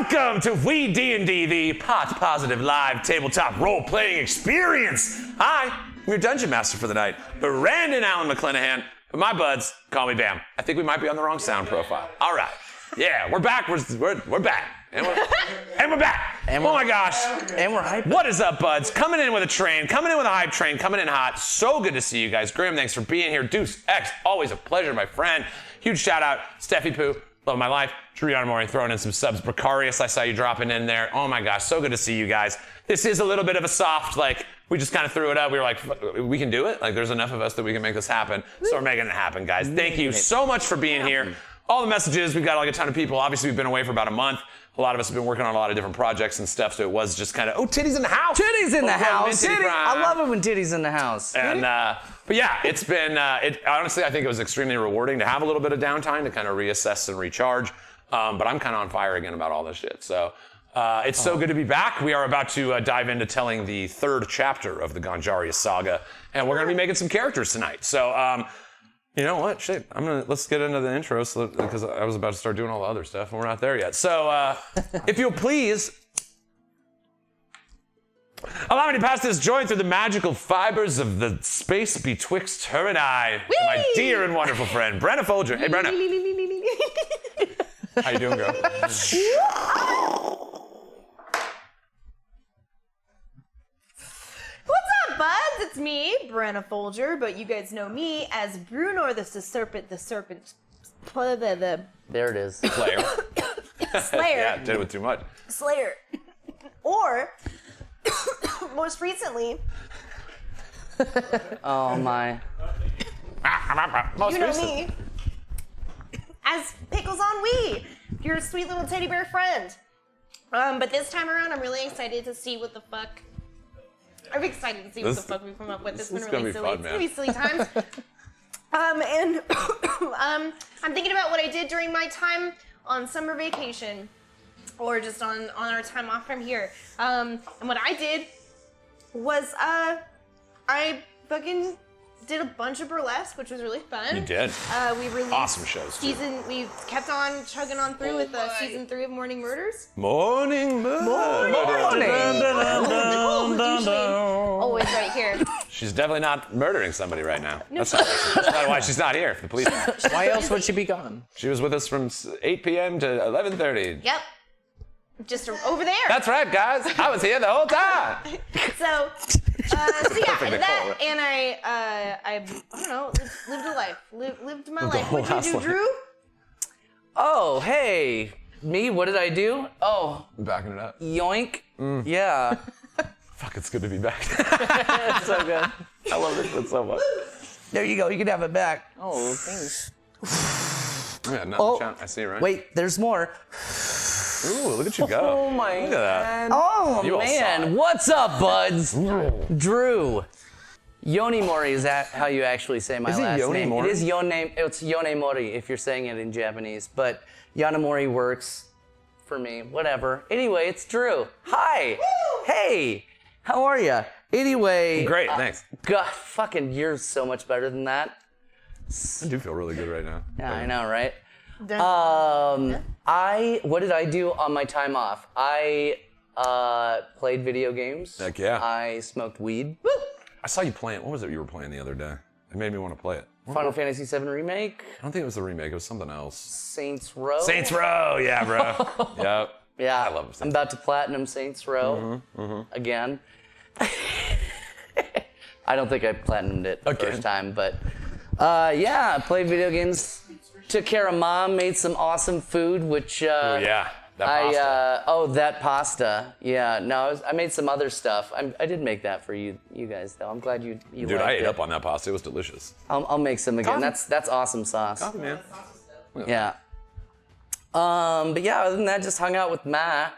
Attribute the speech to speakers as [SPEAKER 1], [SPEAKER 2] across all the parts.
[SPEAKER 1] Welcome to Weed&d, the pot positive live tabletop role-playing experience. Hi, I'm your dungeon master for the night, Brandon Allen McClanahan. But my buds call me Bam. I think we might be on the wrong sound profile. All right, yeah, we're back. We're back, and we're back. Oh my gosh,
[SPEAKER 2] And we're hyped.
[SPEAKER 1] what is up, buds? Coming in with a train, coming in with a hype train, coming in hot. So good to see you guys. Grim, thanks for being here. Deuce X, always a pleasure, my friend. Huge shout out, Steffi Poo. Love my life. Drew Mori throwing in some subs. Precarious, I saw you dropping in there. Oh my gosh, so good to see you guys. This is a little bit of a soft, we just kind of threw it up. We were like, we can do it? There's enough of us that we can make this happen. So we're making it happen, guys. Thank you so much for being here. All the messages, we've got a ton of people. Obviously, we've been away for about a month. A lot of us have been working on a lot of different projects and stuff, so it was just kind of, titties in the house.
[SPEAKER 2] Titties in the house. I love it when titties in the house.
[SPEAKER 1] And, but yeah, it's been, honestly, I think it was extremely rewarding to have a little bit of downtime to kind of reassess and recharge. But I'm kind of on fire again about all this shit. So it's so good to be back. We are about to dive into telling the third chapter of the Ganjaria Saga, and we're going to be making some characters tonight. So, you know what? Shit, let's get into the intro because I was about to start doing all the other stuff, and we're not there yet. So, if you'll please allow me to pass this joint through the magical fibers of the space betwixt her and I, to my dear and wonderful friend, Brenna Folger. Hey, Brenna. How you doing, girl?
[SPEAKER 3] What's up, buds? It's me, Brenna Folger, but you guys know me as Bruno the serpent.
[SPEAKER 2] There it is.
[SPEAKER 1] Slayer.
[SPEAKER 3] Slayer.
[SPEAKER 1] Yeah, did it with too much.
[SPEAKER 3] Slayer. Or, most recently,
[SPEAKER 2] Oh my.
[SPEAKER 3] you know me as Pickles on Wii, your sweet little teddy bear friend. But this time around, I'm really excited to see what the fuck. I'm excited to see what the fuck we come up with. It's been really silly. It's gonna be silly times. And I'm thinking about what I did during my time on summer vacation, or just on our time off from here. And what I did was I fucking did a bunch of burlesque, which was really fun.
[SPEAKER 1] You did.
[SPEAKER 3] We released
[SPEAKER 1] Awesome shows, too.
[SPEAKER 3] We kept on chugging on through with season 3 of Morning Murders.
[SPEAKER 1] Morning.
[SPEAKER 3] Always right here.
[SPEAKER 1] She's definitely not murdering somebody right now. That's not why she's not here. For the police.
[SPEAKER 2] Why else would she be gone?
[SPEAKER 1] She was with us from 8 p.m. to 11:30.
[SPEAKER 3] Yep. Just over there.
[SPEAKER 1] That's right, guys. I was here the whole time.
[SPEAKER 3] So yeah, and that, and I don't know, lived a life, lived my life. What'd you do, Drew?
[SPEAKER 2] Oh, hey. Me? What did I do? Oh.
[SPEAKER 1] I'm backing it up.
[SPEAKER 2] Yoink. Yeah.
[SPEAKER 1] Fuck, it's good to be back.
[SPEAKER 2] That's so good.
[SPEAKER 1] I love this one so much.
[SPEAKER 2] There you go. You can have it back. Oh, thanks.
[SPEAKER 1] Yeah, nothing. I see it, right?
[SPEAKER 2] Wait, there's more.
[SPEAKER 1] Ooh, look at you go.
[SPEAKER 2] Oh my
[SPEAKER 1] Look at that.
[SPEAKER 2] Oh
[SPEAKER 1] You all saw
[SPEAKER 2] man,
[SPEAKER 1] it.
[SPEAKER 2] what's up, buds? Drew. Yoni Mori, is that how you actually say my
[SPEAKER 1] Is it
[SPEAKER 2] last
[SPEAKER 1] Yoni
[SPEAKER 2] name?
[SPEAKER 1] Mori?
[SPEAKER 2] It is it's Yone Mori if you're saying it in Japanese, but Yanamori works for me. Whatever. Anyway, it's Drew. Hi. Hey. How are you? Anyway.
[SPEAKER 1] Great, thanks.
[SPEAKER 2] God, fucking, you're so much better than that.
[SPEAKER 1] I do feel really good right now.
[SPEAKER 2] Yeah, I know, right? What did I do on my time off? I played video games.
[SPEAKER 1] Heck yeah.
[SPEAKER 2] I smoked weed.
[SPEAKER 1] I saw you playing. What was it you were playing the other day? It made me want to play it.
[SPEAKER 2] Final Fantasy VII Remake.
[SPEAKER 1] I don't think it was the remake. It was something else.
[SPEAKER 2] Saints Row.
[SPEAKER 1] Saints Row, yeah, bro. Yep.
[SPEAKER 2] Yeah,
[SPEAKER 1] I love Saints
[SPEAKER 2] I'm about to platinum Saints Row again. I don't think I platinumed it the first time, but yeah, I played video games. Took care of Mom, made some awesome food, which
[SPEAKER 1] Oh yeah, that pasta.
[SPEAKER 2] that pasta. Yeah, no, I made some other stuff. I did make that for you guys though. I'm glad you
[SPEAKER 1] Dude,
[SPEAKER 2] liked
[SPEAKER 1] I ate
[SPEAKER 2] it.
[SPEAKER 1] up on that pasta. It was delicious.
[SPEAKER 2] I'll make some again.
[SPEAKER 1] Coffee.
[SPEAKER 2] That's awesome sauce.
[SPEAKER 1] Coffee, man.
[SPEAKER 2] Yeah. But yeah, other than that, just hung out with Ma.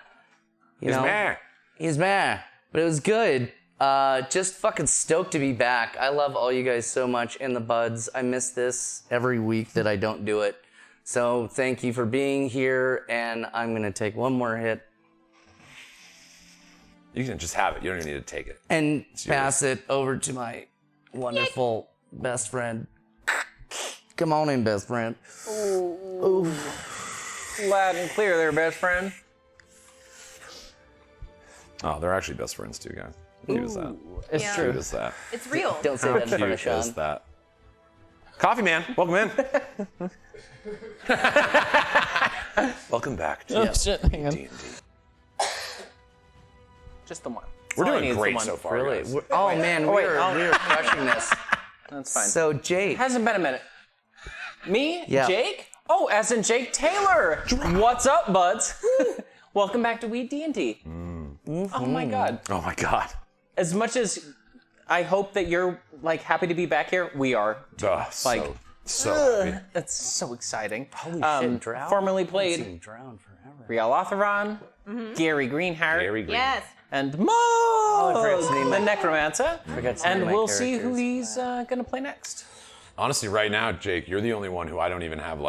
[SPEAKER 2] You know, he's Ma. But it was good. Just fucking stoked to be back. I love all you guys so much and the buds. I miss this every week that I don't do it. So thank you for being here, and I'm gonna take one more hit.
[SPEAKER 1] You can just have it. You don't even need to take it.
[SPEAKER 2] And pass it over to my wonderful best friend. Come on in, best friend.
[SPEAKER 4] Loud and clear there, best friend.
[SPEAKER 1] Oh, they're actually best friends too, guys. How cute is that?
[SPEAKER 4] It's
[SPEAKER 3] Yeah.
[SPEAKER 4] true.
[SPEAKER 1] Cute is that?
[SPEAKER 3] It's real.
[SPEAKER 2] Don't say that in front of
[SPEAKER 1] Cute is
[SPEAKER 2] Sean.
[SPEAKER 1] that? Coffee man, welcome in. Welcome back to
[SPEAKER 4] Oh, shit, hang on.
[SPEAKER 1] WeeDnD.
[SPEAKER 4] Just the one.
[SPEAKER 1] We're
[SPEAKER 4] That's all I
[SPEAKER 1] doing
[SPEAKER 4] need is the
[SPEAKER 1] great
[SPEAKER 4] one.
[SPEAKER 1] so far,
[SPEAKER 2] Really?
[SPEAKER 1] guys.
[SPEAKER 2] Oh man,
[SPEAKER 4] wait,
[SPEAKER 2] we're crushing this.
[SPEAKER 4] That's fine.
[SPEAKER 2] So Jake,
[SPEAKER 4] Hasn't been a minute. Me?
[SPEAKER 2] Yeah.
[SPEAKER 4] Jake? Oh, as in Jake Taylor. What's up, buds? Welcome back to WeeDnD. Oh my god.
[SPEAKER 1] Oh my god.
[SPEAKER 4] As much as I hope that you're like happy to be back here, we are.
[SPEAKER 1] So happy.
[SPEAKER 4] That's so exciting.
[SPEAKER 2] holy shit, Drow.
[SPEAKER 4] Formerly
[SPEAKER 2] I've
[SPEAKER 4] played
[SPEAKER 2] seen Drown forever.
[SPEAKER 4] Riel Otheron, Gary Greenheart,
[SPEAKER 1] Very green.
[SPEAKER 3] Yes.
[SPEAKER 4] and
[SPEAKER 2] I forgot to
[SPEAKER 4] Mo,
[SPEAKER 2] name
[SPEAKER 4] the
[SPEAKER 2] my-
[SPEAKER 4] Necromancer.
[SPEAKER 2] forgot to name
[SPEAKER 4] And
[SPEAKER 2] my
[SPEAKER 4] we'll see who
[SPEAKER 2] characters.
[SPEAKER 4] he's gonna play next.
[SPEAKER 1] Honestly, right now, Jake, you're the only one who I don't even have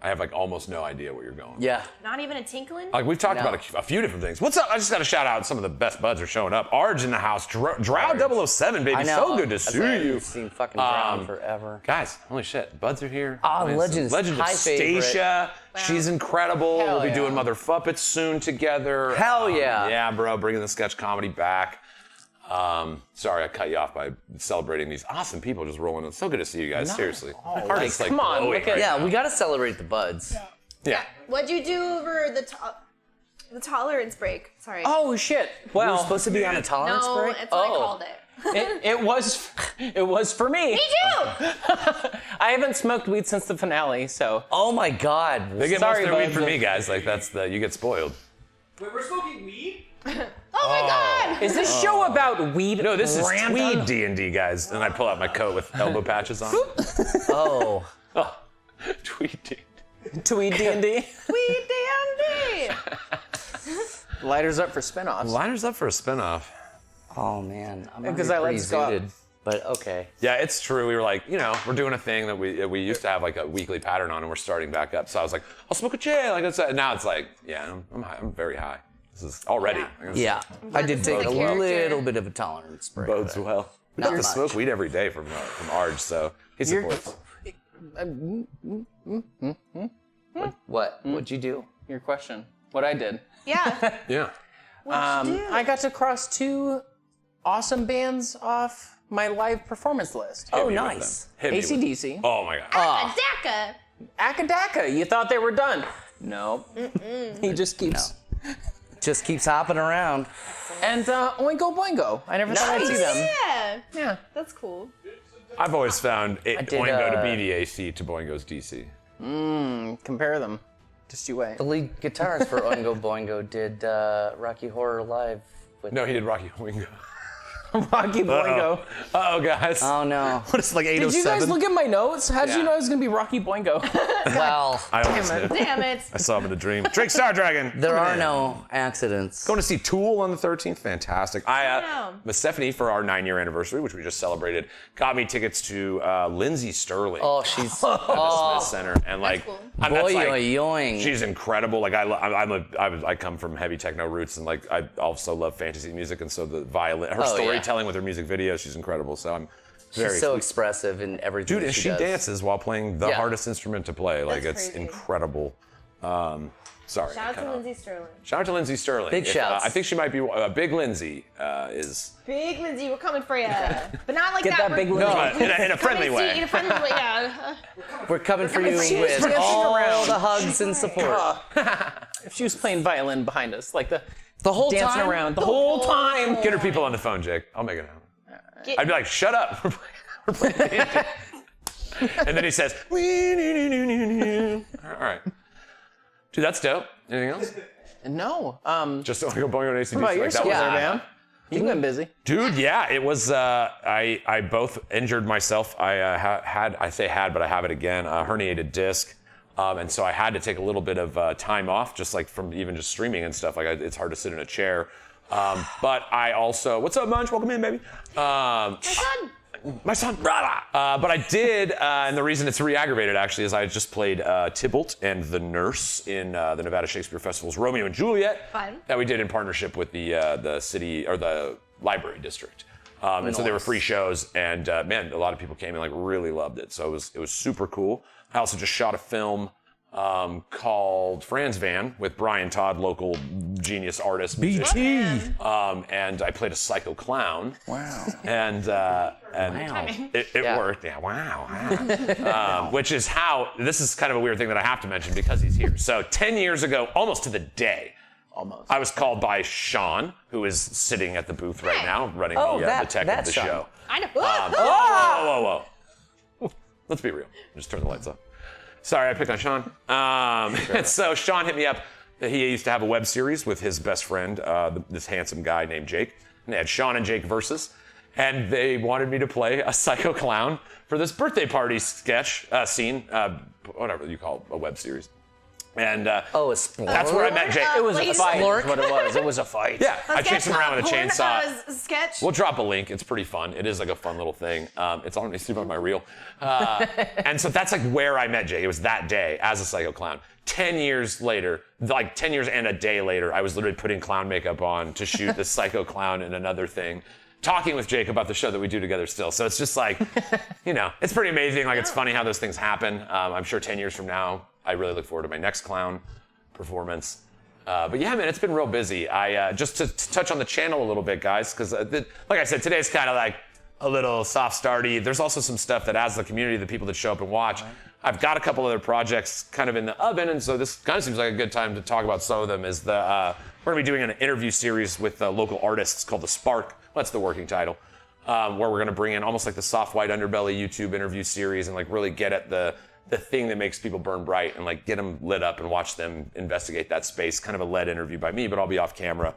[SPEAKER 1] I have almost no idea where you're going.
[SPEAKER 2] Yeah.
[SPEAKER 3] Not even a tinkling?
[SPEAKER 1] Like we've talked
[SPEAKER 2] No.
[SPEAKER 1] about a few different things. What's up? I just got to shout out some of the best buds are showing up. Arj in the house. Drow 007, baby.
[SPEAKER 2] I know.
[SPEAKER 1] So good to
[SPEAKER 2] That's
[SPEAKER 1] see
[SPEAKER 2] why I
[SPEAKER 1] you.
[SPEAKER 2] haven't seen fucking Drown forever.
[SPEAKER 1] Guys, holy shit. Buds are here.
[SPEAKER 2] Ah,
[SPEAKER 1] Nice.
[SPEAKER 2] Legends,
[SPEAKER 1] Legend of
[SPEAKER 2] high favorite.
[SPEAKER 1] Stacia. She's incredible.
[SPEAKER 4] Hell
[SPEAKER 1] we'll be
[SPEAKER 4] yeah.
[SPEAKER 1] doing Mother Fuppets soon together.
[SPEAKER 2] Hell yeah.
[SPEAKER 1] Yeah, bro. Bringing the sketch comedy back. Sorry, I cut you off by celebrating these awesome people just rolling in. So good to see you guys. Seriously. My heart is
[SPEAKER 4] come on,
[SPEAKER 1] glowing
[SPEAKER 4] look at-
[SPEAKER 1] right
[SPEAKER 2] Yeah,
[SPEAKER 1] now.
[SPEAKER 2] we gotta celebrate the buds.
[SPEAKER 1] Yeah.
[SPEAKER 3] What'd you do over the tolerance break? Sorry.
[SPEAKER 4] Oh shit!
[SPEAKER 2] We're
[SPEAKER 4] Well,
[SPEAKER 2] supposed to be on a tolerance
[SPEAKER 3] no,
[SPEAKER 2] break?
[SPEAKER 3] that's what I called it.
[SPEAKER 4] it was for me.
[SPEAKER 3] Me too!
[SPEAKER 4] I haven't smoked weed since the finale, so
[SPEAKER 2] Oh my god.
[SPEAKER 1] They get
[SPEAKER 4] Sorry,
[SPEAKER 1] most of their weed
[SPEAKER 4] buds.
[SPEAKER 1] from me, guys. Like you get spoiled.
[SPEAKER 5] Wait, we're smoking weed?
[SPEAKER 3] Oh my god!
[SPEAKER 4] is this show about weed?
[SPEAKER 1] No, this is
[SPEAKER 4] random?
[SPEAKER 1] Tweed D&D, guys. And I pull out my coat with elbow patches on.
[SPEAKER 2] Oh.
[SPEAKER 1] Oh, Tweed D&D.
[SPEAKER 4] Tweed D&D.
[SPEAKER 3] WeeDnD!
[SPEAKER 4] Lighters up for spinoffs.
[SPEAKER 1] Liners up for a spinoff.
[SPEAKER 2] Oh man. I'm
[SPEAKER 4] Because
[SPEAKER 2] already
[SPEAKER 4] I like
[SPEAKER 2] pretty
[SPEAKER 4] to go out.
[SPEAKER 2] zooted, but okay.
[SPEAKER 1] Yeah, it's true. We were like, we're doing a thing that we used to have like a weekly pattern on, and we're starting back up. So I was like, I'll smoke a J. Like now it's like, yeah, I'm high. I'm very high. This is already.
[SPEAKER 2] Yeah. I did take
[SPEAKER 3] the
[SPEAKER 2] a
[SPEAKER 3] character.
[SPEAKER 2] little bit of a tolerance break.
[SPEAKER 1] Bodes well. We
[SPEAKER 2] Not
[SPEAKER 1] get to
[SPEAKER 2] much.
[SPEAKER 1] smoke weed every day from Arj, so he supports.
[SPEAKER 2] What? What'd you do?
[SPEAKER 4] Your question. What I did.
[SPEAKER 3] Yeah.
[SPEAKER 1] Yeah.
[SPEAKER 3] What'd you do?
[SPEAKER 4] I got to cross 2 awesome bands off my live performance list.
[SPEAKER 2] Oh,
[SPEAKER 1] Hit me with
[SPEAKER 2] nice.
[SPEAKER 1] them. Hit me with
[SPEAKER 4] AC/DC.
[SPEAKER 1] them. Oh my god.
[SPEAKER 3] A DACA!
[SPEAKER 4] Akadaka. You thought they were done. No. He just keeps.
[SPEAKER 2] Just keeps hopping around.
[SPEAKER 4] And Oingo Boingo. I never thought I'd see them.
[SPEAKER 3] Yeah.
[SPEAKER 4] Yeah.
[SPEAKER 3] That's cool.
[SPEAKER 1] I've always found
[SPEAKER 2] did,
[SPEAKER 1] Boingo to be the AC to Boingo's DC.
[SPEAKER 4] Compare them. Just you wait.
[SPEAKER 2] The lead guitarist for Oingo Boingo did Rocky Horror Live with.
[SPEAKER 1] No, he did Rocky Boingo.
[SPEAKER 4] Rocky Boingo.
[SPEAKER 1] Uh-oh, guys.
[SPEAKER 2] Oh no.
[SPEAKER 1] What is it, like 807?
[SPEAKER 4] Did you guys look at my notes? How did
[SPEAKER 1] Yeah.
[SPEAKER 4] you know it was going to be Rocky Boingo?
[SPEAKER 2] Well,
[SPEAKER 1] I almost
[SPEAKER 4] Damn it.
[SPEAKER 1] did.
[SPEAKER 3] Damn it.
[SPEAKER 1] I saw him in a dream. Drake Star Dragon.
[SPEAKER 2] there
[SPEAKER 1] coming
[SPEAKER 2] are
[SPEAKER 1] in.
[SPEAKER 2] no accidents.
[SPEAKER 1] Going to see Tool on the 13th. Fantastic.
[SPEAKER 3] Wow.
[SPEAKER 1] But Stephanie, for our 9-year anniversary, which we just celebrated, got me tickets to Lindsay Sterling
[SPEAKER 2] Oh, she's.
[SPEAKER 1] at the
[SPEAKER 2] Oh,
[SPEAKER 1] Smith Center, and like,
[SPEAKER 3] cool.
[SPEAKER 1] that's like,
[SPEAKER 2] yoing.
[SPEAKER 1] she's incredible. Like I come from heavy techno roots, and like I also love fantasy music, and so the violin, her
[SPEAKER 2] Oh, yeah.
[SPEAKER 1] storytelling with her music videos, she's incredible. So I'm very
[SPEAKER 2] She's so expressive in everything.
[SPEAKER 1] dude,
[SPEAKER 2] that
[SPEAKER 1] and she
[SPEAKER 2] does.
[SPEAKER 1] dances while playing the
[SPEAKER 2] Yeah.
[SPEAKER 1] hardest instrument to play. Like
[SPEAKER 3] That's
[SPEAKER 1] it's
[SPEAKER 3] crazy.
[SPEAKER 1] incredible. Sorry.
[SPEAKER 3] Shout out
[SPEAKER 1] cut
[SPEAKER 3] to
[SPEAKER 1] off.
[SPEAKER 3] Lindsay Sterling.
[SPEAKER 1] Shout out to Lindsay Sterling.
[SPEAKER 2] Big shouts.
[SPEAKER 1] I think she might be Big Lindsay is.
[SPEAKER 3] Big Lindsay, we're coming for you. But not like
[SPEAKER 4] Get
[SPEAKER 3] that.
[SPEAKER 4] that big
[SPEAKER 3] we're-
[SPEAKER 4] Lindsay.
[SPEAKER 1] No, in a friendly
[SPEAKER 3] Coming to
[SPEAKER 1] way.
[SPEAKER 3] you in a friendly way, yeah.
[SPEAKER 2] We're coming for you
[SPEAKER 4] She was
[SPEAKER 2] with
[SPEAKER 4] dancing
[SPEAKER 2] all
[SPEAKER 4] around.
[SPEAKER 2] the hugs and support.
[SPEAKER 4] If she was playing violin behind us, like
[SPEAKER 2] The whole
[SPEAKER 4] dancing
[SPEAKER 2] time.
[SPEAKER 4] around the whole time.
[SPEAKER 1] Get her people on the phone, Jake. I'll make it happen.
[SPEAKER 3] Get-
[SPEAKER 1] I'd be like, shut up. We're playing D&D. And then he says, all right. Dude, that's dope. Anything else?
[SPEAKER 4] No.
[SPEAKER 1] Just so I go boing on ACDC.
[SPEAKER 4] What about your
[SPEAKER 1] like, that
[SPEAKER 4] school
[SPEAKER 1] was
[SPEAKER 4] there,
[SPEAKER 2] yeah.
[SPEAKER 4] man? You've been busy.
[SPEAKER 1] Dude, yeah, it was. I both injured myself. I have it again. Herniated disc, and so I had to take a little bit of time off, just like from even just streaming and stuff. Like it's hard to sit in a chair. But I also, what's up, Munch? Welcome in, baby. My son, brother. But I did, and the reason it's re-aggravated actually is I just played Tybalt and the Nurse in the Nevada Shakespeare Festival's Romeo and Juliet.
[SPEAKER 3] Fun.
[SPEAKER 1] That we did in partnership with the city or the library district. And so they were free shows, and man, a lot of people came and like really loved it. So it was super cool. I also just shot a film called Fran's Van with Brian Todd, local genius artist. musician. And I played a psycho clown.
[SPEAKER 2] Wow.
[SPEAKER 1] And it worked. Yeah, wow. Which is how, this is kind of a weird thing that I have to mention because he's here. So 10 years ago, almost to the day, I was called by Sean, who is sitting at the booth right now, running the tech of the
[SPEAKER 2] Sean.
[SPEAKER 1] show.
[SPEAKER 3] I know.
[SPEAKER 1] Whoa. Let's be real. Just turn the lights off. Sorry, I picked on Sean. And so Sean hit me up. He used to have a web series with his best friend, this handsome guy named Jake. And they had Sean and Jake versus. And they wanted me to play a psycho clown for this birthday party sketch scene, whatever you call a web series. And
[SPEAKER 2] a sport?
[SPEAKER 1] that's where I met Jake.
[SPEAKER 4] It was a fight. Is what it was. It was a fight.
[SPEAKER 1] Yeah, I chased him around with a chainsaw.
[SPEAKER 3] Sketch.
[SPEAKER 1] We'll drop a link. It's pretty fun. It is like a fun little thing. It's on my reel. And so that's like where I met Jay. It was that day as a psycho clown. 10 years later, like 10 years and a day later, I was literally putting clown makeup on to shoot the psycho clown in another thing. Talking with Jake about the show that we do together still. So it's just like, it's pretty amazing. Like, it's funny how those things happen. I'm sure 10 years from now, I really look forward to my next clown performance. But yeah, man, it's been real busy. Just to touch on the channel a little bit, guys, because like I said, today's kind of like a little soft starty. There's also some stuff that as the community, the people that show up and watch, I've got a couple other projects kind of in the oven, and so this kind of seems like a good time to talk about some of them. We're going to be doing an interview series with local artists called The Spark. That's the working title. Where we're going to bring in almost like the soft white underbelly YouTube interview series and like really get at the thing that makes people burn bright and like get them lit up and watch them investigate that space. Kind of a led interview by me, but I'll be off camera.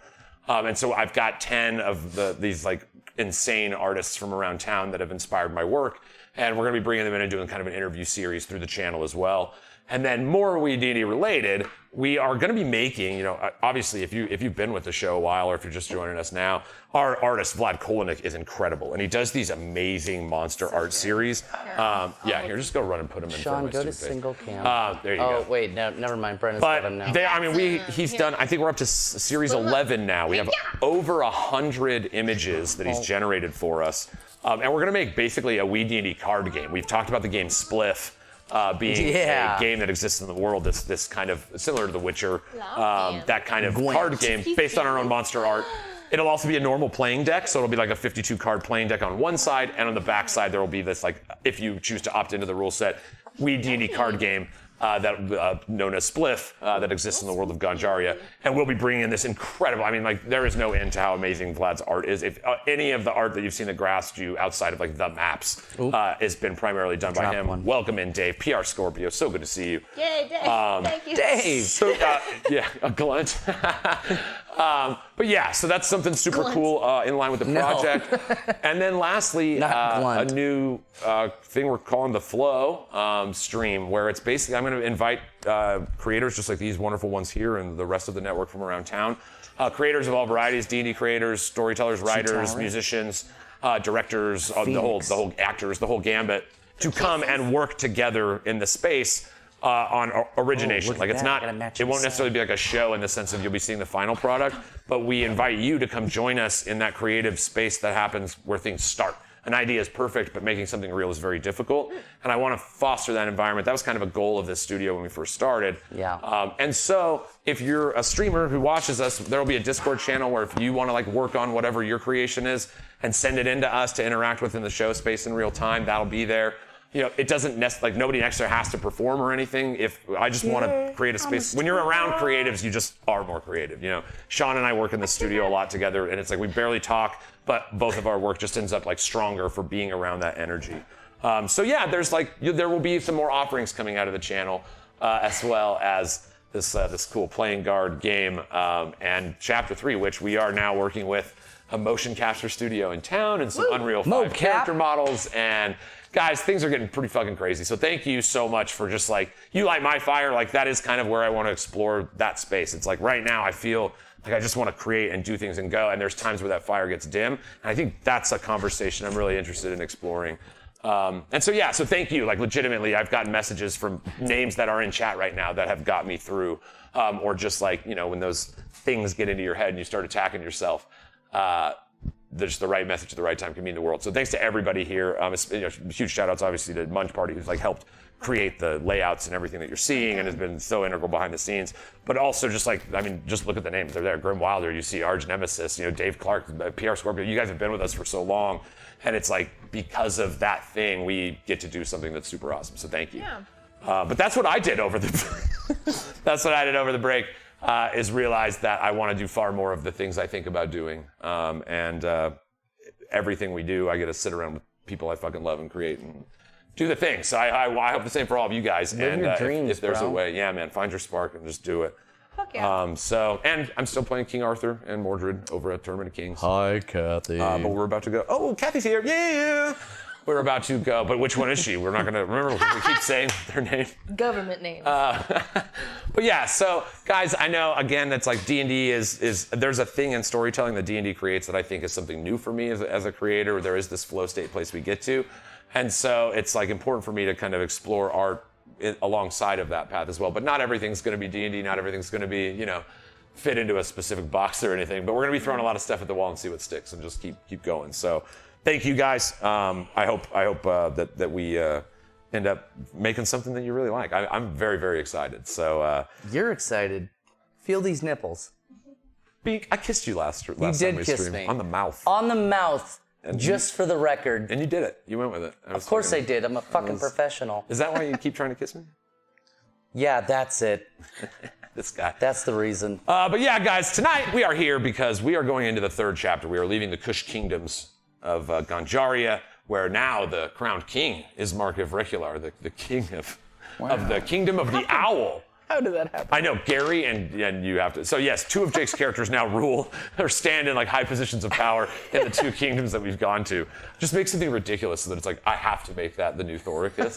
[SPEAKER 1] And so I've got 10 of these like insane artists from around town that have inspired my work. And we're going to be bringing them in and doing kind of an interview series through the channel as well. And then more Weed&d related, we are going to be making, obviously if you've been with the show a while or if you're just joining us now, our artist Vlad Kolinik is incredible. And he does these amazing monster art series. Here, just go run and put him in
[SPEAKER 2] Sean,
[SPEAKER 1] front of my
[SPEAKER 2] go to
[SPEAKER 1] stupid
[SPEAKER 2] single
[SPEAKER 1] face.
[SPEAKER 2] cam.
[SPEAKER 1] There you go.
[SPEAKER 2] Oh, wait, no, never mind. Brenna's
[SPEAKER 1] But
[SPEAKER 2] got him now.
[SPEAKER 1] he's done, I think we're up to series 11 now. We have over 100 images that he's generated for us. And we're going to make basically a Weed&d card game. We've talked about the game Spliff. Being a game that exists in the world that's this kind of similar to The Witcher, that kind of card game based on our own monster art. It'll also be a normal playing deck, so it'll be like a 52 card playing deck on one side, and on the back side there will be this, like, if you choose to opt into the rule set, Weed&d card game known as Spliff that exists in the world of Ganjaria, and we'll be bringing in this incredible. I mean, like, there is no end to how amazing Vlad's art is. If any of the art that you've seen that grasped you outside of like the maps has been primarily done by him. Welcome in, Dave. PR Scorpio, so good to see you.
[SPEAKER 3] Yay, Dave. Thank you.
[SPEAKER 2] Dave.
[SPEAKER 1] So a glunt. But yeah, so that's something super cool in line with the project. And then lastly, a new thing we're calling the Flow stream, where it's basically I'm going to invite creators just like these wonderful ones here and the rest of the network from around town. Creators of all varieties, D&D creators, storytellers, writers, musicians, directors, the whole actors, the whole gambit, to come and work together in the space on origination. Like, it's not, it won't necessarily be like a show in the sense of you'll be seeing the final product, but we invite you to come join us in that creative space that happens where things start. An idea is perfect, but making something real is very difficult. And I want to foster that environment. That was kind of a goal of this studio when we first started.
[SPEAKER 2] Yeah.
[SPEAKER 1] And so if you're a streamer who watches us, there will be a Discord channel where if you want to like work on whatever your creation is and send it into us to interact with in the show space in real time, that'll be there. It doesn't necessarily, like, nobody necessarily has to perform or anything. If I just want to create a space. When you're around creatives, you just are more creative. Sean and I work in the studio a lot together, and it's like we barely talk, but both of our work just ends up like stronger for being around that energy. So yeah, there's there will be some more offerings coming out of the channel, as well as this cool playing guard game and Chapter 3, which we are now working with a motion capture studio in town and some Unreal 5 character models. And guys, things are getting pretty fucking crazy. So thank you so much for just like, you light my fire. Like, that is kind of where I want to explore that space. It's like right now I feel like I just want to create and do things and go. And there's times where that fire gets dim. And I think that's a conversation I'm really interested in exploring. And so, yeah, so thank you. Like, legitimately, I've gotten messages from names that are in chat right now that have got me through. Or just like, when those things get into your head and you start attacking yourself. There's the right message at the right time can mean the world. So thanks to everybody here. Huge shout outs obviously to Munch Party, who's like helped create the layouts and everything that you're seeing and has been so integral behind the scenes. But also just like, I mean, just look at the names. They're there. Grim Wilder, you see Arch Nemesis, Dave Clark, PR Scorpio. You guys have been with us for so long. And it's like, because of that thing, we get to do something that's super awesome. So thank you.
[SPEAKER 3] Yeah.
[SPEAKER 1] But that's what I did over the break, is realize that I want to do far more of the things I think about doing. Everything we do, I get to sit around with people I fucking love and create and do the thing. So I hope the same for all of you guys.
[SPEAKER 2] Live your dreams,
[SPEAKER 1] if there's
[SPEAKER 2] bro.
[SPEAKER 1] a way, yeah, man, find your spark and just do it.
[SPEAKER 3] Fuck yeah.
[SPEAKER 1] And I'm still playing King Arthur and Mordred over at Tournament of Kings.
[SPEAKER 2] Hi, Kathy.
[SPEAKER 1] But we're about to go. Oh, Kathy's here. Yeah. We're about to go. But which one is she? We're not going to remember because we keep saying their name.
[SPEAKER 3] Government names.
[SPEAKER 1] But yeah, so guys, I know again that's like D&D is there's a thing in storytelling that D&D creates that I think is something new for me as a creator. There is this flow state place we get to, and so it's like important for me to kind of explore art alongside of that path as well. But not everything's going to be D&D. Not everything's going to be fit into a specific box or anything. But we're going to be throwing a lot of stuff at the wall and see what sticks and just keep going. So thank you guys. I hope that we end up making something that you really like. I'm very, very excited. So
[SPEAKER 2] You're excited. Feel these nipples.
[SPEAKER 1] I kissed you last
[SPEAKER 2] You
[SPEAKER 1] time
[SPEAKER 2] did
[SPEAKER 1] we
[SPEAKER 2] kiss
[SPEAKER 1] streamed.
[SPEAKER 2] me.
[SPEAKER 1] On the mouth.
[SPEAKER 2] On the mouth.
[SPEAKER 1] And
[SPEAKER 2] just for the record.
[SPEAKER 1] And you did it. You went with it.
[SPEAKER 2] Of course I did. I'm a fucking professional.
[SPEAKER 1] Is that why you keep trying to kiss me?
[SPEAKER 2] Yeah, that's it.
[SPEAKER 1] This guy.
[SPEAKER 2] That's the reason.
[SPEAKER 1] But yeah, guys, tonight we are here because we are going into the third chapter. We are leaving the Kush kingdoms of Ganjaria, where now the crowned king is Mark of Recular, the king of the kingdom of the owl.
[SPEAKER 4] How did that happen?
[SPEAKER 1] I know, Gary and you have to. So yes, two of Jake's characters now rule or stand in like high positions of power in the two kingdoms that we've gone to. Just make something ridiculous so that it's like, I have to make that the new Thoricus.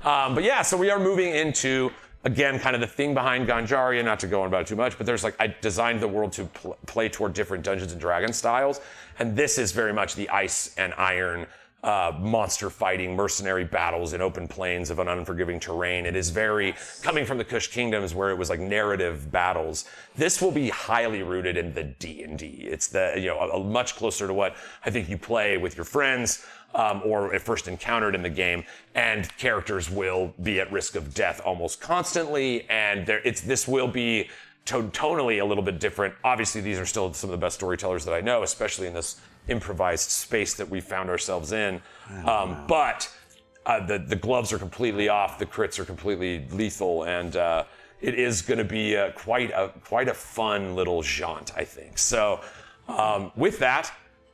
[SPEAKER 1] But yeah, so we are moving into, again, kind of the thing behind Ganjaria, not to go on about it too much, but there's like, I designed the world to play toward different Dungeons and Dragons styles. And this is very much the ice and iron monster fighting, mercenary battles in open plains of an unforgiving terrain. It is very coming from the Kush kingdoms where it was like narrative battles. This will be highly rooted in the D&D. It's a much closer to what I think you play with your friends or at first encountered in the game. And characters will be at risk of death almost constantly. And this will be tonally a little bit different. Obviously, these are still some of the best storytellers that I know, especially in this improvised space that we found ourselves in. But the gloves are completely off, the crits are completely lethal, and it is going to be quite a fun little jaunt, I think. So with that,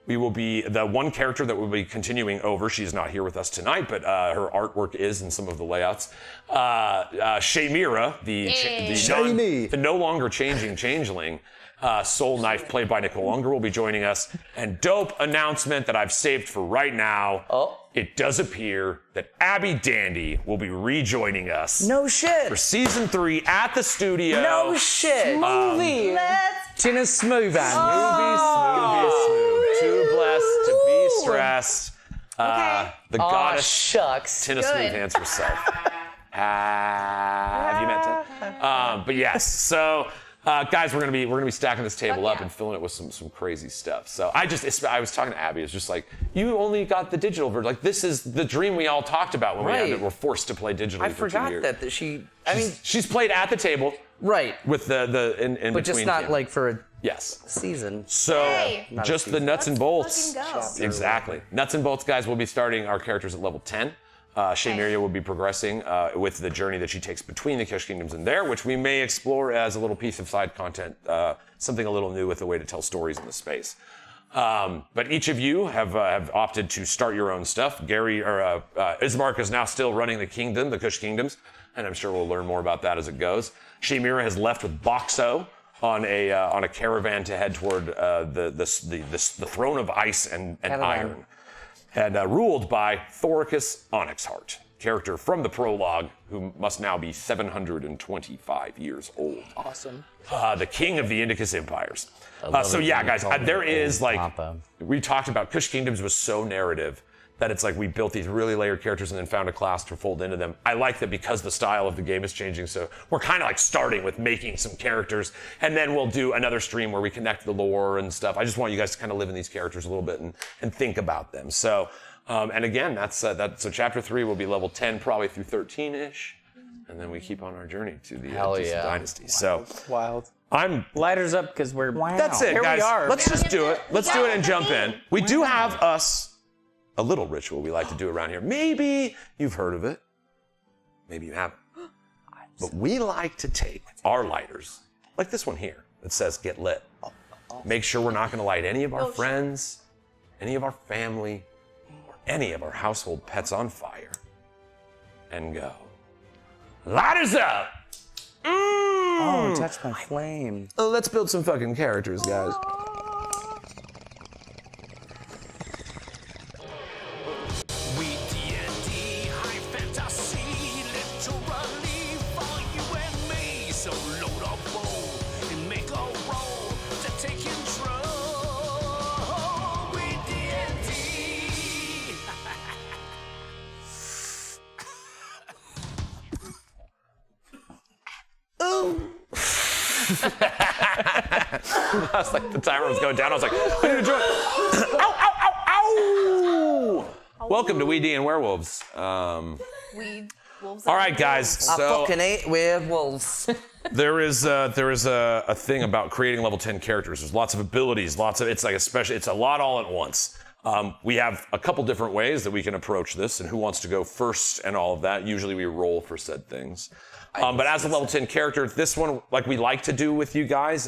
[SPEAKER 1] we will be the one character that we'll be continuing over. She's not here with us tonight, but her artwork is in some of the layouts. Shaymira, the no longer changing changeling, Soul Knife, played by Nicole Unger, will be joining us. And dope announcement that I've saved for right now.
[SPEAKER 2] Oh.
[SPEAKER 1] It does appear that Abby Dandy will be rejoining us.
[SPEAKER 2] No shit.
[SPEAKER 1] For season 3 at the studio.
[SPEAKER 2] No shit.
[SPEAKER 4] Movie.
[SPEAKER 2] Tina Smooth.
[SPEAKER 1] Smooth. Too blessed to be stressed.
[SPEAKER 3] Okay.
[SPEAKER 1] The
[SPEAKER 2] Aw,
[SPEAKER 1] goddess
[SPEAKER 2] shucks.
[SPEAKER 1] Tina
[SPEAKER 3] Good.
[SPEAKER 1] Smooth Hands herself. Have you met Tina? But yes, so guys, we're gonna be stacking this table up and filling it with some crazy stuff. So I was talking to Abby. It's just like, you only got the digital version. Like, this is the dream we all talked about when
[SPEAKER 2] Right.
[SPEAKER 1] we were forced to play digitally
[SPEAKER 2] I
[SPEAKER 1] for 2
[SPEAKER 2] forgot
[SPEAKER 1] years.
[SPEAKER 2] that she. I mean,
[SPEAKER 1] She's played at the table
[SPEAKER 2] right.
[SPEAKER 1] with the in between.
[SPEAKER 2] But just not
[SPEAKER 1] cameras.
[SPEAKER 2] like for a
[SPEAKER 1] Yes.
[SPEAKER 2] season.
[SPEAKER 1] So
[SPEAKER 3] Hey.
[SPEAKER 1] just the nuts and bolts.
[SPEAKER 3] Fucking go.
[SPEAKER 1] Exactly. Nuts and bolts, guys. We'll be starting our characters at level 10. Shaymiria will be progressing with the journey that she takes between the Kush Kingdoms and there, which we may explore as a little piece of side content, something a little new with a way to tell stories in the space. But each of you have opted to start your own stuff. Ismark is now still running the kingdom, the Kush Kingdoms, and I'm sure we'll learn more about that as it goes. Shaymira has left with Boxo on a caravan to head toward the throne of ice and iron. And ruled by Thoricus Onyxheart, character from the prologue, who must now be 725 years old.
[SPEAKER 4] Awesome.
[SPEAKER 1] The king of the Indicus Empires. So yeah, guys, there is like, we talked about Kush Kingdoms was so narrative that it's like we built these really layered characters and then found a class to fold into them. I like that because the style of the game is changing, so we're kind of like starting with making some characters, and then we'll do another stream where we connect the lore and stuff. I just want you guys to kind of live in these characters a little bit and think about them. So And again, so chapter 3 will be level 10 probably through 13-ish. And then we keep on our journey to the Dynasty. So
[SPEAKER 4] Wild.
[SPEAKER 1] I'm
[SPEAKER 4] Lighters up because we're.
[SPEAKER 1] That's it,
[SPEAKER 4] Here
[SPEAKER 1] guys.
[SPEAKER 4] we are.
[SPEAKER 1] Let's just do it. Let's do it and jump in. We do have a little ritual we like to do around here. Maybe you've heard of it. Maybe you haven't. But we like to take our lighters, like this one here, that says get lit. Make sure we're not going to light any of our friends, any of our family, or any of our household pets on fire. And go. Lighters up!
[SPEAKER 2] Oh, touch my flame.
[SPEAKER 1] Oh, let's build some fucking characters, guys.
[SPEAKER 6] Weed&d, high fantasy, literally for you and me. So load up bowl and make a roll to take control. Weed&d.
[SPEAKER 1] I was like, the timer was going down. I was like, I need to join. Ow, ow, ow, ow! Welcome to WeD and Werewolves.
[SPEAKER 3] Weed. Wolves.
[SPEAKER 1] All right, guys.
[SPEAKER 2] I
[SPEAKER 1] So
[SPEAKER 2] fucking ate werewolves.
[SPEAKER 1] there is a thing about creating level 10 characters. There's lots of abilities, it's a lot all at once. We have a couple different ways that we can approach this, and who wants to go first and all of that. Usually we roll for said things. But as a level 10 character, this one, like we like to do with you guys,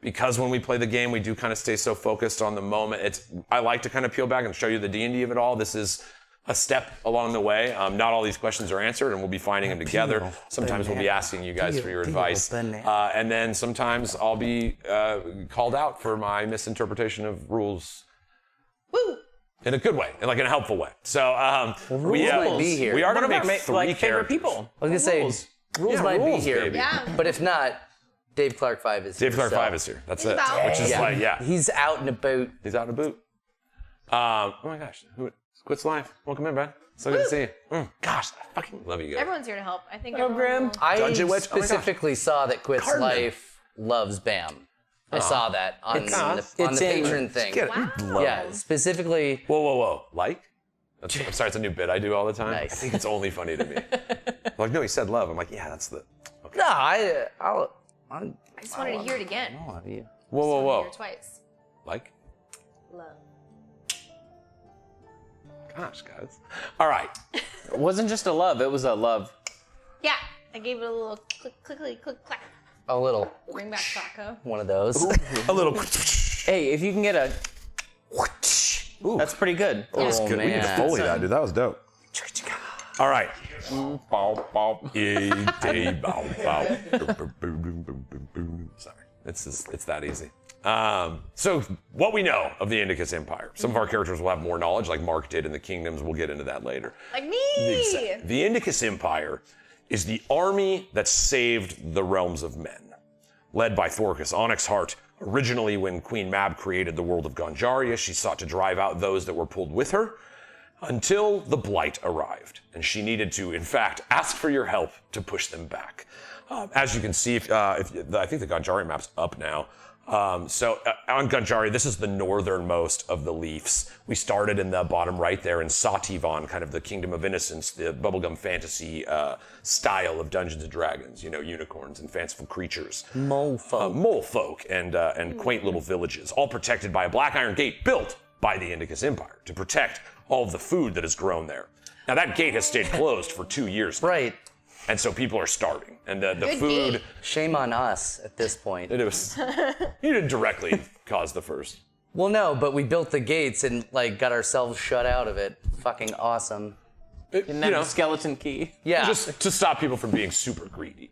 [SPEAKER 1] because when we play the game, we do kind of stay so focused on the moment. I like to kind of peel back and show you the D&D of it all. This is a step along the way. Not all these questions are answered, and we'll be finding them together. Sometimes we'll be asking you guys for your advice. And then sometimes I'll be called out for my misinterpretation of rules.
[SPEAKER 3] Woo!
[SPEAKER 1] In a good way, like in a helpful way. So
[SPEAKER 2] Rules might be here.
[SPEAKER 1] we are going to
[SPEAKER 4] One of
[SPEAKER 1] make
[SPEAKER 4] our
[SPEAKER 1] three
[SPEAKER 4] favorite
[SPEAKER 1] characters.
[SPEAKER 4] people.
[SPEAKER 2] I was gonna say, rules might
[SPEAKER 1] rules,
[SPEAKER 2] be here.
[SPEAKER 1] baby.
[SPEAKER 3] Yeah.
[SPEAKER 2] But if not, Dave Clark 5 is here.
[SPEAKER 1] Dave Clark
[SPEAKER 2] so-
[SPEAKER 1] 5 is here. That's
[SPEAKER 3] He's
[SPEAKER 1] it.
[SPEAKER 3] about.
[SPEAKER 1] Which is
[SPEAKER 2] Yeah. He's out and about.
[SPEAKER 1] he's out and boot. Oh my gosh, Quit's live. Welcome in, Brad. So good to see you. Gosh, I fucking love you guys.
[SPEAKER 3] Everyone's here to help. I think.
[SPEAKER 4] Hello,
[SPEAKER 3] everyone
[SPEAKER 4] Grim.
[SPEAKER 3] will-
[SPEAKER 2] I
[SPEAKER 1] Dungeon Witch? Oh my gosh.
[SPEAKER 2] specifically saw that Quit's
[SPEAKER 1] Cardinal.
[SPEAKER 2] life loves BAM. I saw that on
[SPEAKER 1] It's-
[SPEAKER 2] the
[SPEAKER 4] it's
[SPEAKER 2] patron thing.
[SPEAKER 1] Get it.
[SPEAKER 3] Wow.
[SPEAKER 1] Love
[SPEAKER 2] Yeah,
[SPEAKER 1] it.
[SPEAKER 2] specifically.
[SPEAKER 1] Whoa. Like? I'm sorry, it's a new bit I do all the time.
[SPEAKER 2] Nice.
[SPEAKER 1] I think it's only funny to me. Like, no, he said love. I'm like, yeah, that's the. Okay.
[SPEAKER 2] No, I
[SPEAKER 3] just wanted to hear it again.
[SPEAKER 2] love you.
[SPEAKER 1] Whoa.
[SPEAKER 3] Hear it twice.
[SPEAKER 1] Like?
[SPEAKER 3] Love.
[SPEAKER 1] Gosh, guys. All right.
[SPEAKER 4] It wasn't just a love, it was a love.
[SPEAKER 3] Yeah. I gave it a little click, clack.
[SPEAKER 2] A little
[SPEAKER 3] Bring back Taco.
[SPEAKER 2] one of those.
[SPEAKER 1] A little.
[SPEAKER 4] Hey, if you can get a. That's pretty good.
[SPEAKER 1] That was
[SPEAKER 2] Oh,
[SPEAKER 1] good. We need to
[SPEAKER 2] man.
[SPEAKER 1] Foley that, dude. That was dope. All right. Sorry. It's that easy. So what we know of the Indicus Empire. Some of our characters will have more knowledge, like Mark did in the Kingdoms. We'll get into that later.
[SPEAKER 3] Like me.
[SPEAKER 1] The Indicus Empire is the army that saved the realms of men, led by Thorcus Onyxheart. Originally, when Queen Mab created the world of Ganjaria, she sought to drive out those that were pulled with her until the Blight arrived, and she needed to, in fact, ask for your help to push them back. As you can see, I think the Ganjaria map's up now. On Ganjaria, this is the northernmost of the Leafs. We started in the bottom right there in Sativon, kind of the Kingdom of Innocence, the bubblegum fantasy style of Dungeons and Dragons, unicorns and fanciful creatures. Mole folk and quaint little villages, all protected by a black iron gate built by the Indicus Empire to protect all of the food that is grown there. Now that gate has stayed closed for 2 years now,
[SPEAKER 2] Right.
[SPEAKER 1] and so people are starving. And the
[SPEAKER 3] Good
[SPEAKER 1] food,
[SPEAKER 3] gate.
[SPEAKER 2] Shame on us at this point.
[SPEAKER 1] it was, you didn't directly cause the first.
[SPEAKER 2] Well, no, but we built the gates and got ourselves shut out of it. Fucking awesome.
[SPEAKER 4] And then the skeleton key.
[SPEAKER 2] Yeah.
[SPEAKER 1] Just to stop people from being super greedy.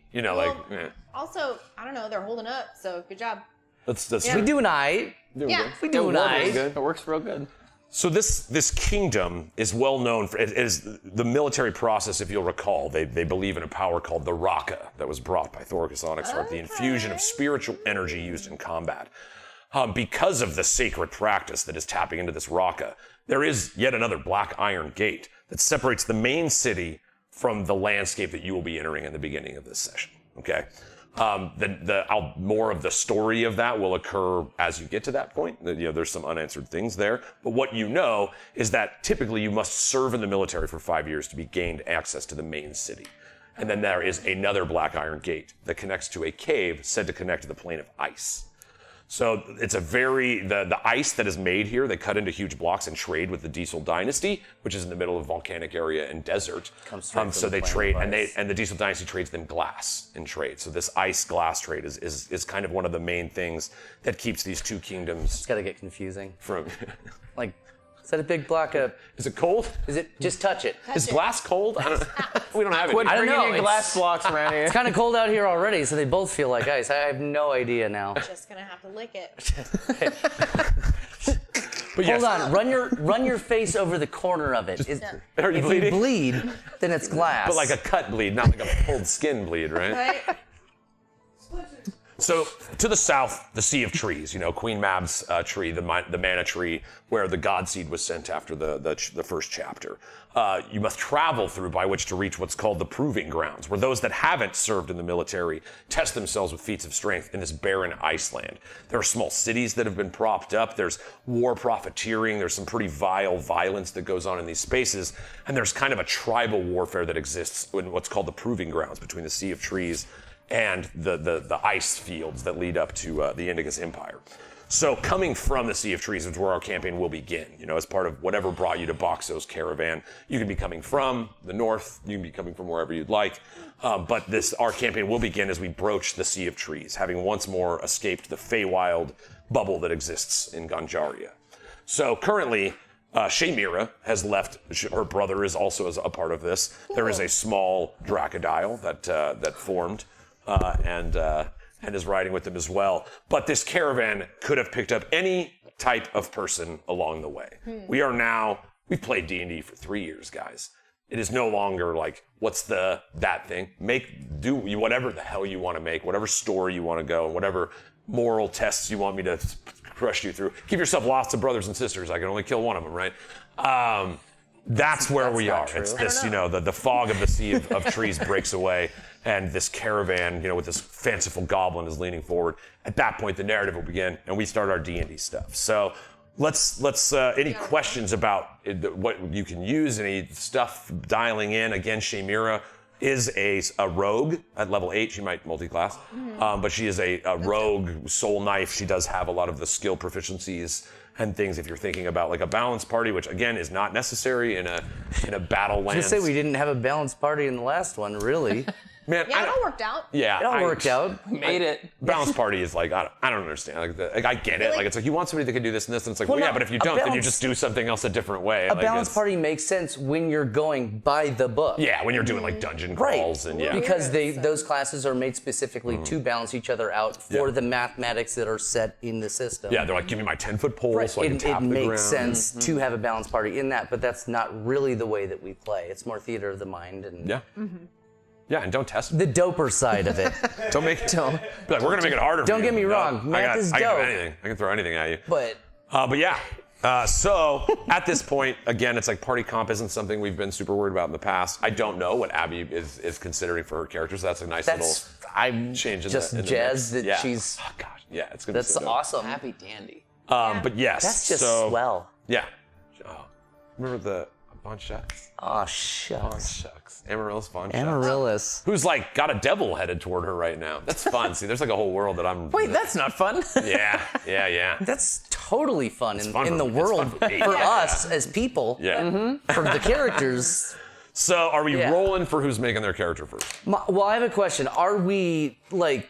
[SPEAKER 3] Also, I don't know. They're holding up, so good job.
[SPEAKER 1] That's
[SPEAKER 2] we do an eye.
[SPEAKER 3] Yeah.
[SPEAKER 2] We do an eye.
[SPEAKER 4] It works real good.
[SPEAKER 1] So this kingdom is well known for, it is the military process, if you'll recall. They believe in a power called the Raka that was brought by Thorcus Onyxheart, the infusion of spiritual energy used in combat. Because of the sacred practice that is tapping into this Raka, there is yet another black iron gate that separates the main city from the landscape that you will be entering in the beginning of this session. Okay? More of the story of that will occur as you get to that point. There's some unanswered things there. But what you know is that typically you must serve in the military for 5 years to be gained access to the main city. And then there is another black iron gate that connects to a cave said to connect to the plane of ice. So it's the ice that is made here, they cut into huge blocks and trade with the Diesel Dynasty, which is in the middle of volcanic area and desert. So they trade, and the Diesel Dynasty trades them glass in trade. So this ice glass trade is kind of one of the main things that keeps these two kingdoms.
[SPEAKER 2] It's gotta get confusing.
[SPEAKER 1] From
[SPEAKER 2] like, is that a big block of?
[SPEAKER 1] Is it cold?
[SPEAKER 2] Is it just touch it?
[SPEAKER 1] Is glass cold? We don't have it.
[SPEAKER 4] Quit
[SPEAKER 2] I don't
[SPEAKER 4] bringing
[SPEAKER 2] know,
[SPEAKER 4] in glass blocks around here.
[SPEAKER 2] It's kind of cold out here already, so they both feel like ice. I have no idea now.
[SPEAKER 3] Just gonna have to lick it.
[SPEAKER 1] But
[SPEAKER 2] Hold on, run your face over the corner of it.
[SPEAKER 1] Are you
[SPEAKER 2] If
[SPEAKER 1] bleeding?
[SPEAKER 2] you bleed, then it's glass.
[SPEAKER 1] But like a cut bleed, not like a pulled skin bleed, right?
[SPEAKER 3] Right?
[SPEAKER 1] So to the south, the Sea of Trees, Queen Mab's tree, the mana tree, where the God Seed was sent after the first chapter. You must travel through by which to reach what's called the Proving Grounds, where those that haven't served in the military test themselves with feats of strength in this barren Iceland. There are small cities that have been propped up. There's war profiteering. There's some pretty vile violence that goes on in these spaces. And there's kind of a tribal warfare that exists in what's called the Proving Grounds between the Sea of Trees and the ice fields that lead up to the Indicus Empire. So coming from the Sea of Trees is where our campaign will begin. As part of whatever brought you to Boxo's caravan. You can be coming from the north. You can be coming from wherever you'd like. But our campaign will begin as we broach the Sea of Trees, having once more escaped the Feywild bubble that exists in Ganjaria. So currently, Shaymira has left. Her brother is also a part of this. There is a small Dracodile that formed. And is riding with them as well. But this caravan could have picked up any type of person along the way. We've played D&D for 3 years, guys. It is no longer like, what's that thing? Do whatever the hell you want to make, whatever story you want to go, whatever moral tests you want me to crush you through. Give yourself lots of brothers and sisters. I can only kill one of them, right? That's where we are.
[SPEAKER 2] True.
[SPEAKER 1] It's this, the fog of the Sea of Trees breaks away, and this caravan, with this fanciful goblin is leaning forward. At that point, the narrative will begin, and we start our D&D stuff. So let's any questions about what you can use, any stuff dialing in. Again, Shaymira is a rogue at level 8. She might multi-class, but she is a rogue soul knife. She does have a lot of the skill proficiencies and things if you're thinking about like a balanced party, which again is not necessary in a battle land.
[SPEAKER 2] I was gonna say we didn't have a balanced party in the last one, really.
[SPEAKER 1] Man,
[SPEAKER 3] Yeah, it all worked out.
[SPEAKER 1] Yeah,
[SPEAKER 2] It all worked out.
[SPEAKER 4] Made it.
[SPEAKER 1] Balanced party is like I don't understand. Like I get it.
[SPEAKER 3] Really?
[SPEAKER 1] Like it's like you want somebody that can do this and this, and it's like
[SPEAKER 2] Well,
[SPEAKER 1] well, yeah,
[SPEAKER 2] no,
[SPEAKER 1] but if you
[SPEAKER 2] a
[SPEAKER 1] don't, then you
[SPEAKER 2] balanced-
[SPEAKER 1] just do something else a different way.
[SPEAKER 2] A balanced party makes sense when you're going by the book.
[SPEAKER 1] Yeah, when you're doing like dungeon crawls and yeah.
[SPEAKER 2] Because those classes are made specifically to balance each other out for the mathematics that are set in the system.
[SPEAKER 1] Yeah, they're like, give me my 10-foot pole so I can tap
[SPEAKER 2] it
[SPEAKER 1] the
[SPEAKER 2] makes
[SPEAKER 1] ground.
[SPEAKER 2] sense to have a balanced party in that, but that's not really the way that we play. It's more theater of the mind and
[SPEAKER 1] Yeah. Yeah, and don't test.
[SPEAKER 2] the doper side of it.
[SPEAKER 1] Don't make it. Be like, we're gonna make it harder.
[SPEAKER 2] Don't
[SPEAKER 1] for you.
[SPEAKER 2] get me
[SPEAKER 1] No,
[SPEAKER 2] wrong, math is
[SPEAKER 1] I can do
[SPEAKER 2] dope.
[SPEAKER 1] anything. I can throw anything at you.
[SPEAKER 2] But
[SPEAKER 1] But yeah. So at this point, again, it's like party comp isn't something we've been super worried about in the past. I don't know what Abby is considering for her character, so that's a nice
[SPEAKER 2] I'm
[SPEAKER 1] change in
[SPEAKER 2] just
[SPEAKER 1] the, in the
[SPEAKER 2] jazzed
[SPEAKER 1] mix.
[SPEAKER 2] that
[SPEAKER 1] Yeah.
[SPEAKER 2] she's.
[SPEAKER 1] Oh, gosh, yeah, it's gonna
[SPEAKER 2] That's
[SPEAKER 1] be so dope.
[SPEAKER 2] awesome.
[SPEAKER 4] Happy dandy.
[SPEAKER 1] But yes,
[SPEAKER 2] That's just
[SPEAKER 1] so,
[SPEAKER 2] swell.
[SPEAKER 1] Yeah. Oh, remember the Von Shucks?
[SPEAKER 2] Oh
[SPEAKER 1] Von
[SPEAKER 2] shucks.
[SPEAKER 1] Shucks. Amaryllis Von Shucks.
[SPEAKER 2] Amaryllis.
[SPEAKER 1] Who's like got a devil headed toward her right now. That's fun. See, there's like a whole world that I'm.
[SPEAKER 4] Wait, that's not fun.
[SPEAKER 1] Yeah.
[SPEAKER 2] That's totally fun
[SPEAKER 1] fun
[SPEAKER 2] in
[SPEAKER 1] for
[SPEAKER 2] the
[SPEAKER 1] me. It's
[SPEAKER 2] world
[SPEAKER 1] fun for me.
[SPEAKER 2] for
[SPEAKER 1] Yeah.
[SPEAKER 2] us as people.
[SPEAKER 1] Yeah.
[SPEAKER 2] For the characters.
[SPEAKER 1] So are we
[SPEAKER 2] Yeah.
[SPEAKER 1] rolling for who's making their character first?
[SPEAKER 2] Well, I have a question. Are we like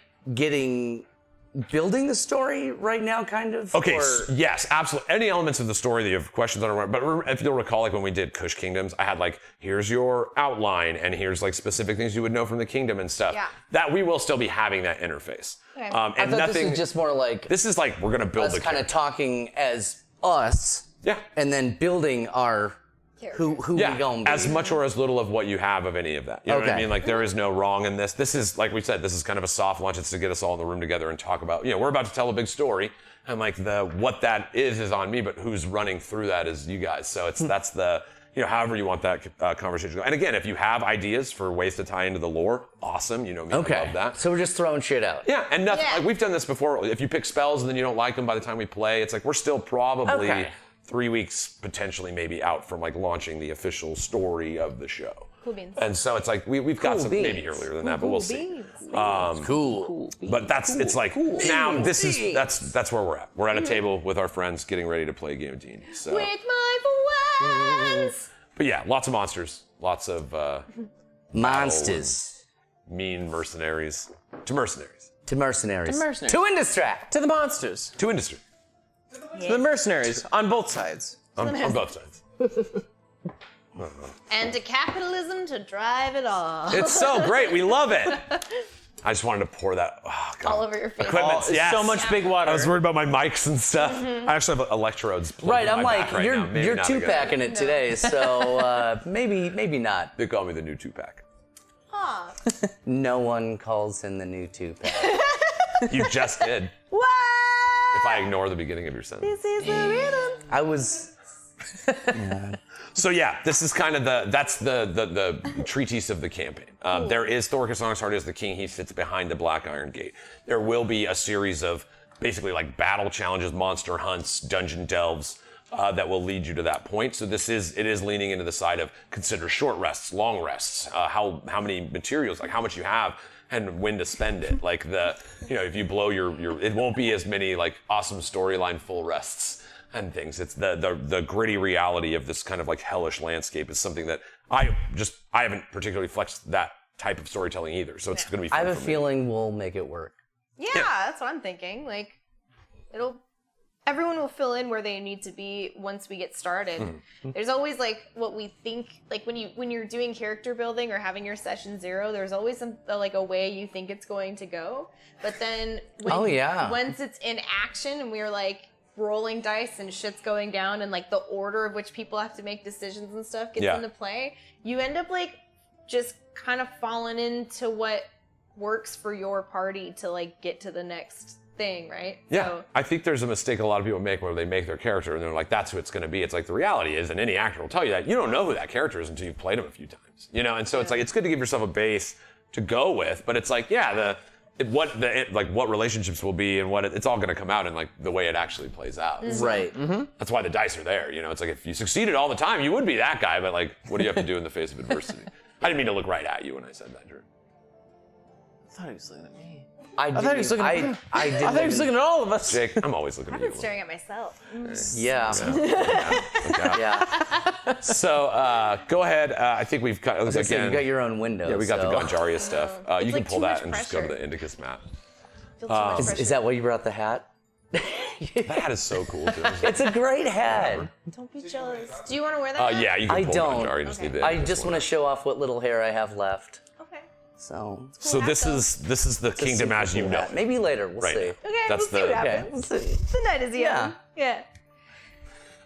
[SPEAKER 2] building the story right now, kind of?
[SPEAKER 1] Okay,
[SPEAKER 2] Or-
[SPEAKER 1] yes, absolutely. Any elements of the story that you have questions on, but if you'll recall, like when we did Kush Kingdoms, I had like, here's your outline, and here's like specific things you would know from the kingdom and stuff.
[SPEAKER 3] Yeah.
[SPEAKER 1] That we will still be having that interface.
[SPEAKER 3] Okay.
[SPEAKER 2] I
[SPEAKER 1] And
[SPEAKER 2] thought
[SPEAKER 1] nothing.
[SPEAKER 2] this is just more like
[SPEAKER 1] This is like we're gonna build
[SPEAKER 2] us
[SPEAKER 1] the
[SPEAKER 2] kind of
[SPEAKER 1] character.
[SPEAKER 2] talking as us.
[SPEAKER 1] Yeah.
[SPEAKER 2] And then building our who we gonna be.
[SPEAKER 1] as much or as little of what you have of any of that. You know what I
[SPEAKER 2] Okay.
[SPEAKER 1] mean? Like there is no wrong in this. This is, like we said, this is kind of a soft launch. It's to get us all in the room together and talk about, we're about to tell a big story. And like what that is on me, but who's running through that is you guys. So that's the, however you want that conversation to go. And again, if you have ideas for ways to tie into the lore, awesome. You know me, I love that.
[SPEAKER 2] So we're just throwing shit out.
[SPEAKER 1] Yeah, and nothing.
[SPEAKER 3] Yeah.
[SPEAKER 1] Like, we've done this before. If you pick spells and then you don't like them by the time we play, it's like we're still probably 3 weeks, potentially maybe out from like launching the official story of the show.
[SPEAKER 3] Cool beans.
[SPEAKER 1] And so it's like we've got some maybe earlier than that, but we'll see. But it's like now this is that's where we're at. We're at a table with our friends getting ready to play a game of D&D. So.
[SPEAKER 3] With my friends.
[SPEAKER 1] But yeah, lots of monsters, lots of
[SPEAKER 2] Monsters.
[SPEAKER 1] mean mercenaries to mercenaries
[SPEAKER 2] To mercenaries.
[SPEAKER 4] To mercenaries.
[SPEAKER 2] To Industract.
[SPEAKER 4] To the monsters.
[SPEAKER 1] to industry
[SPEAKER 4] To the mercenaries on both sides.
[SPEAKER 1] on both sides.
[SPEAKER 3] And to capitalism to drive it all.
[SPEAKER 1] It's so great. We love it. I just wanted to pour that
[SPEAKER 3] all over your face.
[SPEAKER 1] equipment. Yes.
[SPEAKER 4] So much big water.
[SPEAKER 1] I was worried about my mics and stuff. I actually have electrodes. plugged
[SPEAKER 2] Right,
[SPEAKER 1] in
[SPEAKER 2] I'm
[SPEAKER 1] my
[SPEAKER 2] like,
[SPEAKER 1] back right now. Maybe
[SPEAKER 2] you're
[SPEAKER 1] not a good
[SPEAKER 2] two-packing
[SPEAKER 1] idea.
[SPEAKER 2] it today, so maybe not.
[SPEAKER 1] They call me the new 2-pack.
[SPEAKER 3] Aw.
[SPEAKER 2] No one calls him the new two-pack.
[SPEAKER 1] You just did.
[SPEAKER 3] What?
[SPEAKER 1] If I ignore the beginning of your sentence.
[SPEAKER 3] This is the rhythm.
[SPEAKER 2] I was.
[SPEAKER 1] So yeah, this is kind of the treatise of the campaign. There is Thoricus Onyxheart is the king. He sits behind the Black Iron Gate. There will be a series of basically like battle challenges, monster hunts, dungeon delves that will lead you to that point. So it is leaning into the side of consider short rests, long rests, how many materials, like how much you have and when to spend it. Like if you blow your it won't be as many like awesome storyline full rests and things. It's the gritty reality of this kind of like hellish landscape is something that I haven't particularly flexed that type of storytelling either. So it's going to be fun
[SPEAKER 2] I have a
[SPEAKER 1] for me.
[SPEAKER 2] feeling we'll make it work.
[SPEAKER 3] Yeah, that's what I'm thinking. Like, everyone will fill in where they need to be once we get started.
[SPEAKER 1] Mm-hmm.
[SPEAKER 3] There's always like what we think, like when you're doing character building or having your session 0, there's always a way you think it's going to go. But then once it's in action and we're like rolling dice and shit's going down and like the order of which people have to make decisions and stuff gets into play, you end up like just kind of falling into what works for your party to like get to the next thing, right?
[SPEAKER 1] Yeah,
[SPEAKER 3] So,
[SPEAKER 1] I think there's a mistake a lot of people make where they make their character and they're like, that's who it's going to be. It's like the reality is, and any actor will tell you that, you don't know who that character is until you've played him a few times, And so it's like, it's good to give yourself a base to go with, but it's like, what relationships will be and it's all going to come out in like the way it actually plays out. So
[SPEAKER 2] Right.
[SPEAKER 1] that's why the dice are there. It's like if you succeeded all the time, you would be that guy, but like, what do you have to do in the face of adversity? I didn't mean to look right at you when I said that, Drew.
[SPEAKER 4] I thought he was looking at me.
[SPEAKER 2] I
[SPEAKER 4] thought he was looking at me.
[SPEAKER 2] I
[SPEAKER 4] I thought he was looking at all of us.
[SPEAKER 1] Jake, I'm always looking at you.
[SPEAKER 3] I'm staring at myself.
[SPEAKER 2] Yeah. Yeah.
[SPEAKER 1] So go ahead. I think we've got
[SPEAKER 2] So you got your own window.
[SPEAKER 1] Yeah, we got
[SPEAKER 2] so.
[SPEAKER 1] the Ganjaria stuff. You can
[SPEAKER 3] like
[SPEAKER 1] pull
[SPEAKER 3] too
[SPEAKER 1] that
[SPEAKER 3] much
[SPEAKER 1] and just go to
[SPEAKER 3] pressure.
[SPEAKER 1] the Indicus map.
[SPEAKER 3] Feel too much pressure.
[SPEAKER 2] Is that why you brought the hat?
[SPEAKER 1] That hat is so cool, too.
[SPEAKER 2] It's a great hat.
[SPEAKER 3] Don't be jealous. Do you want to wear that?
[SPEAKER 1] Yeah, you can
[SPEAKER 2] I
[SPEAKER 1] pull
[SPEAKER 2] don't.
[SPEAKER 1] the Ganjaria and just leave the
[SPEAKER 2] I
[SPEAKER 1] Indicus
[SPEAKER 2] just want to
[SPEAKER 1] one.
[SPEAKER 2] show off what little hair I have left.
[SPEAKER 3] Okay.
[SPEAKER 2] So.
[SPEAKER 1] So this is the kingdom as you know it.
[SPEAKER 2] Maybe later. We'll
[SPEAKER 1] Right
[SPEAKER 2] see.
[SPEAKER 1] now.
[SPEAKER 3] Okay,
[SPEAKER 1] That's
[SPEAKER 3] we'll see what
[SPEAKER 1] the
[SPEAKER 3] happens.
[SPEAKER 2] We'll see.
[SPEAKER 3] The night is young.
[SPEAKER 2] Yeah.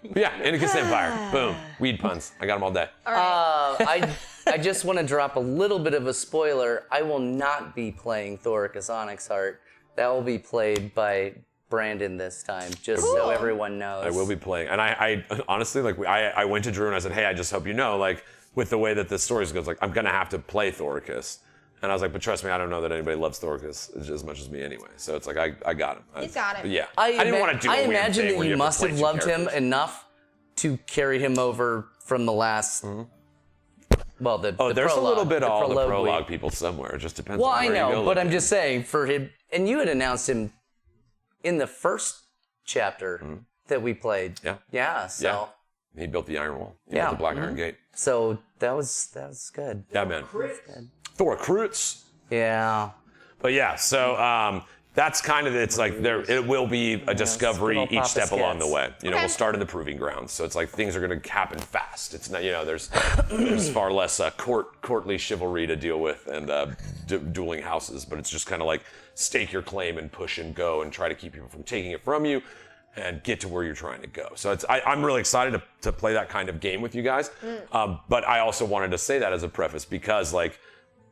[SPEAKER 3] Yeah.
[SPEAKER 1] yeah, Indicus Empire. Boom. Weed puns. I got them all day.
[SPEAKER 3] All right.
[SPEAKER 2] I just want to drop a little bit of a spoiler. I will not be playing Thoricus Onyxheart. That will be played by Brandon this time, just so everyone knows.
[SPEAKER 1] I will be playing, and I honestly I went to Drew and I said, hey, I just hope you know, like with the way that this story goes, like I'm gonna have to play Thoricus. And I was like, but trust me, I don't know that anybody loves Thoricus as much as me anyway. So it's like, I got him.
[SPEAKER 3] You got him.
[SPEAKER 1] Yeah.
[SPEAKER 2] I
[SPEAKER 1] didn't want to do a
[SPEAKER 2] I
[SPEAKER 1] weird
[SPEAKER 2] imagine
[SPEAKER 1] thing
[SPEAKER 2] that
[SPEAKER 1] where
[SPEAKER 2] you
[SPEAKER 1] have to
[SPEAKER 2] must
[SPEAKER 1] play
[SPEAKER 2] have
[SPEAKER 1] two
[SPEAKER 2] loved him
[SPEAKER 1] characters.
[SPEAKER 2] enough to carry him over from the last. Well, the
[SPEAKER 1] Oh, there's
[SPEAKER 2] prologue,
[SPEAKER 1] a little bit
[SPEAKER 2] the
[SPEAKER 1] all the
[SPEAKER 2] prologue
[SPEAKER 1] prologue
[SPEAKER 2] week.
[SPEAKER 1] people somewhere. It just depends
[SPEAKER 2] Well,
[SPEAKER 1] on
[SPEAKER 2] I
[SPEAKER 1] where you
[SPEAKER 2] know,
[SPEAKER 1] go
[SPEAKER 2] but I'm
[SPEAKER 1] looking.
[SPEAKER 2] just saying for him, and you had announced him in the first chapter that we played.
[SPEAKER 1] Yeah.
[SPEAKER 2] Yeah. So.
[SPEAKER 1] Yeah. He built the Iron Wall. He
[SPEAKER 2] Yeah.
[SPEAKER 1] built the Black Iron Gate.
[SPEAKER 2] So that was good.
[SPEAKER 1] Yeah, man. Thoricruits.
[SPEAKER 2] Yeah.
[SPEAKER 1] But yeah, so that's kind of it's like it will be a discovery
[SPEAKER 2] good old
[SPEAKER 1] each
[SPEAKER 2] Papa
[SPEAKER 1] step along the
[SPEAKER 2] Scats.
[SPEAKER 1] way. You know,
[SPEAKER 3] Okay.
[SPEAKER 1] we'll start in the proving grounds, so it's like things are going to happen fast. It's not, there's far less courtly chivalry to deal with and dueling houses, but it's just kind of like stake your claim and push and go and try to keep people from taking it from you and get to where you're trying to go. So I'm really excited to play that kind of game with you guys. But I also wanted to say that as a preface because like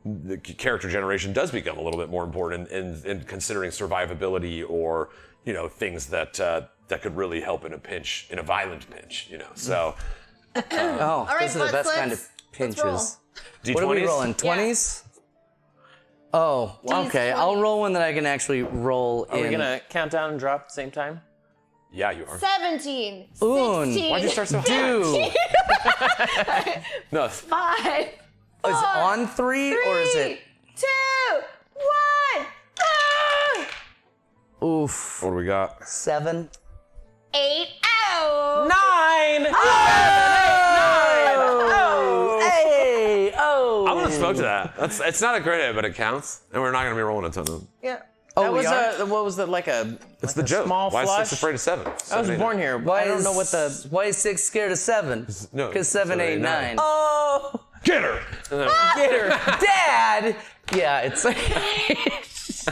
[SPEAKER 1] the character generation does become a little bit more important in considering survivability or things that that could really help in a pinch, in a violent pinch. So
[SPEAKER 2] Oh,
[SPEAKER 3] right,
[SPEAKER 2] those are the best kind of
[SPEAKER 3] let's roll.
[SPEAKER 2] pinches.
[SPEAKER 1] D20s?
[SPEAKER 2] What are we rolling? 20s? Oh, okay. I'll roll one that I can actually roll
[SPEAKER 4] Are
[SPEAKER 2] in.
[SPEAKER 4] we gonna count down and drop at the same time?
[SPEAKER 1] Yeah, you are.
[SPEAKER 3] 17.
[SPEAKER 2] Oon.
[SPEAKER 3] 16.
[SPEAKER 1] Why'd you start so high?
[SPEAKER 2] Dude.
[SPEAKER 1] No.
[SPEAKER 3] 5.
[SPEAKER 2] Oh, is it on 3 or is it?
[SPEAKER 3] 2, 1. Ah!
[SPEAKER 2] Oof.
[SPEAKER 1] What do we got?
[SPEAKER 2] 7.
[SPEAKER 3] 8. Ow.
[SPEAKER 4] 9!
[SPEAKER 2] Oh! Hey! Oh!
[SPEAKER 1] I'm gonna smoke to that. It's not a great hit, but it counts. And we're not gonna be rolling a ton of them.
[SPEAKER 3] Yeah.
[SPEAKER 2] Oh,
[SPEAKER 4] That
[SPEAKER 2] we
[SPEAKER 4] was
[SPEAKER 2] are?
[SPEAKER 4] what was that, like a
[SPEAKER 1] It's
[SPEAKER 4] like
[SPEAKER 1] the
[SPEAKER 4] a
[SPEAKER 1] joke.
[SPEAKER 4] small
[SPEAKER 1] Why is
[SPEAKER 4] flush?
[SPEAKER 1] 6 afraid of 7?
[SPEAKER 4] I was born here.
[SPEAKER 2] Why
[SPEAKER 4] I don't know what the...
[SPEAKER 2] Why is 6 scared of 7?
[SPEAKER 1] No,
[SPEAKER 2] Because 7, 8, 9.
[SPEAKER 4] Oh!
[SPEAKER 1] Get her! And then,
[SPEAKER 2] Get her. Dad! Yeah, it's... I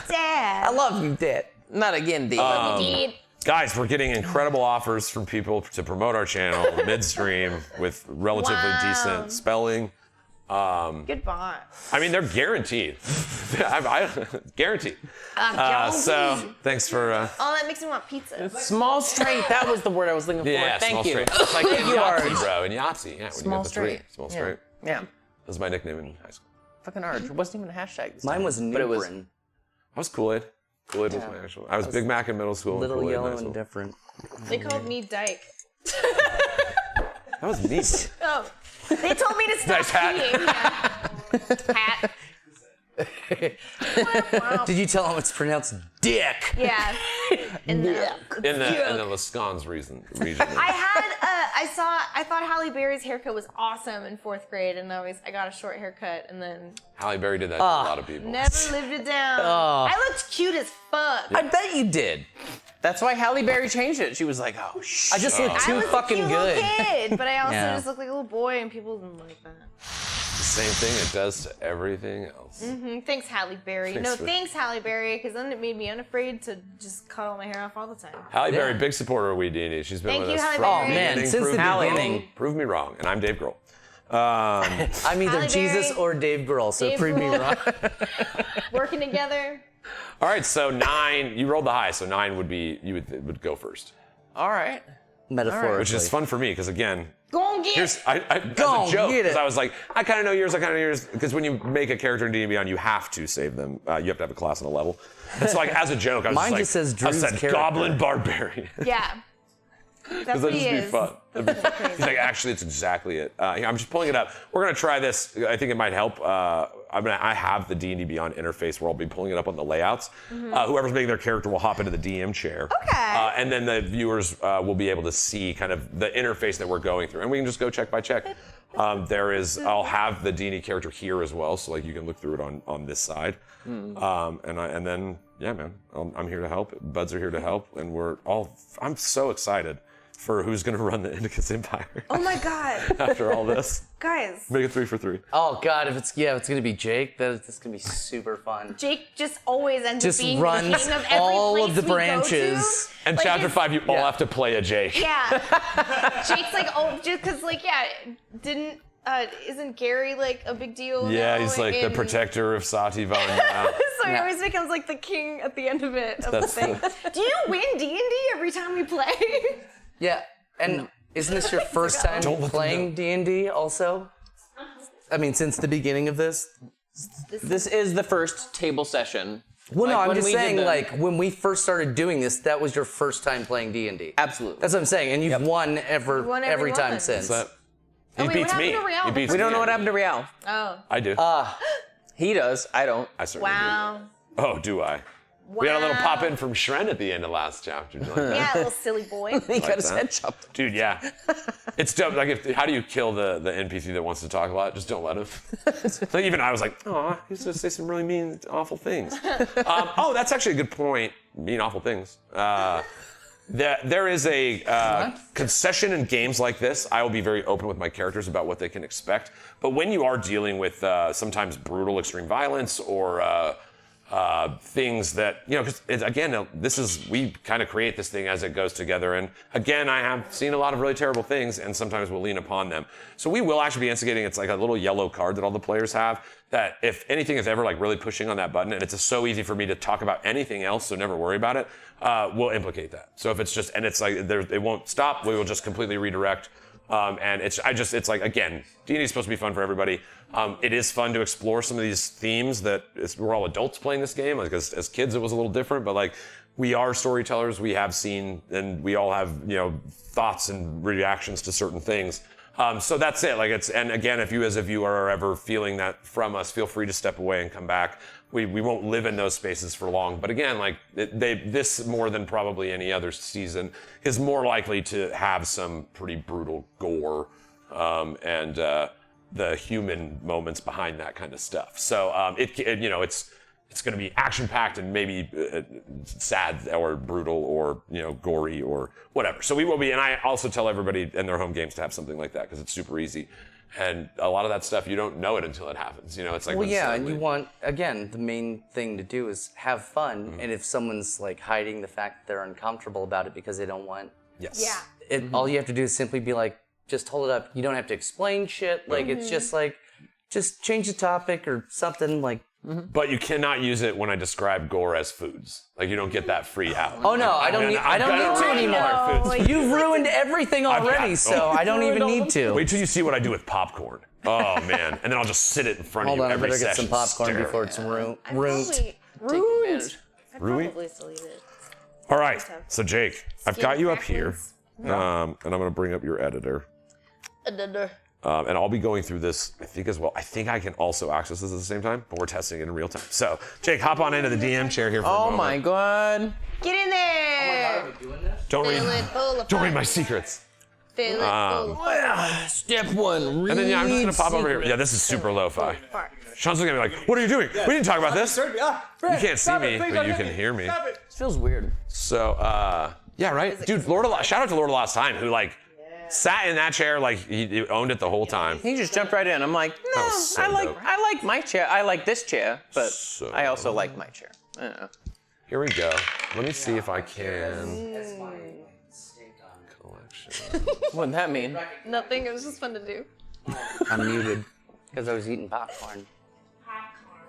[SPEAKER 3] Dad.
[SPEAKER 2] love you, Dad.
[SPEAKER 4] Not again, D.
[SPEAKER 3] Indeed.
[SPEAKER 1] guys, we're getting incredible offers from people to promote our channel midstream with relatively
[SPEAKER 3] Wow.
[SPEAKER 1] decent spelling.
[SPEAKER 3] Goodbye.
[SPEAKER 1] I mean, they're guaranteed. Guaranteed. So thanks for.
[SPEAKER 3] Oh, that makes me want pizza.
[SPEAKER 4] Small straight. That was the word I was looking for.
[SPEAKER 1] Yeah,
[SPEAKER 4] Thank
[SPEAKER 1] small
[SPEAKER 4] you.
[SPEAKER 1] straight. It's like in
[SPEAKER 4] You are-
[SPEAKER 1] Yahtzee, bro. In Yahtzee, yeah. When
[SPEAKER 4] Small
[SPEAKER 1] you get the 3.
[SPEAKER 4] straight.
[SPEAKER 1] Small
[SPEAKER 4] Yeah.
[SPEAKER 1] straight.
[SPEAKER 4] Yeah.
[SPEAKER 1] That was my nickname in high school.
[SPEAKER 4] Fucking Arch. It wasn't even a hashtag this
[SPEAKER 2] Mine
[SPEAKER 4] time,
[SPEAKER 2] was
[SPEAKER 4] but it was
[SPEAKER 2] Newbrin.
[SPEAKER 1] I was Kool-Aid. Kool-Aid was my actual. I was Big Mac in middle school.
[SPEAKER 2] Little
[SPEAKER 1] and Kool-Aid in
[SPEAKER 2] yellow
[SPEAKER 1] high school.
[SPEAKER 2] and different.
[SPEAKER 3] They called me Dyke.
[SPEAKER 1] That was neat.
[SPEAKER 3] Oh, they told me to stop
[SPEAKER 1] Nice hat.
[SPEAKER 3] peeing. Yeah. Hat. Wow.
[SPEAKER 2] Did you tell him it's pronounced dick?
[SPEAKER 3] Yeah. In the,
[SPEAKER 1] In the Wisconsin region.
[SPEAKER 3] I thought Halle Berry's haircut was awesome in 4th grade, and I got a short haircut, and then
[SPEAKER 1] Halle Berry did that to a lot of people.
[SPEAKER 3] never lived it down. I looked cute as fuck.
[SPEAKER 2] I bet you did.
[SPEAKER 4] That's why Halle Berry changed it. She was like, oh, shit.
[SPEAKER 2] I just look
[SPEAKER 3] I
[SPEAKER 2] too
[SPEAKER 3] was
[SPEAKER 2] fucking
[SPEAKER 3] a cute
[SPEAKER 2] good.
[SPEAKER 3] little kid, but I also
[SPEAKER 2] Yeah.
[SPEAKER 3] just looked like a little boy, and people didn't like that.
[SPEAKER 1] The same thing it does to everything else.
[SPEAKER 3] Thanks, Halle Berry.
[SPEAKER 1] Thanks for-
[SPEAKER 3] Thanks, Halle Berry, because then it made me unafraid to just cut all my hair off all the time.
[SPEAKER 1] Halle Berry, big supporter of Weed&d. She's been
[SPEAKER 3] Thank
[SPEAKER 1] with
[SPEAKER 3] you,
[SPEAKER 1] us
[SPEAKER 3] Halle
[SPEAKER 1] from
[SPEAKER 3] Berry.
[SPEAKER 1] the
[SPEAKER 3] Oh,
[SPEAKER 2] man,
[SPEAKER 1] beginning.
[SPEAKER 2] since
[SPEAKER 1] Prove
[SPEAKER 2] the
[SPEAKER 1] me
[SPEAKER 2] beginning.
[SPEAKER 1] wrong. Prove me wrong, and I'm Dave Grohl.
[SPEAKER 2] I'm either
[SPEAKER 3] Halle
[SPEAKER 2] Jesus
[SPEAKER 3] Berry,
[SPEAKER 2] or Dave Grohl, so
[SPEAKER 3] Dave
[SPEAKER 2] prove me
[SPEAKER 3] Grohl.
[SPEAKER 2] wrong.
[SPEAKER 3] Working together.
[SPEAKER 1] All right, so 9. You rolled the high, so 9 would be would go first,
[SPEAKER 4] All right.
[SPEAKER 2] Metaphorically.
[SPEAKER 1] which is fun for me because again,
[SPEAKER 3] Go on, get
[SPEAKER 1] here's
[SPEAKER 3] it.
[SPEAKER 1] as
[SPEAKER 2] Go,
[SPEAKER 1] a joke
[SPEAKER 2] get it.
[SPEAKER 1] because I was like, I kind of know yours, because when you make a character in D&D Beyond, you have to save them. You have to have a class and a level. And so like as a joke, I was
[SPEAKER 2] Mine
[SPEAKER 1] just
[SPEAKER 2] just says
[SPEAKER 1] I
[SPEAKER 2] Drew's
[SPEAKER 1] said
[SPEAKER 2] character.
[SPEAKER 1] Goblin Barbarian.
[SPEAKER 3] Yeah. That's
[SPEAKER 1] Because
[SPEAKER 3] what
[SPEAKER 1] that'd
[SPEAKER 3] he
[SPEAKER 1] just be
[SPEAKER 3] is.
[SPEAKER 1] fun. That'd be fun. He's like, actually, it's exactly it. Here, I'm just pulling it up. We're gonna try this. I think it might help. I have the D&D Beyond interface where I'll be pulling it up on the layouts. Whoever's making their character will hop into the DM chair.
[SPEAKER 3] Okay.
[SPEAKER 1] And then the viewers will be able to see kind of the interface that we're going through, and we can just go check by check. I'll have the D&D character here as well, so like you can look through it on this side. And then yeah, man, I'm here to help. Buds are here to help, and I'm so excited for who's gonna run the Indicus Empire
[SPEAKER 3] Oh my god.
[SPEAKER 1] after all this.
[SPEAKER 3] Guys,
[SPEAKER 1] Make it 3 for 3.
[SPEAKER 2] Oh God, if it's gonna be Jake, that's gonna be super fun.
[SPEAKER 3] Jake just always ends
[SPEAKER 2] Just
[SPEAKER 3] up being
[SPEAKER 2] runs
[SPEAKER 3] the king of every
[SPEAKER 2] all
[SPEAKER 3] place
[SPEAKER 2] of the
[SPEAKER 3] we go
[SPEAKER 2] branches.
[SPEAKER 3] to.
[SPEAKER 1] And
[SPEAKER 3] Like,
[SPEAKER 1] chapter
[SPEAKER 3] it's-
[SPEAKER 1] 5, you all have to play a Jake.
[SPEAKER 3] Yeah. Jake's like, oh, just because, like, yeah, isn't Gary like a big deal?
[SPEAKER 1] Yeah,
[SPEAKER 3] now
[SPEAKER 1] he's like the
[SPEAKER 3] in-
[SPEAKER 1] protector of Sati Vanya.
[SPEAKER 3] So he always becomes like the king at the end of it. Of
[SPEAKER 1] That's
[SPEAKER 3] the thing. Do you win D&D every time we play?
[SPEAKER 2] Yeah, and isn't this your first time
[SPEAKER 1] Don't let them
[SPEAKER 2] playing D&D also? I mean, since the beginning of this?
[SPEAKER 4] This is the first table session.
[SPEAKER 2] Well, no,
[SPEAKER 4] Like,
[SPEAKER 2] I'm
[SPEAKER 4] when
[SPEAKER 2] just
[SPEAKER 4] we did
[SPEAKER 2] saying,
[SPEAKER 4] the-
[SPEAKER 2] like, when we first started doing this, that was your first time playing D&D.
[SPEAKER 4] Absolutely.
[SPEAKER 2] That's what I'm saying, and you've won
[SPEAKER 3] won every
[SPEAKER 2] every time
[SPEAKER 3] one.
[SPEAKER 2] since.
[SPEAKER 1] He
[SPEAKER 3] wait, what
[SPEAKER 1] beats
[SPEAKER 3] happened
[SPEAKER 1] me.
[SPEAKER 3] to Real?
[SPEAKER 1] He beats
[SPEAKER 4] We don't
[SPEAKER 1] me.
[SPEAKER 4] know what happened to Real.
[SPEAKER 3] Oh.
[SPEAKER 1] I do.
[SPEAKER 4] He does. I don't.
[SPEAKER 1] I certainly
[SPEAKER 3] Wow.
[SPEAKER 1] do. Oh, do I? We had a little pop in from Shren at the end of last chapter. Did you like that?
[SPEAKER 3] Yeah, little silly boy.
[SPEAKER 4] He got his
[SPEAKER 1] that.
[SPEAKER 4] head chopped.
[SPEAKER 1] Dude, yeah. It's dope. Like, how do you kill the NPC that wants to talk a lot? Just don't let him. Like, even I was like, oh, he's going to say some really mean, awful things. That's actually a good point. Mean, awful things. There is a concession in games like this. I will be very open with my characters about what they can expect. But when you are dealing with sometimes brutal extreme violence or things that, you know, because again, we kind of create this thing as it goes together. And again, I have seen a lot of really terrible things, and sometimes we'll lean upon them. So we will actually be instigating. It's like a little yellow card that all the players have, that if anything is ever like really pushing on that button, and it's so easy for me to talk about anything else, so never worry about it, we'll implicate that. So if it's just, and it's like, it won't stop, we will just completely redirect. And it's like, again, D&D is supposed to be fun for everybody. It is fun to explore some of these themes we're all adults playing this game. Like as kids, it was a little different, but like we are storytellers. We have seen, and we all have, thoughts and reactions to certain things. So that's it. And again, if you as a viewer are ever feeling that from us, feel free to step away and come back. We won't live in those spaces for long. But again, this more than probably any other season is more likely to have some pretty brutal gore and the human moments behind that kind of stuff. So it's going to be action-packed and maybe sad or brutal or gory or whatever. So we will be, and I also tell everybody in their home games to have something like that because it's super easy. And a lot of that stuff, you don't know it until it happens. It's like,
[SPEAKER 2] well, yeah, and you want, again, the main thing to do is have fun. Mm-hmm. And if someone's like hiding the fact that they're uncomfortable about it because they don't want,
[SPEAKER 1] yes,
[SPEAKER 2] all you have to do is simply be like, just hold it up. You don't have to explain shit. Like it's just like, just change the topic or something like.
[SPEAKER 1] Mm-hmm. But you cannot use it when I describe gore as foods. Like you don't get that free out.
[SPEAKER 2] Oh no, I don't need to anymore. You've ruined everything already, so I don't even need to.
[SPEAKER 1] Wait till you see what I do with popcorn. Oh man, and then I'll just sit it in front of you every session.
[SPEAKER 2] Hold on, I better get some popcorn before it's ruined.
[SPEAKER 3] I'd probably still eat it.
[SPEAKER 1] All right, so Jake, I've got you up here, and I'm gonna bring up your editor. And I'll be going through this, I think, as well. I think I can also access this at the same time, but we're testing it in real time. So, Jake, hop on into the DM chair here for a moment.
[SPEAKER 4] Oh my god.
[SPEAKER 3] Get in there!
[SPEAKER 2] Oh my god, are we doing this?
[SPEAKER 1] Don't read my secrets.
[SPEAKER 3] Fill it full of
[SPEAKER 4] Step one, read.
[SPEAKER 1] And then, I'm just gonna pop over here. Yeah, this is super lo-fi. Sean's looking at me like, what are you doing? We didn't talk about this. You can't see me, but you can hear me.
[SPEAKER 4] It feels weird.
[SPEAKER 1] So, yeah, right? Dude, shout out to Lord of Lost Time, who, sat in that chair like he owned it the whole time.
[SPEAKER 4] He just jumped right in. I'm like, no,
[SPEAKER 1] so
[SPEAKER 4] I
[SPEAKER 1] dope.
[SPEAKER 4] like my chair. I like this chair, but I also like my chair. I don't know.
[SPEAKER 1] Here we go. Let me see if I can. Collection.
[SPEAKER 4] What'd that mean?
[SPEAKER 3] Nothing, it was just fun to do.
[SPEAKER 2] I'm muted because I was eating popcorn.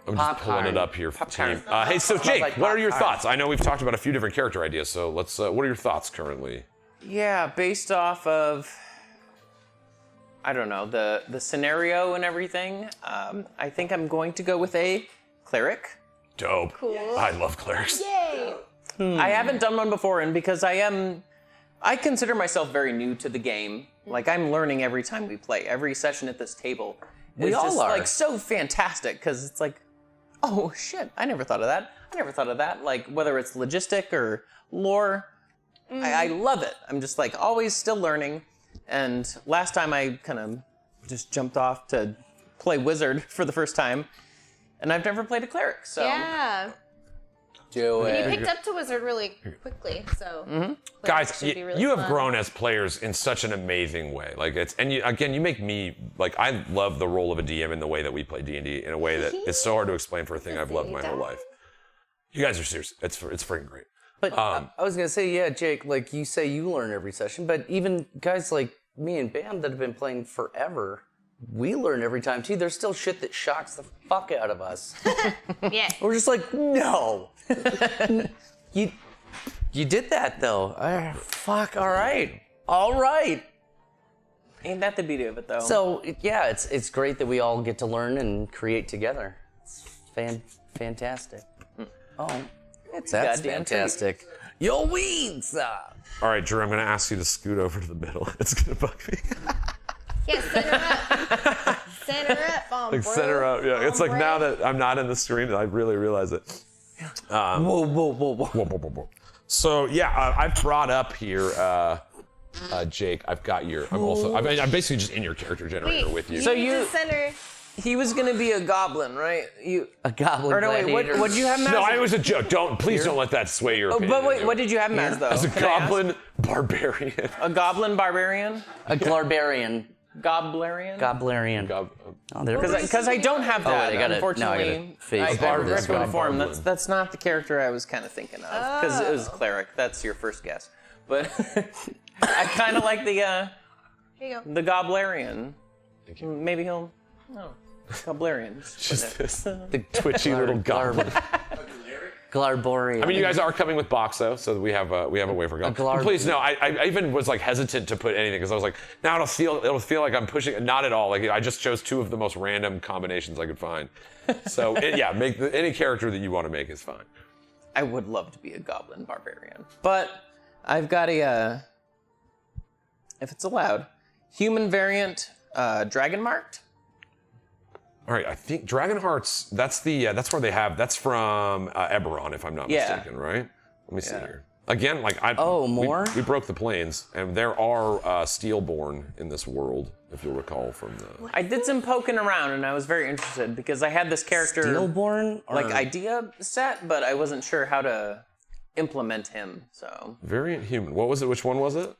[SPEAKER 1] I'm just pulling it up here for team. Hey, so Jake, what are your thoughts? I know we've talked about a few different character ideas, so let's. What are your thoughts currently?
[SPEAKER 4] Yeah, based off of, I don't know, the scenario and everything, I think I'm going to go with a cleric.
[SPEAKER 1] Dope.
[SPEAKER 3] Cool.
[SPEAKER 1] I love clerics.
[SPEAKER 3] Yay!
[SPEAKER 4] I haven't done one before, and because I consider myself very new to the game. Like, I'm learning every time we play. Every session at this table is just like so fantastic, because it's like, oh shit, I never thought of that. I never thought of that. Like, whether it's logistic or lore, I love it. I'm just like always still learning. And last time I kind of just jumped off to play wizard for the first time, and I've never played a cleric. So
[SPEAKER 3] Yeah.
[SPEAKER 2] Do
[SPEAKER 3] You
[SPEAKER 2] it.
[SPEAKER 3] picked up to wizard really quickly, so.
[SPEAKER 1] Guys,
[SPEAKER 3] should be really
[SPEAKER 1] you have
[SPEAKER 3] fun.
[SPEAKER 1] grown as players in such an amazing way. You make me I love the role of a DM in the way that we play D&D in a way that it's so hard to explain for a thing I've loved my whole life. You guys are serious. It's freaking great.
[SPEAKER 2] But I was gonna say, yeah, Jake, like you say you learn every session, but even guys like me and Bam that have been playing forever, we learn every time too. There's still shit that shocks the fuck out of us.
[SPEAKER 3] Yeah.
[SPEAKER 2] We're just like, no. You did that though. Fuck, all right.
[SPEAKER 4] ain't that the beauty of it though?
[SPEAKER 2] So yeah, it's great that we all get to learn and create together. It's fantastic. Oh, that's
[SPEAKER 4] Goddamn
[SPEAKER 2] fantastic. Yo, weeds!
[SPEAKER 1] All right, Drew, I'm going to ask you to scoot over to the middle. It's going to bug me.
[SPEAKER 3] Yeah, center up. Center up, bro.
[SPEAKER 1] Center up. Yeah, it's like now that I'm not in the screen, I really realize it.
[SPEAKER 2] Whoa.
[SPEAKER 1] So yeah, I've brought up here, Jake. I've got your. I'm basically just in your character generator with you.
[SPEAKER 3] So
[SPEAKER 4] you-
[SPEAKER 3] center.
[SPEAKER 4] He was gonna be a goblin, right?
[SPEAKER 2] A goblin
[SPEAKER 4] Or no, wait,
[SPEAKER 2] gladiator.
[SPEAKER 4] what did you have him as?
[SPEAKER 1] No, it was a joke. Please don't let that sway your opinion.
[SPEAKER 4] But wait, what did you have him as though?
[SPEAKER 1] As a
[SPEAKER 4] Can I ask?
[SPEAKER 1] goblin barbarian.
[SPEAKER 4] A goblin barbarian?
[SPEAKER 2] A glarbarian.
[SPEAKER 4] Goblarian?
[SPEAKER 2] Goblarian. Oh, there.
[SPEAKER 4] Because I don't have that,
[SPEAKER 2] wait, I gotta
[SPEAKER 4] unfortunately.
[SPEAKER 2] face
[SPEAKER 4] I
[SPEAKER 2] forward
[SPEAKER 4] regret
[SPEAKER 2] this
[SPEAKER 4] going
[SPEAKER 2] one.
[SPEAKER 4] for him. That's not the character I was kind of thinking of. Because it was cleric. That's your first guess. But I kind of like the
[SPEAKER 3] Here you go.
[SPEAKER 4] the goblarian. Maybe he'll. No. Goblarian.
[SPEAKER 1] Just this the twitchy little goblin.
[SPEAKER 2] Glarborian.
[SPEAKER 1] I mean, you guys are coming with Boxo, so we have a waiver gun. Please, no. I even was like hesitant to put anything because I was like, now it'll feel like I'm pushing. Not at all. Like I just chose 2 of the most random combinations I could find. So make any character that you want to make is fine.
[SPEAKER 4] I would love to be a goblin barbarian, but I've got a, if it's allowed, human variant, dragon marked.
[SPEAKER 1] All right, I think Dragon Hearts. That's where they have. That's from Eberron, if I'm not mistaken, right? Let me see here. Again, like
[SPEAKER 2] more?
[SPEAKER 1] We broke the plains, and there are Steelborn in this world, if you'll recall from the.
[SPEAKER 4] I did some poking around, and I was very interested because I had this character
[SPEAKER 2] Steelborn,
[SPEAKER 4] like idea set, but I wasn't sure how to implement him. So
[SPEAKER 1] variant human. What was it? Which one was it?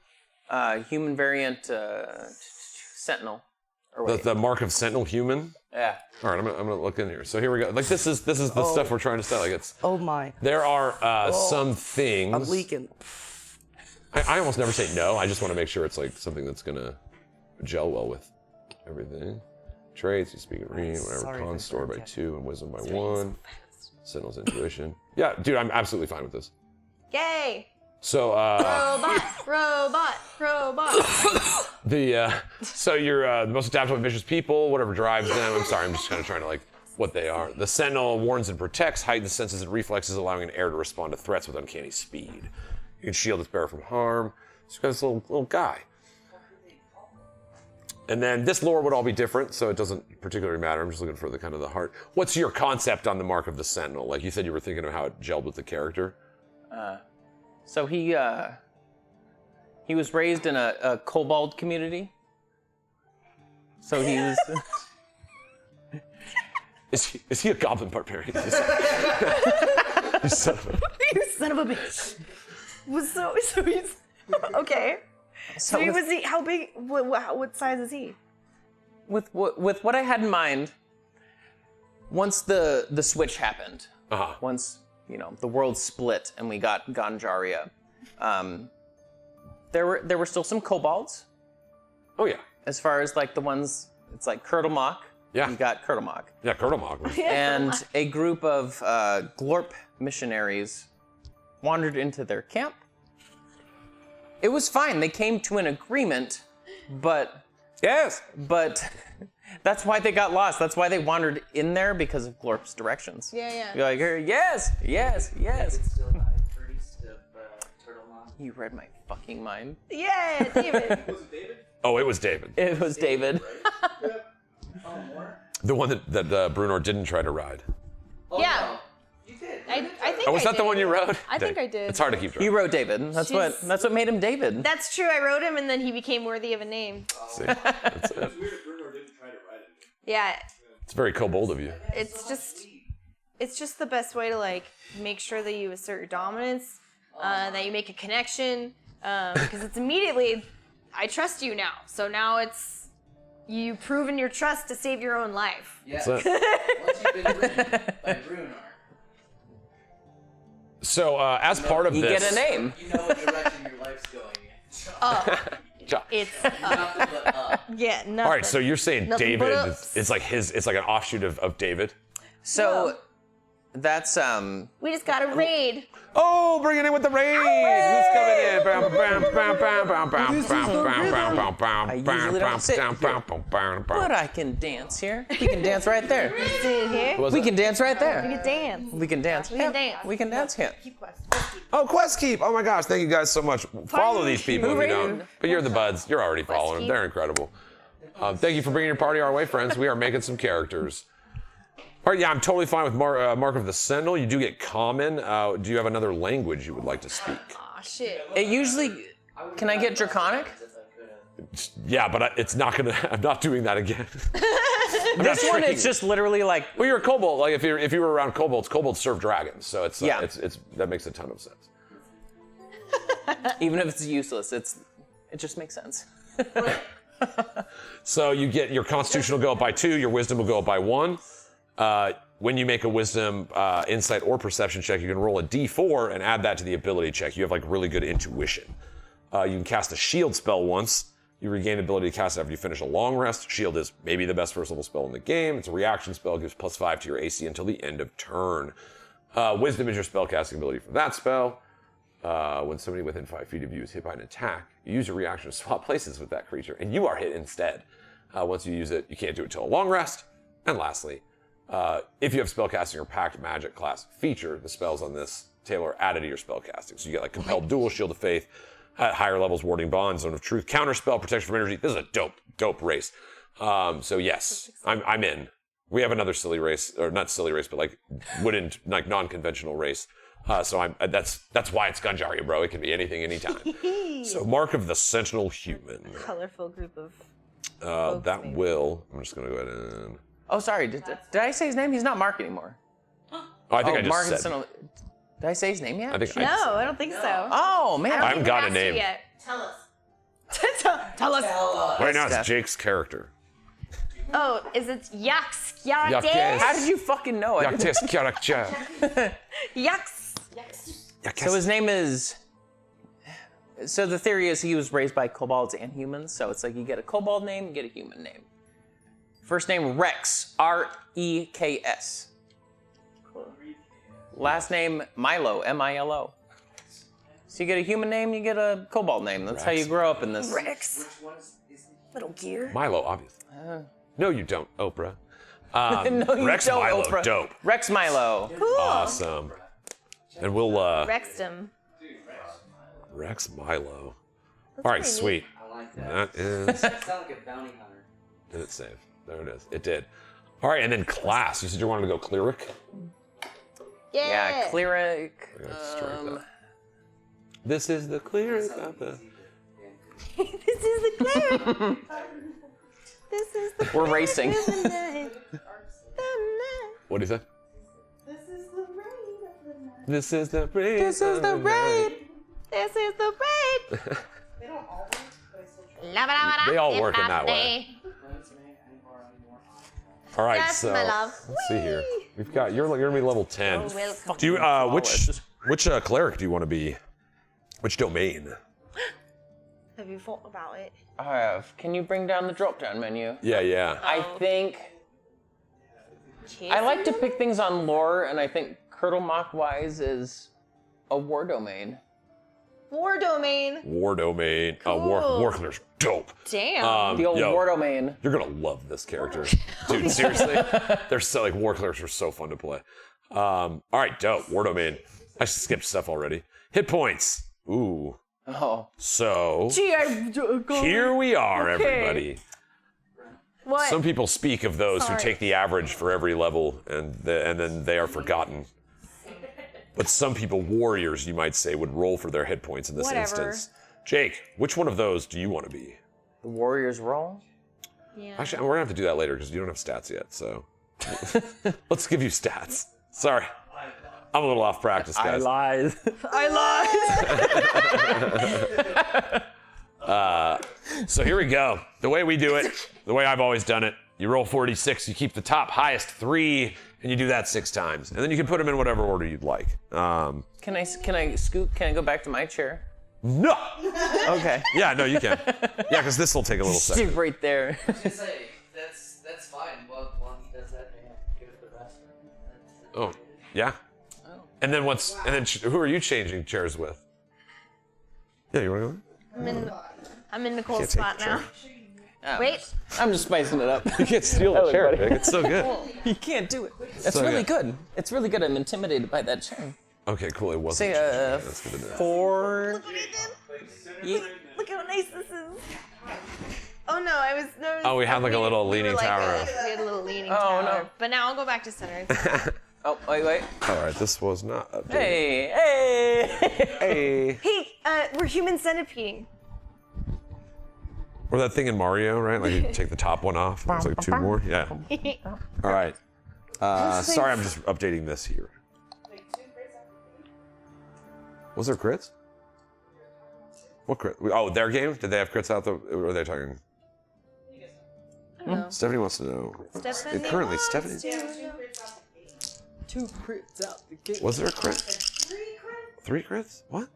[SPEAKER 4] Human variant Sentinel.
[SPEAKER 1] The mark of Sentinel human.
[SPEAKER 4] Yeah.
[SPEAKER 1] All right, I'm gonna look in here. So here we go. Like this is the stuff we're trying to sell. Like it's.
[SPEAKER 2] Oh my.
[SPEAKER 1] There are some things.
[SPEAKER 2] I'm leaking.
[SPEAKER 1] I almost never say no. I just want to make sure it's like something that's gonna gel well with everything. Traits, you speak at read, whatever. Con store by 2 and wisdom by 1. Sentinel's intuition. Yeah, dude, I'm absolutely fine with this.
[SPEAKER 3] Yay!
[SPEAKER 1] So
[SPEAKER 3] Robot.
[SPEAKER 1] So you're the most adaptable and vicious people, whatever drives them. I'm sorry, I'm just kind of trying to like what they are. The Sentinel warns and protects, heightens senses and reflexes, allowing an heir to respond to threats with uncanny speed. You can shield its bearer from harm. Just got this little guy. And then this lore would all be different, so it doesn't particularly matter. I'm just looking for the kind of the heart. What's your concept on the mark of the Sentinel? Like you said, you were thinking of how it gelled with the character.
[SPEAKER 4] So he was raised in a kobold community. So he was.
[SPEAKER 1] Is he a goblin barbarian? You son of a.
[SPEAKER 3] You son of a bitch. So he's okay. So he was how big? What size is he?
[SPEAKER 4] With what I had in mind, once the switch happened, once the world split and we got Ganjaria, there were still some kobolds.
[SPEAKER 1] Oh yeah.
[SPEAKER 4] As far as like the ones, it's like Kurtlemock.
[SPEAKER 1] Yeah.
[SPEAKER 4] You got Kurtlemock.
[SPEAKER 1] Yeah, Kurtlemock.
[SPEAKER 4] And a group of Glorp missionaries wandered into their camp. It was fine. They came to an agreement, but that's why they got lost. That's why they wandered in there, because of Glorp's directions.
[SPEAKER 3] Yeah.
[SPEAKER 4] You're like, yes. You read my fucking mind.
[SPEAKER 3] Yeah, David.
[SPEAKER 5] Was it David?
[SPEAKER 1] Oh, it was David.
[SPEAKER 4] It was David.
[SPEAKER 1] The one that Brunor didn't try to ride.
[SPEAKER 3] Yeah.
[SPEAKER 5] You did.
[SPEAKER 3] I think.
[SPEAKER 1] Oh, was that the one you wrote?
[SPEAKER 3] I think I did.
[SPEAKER 1] It's hard to keep track.
[SPEAKER 4] You wrote David. That's what made him David.
[SPEAKER 3] That's true. I wrote him, and then he became worthy of a name.
[SPEAKER 1] See, that's it.
[SPEAKER 5] It's weird if Bruno didn't try to write it.
[SPEAKER 3] Yeah.
[SPEAKER 1] It's very kobold of you.
[SPEAKER 3] It's just the best way to like make sure that you assert your dominance, that you make a connection, because it's immediately, I trust you now. So now it's you've proven your trust to save your own life.
[SPEAKER 2] Yeah.
[SPEAKER 1] That's it.
[SPEAKER 2] Once you've been written by Brunor,
[SPEAKER 1] So as part of
[SPEAKER 4] You
[SPEAKER 1] this,
[SPEAKER 4] get a name.
[SPEAKER 2] you know what direction your life's going in.
[SPEAKER 3] It's
[SPEAKER 2] Nothing but up.
[SPEAKER 3] yeah, nothing.
[SPEAKER 1] all right. So you're saying
[SPEAKER 3] Nothing but
[SPEAKER 1] David?
[SPEAKER 3] ups.
[SPEAKER 1] It's like it's like an offshoot of David.
[SPEAKER 4] So that's
[SPEAKER 3] We just got a raid.
[SPEAKER 1] Oh, bring it in with the raid! Who's coming in?
[SPEAKER 4] I usually don't sit here, but I can dance here. We can dance right there.
[SPEAKER 3] Sit here.
[SPEAKER 4] We can dance right
[SPEAKER 3] We
[SPEAKER 4] there.
[SPEAKER 3] can dance.
[SPEAKER 4] We can dance.
[SPEAKER 3] We can dance.
[SPEAKER 4] We can dance here.
[SPEAKER 3] Keep quest.
[SPEAKER 1] Oh, Quest Keep! Oh my gosh, thank you guys so much. Follow these people if you don't. But you're the buds. You're already following them.
[SPEAKER 3] Keep.
[SPEAKER 1] They're incredible. Thank you for bringing your party our way, friends. We are making some characters. All right, yeah, I'm totally fine with Mark of the Sentinel. You do get common. Do you have another language you would like to speak?
[SPEAKER 3] Aw, shit.
[SPEAKER 4] It usually. Can I get Draconic?
[SPEAKER 1] Yeah, but it's not gonna. I'm not doing that again.
[SPEAKER 4] This one, it's just literally like.
[SPEAKER 1] Well, you're a kobold. Like if you were around kobolds serve dragons, so it's
[SPEAKER 4] Yeah.
[SPEAKER 1] it's that makes a ton of sense.
[SPEAKER 4] Even if it's useless, it just makes sense.
[SPEAKER 1] So you get your Constitution will go up by 2, your Wisdom will go up by 1. When you make a Wisdom, Insight, or Perception check, you can roll a D4 and add that to the ability check. You have like really good intuition. You can cast a Shield spell once. You regain the ability to cast it after you finish a long rest. Shield is maybe the best first level spell in the game. It's a reaction spell, gives +5 to your AC until the end of turn. Wisdom is your spellcasting ability for that spell. When somebody within 5 feet of you is hit by an attack, you use your reaction to swap places with that creature, and you are hit instead. Once you use it, you can't do it till a long rest. And lastly, if you have spellcasting or packed magic class feature, the spells on this table are added to your spellcasting. So you get like Compelled Duel, Shield of Faith, at higher levels, Warding Bond, Zone of Truth, Counterspell, Protection from Energy. This is a dope race. So yes, I'm in. We have another silly race, or not silly race, but like wooden, like non-conventional race. So that's why it's Ganjaria, bro. It can be anything, anytime. So Mark of the Sentinel Human.
[SPEAKER 3] Colorful group of.
[SPEAKER 1] That maybe. I'm just gonna go ahead and.
[SPEAKER 4] Oh, sorry. Did I say his name? He's not Mark anymore.
[SPEAKER 1] Oh, I think I just
[SPEAKER 4] Mark
[SPEAKER 1] said.
[SPEAKER 4] Did I say his name yet?
[SPEAKER 1] I think
[SPEAKER 3] I don't think so.
[SPEAKER 4] Oh man,
[SPEAKER 1] I haven't got a name.
[SPEAKER 3] Yet.
[SPEAKER 7] Tell us.
[SPEAKER 3] Tell us.
[SPEAKER 1] Right now it's Jake's character.
[SPEAKER 3] Oh, is it Yaks?
[SPEAKER 1] Yakes.
[SPEAKER 4] How did you fucking know it?
[SPEAKER 1] Yakes character.
[SPEAKER 3] Yaks.
[SPEAKER 4] So his name is. So the theory is he was raised by kobolds and humans. So it's like you get a kobold name, you get a human name. First name Rex, R-E-K-S.
[SPEAKER 3] Cool.
[SPEAKER 4] Last name Milo, M-I-L-O. So you get a human name, you get a kobold name. That's how you grow up in this.
[SPEAKER 3] Rex. Little gear.
[SPEAKER 1] Milo, obviously. No, you don't, Oprah.
[SPEAKER 4] No, you
[SPEAKER 1] Rex
[SPEAKER 4] don't,
[SPEAKER 1] Milo,
[SPEAKER 4] Oprah.
[SPEAKER 1] dope.
[SPEAKER 4] Rex Milo.
[SPEAKER 3] Cool.
[SPEAKER 1] Awesome. And we'll
[SPEAKER 3] Rexed him.
[SPEAKER 1] Rex Milo. All right, sweet.
[SPEAKER 2] I like that.
[SPEAKER 1] That is.
[SPEAKER 2] You sound like a bounty hunter.
[SPEAKER 1] Did it save? There it is. It did. All right, and then class. You said you wanted to go cleric.
[SPEAKER 4] Yeah, cleric.
[SPEAKER 1] I gotta strike that. This is the cleric of the.
[SPEAKER 3] This is the cleric. This is the.
[SPEAKER 4] We're racing.
[SPEAKER 1] What do you say?
[SPEAKER 7] This is the rain of the night.
[SPEAKER 1] This is the raid.
[SPEAKER 3] This is the raid. This is the raid.
[SPEAKER 7] They don't all work, but I still try.
[SPEAKER 1] They all work in that way. All right,
[SPEAKER 3] Yes,
[SPEAKER 1] so
[SPEAKER 3] my love.
[SPEAKER 1] let's see here. We've got you're gonna be level 10.
[SPEAKER 3] Oh, well.
[SPEAKER 1] Do you which cleric do you want to be? Which domain?
[SPEAKER 3] Have you thought about it?
[SPEAKER 4] I have. Can you bring down the drop-down menu?
[SPEAKER 1] Yeah.
[SPEAKER 4] I think I like to pick things on lore, and I think Kurtlemock-wise is a war domain.
[SPEAKER 3] War domain.
[SPEAKER 1] War domain.
[SPEAKER 3] Cool.
[SPEAKER 1] War cleric's dope.
[SPEAKER 3] Damn.
[SPEAKER 4] The old war domain.
[SPEAKER 1] You're gonna love this character, dude. Seriously, they're so like war clerics are so fun to play. All right, dope. War domain. I skipped stuff already. Hit points. Ooh.
[SPEAKER 4] Oh.
[SPEAKER 1] So
[SPEAKER 3] Gee,
[SPEAKER 1] here we are, everybody.
[SPEAKER 3] What?
[SPEAKER 1] Some people speak of those
[SPEAKER 3] Sorry.
[SPEAKER 1] who take the average for every level, and then they are forgotten. But some people, warriors, you might say, would roll for their hit points in this
[SPEAKER 3] Whatever.
[SPEAKER 1] instance. Jake, which one of those do you want to be?
[SPEAKER 4] The warriors roll?
[SPEAKER 3] Yeah.
[SPEAKER 1] Actually, we're gonna have to do that later because you don't have stats yet. So let's give you stats. Sorry, I'm a little off practice, guys.
[SPEAKER 4] lied.
[SPEAKER 3] I lied.
[SPEAKER 1] So here we go. The way we do it, the way I've always done it, you roll 46, you keep the top highest 3, and you do that 6 times. And then you can put them in whatever order you'd like.
[SPEAKER 4] Can I scoot? Can I go back to my chair?
[SPEAKER 1] No!
[SPEAKER 4] Okay.
[SPEAKER 1] Yeah, no, you can. Yeah, because this will take a little second.
[SPEAKER 4] Stick right there.
[SPEAKER 2] I was gonna say, that's fine. While he does that, they have to give it the rest.
[SPEAKER 1] Oh, yeah? And then who are you changing chairs with? Yeah, you want to go?
[SPEAKER 3] I'm in Nicole's
[SPEAKER 1] Can't take
[SPEAKER 3] spot
[SPEAKER 1] the
[SPEAKER 3] now.
[SPEAKER 4] Oh,
[SPEAKER 3] Wait.
[SPEAKER 4] I'm just spicing it up.
[SPEAKER 1] You can't steal the chair, Vic. It's so good.
[SPEAKER 4] You can't do it. It's
[SPEAKER 1] So
[SPEAKER 4] really
[SPEAKER 1] good.
[SPEAKER 4] good. It's really good. I'm intimidated by that chair.
[SPEAKER 1] Okay, cool. It wasn't.
[SPEAKER 4] Say
[SPEAKER 1] That's good to know.
[SPEAKER 4] 4.
[SPEAKER 3] Look how nice this is. Oh no, I was no.
[SPEAKER 1] Oh, we had like a little
[SPEAKER 3] we were
[SPEAKER 1] leaning
[SPEAKER 3] like
[SPEAKER 1] tower.
[SPEAKER 3] We had a little leaning
[SPEAKER 4] Oh,
[SPEAKER 3] tower.
[SPEAKER 4] no.
[SPEAKER 3] But now I'll go back to center. It's fine.
[SPEAKER 4] Oh, wait.
[SPEAKER 1] All right, this was not updated.
[SPEAKER 4] Hey.
[SPEAKER 1] Hey.
[SPEAKER 3] Hey, we're human centipeding.
[SPEAKER 1] Or that thing in Mario, right? Like you take the top one off. There's like 2 more. Yeah. All right. Sorry, I'm just updating this here. Was there crits? What crit? Oh, their game? Did they have crits out? Or were they talking?
[SPEAKER 3] I don't know.
[SPEAKER 1] Stephanie wants to know.
[SPEAKER 3] Stephanie
[SPEAKER 1] Currently,
[SPEAKER 3] wants
[SPEAKER 1] Stephanie.
[SPEAKER 3] to-
[SPEAKER 4] 2 crits out the gate.
[SPEAKER 1] Was there a crit? 3 crits? What?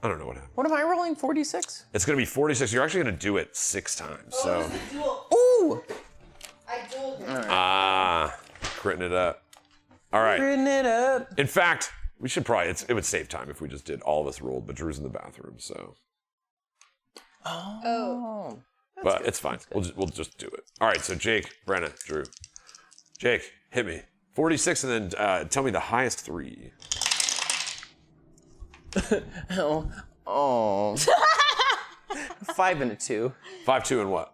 [SPEAKER 1] I don't know what happened.
[SPEAKER 4] What am I rolling? 46?
[SPEAKER 1] It's gonna be 46. You're actually gonna do it 6 times. So.
[SPEAKER 7] Duel.
[SPEAKER 4] Ooh.
[SPEAKER 7] I dueled him.
[SPEAKER 1] Ah, critting it up. All right.
[SPEAKER 4] Written it up.
[SPEAKER 1] In fact, we should probably, it would save time if we just did all of us rolled, but Drew's in the bathroom, so.
[SPEAKER 4] Oh.
[SPEAKER 1] But it's fine. We'll just do it. All right, so Jake, Brenna, Drew. Jake, hit me. 46, and then tell me the highest 3.
[SPEAKER 4] Oh. 5 and a 2.
[SPEAKER 1] 5, 2, and what?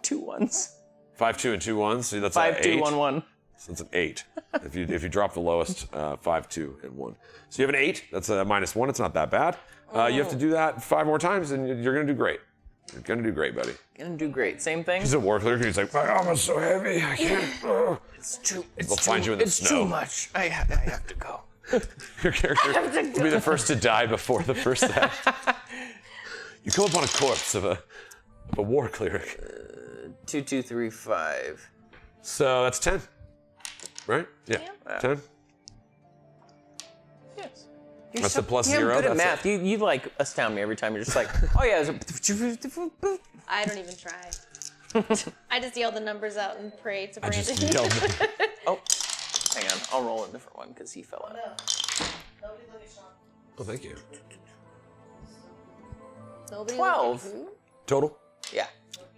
[SPEAKER 4] 2 1s.
[SPEAKER 1] 5, 2, and 2 1s. So that's
[SPEAKER 4] 5,
[SPEAKER 1] an
[SPEAKER 4] 2,
[SPEAKER 1] 8.
[SPEAKER 4] 1 1.
[SPEAKER 1] So that's an 8. If you drop the lowest, 5, 2, and 1. So you have an 8. That's a -1. It's not that bad. You have to do that 5 more times, and you're gonna do great. You're gonna do great, buddy.
[SPEAKER 4] Gonna do great. Same thing.
[SPEAKER 1] He's a war cleric, and he's like, my arm is so heavy, I can't. We'll find you in the
[SPEAKER 4] it's
[SPEAKER 1] snow.
[SPEAKER 4] too much. I have to go.
[SPEAKER 1] Your character will be the first to die before the first step. You come upon a corpse of a war cleric.
[SPEAKER 4] 2, 2, 3, 5.
[SPEAKER 1] So that's 10, right? Yeah, 10.
[SPEAKER 4] Yes.
[SPEAKER 1] That's the plus
[SPEAKER 4] You're
[SPEAKER 1] 0.
[SPEAKER 4] good at
[SPEAKER 1] That's
[SPEAKER 4] math. You like astound me every time. You're just like, oh yeah.
[SPEAKER 3] I don't even try. I just yell the numbers out and pray to
[SPEAKER 1] I
[SPEAKER 3] Brandon.
[SPEAKER 1] just yelled.
[SPEAKER 4] Oh, hang on. I'll roll a different one because he fell out.
[SPEAKER 7] Nobody look at Sean.
[SPEAKER 1] Oh, thank you.
[SPEAKER 3] Nobody
[SPEAKER 4] 12.
[SPEAKER 3] look at who?
[SPEAKER 1] Total?
[SPEAKER 4] Yeah.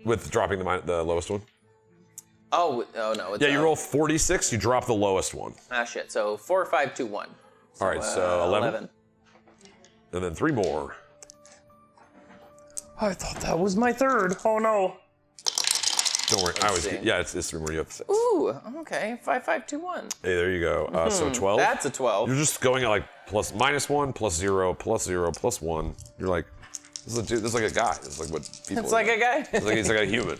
[SPEAKER 1] With dropping the lowest one?
[SPEAKER 4] Oh no. It's,
[SPEAKER 1] Yeah, you roll 46, you drop the lowest one.
[SPEAKER 4] Ah shit. So 4, 5, 2, 1.
[SPEAKER 1] All right, so 11. And then 3 more.
[SPEAKER 4] I thought that was my 3rd. Oh no.
[SPEAKER 1] Don't worry. It's 3 more. You have 6.
[SPEAKER 4] Ooh. Okay. 5, 5, 2, 1.
[SPEAKER 1] Hey, there you go. So 12.
[SPEAKER 4] That's a 12.
[SPEAKER 1] You're just going at like -1, +0, +0, +1. You're like, this is like a guy. This is like what people.
[SPEAKER 4] It's like a guy.
[SPEAKER 1] It's like he's like a human.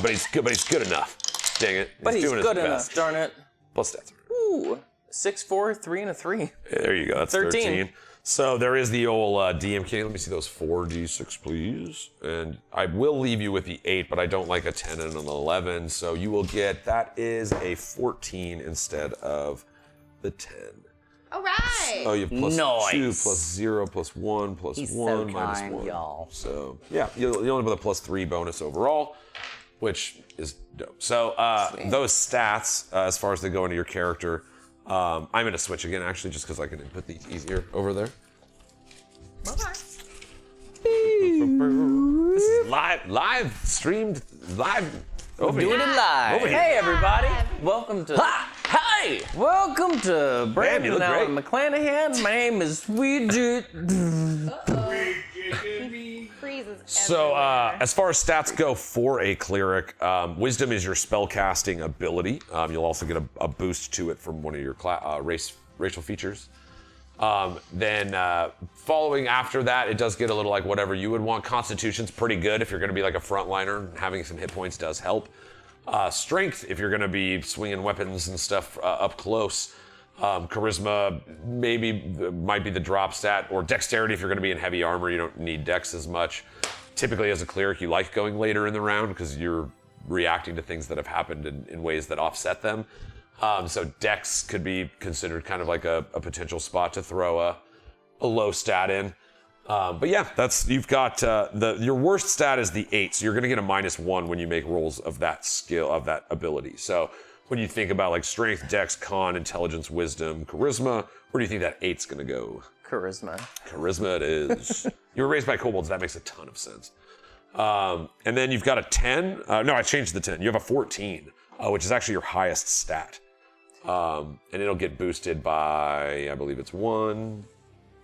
[SPEAKER 1] But he's good. But he's good enough. Dang it.
[SPEAKER 4] But he's
[SPEAKER 1] doing
[SPEAKER 4] good
[SPEAKER 1] his
[SPEAKER 4] enough.
[SPEAKER 1] best.
[SPEAKER 4] Darn it.
[SPEAKER 1] Plus stats.
[SPEAKER 4] Ooh. 6, 4, 3, and a 3.
[SPEAKER 1] Hey, there you go. That's 13. So there is the old DMK. Let me see those 4d6, please. And I will leave you with the 8, but I don't like a 10 and an 11. So you will get, that is a 14 instead of the 10.
[SPEAKER 3] All right.
[SPEAKER 1] Oh, you have +2,
[SPEAKER 2] Nice.
[SPEAKER 1] +0, +1, +1,
[SPEAKER 2] He's so
[SPEAKER 1] -1.
[SPEAKER 2] kind, y'all.
[SPEAKER 1] So yeah, you'll end up with a +3 bonus overall, which is dope. So those stats, as far as they go into your character, I'm gonna switch again actually, just because I can input these easier over there.
[SPEAKER 3] Okay.
[SPEAKER 1] This is live streamed live. Over
[SPEAKER 2] Doing
[SPEAKER 1] here.
[SPEAKER 2] it live.
[SPEAKER 1] Over here.
[SPEAKER 4] Hey everybody. Welcome to.
[SPEAKER 2] Hey!
[SPEAKER 4] Welcome to
[SPEAKER 1] Man, you
[SPEAKER 4] Brandon
[SPEAKER 1] look
[SPEAKER 4] Allen
[SPEAKER 1] great.
[SPEAKER 4] McClanahan. My name is Weed&d.
[SPEAKER 3] Freezes
[SPEAKER 1] So
[SPEAKER 3] everywhere.
[SPEAKER 1] as far as stats go for a cleric, wisdom is your spellcasting ability. You'll also get a boost to it from one of your racial features. Then following after that, it does get a little like whatever you would want. Constitution's pretty good if you're going to be like a frontliner. Having some hit points does help. Strength, if you're going to be swinging weapons and stuff up close. Charisma might be the drop stat, or dexterity if you're going to be in heavy armor. You don't need dex as much. Typically, as a cleric, you like going later in the round because you're reacting to things that have happened in ways that offset them. So dex could be considered kind of like a potential spot to throw a low stat in. But yeah, you've got your worst stat is the 8, so you're going to get a -1 when you make rolls of that skill, of that ability. So when you think about like strength, dex, con, intelligence, wisdom, charisma, where do you think that 8's going to go?
[SPEAKER 4] Charisma.
[SPEAKER 1] Charisma it is. You were raised by kobolds, that makes a ton of sense. And then you've got a 10. No, I changed the 10. You have a 14, which is actually your highest stat. And it'll get boosted by, I believe it's 1.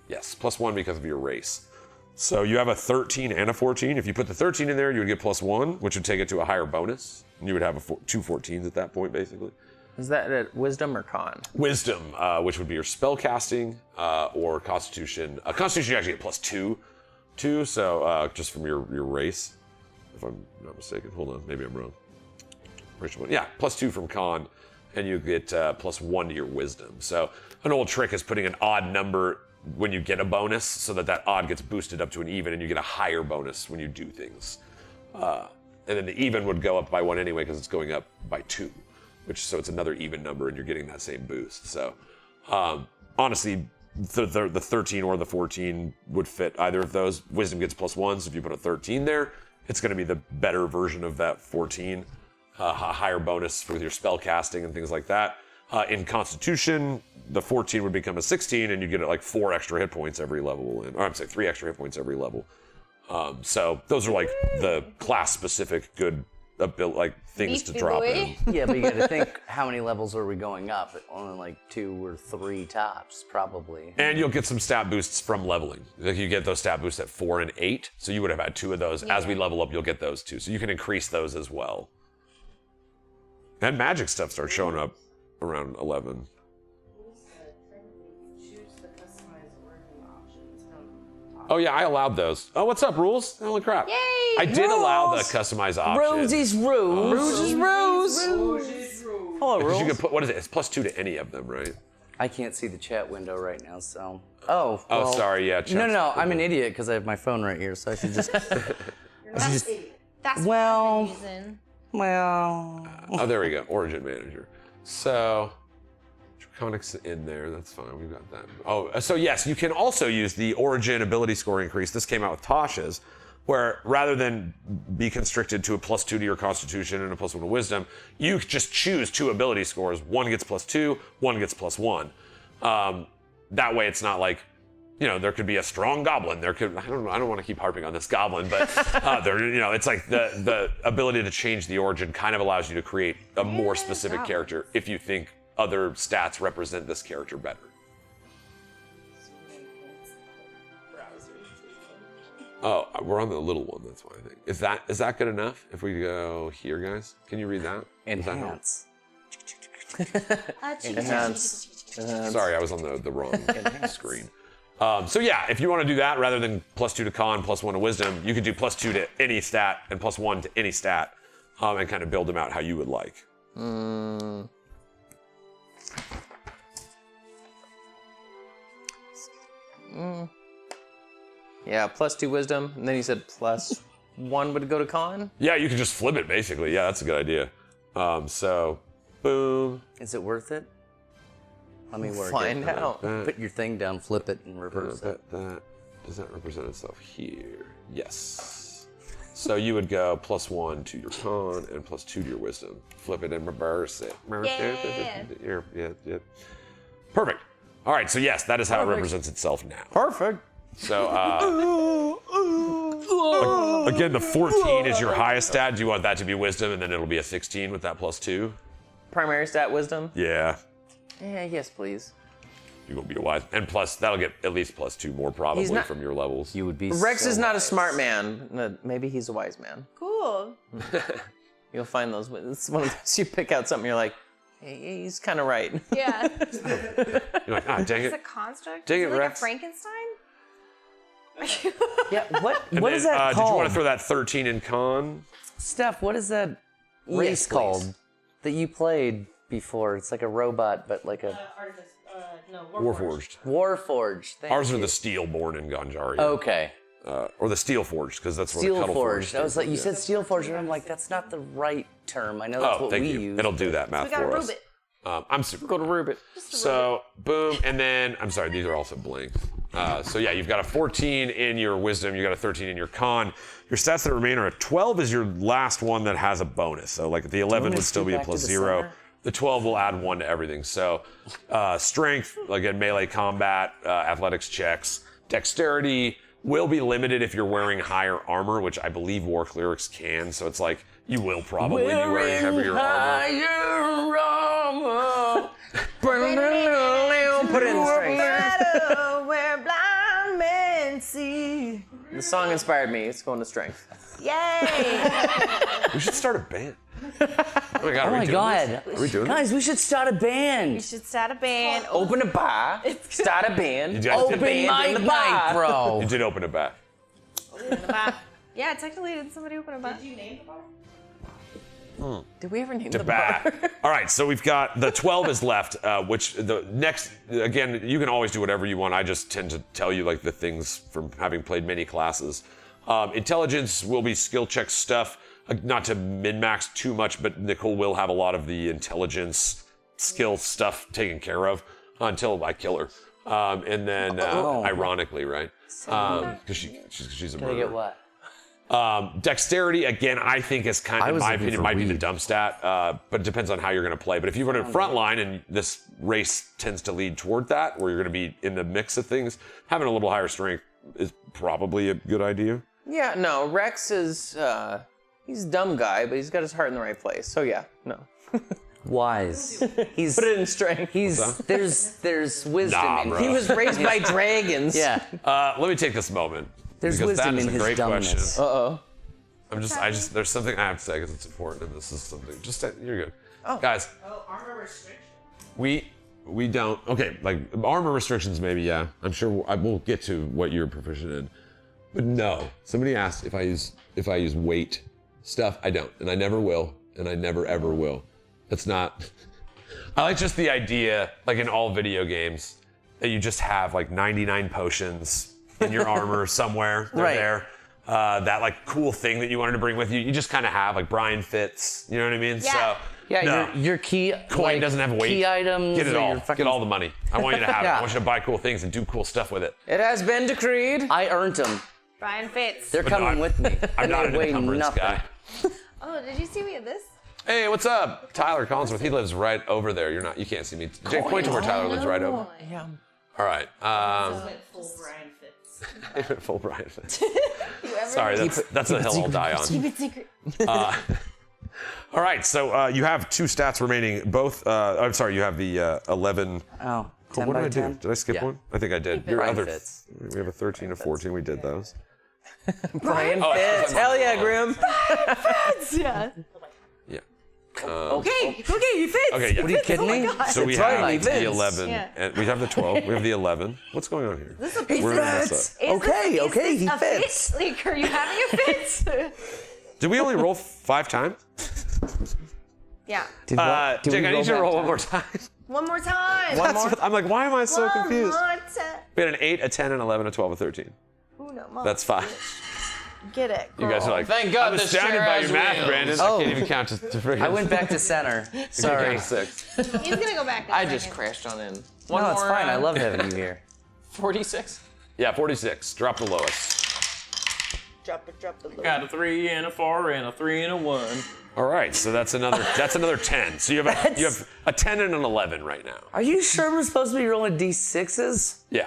[SPEAKER 1] Yes, +1 because of your race. So you have a 13 and a 14. If you put the 13 in there, you would get +1, which would take it to a higher bonus. And you would have two 14s at that point, basically.
[SPEAKER 4] Is that a wisdom or con?
[SPEAKER 1] Wisdom, which would be your spell casting, or Constitution. Constitution you actually get +2 too, so just from your race, if I'm not mistaken. Hold on, maybe I'm wrong. Yeah, +2 from con, and you get +1 to your wisdom. So an old trick is putting an odd number when you get a bonus, so that odd gets boosted up to an even, and you get a higher bonus when you do things. And then the even would go up by 1 anyway because it's going up by 2, so it's another even number, and you're getting that same boost. So honestly, the 13 or the 14 would fit either of those. Wisdom gets +1, so if you put a 13 there, it's going to be the better version of that 14. a higher bonus with your spell casting and things like that. In Constitution, the 14 would become a 16, and you get like 4 extra hit points every level, or I'm sorry, 3 extra hit points every level. So those are like the class-specific good things to drop in.
[SPEAKER 2] Yeah, but you got to think, how many levels are we going up? Only like 2 or 3 tops, probably.
[SPEAKER 1] And you'll get some stat boosts from leveling. Like you get those stat boosts at 4 and 8, so you would have had 2 of those. As we level up, you'll get those too. So you can increase those as well. And magic stuff starts showing up around 11. Oh yeah, I allowed those. Oh, what's up, rules? Holy crap!
[SPEAKER 3] Yay!
[SPEAKER 1] I did allow the customize option.
[SPEAKER 2] Rosie's rules.
[SPEAKER 4] Rouge is rose. Hello,
[SPEAKER 1] Because
[SPEAKER 4] rules.
[SPEAKER 1] you can put, what is it? It's +2 to any of them, right?
[SPEAKER 2] I can't see the chat window right now, so. Oh.
[SPEAKER 1] Oh,
[SPEAKER 2] well,
[SPEAKER 1] sorry. Yeah.
[SPEAKER 2] No. I'm an idiot because I have my phone right here, so I should just.
[SPEAKER 3] That's
[SPEAKER 2] Well-
[SPEAKER 3] the reason.
[SPEAKER 2] Well.
[SPEAKER 1] Oh, there we go. Origin manager. So, Draconics in there. That's fine. We've got that. Oh, so yes, you can also use the Origin ability score increase. This came out with Tasha's, where rather than be constricted to a +2 to your Constitution and a +1 to Wisdom, you just choose 2 ability scores. One gets +2, one gets +1. That way, it's not like, there could be a strong goblin. There could, I don't want to keep harping on this goblin, but it's like the ability to change the origin kind of allows you to create a more specific character if you think other stats represent this character better. Oh, we're on the little one. That's why I think. Is that good enough? If we go here, guys, can you read that?
[SPEAKER 2] Enhance.
[SPEAKER 1] Sorry, I was on the wrong screen. So yeah, if you want to do that, rather than +2 to con, +1 to wisdom, you could do +2 to any stat and +1 to any stat, and kind of build them out how you would like.
[SPEAKER 4] Yeah, +2 wisdom, and then you said +1 would go to con.
[SPEAKER 1] Yeah, you could just flip it basically. Yeah, that's a good idea. So, boom.
[SPEAKER 2] Is it worth it? Let me work
[SPEAKER 4] Find
[SPEAKER 2] it.
[SPEAKER 4] out.
[SPEAKER 2] Put your thing down, flip it, and reverse it.
[SPEAKER 1] Does that represent itself here? Yes. So you would go +1 to your con and +2 to your wisdom. Flip it and reverse it. Yeah. Perfect. All right, so yes, that is how it represents itself now.
[SPEAKER 4] Perfect.
[SPEAKER 1] So, again, the 14 is your highest stat. Do you want that to be wisdom, and then it'll be a 16 with that +2?
[SPEAKER 4] Primary stat wisdom.
[SPEAKER 1] Yeah.
[SPEAKER 4] Yeah, yes, please.
[SPEAKER 1] You're gonna be a wise, and plus that'll get at least +2 more probably from your levels.
[SPEAKER 2] You would be.
[SPEAKER 4] Rex
[SPEAKER 2] so
[SPEAKER 4] is not a
[SPEAKER 2] wise.
[SPEAKER 4] smart man. Maybe he's a wise man.
[SPEAKER 3] Cool.
[SPEAKER 4] You'll find those. It's one of those you pick out something, you're like, hey, he's kind of right.
[SPEAKER 3] Yeah.
[SPEAKER 1] You're like, dang
[SPEAKER 3] It's
[SPEAKER 1] it.
[SPEAKER 3] a construct?
[SPEAKER 1] Dang
[SPEAKER 3] Is
[SPEAKER 1] it,
[SPEAKER 3] like
[SPEAKER 1] Rex.
[SPEAKER 3] a Frankenstein?
[SPEAKER 2] Yeah. What
[SPEAKER 1] And
[SPEAKER 2] is
[SPEAKER 1] then,
[SPEAKER 2] that
[SPEAKER 1] did you
[SPEAKER 2] called?
[SPEAKER 1] want to throw that 13 in con?
[SPEAKER 2] Steph, what is that race
[SPEAKER 4] please.
[SPEAKER 2] called that you played before? It's like a robot, but like a
[SPEAKER 1] Warforged.
[SPEAKER 2] Warforged. Thank
[SPEAKER 1] Ours are
[SPEAKER 2] you.
[SPEAKER 1] the Steelborn in Ganjaria.
[SPEAKER 2] Okay.
[SPEAKER 1] Or the Steelforged, because that's where the
[SPEAKER 2] Steel
[SPEAKER 1] Cuddleforged
[SPEAKER 2] Forged. I was like, you
[SPEAKER 1] is.
[SPEAKER 2] said Steel Forged, and I'm like, that's not the right term. I know that's
[SPEAKER 1] Oh,
[SPEAKER 2] what
[SPEAKER 1] thank
[SPEAKER 2] we
[SPEAKER 1] you.
[SPEAKER 2] use.
[SPEAKER 1] It'll do that math
[SPEAKER 3] We gotta
[SPEAKER 1] for
[SPEAKER 3] rube
[SPEAKER 1] us.
[SPEAKER 3] it.
[SPEAKER 1] I'm super
[SPEAKER 4] Go to Rubit.
[SPEAKER 1] So, boom, and then, I'm sorry, these are also blank. So yeah, you've got a 14 in your wisdom, you got a 13 in your con. Your stats that remain are a 12 is your last one that has a bonus. So like the 11 would still be a
[SPEAKER 2] back to the
[SPEAKER 1] +0.
[SPEAKER 2] center?
[SPEAKER 1] The 12 will add 1 to everything. So strength, again, melee combat, athletics checks, dexterity will be limited if you're wearing higher armor, which I believe War Clerics can. So it's like, you will probably be wearing heavier armor.
[SPEAKER 4] Put it in the strength.
[SPEAKER 3] Where blind men see.
[SPEAKER 4] The song inspired me. It's going to strength.
[SPEAKER 3] Yay!
[SPEAKER 1] We should start a band. Oh my god,
[SPEAKER 2] Oh my god.
[SPEAKER 1] Are we doing
[SPEAKER 2] Guys, we should start a
[SPEAKER 3] We
[SPEAKER 2] band.
[SPEAKER 3] should start a band.
[SPEAKER 4] Open a bar. Start a band.
[SPEAKER 1] You guys
[SPEAKER 2] Open
[SPEAKER 1] did,
[SPEAKER 2] mic
[SPEAKER 4] in the
[SPEAKER 2] night,
[SPEAKER 4] bar.
[SPEAKER 2] bro.
[SPEAKER 1] you did open a bat.
[SPEAKER 3] Yeah, technically, did somebody open a bar?
[SPEAKER 7] Did you name the bar?
[SPEAKER 4] Did we ever name
[SPEAKER 1] The
[SPEAKER 4] the bar?
[SPEAKER 1] bat. All right, so we've got the 12 is left, which the next, again, you can always do whatever you want. I just tend to tell you like the things from having played many classes. Intelligence will be skill check stuff, not to min-max too much, but Nicole will have a lot of the intelligence skill stuff taken care of until I kill her. And then, ironically, right? Because she's a
[SPEAKER 2] Gonna
[SPEAKER 1] murderer.
[SPEAKER 2] get what?
[SPEAKER 1] Dexterity, again, I think is kind of, in my opinion, might be the dumb stat, but it depends on how you're going to play. But if you run in front line, and this race tends to lead toward that, where you're going to be in the mix of things, having a little higher strength is probably a good idea.
[SPEAKER 4] Yeah, no, Rex is, he's a dumb guy, but he's got his heart in the right place. So yeah, no.
[SPEAKER 2] Wise. He's
[SPEAKER 4] Put it in strength.
[SPEAKER 2] there's wisdom in
[SPEAKER 1] bro.
[SPEAKER 4] He was raised by dragons.
[SPEAKER 2] Yeah.
[SPEAKER 1] Let me take this moment.
[SPEAKER 2] There's
[SPEAKER 1] because
[SPEAKER 2] wisdom
[SPEAKER 1] that is
[SPEAKER 2] in
[SPEAKER 1] a
[SPEAKER 2] his
[SPEAKER 1] great
[SPEAKER 2] dumbness.
[SPEAKER 1] question. There's something I have to say because it's important, and this is something. You're good. Oh. Guys.
[SPEAKER 7] Oh, armor restriction.
[SPEAKER 1] We don't. Okay, like armor restrictions, maybe. Yeah, I'm sure we'll get to what you're proficient in. But no, somebody asked if I use weight stuff. I don't, and I never will, and I never ever will. That's not. I like just the idea, like in all video games, that you just have like 99 potions in your armor somewhere. They're there. That like cool thing that you wanted to bring with you. You just kind of have like Brian Fitz. You know what I mean?
[SPEAKER 3] Yeah.
[SPEAKER 1] So.
[SPEAKER 2] Yeah,
[SPEAKER 1] No.
[SPEAKER 2] your key
[SPEAKER 1] Coin doesn't have weight.
[SPEAKER 2] Key items.
[SPEAKER 1] Get it
[SPEAKER 2] or
[SPEAKER 1] all.
[SPEAKER 2] your fucking-
[SPEAKER 1] Get all the money. I want you to have it.
[SPEAKER 2] Yeah.
[SPEAKER 1] I want you to buy cool things and do cool stuff with it.
[SPEAKER 4] It has been decreed.
[SPEAKER 2] I earned them.
[SPEAKER 3] Brian Fitz.
[SPEAKER 2] They're
[SPEAKER 1] But
[SPEAKER 2] coming
[SPEAKER 1] I'm-
[SPEAKER 2] with me.
[SPEAKER 1] I'm
[SPEAKER 2] And
[SPEAKER 1] not
[SPEAKER 2] they
[SPEAKER 1] an
[SPEAKER 2] weigh
[SPEAKER 1] encumbrance
[SPEAKER 2] nothing.
[SPEAKER 1] guy.
[SPEAKER 3] Oh, did you see me at this?
[SPEAKER 1] Hey, what's up? Tyler Collinsworth. He lives right over there. You can't see me. Jake, point to where Tyler lives right over.
[SPEAKER 4] Yeah.
[SPEAKER 1] All right.
[SPEAKER 7] Full Brian Fitz.
[SPEAKER 1] Full Brian Fitz. Sorry, that's a hill I'll die on.
[SPEAKER 3] Keep it secret.
[SPEAKER 1] All right, so you have 2 stats remaining. Both. I'm sorry, you have the 11.
[SPEAKER 2] Oh, 10
[SPEAKER 1] what
[SPEAKER 2] by
[SPEAKER 1] did I do?
[SPEAKER 2] 10?
[SPEAKER 1] Did I skip
[SPEAKER 2] Yeah.
[SPEAKER 1] one? I think I did. Your
[SPEAKER 2] Brian
[SPEAKER 1] other.
[SPEAKER 2] Fitz.
[SPEAKER 1] We have a 13, a 14. We did those.
[SPEAKER 4] Brian
[SPEAKER 1] Oh,
[SPEAKER 4] Fitz. Hell yeah, Grim.
[SPEAKER 3] Yeah.
[SPEAKER 1] Yeah.
[SPEAKER 3] Okay, he fits.
[SPEAKER 1] Okay, yeah.
[SPEAKER 2] What are you kidding me?
[SPEAKER 1] So we
[SPEAKER 2] right,
[SPEAKER 1] have
[SPEAKER 2] he
[SPEAKER 1] the
[SPEAKER 2] fits.
[SPEAKER 1] 11,
[SPEAKER 3] Yeah.
[SPEAKER 1] and we have the 12, we have the 11. What's going on here? We're gonna mess up.
[SPEAKER 2] Okay, he fits.
[SPEAKER 3] Like, are you having a fit?
[SPEAKER 1] Did we only roll 5 times?
[SPEAKER 3] Yeah.
[SPEAKER 2] Did
[SPEAKER 1] Jake, I need you to roll one more time.
[SPEAKER 3] One more time.
[SPEAKER 1] I'm like, why am I so confused?
[SPEAKER 3] One more time.
[SPEAKER 1] We had an 8, a 10, an 11, a 12, a 13.
[SPEAKER 3] Ooh, no, Mom.
[SPEAKER 1] That's 5.
[SPEAKER 3] Get it.
[SPEAKER 1] You guys are like,
[SPEAKER 4] Thank God
[SPEAKER 1] I'm
[SPEAKER 4] this
[SPEAKER 1] astounded
[SPEAKER 4] chair
[SPEAKER 1] by
[SPEAKER 4] has
[SPEAKER 1] your math,
[SPEAKER 4] wheels.
[SPEAKER 1] Brandon.
[SPEAKER 2] Oh.
[SPEAKER 1] I can't even count to freaking.
[SPEAKER 2] I went back to center. Sorry.
[SPEAKER 1] 6.
[SPEAKER 3] He's gonna go back.
[SPEAKER 4] I just crashed on in. One
[SPEAKER 2] No, it's
[SPEAKER 4] more,
[SPEAKER 2] fine. I love having you here.
[SPEAKER 4] 46.
[SPEAKER 1] Yeah, 46. Drop the lowest.
[SPEAKER 7] Drop the load.
[SPEAKER 4] Got a 3 and a 4 and a 3 and a 1.
[SPEAKER 1] All right, so that's another 10. So you have a 10 and an 11 right now.
[SPEAKER 2] Are you sure we're supposed to be rolling D6s?
[SPEAKER 1] Yeah.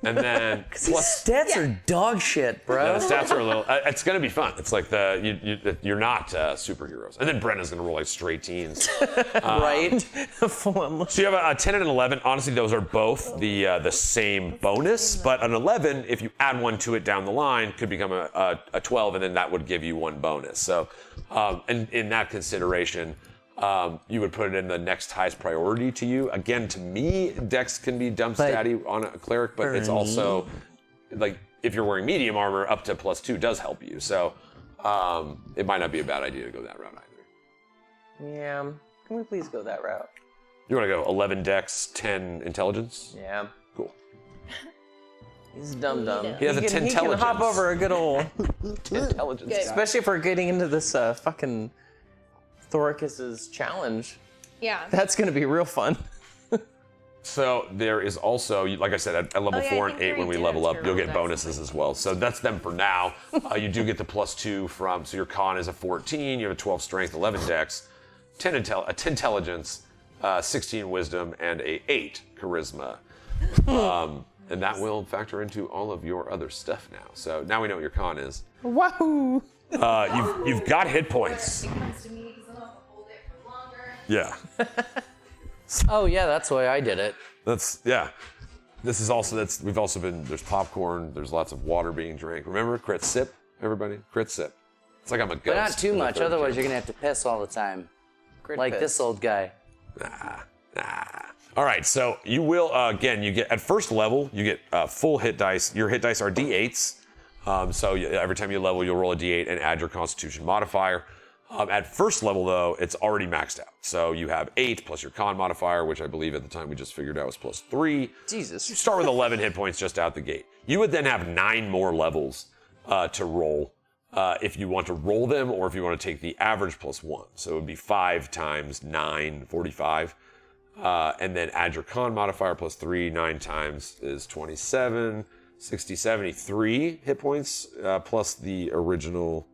[SPEAKER 1] And then
[SPEAKER 2] These stats are dog shit, bro.
[SPEAKER 1] Yeah, the stats are a little. It's gonna be fun. It's like you're not superheroes. And then Brenna's gonna roll like straight teens.
[SPEAKER 2] right?
[SPEAKER 1] So you have a 10 and an 11. Honestly, those are both the same bonus. But an 11, if you add one to it down the line, could become a 12, and then that would give you one bonus. So, and in that consideration, you would put it in the next highest priority to you. Again, to me, Dex can be dumb statty on a cleric, but it's also like if you're wearing medium armor, up to +2 does help you. So it might not be a bad idea to go that route either.
[SPEAKER 4] Yeah. Can we please go that route?
[SPEAKER 1] You want to go 11 Dex, 10 intelligence?
[SPEAKER 4] Yeah.
[SPEAKER 1] Cool.
[SPEAKER 4] He's dumb.
[SPEAKER 1] He has a
[SPEAKER 4] He can
[SPEAKER 1] 10 intelligence.
[SPEAKER 4] hop over a good old.
[SPEAKER 1] Intelligence.
[SPEAKER 4] Especially if we're getting into this fucking Thoricus's challenge.
[SPEAKER 3] Yeah.
[SPEAKER 4] That's gonna be real fun.
[SPEAKER 1] So there is also, like I said, at level
[SPEAKER 3] yeah,
[SPEAKER 1] 4
[SPEAKER 3] I
[SPEAKER 1] and
[SPEAKER 3] think
[SPEAKER 1] 8, when we
[SPEAKER 3] we
[SPEAKER 1] level
[SPEAKER 3] did
[SPEAKER 1] up,
[SPEAKER 3] have
[SPEAKER 1] you'll
[SPEAKER 3] to
[SPEAKER 1] get
[SPEAKER 3] roll
[SPEAKER 1] bonuses as well. So that's them for now. You do get the +2 from, so your con is a 14, you have a 12 strength, 11 dex, 10 intelligence, 16 wisdom, and a 8 charisma. And that will factor into all of your other stuff now. So now we know what your con is.
[SPEAKER 4] Wahoo!
[SPEAKER 1] You've got hit points.
[SPEAKER 3] It comes to me because I'll have to hold it for longer.
[SPEAKER 1] Yeah.
[SPEAKER 2] Oh yeah, that's why I did it.
[SPEAKER 1] Yeah. This is also, there's popcorn, there's lots of water being drank. Remember, crit sip, everybody? Crit sip. It's like I'm a ghost.
[SPEAKER 2] But not too
[SPEAKER 1] in the
[SPEAKER 2] much,
[SPEAKER 1] third
[SPEAKER 2] otherwise
[SPEAKER 1] game.
[SPEAKER 2] you're gonna have to piss all the time.
[SPEAKER 4] Crit
[SPEAKER 2] Like
[SPEAKER 4] piss.
[SPEAKER 2] this old guy.
[SPEAKER 1] All right, so you will, again, you get, at first level, you get full hit dice. Your hit dice are D8s. Every time you level, you'll roll a D8 and add your constitution modifier. At first level, though, it's already maxed out. So you have 8 plus your con modifier, which I believe at the time we just figured out was +3.
[SPEAKER 4] Jesus.
[SPEAKER 1] You start with 11 hit points just out the gate. You would then have 9 more levels to roll if you want to roll them or if you want to take the average +1. So it would be 5 times 9, 45. And then add your con modifier +3, 9 times is 27. 60, 73 hit points, plus the original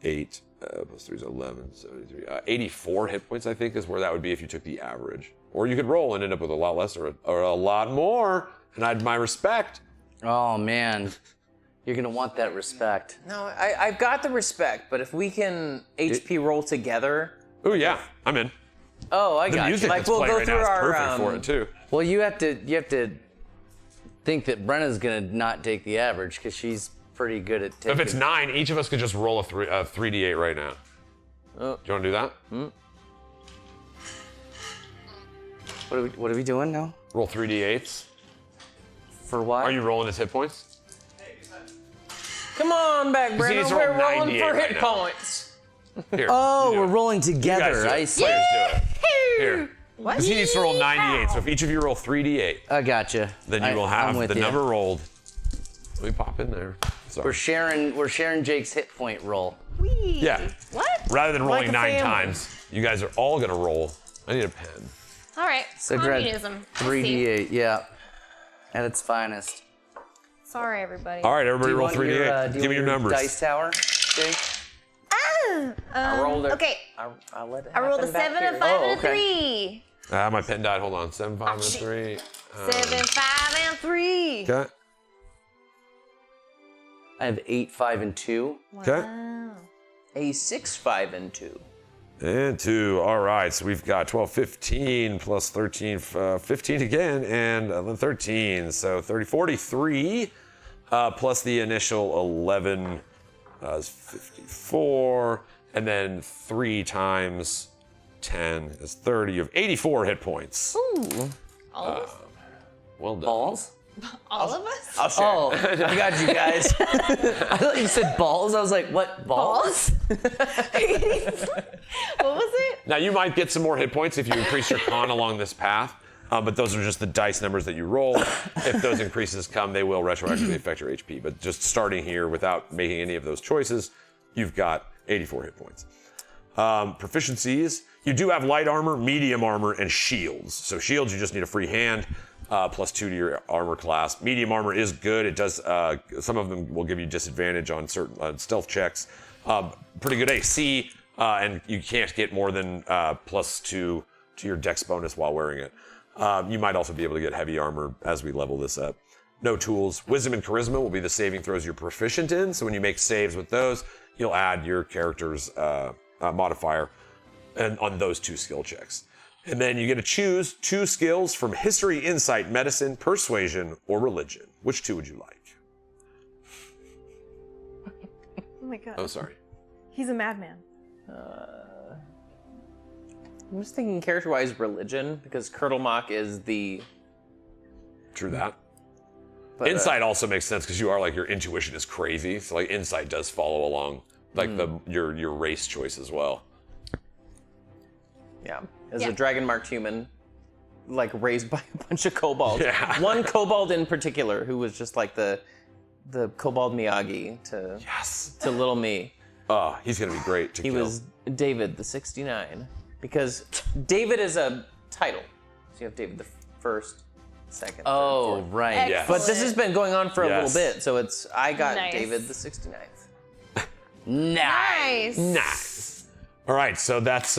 [SPEAKER 1] 8, plus 3 is 11, 73. 84 hit points, I think, is where that would be if you took the average. Or you could roll and end up with a lot less or a lot more, and I'd my respect.
[SPEAKER 2] Oh, man. You're going to want that respect.
[SPEAKER 4] No, I've got the respect, but if we can HP roll together.
[SPEAKER 1] Oh, yeah, I'm in.
[SPEAKER 2] Oh, I
[SPEAKER 1] The
[SPEAKER 2] got you.
[SPEAKER 1] music
[SPEAKER 4] Like,
[SPEAKER 1] that's
[SPEAKER 4] we'll
[SPEAKER 1] playing
[SPEAKER 4] go
[SPEAKER 1] right
[SPEAKER 4] through
[SPEAKER 1] now is
[SPEAKER 4] our,
[SPEAKER 1] perfect for it, too.
[SPEAKER 2] Well, you have to think that Brenna's going to not take the average because she's pretty good at taking.
[SPEAKER 1] If it's 9, each of us could just roll a 3d8 right now.
[SPEAKER 2] Oh.
[SPEAKER 1] Do you want to do that?
[SPEAKER 2] What are we doing now?
[SPEAKER 1] Roll 3d8s.
[SPEAKER 2] For what?
[SPEAKER 1] Are you rolling his hit points?
[SPEAKER 4] Come on back,
[SPEAKER 1] he
[SPEAKER 4] Brenna.
[SPEAKER 1] needs to roll
[SPEAKER 4] We're rolling
[SPEAKER 1] 98
[SPEAKER 4] for
[SPEAKER 1] right
[SPEAKER 4] hit
[SPEAKER 1] now.
[SPEAKER 4] points.
[SPEAKER 1] Here.
[SPEAKER 2] Oh,
[SPEAKER 1] you do
[SPEAKER 2] we're
[SPEAKER 1] it.
[SPEAKER 2] rolling
[SPEAKER 1] You guys
[SPEAKER 2] together.
[SPEAKER 1] do it.
[SPEAKER 2] I see.
[SPEAKER 1] Players do it. Here.
[SPEAKER 3] What?
[SPEAKER 1] Because he needs to roll 98. So if each of you roll 3d8,
[SPEAKER 2] I gotcha.
[SPEAKER 1] then you will
[SPEAKER 2] I'm
[SPEAKER 1] have
[SPEAKER 2] with
[SPEAKER 1] the
[SPEAKER 2] you.
[SPEAKER 1] number rolled. Let me pop in there. Sorry.
[SPEAKER 2] We're sharing Jake's hit point roll.
[SPEAKER 3] Wee.
[SPEAKER 1] Yeah.
[SPEAKER 3] What?
[SPEAKER 1] Rather than rolling
[SPEAKER 4] a
[SPEAKER 1] 9
[SPEAKER 4] family.
[SPEAKER 1] times, you guys are all gonna roll. I need a pen.
[SPEAKER 3] All right.
[SPEAKER 2] So grab
[SPEAKER 3] Communism. I see.
[SPEAKER 2] 3d8, yeah. At its finest.
[SPEAKER 3] Sorry, everybody.
[SPEAKER 1] All right, everybody
[SPEAKER 2] Do you
[SPEAKER 1] roll
[SPEAKER 2] want
[SPEAKER 1] 3d8. Give me your numbers.
[SPEAKER 2] Dice tower, Jake?
[SPEAKER 4] I rolled it.
[SPEAKER 3] Okay.
[SPEAKER 4] I'll let it
[SPEAKER 3] I rolled a
[SPEAKER 4] happen back
[SPEAKER 3] 7,
[SPEAKER 4] here.
[SPEAKER 3] a 5, and a
[SPEAKER 2] okay.
[SPEAKER 3] 3.
[SPEAKER 1] My pen died. Hold on. 7, 5, and
[SPEAKER 3] shit.
[SPEAKER 1] 3.
[SPEAKER 3] 7, 5, and 3.
[SPEAKER 1] Okay.
[SPEAKER 2] I have 8, 5, and 2.
[SPEAKER 1] Okay.
[SPEAKER 4] A 6, 5, and 2.
[SPEAKER 1] And 2. All right. So we've got 12, 15 plus 13, 15 again, and 13. So 30, 43 plus the initial 11 is 54. And then 3 times 10 is 30. You have 84 hit points.
[SPEAKER 3] Ooh. All of us?
[SPEAKER 1] Well done.
[SPEAKER 2] Balls?
[SPEAKER 3] All of us?
[SPEAKER 4] I'll share.
[SPEAKER 2] Oh, I got you guys. I thought you said balls. I was like, what, balls?
[SPEAKER 3] What was it?
[SPEAKER 1] Now, you might get some more hit points if you increase your con along this path, but those are just the dice numbers that you roll. If those increases come, they will retroactively affect your HP. But just starting here without making any of those choices, you've got 84 hit points. Proficiencies, you do have light armor, medium armor, and shields. So shields, you just need a free hand, plus 2 to your armor class. Medium armor is good. It does, some of them will give you disadvantage on certain stealth checks. Pretty good AC, and you can't get more than plus 2 to your dex bonus while wearing it. You might also be able to get heavy armor as we level this up. No tools. Wisdom and charisma will be the saving throws you're proficient in. So when you make saves with those, you'll add your character's modifier and on those 2 skill checks. And then you get to choose 2 skills from history, insight, medicine, persuasion, or religion. Which 2 would you like?
[SPEAKER 3] Oh my god.
[SPEAKER 1] Oh, sorry.
[SPEAKER 3] He's a madman.
[SPEAKER 4] I'm just thinking character-wise religion, because Kurtlemock is the...
[SPEAKER 1] True that.
[SPEAKER 4] But,
[SPEAKER 1] Insight also makes sense because you are like, your intuition is crazy. So like insight does follow along like your race choice as well.
[SPEAKER 4] Yeah. As
[SPEAKER 3] Yeah.
[SPEAKER 4] a dragon-marked human, like raised by a bunch of kobolds.
[SPEAKER 1] Yeah.
[SPEAKER 4] One kobold in particular who was just like the kobold Miyagi to little me.
[SPEAKER 1] Oh, he's gonna be great to
[SPEAKER 4] He
[SPEAKER 1] kill.
[SPEAKER 4] was David the 69. Because David is a title. So you have David the first, second,
[SPEAKER 2] Oh,
[SPEAKER 4] third, fourth.
[SPEAKER 2] right.
[SPEAKER 1] Yes.
[SPEAKER 4] But this has been going on for a
[SPEAKER 1] Yes.
[SPEAKER 4] little bit, so I got
[SPEAKER 3] Nice.
[SPEAKER 4] David the 69th.
[SPEAKER 3] Nice.
[SPEAKER 1] Nice. All right, so that's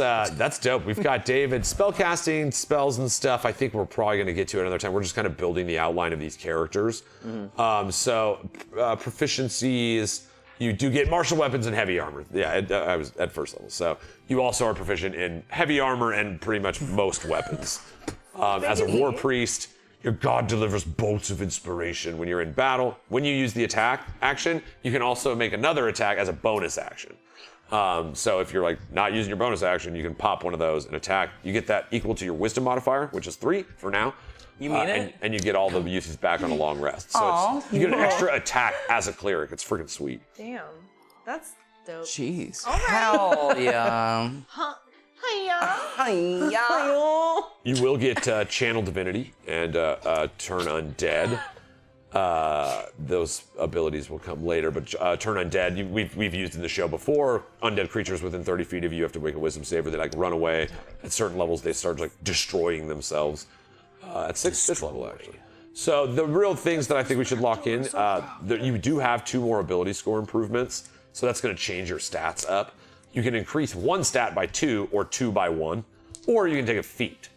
[SPEAKER 1] dope. We've got David spellcasting spells and stuff. I think we're probably going to get to it another time. We're just kind of building the outline of these characters. Proficiencies. You do get martial weapons and heavy armor. Yeah, I was at first level. So you also are proficient in heavy armor and pretty much most weapons. As a war priest, your god delivers bolts of inspiration when you're in battle. When you use the attack action, you can also make another attack as a bonus action. So if you're like not using your bonus action, you can pop one of those and attack. You get that equal to your wisdom modifier, which is 3 for now.
[SPEAKER 4] You mean it?
[SPEAKER 1] And you get all the uses back on a long rest. So you get an extra attack as a cleric. It's freaking sweet.
[SPEAKER 3] Damn. That's dope.
[SPEAKER 4] Jeez.
[SPEAKER 2] Hell yeah.
[SPEAKER 3] Huh. Hiya.
[SPEAKER 2] Hiya.
[SPEAKER 1] You will get channel divinity and turn undead. Those abilities will come later, but turn undead, we've used in the show before. Undead creatures within 30 feet of you have to make a wisdom save, or they like run away. At certain levels, they start like destroying themselves. At 6th level, actually. So the real things that I think we should lock in, you do have 2 more ability score improvements, so that's going to change your stats up. You can increase 1 stat by 2 or 2 by 1, or you can take a feat.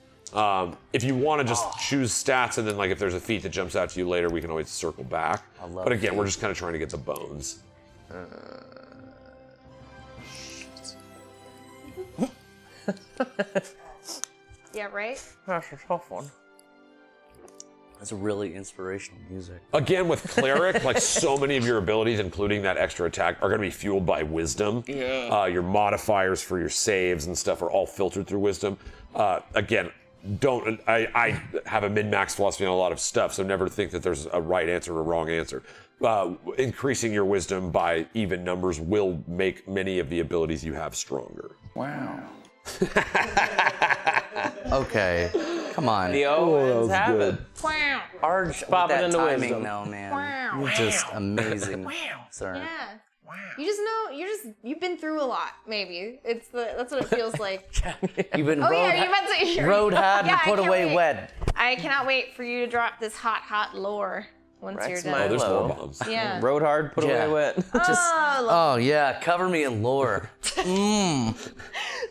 [SPEAKER 1] If you want to just choose stats and then like if there's a feat that jumps out to you later, we can always circle back. But again, we're just kind of trying to get the bones.
[SPEAKER 3] Yeah, right?
[SPEAKER 4] That's a tough one.
[SPEAKER 2] That's really inspirational music.
[SPEAKER 1] Again, with Cleric, like so many of your abilities, including that extra attack, are going to be fueled by Wisdom.
[SPEAKER 4] Yeah.
[SPEAKER 1] Your modifiers for your saves and stuff are all filtered through Wisdom. Again, I have a min-max philosophy on a lot of stuff, so never think that there's a right answer or a wrong answer. Increasing your Wisdom by even numbers will make many of the abilities you have stronger.
[SPEAKER 2] Wow. Okay, come on.
[SPEAKER 4] The Owens have it.
[SPEAKER 3] Wow.
[SPEAKER 2] Arj,
[SPEAKER 4] Pop it
[SPEAKER 2] that
[SPEAKER 4] into
[SPEAKER 2] timing,
[SPEAKER 4] Wisdom.
[SPEAKER 2] though, man.
[SPEAKER 3] Wow.
[SPEAKER 2] You're just amazing, sir.
[SPEAKER 3] Yeah. You just know, you've been through a lot, maybe. That's what it feels like.
[SPEAKER 2] You've been
[SPEAKER 3] Oh yeah, you're about to
[SPEAKER 2] road hard
[SPEAKER 3] Yeah,
[SPEAKER 2] and
[SPEAKER 3] I
[SPEAKER 2] put
[SPEAKER 3] can't
[SPEAKER 2] away
[SPEAKER 3] wait.
[SPEAKER 2] wet.
[SPEAKER 3] I cannot wait for you to drop this hot lore once
[SPEAKER 4] Rex
[SPEAKER 3] you're
[SPEAKER 1] Oh,
[SPEAKER 3] done.
[SPEAKER 1] there's
[SPEAKER 4] Hello.
[SPEAKER 1] 4 bombs.
[SPEAKER 3] Yeah.
[SPEAKER 4] Road hard, put
[SPEAKER 2] Yeah.
[SPEAKER 4] away wet.
[SPEAKER 2] Oh yeah, cover me in lore.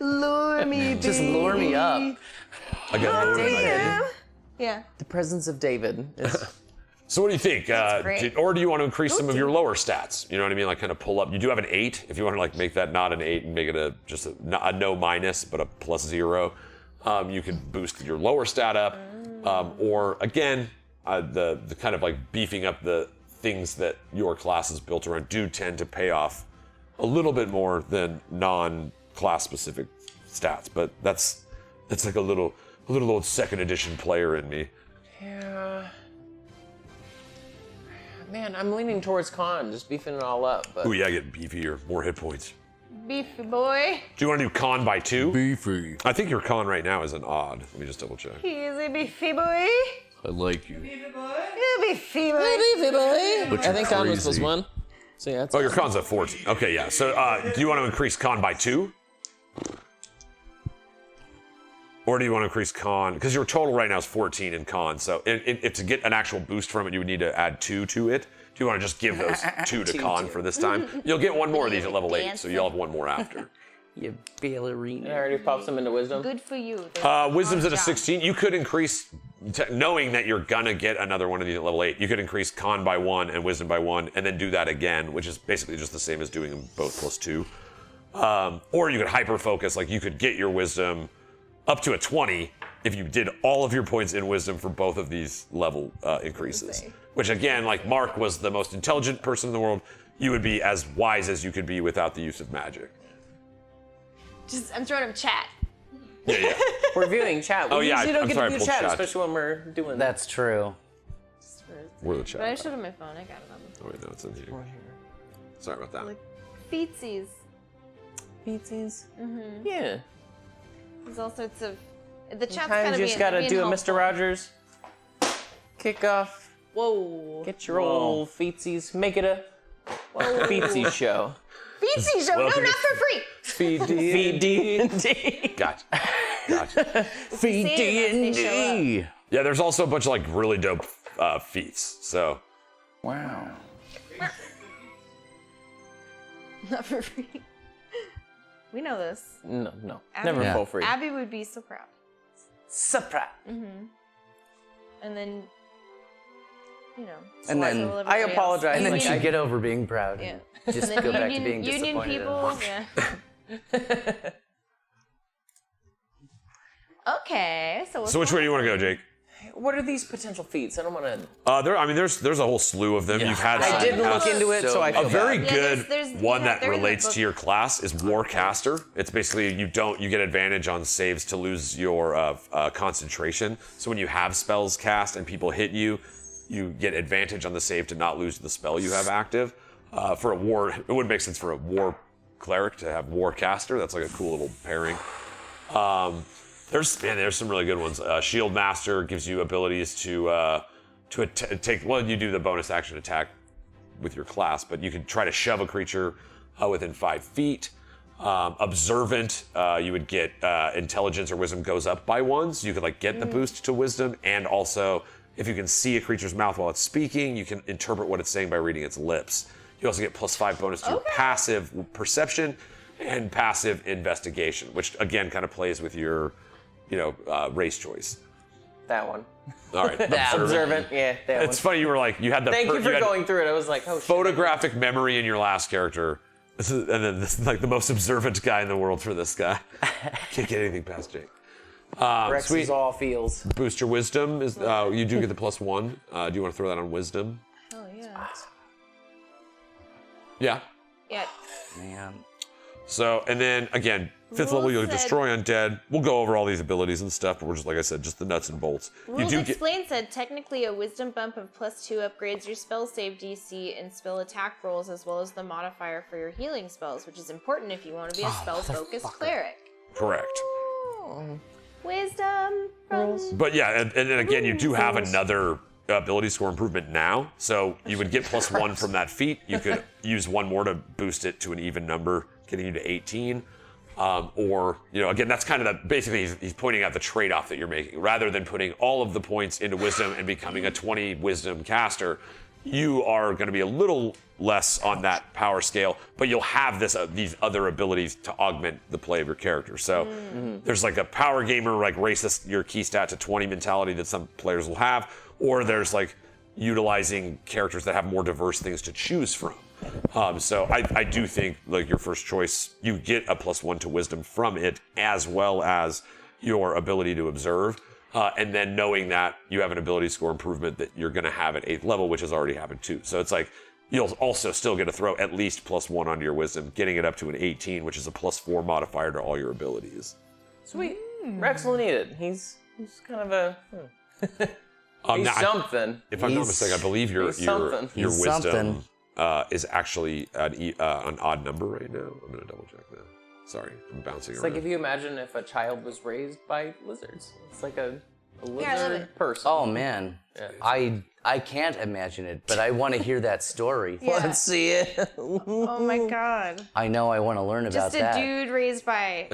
[SPEAKER 3] Lure me,
[SPEAKER 2] Just lure me up.
[SPEAKER 1] I got lower in my head.
[SPEAKER 3] Yeah.
[SPEAKER 4] The presence of David is
[SPEAKER 1] So what do you think?
[SPEAKER 3] great.
[SPEAKER 1] Or do you want to increase some of your lower stats? You know what I mean? Like kind of pull up. You do have an 8. If you want to like make that not an 8 and make it just a no minus, but a +0, you could boost your lower stat up. Or again, the kind of like beefing up the things that your class is built around do tend to pay off a little bit more than non-class specific stats. But that's like a little old 2nd edition player in me.
[SPEAKER 4] Yeah. Man, I'm leaning towards con, just beefing it all up. But
[SPEAKER 1] Ooh, yeah, get beefier, more hit points.
[SPEAKER 3] Beefy boy.
[SPEAKER 1] Do you want to do con by 2?
[SPEAKER 2] Beefy.
[SPEAKER 1] I think your con right now is an odd. Let me just double check.
[SPEAKER 3] He is a beefy boy.
[SPEAKER 2] I like you.
[SPEAKER 3] A beefy boy.
[SPEAKER 4] I think con was
[SPEAKER 2] crazy.
[SPEAKER 4] +1. So yeah, that's
[SPEAKER 1] Oh, your con's at 14. Okay, yeah. So do you want to increase con by 2? Or do you want to increase con? Because your total right now is 14 in con. So if to get an actual boost from it, you would need to add 2 to it. Do you want to just give those 2 to con for this time? You'll get 1 more of these at level 8, so you'll have 1 more after.
[SPEAKER 2] You
[SPEAKER 4] It
[SPEAKER 2] ballerina.
[SPEAKER 4] already pops them into wisdom.
[SPEAKER 3] Good for you.
[SPEAKER 1] Wisdom's at a
[SPEAKER 3] Job.
[SPEAKER 1] 16. You could increase, knowing that you're gonna get another one of these at level 8, you could increase con by 1 and wisdom by 1, and then do that again, which is basically just the same as doing them both +2. Or you could hyper focus, like you could get your wisdom up to a 20 if you did all of your points in wisdom for both of these level increases. Which again, like Mark was the most intelligent person in the world, you would be as wise as you could be without the use of magic.
[SPEAKER 3] I'm throwing him chat.
[SPEAKER 1] Yeah, yeah.
[SPEAKER 4] We're viewing chat. We
[SPEAKER 1] Oh, yeah,
[SPEAKER 4] usually don't
[SPEAKER 1] I'm
[SPEAKER 4] get
[SPEAKER 1] sorry, I
[SPEAKER 4] to view
[SPEAKER 1] pulled
[SPEAKER 4] chat,
[SPEAKER 1] chat.
[SPEAKER 4] especially when we're doing
[SPEAKER 2] That's true.
[SPEAKER 1] We're the chat.
[SPEAKER 3] But I showed him my phone. I got it on
[SPEAKER 1] Oh wait, no, it's in here. Sorry about that.
[SPEAKER 3] Like, feetsies.
[SPEAKER 4] pizzas. Yeah.
[SPEAKER 3] There's all sorts of. The chat's
[SPEAKER 4] Sometimes
[SPEAKER 3] gotta
[SPEAKER 4] you
[SPEAKER 3] be.
[SPEAKER 4] just gotta
[SPEAKER 3] being
[SPEAKER 4] do a
[SPEAKER 3] helpful.
[SPEAKER 4] Mr. Rogers. Kick off.
[SPEAKER 3] Whoa.
[SPEAKER 4] Get your old feetsies. Make it a feetsies show.
[SPEAKER 3] Feetsies show. No,
[SPEAKER 1] Welcome
[SPEAKER 3] not
[SPEAKER 1] to-
[SPEAKER 3] for free.
[SPEAKER 4] Weed&d.
[SPEAKER 1] Gotcha. Gotcha.
[SPEAKER 2] Feed
[SPEAKER 3] Say it as they show
[SPEAKER 2] D&D.
[SPEAKER 1] Yeah, there's also a bunch of like really dope feats. So
[SPEAKER 2] Wow.
[SPEAKER 3] Not for free. We know this.
[SPEAKER 4] No, no.
[SPEAKER 3] Abby-
[SPEAKER 4] Never
[SPEAKER 2] Yeah.
[SPEAKER 4] full free.
[SPEAKER 3] Abby would be so proud.
[SPEAKER 2] Surprise.
[SPEAKER 3] And then, you know.
[SPEAKER 2] And
[SPEAKER 3] so
[SPEAKER 2] then-
[SPEAKER 3] will
[SPEAKER 4] I
[SPEAKER 3] everybody else.
[SPEAKER 4] apologize.
[SPEAKER 2] And then
[SPEAKER 4] Like,
[SPEAKER 2] she'd
[SPEAKER 4] I-
[SPEAKER 2] get over being proud.
[SPEAKER 3] Yeah.
[SPEAKER 2] And just
[SPEAKER 3] And then
[SPEAKER 2] go back to
[SPEAKER 3] union,
[SPEAKER 2] being
[SPEAKER 3] union
[SPEAKER 2] disappointed.
[SPEAKER 3] people. Yeah. Okay, so.
[SPEAKER 1] which way do you want to go, Jake?
[SPEAKER 4] What are these potential feats? I don't want to.
[SPEAKER 1] There's a whole slew of them. You've had
[SPEAKER 4] I
[SPEAKER 1] some
[SPEAKER 4] didn't
[SPEAKER 1] in the
[SPEAKER 4] look
[SPEAKER 1] past.
[SPEAKER 4] into it, so I
[SPEAKER 1] A
[SPEAKER 4] feel
[SPEAKER 1] very
[SPEAKER 4] bad.
[SPEAKER 3] Yeah,
[SPEAKER 1] good
[SPEAKER 3] there's-
[SPEAKER 1] one
[SPEAKER 3] yeah,
[SPEAKER 1] that
[SPEAKER 3] they're in the
[SPEAKER 1] relates
[SPEAKER 3] book.
[SPEAKER 1] to your class is Warcaster. It's basically you get advantage on saves to lose your concentration. So when you have spells cast and people hit you, you get advantage on the save to not lose the spell you have active. For a war, it would make sense for a war cleric to have Warcaster. That's like a cool little pairing. There's some really good ones. Shield Master gives you abilities to take. Well, you do the bonus action attack with your class, but you can try to shove a creature within 5 feet. Observant, you would get intelligence or wisdom goes up by 1, so you could like get the boost to wisdom and also If you can see a creature's mouth while it's speaking, you can interpret what it's saying by reading its lips. You also get +5 bonus to your passive perception and passive investigation, which again kind of plays with your, race choice.
[SPEAKER 4] That one.
[SPEAKER 1] All right,
[SPEAKER 4] Observant. Yeah, that one.
[SPEAKER 1] It's funny you were like you had the.
[SPEAKER 4] Thank you for going through it. I was like, oh shit.
[SPEAKER 1] Photographic memory in your last character. And then this is like the most observant guy in the world for this guy. Can't get anything past Jake.
[SPEAKER 4] Rex
[SPEAKER 1] Sweet.
[SPEAKER 4] is all feels.
[SPEAKER 1] Boost your wisdom. You do get the +1. Do you want to throw that on wisdom?
[SPEAKER 3] Oh yeah.
[SPEAKER 1] Yeah.
[SPEAKER 3] Yeah.
[SPEAKER 2] Man.
[SPEAKER 1] So, and then again, 5th level, you'll destroy undead. We'll go over all these abilities and stuff, but we're just, like I said, just the nuts and bolts.
[SPEAKER 3] Rules Explained said technically a wisdom bump of +2 upgrades your spell save DC and spell attack rolls, as well as the modifier for your healing spells, which is important if you want to be a spell-focused cleric.
[SPEAKER 1] Correct.
[SPEAKER 3] Wisdom rolls.
[SPEAKER 1] But yeah, and then again, you do have another ability score improvement now. So you would get +1 from that feat. You could use one more to boost it to an even number, getting you to 18. Or, again, that's kind of basically he's pointing out the trade-off that you're making. Rather than putting all of the points into wisdom and becoming a 20 wisdom caster, you are going to be a little less on that power scale, but you'll have these other abilities to augment the play of your character. So there's like a power gamer, like race your key stat to 20 mentality that some players will have, or there's like utilizing characters that have more diverse things to choose from. So I do think like your first choice, you get a +1 to wisdom from it, as well as your ability to observe. And then knowing that you have an ability score improvement that you're going to have at 8th level, which has already happened too. So it's like you'll also still get to throw at least +1 onto your wisdom, getting it up to an 18, which is a +4 modifier to all your abilities.
[SPEAKER 4] Sweet. Rex will need it. He's kind of a... he's something.
[SPEAKER 1] If I'm not mistaken, I believe your wisdom is actually an odd number right now. I'm going to double check that. Sorry, I'm bouncing around.
[SPEAKER 4] It's like if you imagine if a child was raised by lizards. It's like a lizard
[SPEAKER 3] I love it.
[SPEAKER 4] person.
[SPEAKER 2] Oh man, I can't imagine it, but I want to hear that story.
[SPEAKER 3] Yeah.
[SPEAKER 4] Let's see it.
[SPEAKER 3] Oh my god.
[SPEAKER 2] I know I want to learn about
[SPEAKER 3] Just a
[SPEAKER 2] that.
[SPEAKER 3] dude raised by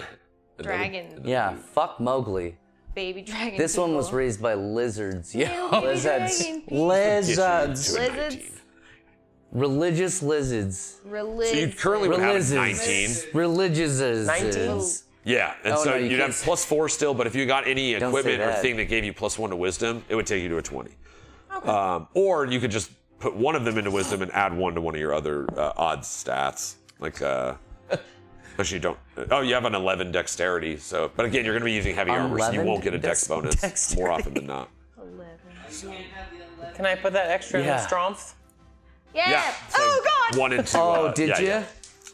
[SPEAKER 3] dragon.
[SPEAKER 2] Yeah, fuck Mowgli.
[SPEAKER 3] Baby dragon.
[SPEAKER 2] This one was
[SPEAKER 3] people.
[SPEAKER 2] raised by lizards.
[SPEAKER 3] Little
[SPEAKER 2] Yeah,
[SPEAKER 3] baby
[SPEAKER 2] lizards.
[SPEAKER 3] dragon people.
[SPEAKER 2] Lizards.
[SPEAKER 3] Lizards.
[SPEAKER 2] Religious lizards.
[SPEAKER 3] Religious.
[SPEAKER 1] So you currently would have
[SPEAKER 2] Religious.
[SPEAKER 1] 19.
[SPEAKER 2] Religious.
[SPEAKER 4] 19?
[SPEAKER 1] Yeah, and
[SPEAKER 2] Oh,
[SPEAKER 1] so
[SPEAKER 2] no, you
[SPEAKER 1] you'd have
[SPEAKER 2] can't.
[SPEAKER 1] +4 still, but if you got any
[SPEAKER 2] Don't
[SPEAKER 1] equipment
[SPEAKER 2] say
[SPEAKER 1] or
[SPEAKER 2] that.
[SPEAKER 1] thing that gave you +1 to wisdom, it would take you to a 20. Okay. Or you could just put one of them into wisdom and add 1 to one of your other odds stats. Like, especially you don't. Oh, you have an 11 dexterity. So, but again, you're going to be using heavy armor, so you
[SPEAKER 2] 11
[SPEAKER 1] won't get a dex bonus
[SPEAKER 2] dexterity.
[SPEAKER 1] more often than not.
[SPEAKER 3] 11.
[SPEAKER 4] Can I put that extra in
[SPEAKER 2] Yeah.
[SPEAKER 4] the strength?
[SPEAKER 3] Yeah.
[SPEAKER 1] So
[SPEAKER 3] Oh god.
[SPEAKER 1] 1 into.
[SPEAKER 2] Oh, did
[SPEAKER 1] yeah,
[SPEAKER 2] you?
[SPEAKER 1] yeah.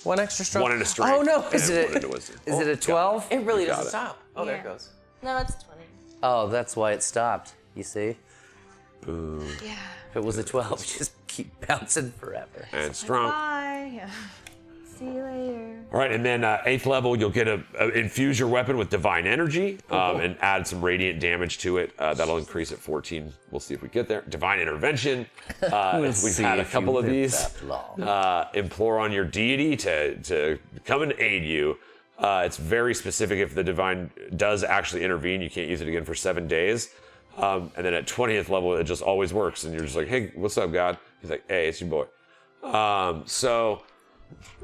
[SPEAKER 4] One extra strength?
[SPEAKER 1] 1 into strength.
[SPEAKER 4] Oh, no.
[SPEAKER 1] and
[SPEAKER 2] Is it
[SPEAKER 1] 1 into wisdom.
[SPEAKER 2] Is it a 12?
[SPEAKER 4] It really
[SPEAKER 1] Got
[SPEAKER 4] doesn't
[SPEAKER 1] it.
[SPEAKER 4] stop. Oh, there
[SPEAKER 3] Yeah.
[SPEAKER 4] it goes.
[SPEAKER 3] No, it's 20.
[SPEAKER 2] Oh, that's why it stopped. You see?
[SPEAKER 1] Boom.
[SPEAKER 3] Yeah.
[SPEAKER 2] If it was a 12, just keep bouncing forever.
[SPEAKER 1] And strong.
[SPEAKER 3] Bye. Yeah. See you later.
[SPEAKER 1] All right, and then 8th level, you'll get infuse your weapon with divine energy and add some radiant damage to it. That'll increase at 14. We'll see if we get there. Divine intervention. We've
[SPEAKER 2] see
[SPEAKER 1] had a
[SPEAKER 2] if
[SPEAKER 1] couple
[SPEAKER 2] you
[SPEAKER 1] of
[SPEAKER 2] live
[SPEAKER 1] these.
[SPEAKER 2] that long.
[SPEAKER 1] Implore on your deity to come and aid you. It's very specific. If the divine does actually intervene, you can't use it again for 7 days. And then at 20th level, it just always works. And you're just like, hey, what's up, God? He's like, hey, it's your boy. So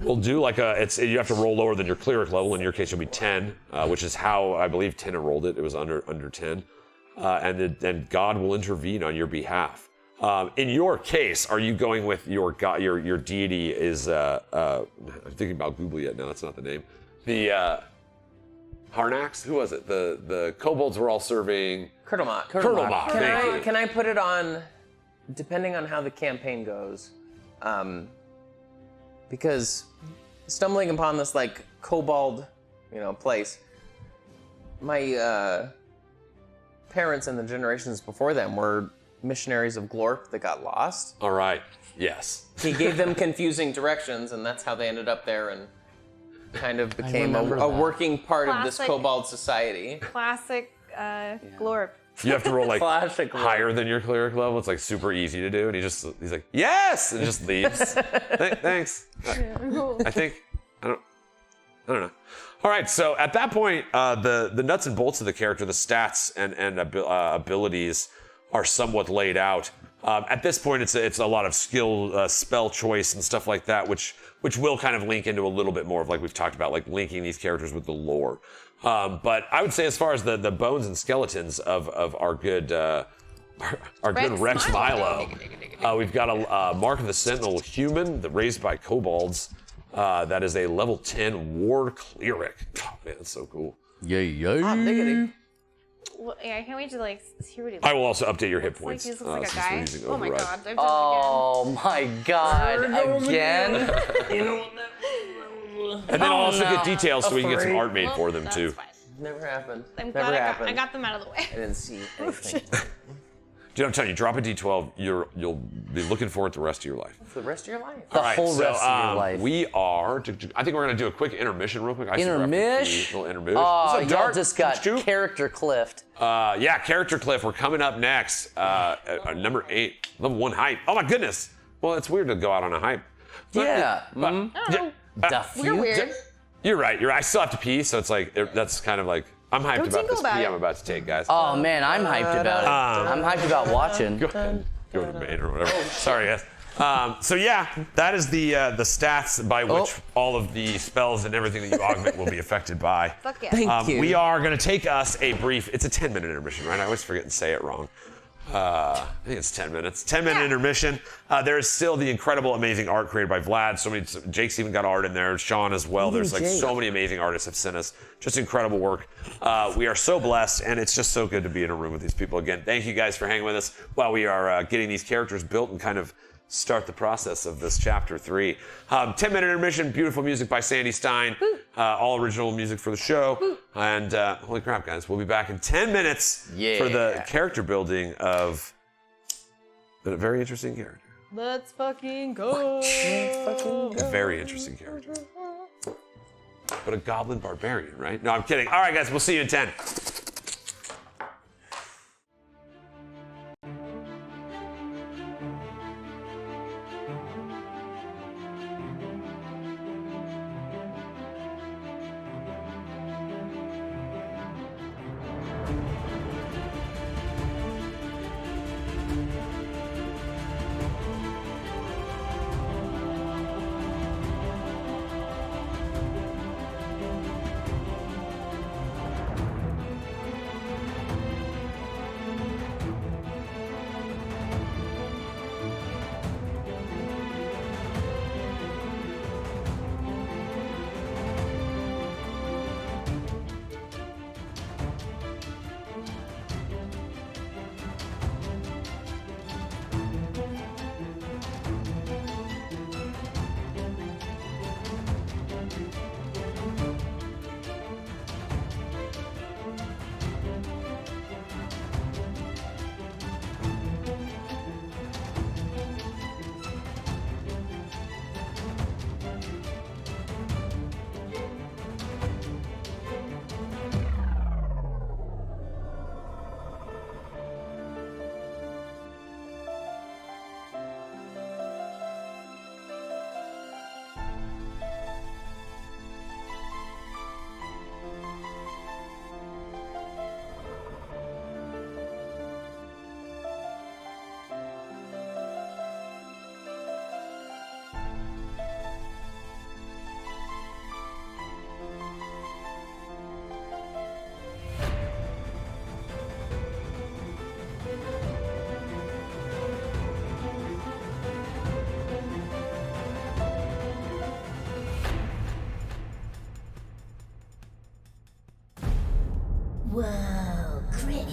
[SPEAKER 1] we'll do like you have to roll lower than your cleric level. In your case, you'll be 10, which is how I believe 10 rolled it. It was under 10. And then God will intervene on your behalf. In your case, are you going with your God, your deity is, I'm thinking about Google yet. No, that's not the name. The, Harnax? Who was it? The kobolds were all serving
[SPEAKER 4] Kurtlemot.
[SPEAKER 1] Kurtlemot. Thank you.
[SPEAKER 4] Can I put it on, depending on how the campaign goes, because stumbling upon this like kobold, place, my parents and the generations before them were missionaries of Glorp that got lost.
[SPEAKER 1] All right. Yes.
[SPEAKER 4] He gave them confusing directions, and that's how they ended up there and kind of became
[SPEAKER 2] remember
[SPEAKER 4] a
[SPEAKER 2] that.
[SPEAKER 4] working part of this
[SPEAKER 3] Classic.
[SPEAKER 4] kobold society.
[SPEAKER 3] Classic Glorp.
[SPEAKER 1] You have to roll like
[SPEAKER 4] Classic
[SPEAKER 1] higher than your cleric level. It's like super easy to do, and he's like, yes, and just leaves. Thanks. I think I don't know. All right, so at that point, the nuts and bolts of the character, the stats and abilities are somewhat laid out. At this point, it's a lot of skill, spell choice, and stuff like that, which will kind of link into a little bit more of like we've talked about, like linking these characters with the lore. But I would say, as far as the bones and skeletons of our good good Rex Milo, we've got a Mark of the Sentinel human that raised by kobolds. That is a level 10 war cleric. Oh man, that's so cool.
[SPEAKER 2] Yeah.
[SPEAKER 3] Well, yeah, I can't wait to like hear what he
[SPEAKER 1] I will also update your hit
[SPEAKER 3] looks
[SPEAKER 1] points.
[SPEAKER 3] like. He looks like a
[SPEAKER 1] since we're
[SPEAKER 3] guy.
[SPEAKER 1] using
[SPEAKER 3] Oh my
[SPEAKER 1] Override.
[SPEAKER 3] god, I've done it
[SPEAKER 2] Oh my god, again?
[SPEAKER 1] And then I'll also get details so we can get some art made
[SPEAKER 3] again.
[SPEAKER 1] for them
[SPEAKER 3] That's
[SPEAKER 1] too.
[SPEAKER 3] fine.
[SPEAKER 4] Never happened.
[SPEAKER 3] I'm
[SPEAKER 4] Never
[SPEAKER 3] glad
[SPEAKER 4] happened.
[SPEAKER 3] I got them out of the way.
[SPEAKER 4] I didn't see anything.
[SPEAKER 1] Dude, I'm telling you, drop a D12, you'll be looking for it the rest of your life.
[SPEAKER 4] For the rest of your life.
[SPEAKER 2] The
[SPEAKER 1] All right,
[SPEAKER 2] whole
[SPEAKER 1] so,
[SPEAKER 2] rest of your life.
[SPEAKER 1] We are. I think we're gonna do a quick intermission real quick.
[SPEAKER 2] Intermish?
[SPEAKER 1] Little intermish.
[SPEAKER 2] Oh,
[SPEAKER 1] What's up,
[SPEAKER 2] y'all
[SPEAKER 1] Dart?
[SPEAKER 2] just got
[SPEAKER 1] Scoop?
[SPEAKER 2] character cliffed.
[SPEAKER 1] Yeah, character cliff. We're coming up next. Number 8, level 1 hype. Oh my goodness. Well, it's weird to go out on a hype.
[SPEAKER 2] Yeah.
[SPEAKER 3] I don't know.
[SPEAKER 2] The
[SPEAKER 3] We're weird.
[SPEAKER 1] You're right. I still have to pee, so it's like that's kind of like I'm hyped
[SPEAKER 3] Don't
[SPEAKER 1] about
[SPEAKER 3] tingle
[SPEAKER 1] this
[SPEAKER 3] about
[SPEAKER 1] pee
[SPEAKER 3] it.
[SPEAKER 1] I'm about to take, guys.
[SPEAKER 2] Oh man, I'm hyped about it. I'm hyped about watching.
[SPEAKER 1] Go to the main or whatever. Sorry, guys. So yeah, that is the stats by which all of the spells and everything that you augment will be affected by.
[SPEAKER 3] Fuck yeah.
[SPEAKER 2] Thank you.
[SPEAKER 1] We are going to take us a brief. It's a 10-minute intermission, right? I always forget and say it wrong. I think it's 10 minutes. 10-minute intermission. There is still the incredible, amazing art created by Vlad. So many. Jake's even got art in there. Sean as well. There's like so many amazing artists have sent us just incredible work. We are so blessed, and it's just so good to be in a room with these people again. Thank you guys for hanging with us while we are getting these characters built and kind of start the process of this chapter 3. 10-minute intermission, beautiful music by Sandy Stein, all original music for the show. And holy crap, guys, we'll be back in 10 minutes for the character building of a very interesting character.
[SPEAKER 3] Let's fucking go.
[SPEAKER 1] A very interesting character. But a goblin barbarian, right? No, I'm kidding. All right, guys, we'll see you in 10.
[SPEAKER 8] Whoa, critic.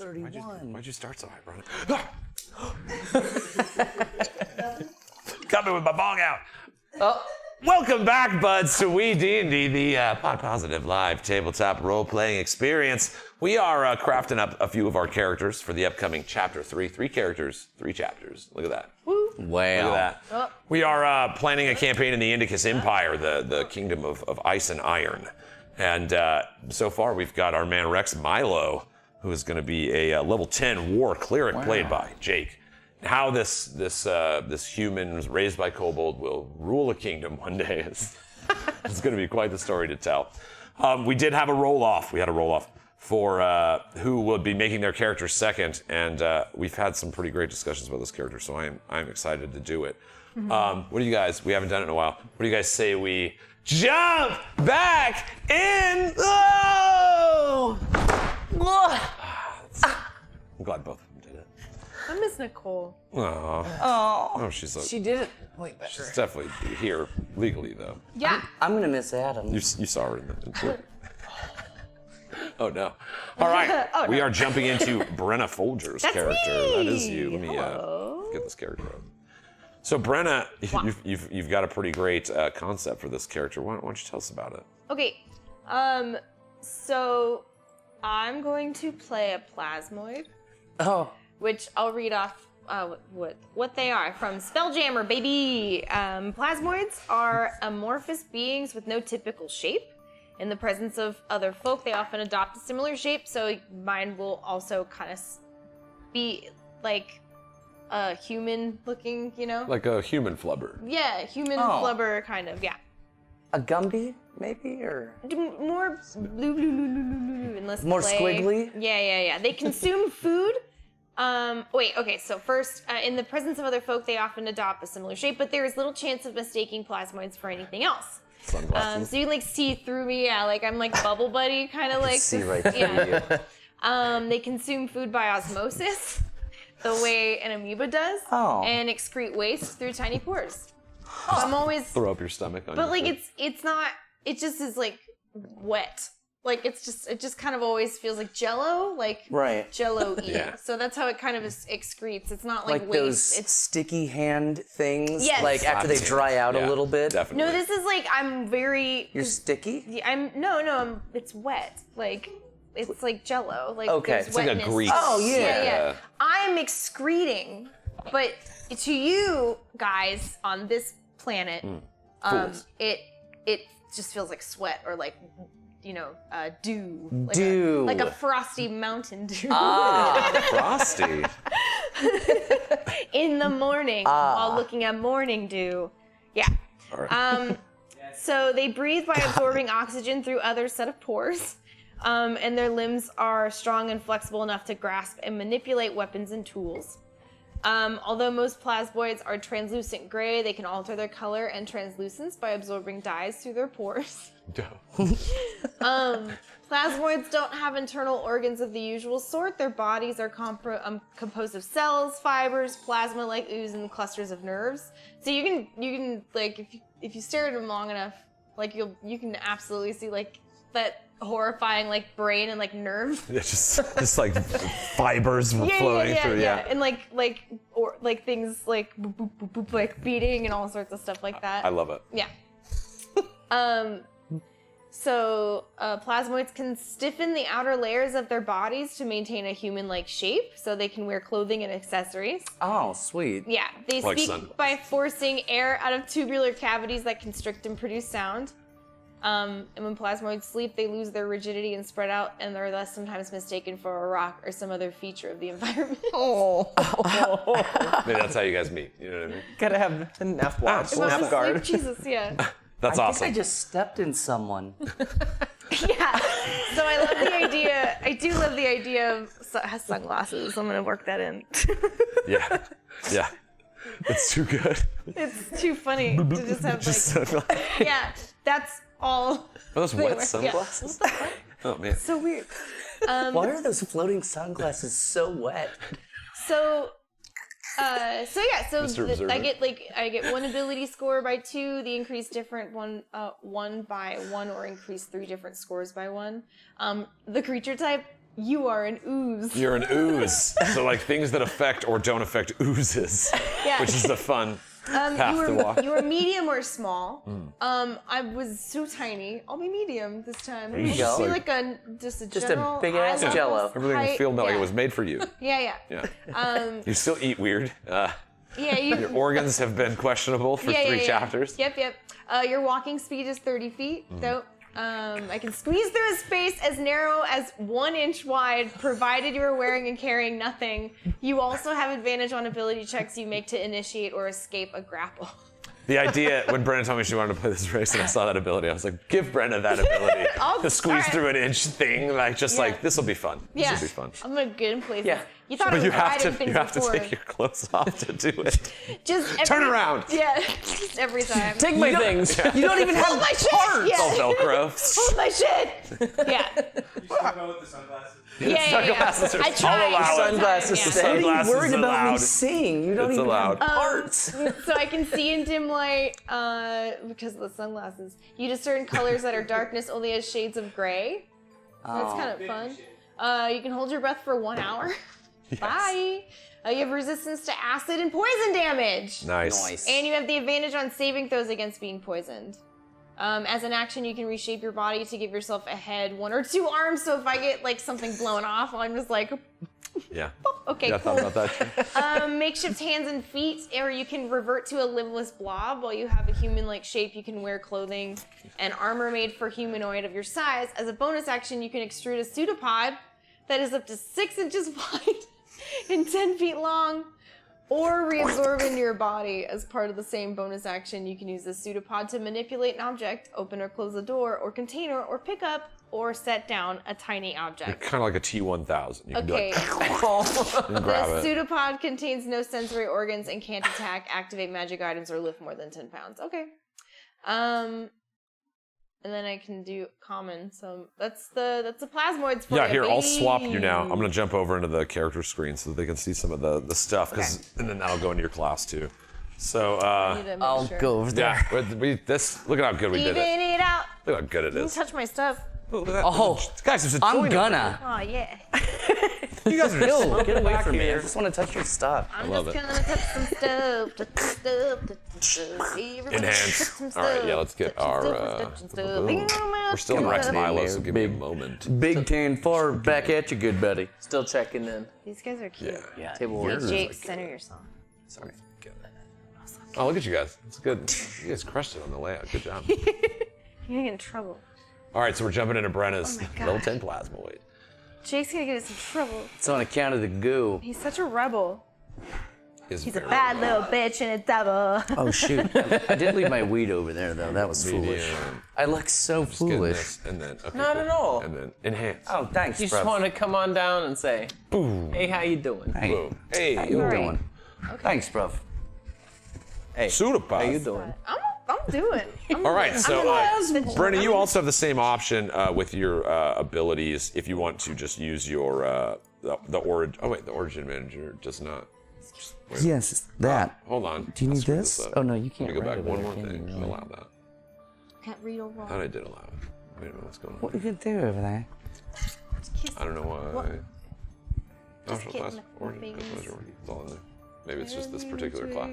[SPEAKER 2] 31.
[SPEAKER 1] Why'd you start so high, Brenna? Coming with my bong out.
[SPEAKER 2] Oh.
[SPEAKER 1] Welcome back, buds, to Weed&d, the pod positive live tabletop role-playing experience. We are crafting up a few of our characters for the upcoming chapter 3. 3 characters, 3 chapters. Look at that.
[SPEAKER 2] Wow.
[SPEAKER 1] Look at that.
[SPEAKER 3] Oh.
[SPEAKER 1] We are planning a campaign in the Indicus Empire, the kingdom of ice and iron. And so far, we've got our man Rex Milo, who is going to be a level 10 war cleric played by Jake. How this human raised by kobold will rule a kingdom one day is it's going to be quite the story to tell. We did have a roll-off. We had a roll-off for who would be making their character second, and we've had some pretty great discussions about this character, so I'm excited to do it. What do you guys? We haven't done it in a while. What do you guys say we jump back in? Oh! I'm glad both of them did it.
[SPEAKER 3] I miss Nicole.
[SPEAKER 1] Oh, she's
[SPEAKER 2] She did it way better.
[SPEAKER 1] she's definitely here legally though.
[SPEAKER 3] Yeah.
[SPEAKER 2] I'm gonna miss Adam.
[SPEAKER 1] You saw her in the. Oh no! All right, we are jumping into Brenna Folger's
[SPEAKER 3] That's
[SPEAKER 1] character.
[SPEAKER 3] me.
[SPEAKER 1] That is you. Let me get this character up. So Brenna, you've got a pretty great concept for this character. Why don't you tell us about it?
[SPEAKER 3] Okay. So I'm going to play a plasmoid,
[SPEAKER 2] Oh.
[SPEAKER 3] which I'll read off what they are from Spelljammer, baby. Plasmoids are amorphous beings with no typical shape. In the presence of other folk, they often adopt a similar shape, so mine will also kind of be like a human looking, you know?
[SPEAKER 1] Like a human flubber.
[SPEAKER 3] Yeah, human flubber kind of, yeah.
[SPEAKER 2] A Gumby, maybe, or
[SPEAKER 3] More blue, and less
[SPEAKER 2] more
[SPEAKER 3] clay.
[SPEAKER 2] squiggly?
[SPEAKER 3] Yeah. They consume food. Okay, so first, in the presence of other folk, they often adopt a similar shape, but there is little chance of mistaking plasmoids for anything else.
[SPEAKER 1] Sunglasses.
[SPEAKER 3] So you can like see through me, yeah, like I'm like Bubble Buddy, kind of like.
[SPEAKER 2] see right through you.
[SPEAKER 3] They consume food by osmosis, the way an amoeba does, and excrete waste through tiny pores. So I'm always.
[SPEAKER 1] Throw up your stomach on
[SPEAKER 3] But
[SPEAKER 1] your
[SPEAKER 3] like
[SPEAKER 1] food.
[SPEAKER 3] it's not. It just is like wet. Like it just kind of always feels like Jello, like
[SPEAKER 2] Right.
[SPEAKER 3] Jello-y.
[SPEAKER 1] Yeah.
[SPEAKER 3] So that's how it kind of excretes. It's not like,
[SPEAKER 2] like
[SPEAKER 3] waste.
[SPEAKER 2] those
[SPEAKER 3] It's
[SPEAKER 2] sticky hand things.
[SPEAKER 3] Yes.
[SPEAKER 2] Like after they dry out
[SPEAKER 1] Yeah,
[SPEAKER 2] a little bit.
[SPEAKER 1] Definitely.
[SPEAKER 3] no. This is like I'm very.
[SPEAKER 2] You're sticky.
[SPEAKER 3] I'm. It's wet. Like it's like Jello. Like
[SPEAKER 2] Okay.
[SPEAKER 3] there's
[SPEAKER 2] It's
[SPEAKER 1] like a
[SPEAKER 3] wetness.
[SPEAKER 1] grease.
[SPEAKER 2] Oh, yeah.
[SPEAKER 3] Yeah. I'm excreting, but to you guys on this planet,
[SPEAKER 1] Fools.
[SPEAKER 3] it just feels like sweat or like. Dew. Like
[SPEAKER 2] Dew.
[SPEAKER 3] like a frosty mountain dew.
[SPEAKER 1] Frosty.
[SPEAKER 3] In the morning while looking at morning dew. Yeah.
[SPEAKER 1] All right.
[SPEAKER 3] So they breathe by absorbing oxygen through other set of pores. And their limbs are strong and flexible enough to grasp and manipulate weapons and tools. Although most plasmoids are translucent gray, they can alter their color and translucence by absorbing dyes through their pores. Plasmoids don't have internal organs of the usual sort. Their bodies are composed of cells, fibers, plasma-like ooze, and clusters of nerves. So you can like if you stare at them long enough, like you can absolutely see like that horrifying like brain and like nerves.
[SPEAKER 1] It's just like fibers flowing through. Yeah.
[SPEAKER 3] And like things like boop, boop, boop, boop, like beating and all sorts of stuff like that.
[SPEAKER 1] I love it.
[SPEAKER 3] Yeah. So plasmoids can stiffen the outer layers of their bodies to maintain a human-like shape, so they can wear clothing and accessories.
[SPEAKER 2] Oh, sweet.
[SPEAKER 3] Yeah, they
[SPEAKER 1] Like
[SPEAKER 3] speak
[SPEAKER 1] sunglasses.
[SPEAKER 3] by forcing air out of tubular cavities that constrict and produce sound. And when plasmoids sleep, they lose their rigidity and spread out, and they're thus sometimes mistaken for a rock or some other feature of the environment.
[SPEAKER 1] Maybe that's how you guys meet. You know what I mean?
[SPEAKER 4] Gotta have an F watch,
[SPEAKER 3] Well,
[SPEAKER 4] F
[SPEAKER 3] sleep,
[SPEAKER 4] guard.
[SPEAKER 3] Jesus, yeah.
[SPEAKER 1] That's
[SPEAKER 2] I
[SPEAKER 1] awesome.
[SPEAKER 2] think I just stepped in someone.
[SPEAKER 3] Yeah. So I love the idea. I do love the idea of sunglasses. I'm gonna work that in.
[SPEAKER 1] Yeah. It's too good.
[SPEAKER 3] It's too funny to just have like. Yeah, that's all.
[SPEAKER 1] Are those
[SPEAKER 3] they
[SPEAKER 1] wet
[SPEAKER 3] wear.
[SPEAKER 1] sunglasses?
[SPEAKER 3] Yeah. What the fuck?
[SPEAKER 1] Oh man.
[SPEAKER 3] So weird.
[SPEAKER 2] Why are those floating sunglasses so wet?
[SPEAKER 3] So
[SPEAKER 1] Mr. Observer.
[SPEAKER 3] I get one ability score by 2, the increase different one by 1, or increase 3 different scores by 1. The creature type You are an ooze.
[SPEAKER 1] You're an ooze. So like things that affect or don't affect oozes,
[SPEAKER 3] Yeah.
[SPEAKER 1] which is the fun path to walk.
[SPEAKER 3] You were medium or small. I was so tiny. I'll be medium this time.
[SPEAKER 2] There you
[SPEAKER 3] I'll
[SPEAKER 2] go.
[SPEAKER 3] Be like just a general
[SPEAKER 2] big ass
[SPEAKER 3] eye
[SPEAKER 2] Jello.
[SPEAKER 3] level
[SPEAKER 1] Everything will
[SPEAKER 3] height.
[SPEAKER 1] feel like
[SPEAKER 3] Yeah.
[SPEAKER 1] it was made for you.
[SPEAKER 3] Yeah.
[SPEAKER 1] Yeah. You still eat weird.
[SPEAKER 3] Yeah, you.
[SPEAKER 1] Your organs have been questionable for 3 chapters.
[SPEAKER 3] Yep. Your walking speed is 30 feet. So, I can squeeze through a space as narrow as 1 inch wide, provided you are wearing and carrying nothing. You also have advantage on ability checks you make to initiate or escape a grapple.
[SPEAKER 1] The idea, when Brenna told me she wanted to play this race and I saw that ability, I was like, give Brenna that ability to squeeze through an inch thing. Like, just like, this will be fun. This will be fun.
[SPEAKER 3] I'm gonna get in places.
[SPEAKER 2] Yeah.
[SPEAKER 3] You thought
[SPEAKER 1] But
[SPEAKER 3] I was
[SPEAKER 1] you have
[SPEAKER 3] riding
[SPEAKER 1] to
[SPEAKER 3] things before.
[SPEAKER 1] take your clothes off to do it.
[SPEAKER 3] Just
[SPEAKER 1] Turn around.
[SPEAKER 3] Yeah, just every time.
[SPEAKER 4] Take my things.
[SPEAKER 2] You don't even have
[SPEAKER 3] my shit.
[SPEAKER 2] parts.
[SPEAKER 3] Yeah.
[SPEAKER 1] It's all Velcro.
[SPEAKER 3] Hold my shit. Yeah.
[SPEAKER 5] You still go with the sunglasses?
[SPEAKER 3] Yeah.
[SPEAKER 1] Sunglasses are
[SPEAKER 3] I
[SPEAKER 1] all
[SPEAKER 3] tried.
[SPEAKER 1] allowed.
[SPEAKER 4] Sunglasses
[SPEAKER 3] Yeah.
[SPEAKER 4] stay.
[SPEAKER 2] What are you
[SPEAKER 1] Sunglasses
[SPEAKER 2] worried about me
[SPEAKER 1] allowed.
[SPEAKER 2] seeing? You don't
[SPEAKER 1] It's
[SPEAKER 2] even
[SPEAKER 1] allowed.
[SPEAKER 2] have parts.
[SPEAKER 3] So I can see in dim light because of the sunglasses. You discern colors that are darkness only as shades of gray. That's kind of fun. You can hold your breath for 1 hour. Bye. You have resistance to acid and poison damage.
[SPEAKER 1] Nice.
[SPEAKER 3] And you have the advantage on saving throws against being poisoned. As an action, you can reshape your body to give yourself a head, 1 or 2 arms. So if I get like something blown off, I'm just like,
[SPEAKER 1] Yeah.
[SPEAKER 3] okay,
[SPEAKER 1] Yeah, I
[SPEAKER 3] cool.
[SPEAKER 1] thought about that.
[SPEAKER 3] Makeshift hands and feet, or you can revert to a limbless blob. While you have a human-like shape, you can wear clothing and armor made for humanoid of your size. As a bonus action, you can extrude a pseudopod that is up to 6 inches wide and 10 feet long, or reabsorb into your body. As part of the same bonus action, you can use the pseudopod to manipulate an object, open or close a door or container, or pick up or set down a tiny object.
[SPEAKER 1] Kind of like a T-1000. You can
[SPEAKER 3] Okay.
[SPEAKER 1] be like, and grab
[SPEAKER 3] The
[SPEAKER 1] it.
[SPEAKER 3] pseudopod contains no sensory organs and can't attack, activate magic items, or lift more than 10 pounds. Okay. And then I can do common. So that's the plasmoids for
[SPEAKER 1] Yeah,
[SPEAKER 3] you,
[SPEAKER 1] here, I'll
[SPEAKER 3] baby.
[SPEAKER 1] swap you now. I'm gonna jump over into the character screen so that they can see some of the stuff, and then that'll go into your class too. So,
[SPEAKER 3] I need to make
[SPEAKER 2] I'll
[SPEAKER 3] sure.
[SPEAKER 2] go over there.
[SPEAKER 1] yeah, look at how good we did
[SPEAKER 3] Even
[SPEAKER 1] it.
[SPEAKER 3] it out.
[SPEAKER 1] Look how good it
[SPEAKER 3] Don't
[SPEAKER 1] is.
[SPEAKER 3] touch my stuff.
[SPEAKER 1] Look at that.
[SPEAKER 2] Oh,
[SPEAKER 1] guys, there's a
[SPEAKER 2] I'm
[SPEAKER 1] joint
[SPEAKER 2] gonna.
[SPEAKER 3] Oh yeah.
[SPEAKER 1] You guys are just
[SPEAKER 2] Yo, get away from me. I
[SPEAKER 1] here.
[SPEAKER 2] just want to touch your stuff.
[SPEAKER 3] I'm
[SPEAKER 1] love
[SPEAKER 3] just
[SPEAKER 1] it.
[SPEAKER 3] gonna touch some stuff. Touch some stuff. Touch some stuff. Everybody
[SPEAKER 1] Enhance.
[SPEAKER 3] touch some
[SPEAKER 1] All right,
[SPEAKER 3] stuff,
[SPEAKER 1] yeah, let's get
[SPEAKER 3] touch some
[SPEAKER 1] our,
[SPEAKER 3] stuff, touch some stuff.
[SPEAKER 1] boom. We're still in
[SPEAKER 2] Come
[SPEAKER 1] Rex
[SPEAKER 2] on,
[SPEAKER 1] Milo,
[SPEAKER 2] man.
[SPEAKER 1] so give me a moment.
[SPEAKER 2] Big 10-4, back at you, good buddy.
[SPEAKER 4] Still checking in.
[SPEAKER 3] These guys are cute.
[SPEAKER 2] Yeah,
[SPEAKER 4] Table
[SPEAKER 3] Hey,
[SPEAKER 4] orders.
[SPEAKER 3] Jake, center yourself.
[SPEAKER 1] Sorry. Oh, look at you guys. It's good. You guys crushed it on the layout. Good job.
[SPEAKER 3] You're gonna get in trouble.
[SPEAKER 1] All right, so we're jumping into Brenna's
[SPEAKER 3] Oh my God.
[SPEAKER 1] level 10 plasmoid.
[SPEAKER 3] Jake's gonna get us in trouble.
[SPEAKER 2] It's on account of the goo.
[SPEAKER 3] He's such a rebel.
[SPEAKER 1] He's
[SPEAKER 3] He's a bad little bitch and a devil.
[SPEAKER 2] Oh shoot! I did leave my weed over there though. That was foolish. I look so foolish.
[SPEAKER 1] And then, okay,
[SPEAKER 4] Not at all.
[SPEAKER 1] And then enhance.
[SPEAKER 2] Oh, thanks,
[SPEAKER 4] You
[SPEAKER 2] bro.
[SPEAKER 4] just want to come on down and say,
[SPEAKER 1] Boom.
[SPEAKER 4] hey, how you doing?
[SPEAKER 2] Hey,
[SPEAKER 1] Boom. Hey,
[SPEAKER 2] how you
[SPEAKER 3] Alright.
[SPEAKER 2] doing? Thanks, bro.
[SPEAKER 4] Hey,
[SPEAKER 1] Pseudopod.
[SPEAKER 4] how you doing?
[SPEAKER 3] I'm doing.
[SPEAKER 1] All right, so Brenna, you also have the same option with your abilities if you want to just use your the origin. Oh wait, the origin manager does not. Wait,
[SPEAKER 2] Yes, that.
[SPEAKER 1] hold on.
[SPEAKER 2] Do you
[SPEAKER 1] I'll
[SPEAKER 2] need
[SPEAKER 1] screw
[SPEAKER 2] this?
[SPEAKER 1] up.
[SPEAKER 2] Oh, no, you
[SPEAKER 1] Let
[SPEAKER 2] can't
[SPEAKER 1] me go
[SPEAKER 2] write
[SPEAKER 1] back
[SPEAKER 2] it
[SPEAKER 1] one
[SPEAKER 2] over
[SPEAKER 1] more
[SPEAKER 2] here,
[SPEAKER 1] thing.
[SPEAKER 2] can you?
[SPEAKER 1] Allow that.
[SPEAKER 3] Can't read over.
[SPEAKER 1] I thought I did allow it. Wait a minute, what's going on?
[SPEAKER 2] What are you gonna do over there?
[SPEAKER 1] I don't know why. Optional
[SPEAKER 3] kidding,
[SPEAKER 1] class,
[SPEAKER 3] my
[SPEAKER 1] origin,
[SPEAKER 3] babies.
[SPEAKER 1] customized origin. It's all in there. Maybe it's just this particular class.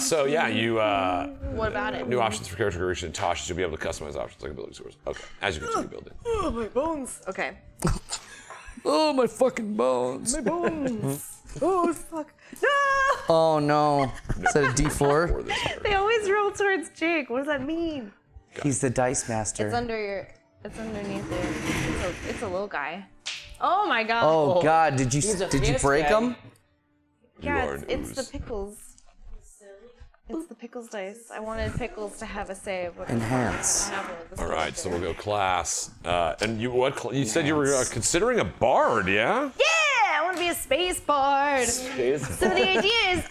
[SPEAKER 1] So yeah, you
[SPEAKER 3] What about it?
[SPEAKER 1] new options for character creation and Tosh. You'll be able to customize options like ability scores. Okay, as you continue building.
[SPEAKER 3] Oh, my bones. Okay.
[SPEAKER 2] Oh, my fucking bones.
[SPEAKER 3] My bones. Oh, fuck. No!
[SPEAKER 2] Oh no. Is that a D4?
[SPEAKER 1] For this here.
[SPEAKER 3] They always roll towards Jake. What does that mean?
[SPEAKER 2] He's the dice master.
[SPEAKER 3] It's underneath there. It's a little guy. Oh my god.
[SPEAKER 2] Oh God! Did you
[SPEAKER 4] a
[SPEAKER 2] did you
[SPEAKER 4] fierce
[SPEAKER 2] break
[SPEAKER 4] guy.
[SPEAKER 2] them?
[SPEAKER 3] yeah,
[SPEAKER 1] are an
[SPEAKER 3] it's the
[SPEAKER 1] ooze.
[SPEAKER 3] pickles. It's the pickles dice. I wanted pickles to have a say of what
[SPEAKER 2] Enhance.
[SPEAKER 3] happened with this
[SPEAKER 1] All right, so we'll
[SPEAKER 3] character.
[SPEAKER 1] go class. And you you said you were considering a bard, yeah?
[SPEAKER 3] Yeah, I want to be a space bard. So the idea is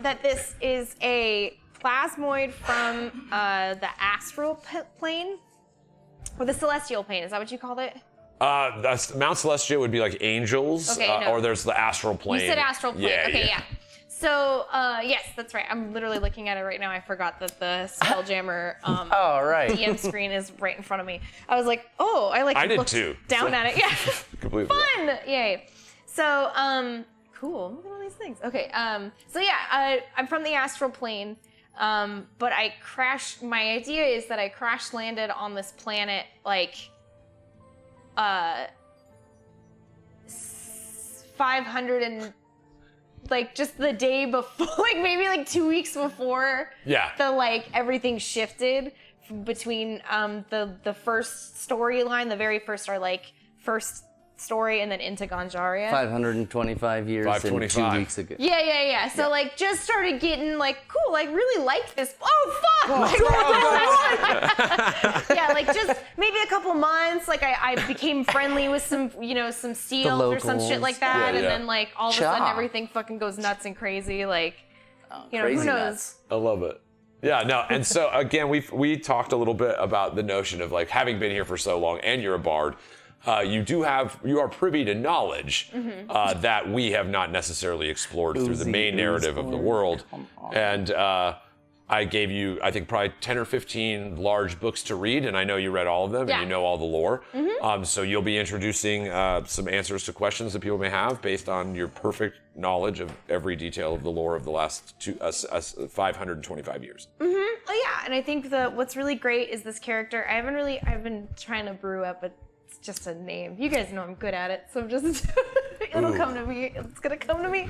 [SPEAKER 3] that this is a plasmoid from the astral plane, or the celestial plane. Is that what you called it?
[SPEAKER 1] Mount Celestia would be like angels,
[SPEAKER 3] Okay, no.
[SPEAKER 1] or there's the astral plane.
[SPEAKER 3] You said astral plane.
[SPEAKER 1] Yeah,
[SPEAKER 3] okay,
[SPEAKER 1] yeah.
[SPEAKER 3] yeah. So, yes, that's right. I'm literally looking at it right now. I forgot that the Spelljammer
[SPEAKER 2] right.
[SPEAKER 3] DM screen is right in front of me. I was like, oh, I
[SPEAKER 1] did
[SPEAKER 3] looked
[SPEAKER 1] too.
[SPEAKER 3] down at it. Yeah.
[SPEAKER 1] Completely.
[SPEAKER 3] Fun! Yay. So, cool. Look at all these things. Okay, so yeah, I'm from the astral plane, but my idea is that I crash landed on this planet, like, 500 and, like, just the day before, like, maybe, like, 2 weeks before everything shifted between, the first storyline, the very first, or, like, first story and then into Ganjaria.
[SPEAKER 2] 525 years and 2 weeks ago.
[SPEAKER 3] Yeah. So like just started getting like cool, like really liked this. Oh fuck! Yeah, like just maybe a couple months. Like I became friendly with some seals or some shit like that, and then like all of a sudden everything fucking goes nuts and crazy. Like who knows?
[SPEAKER 2] Nuts.
[SPEAKER 1] I love it. Yeah, no, and so again, we talked a little bit about the notion of like having been here for so long, and you're a bard. You are privy to knowledge that we have not necessarily explored through the main narrative of the world. And I gave you, I think, probably 10 or 15 large books to read, and I know you read all of them, and you know all the lore. So you'll be introducing some answers to questions that people may have based on your perfect knowledge of every detail of the lore of the last 525 years.
[SPEAKER 3] Oh yeah, and I think what's really great is this character. I've been trying to brew up it's just a name. You guys know I'm good at it, so I'm just it'll come to me. It's gonna come to me.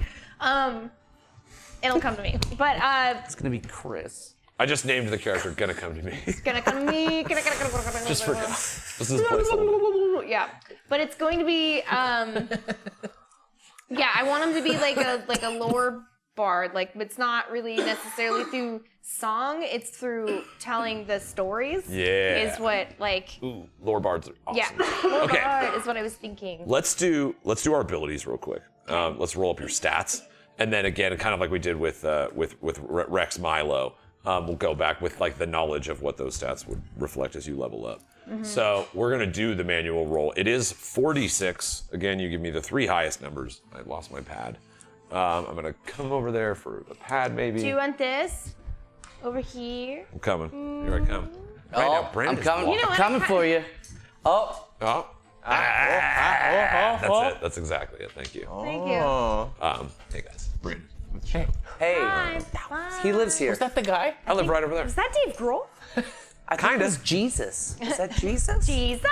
[SPEAKER 3] It'll come to me. But
[SPEAKER 2] it's gonna be Chris.
[SPEAKER 1] I just named the character Gonna Come to Me.
[SPEAKER 3] It's gonna come to me.
[SPEAKER 1] Just for this is placeholder.
[SPEAKER 3] Yeah. But it's going to be yeah, I want him to be like a lore bard. Like it's not really necessarily through song, it's through telling the stories.
[SPEAKER 1] Yeah.
[SPEAKER 3] Is what like
[SPEAKER 1] lore bards are awesome.
[SPEAKER 3] Yeah. Lore bard is what I was thinking.
[SPEAKER 1] Let's do our abilities real quick. Let's roll up your stats. And then again, kind of like we did with Rex Milo, we'll go back with like the knowledge of what those stats would reflect as you level up. So we're gonna do the manual roll. It is 4d6. Again, you give me the 3 highest numbers. I lost my pad. I'm gonna come over there for the pad, maybe.
[SPEAKER 3] Do you want this? Over here.
[SPEAKER 1] I'm coming. Here I come. Right now, Brandon's
[SPEAKER 2] I'm coming. I'm coming for you.
[SPEAKER 1] Oh. That's it. That's exactly it. Thank you.
[SPEAKER 3] Thank you.
[SPEAKER 1] Hey guys. Brandon.
[SPEAKER 2] Hey.
[SPEAKER 3] Bye.
[SPEAKER 2] He lives here.
[SPEAKER 4] Is that the guy?
[SPEAKER 1] I live right over there.
[SPEAKER 3] Is that Dave Grohl?
[SPEAKER 2] I think it was Jesus. Is that Jesus?
[SPEAKER 3] Jesus.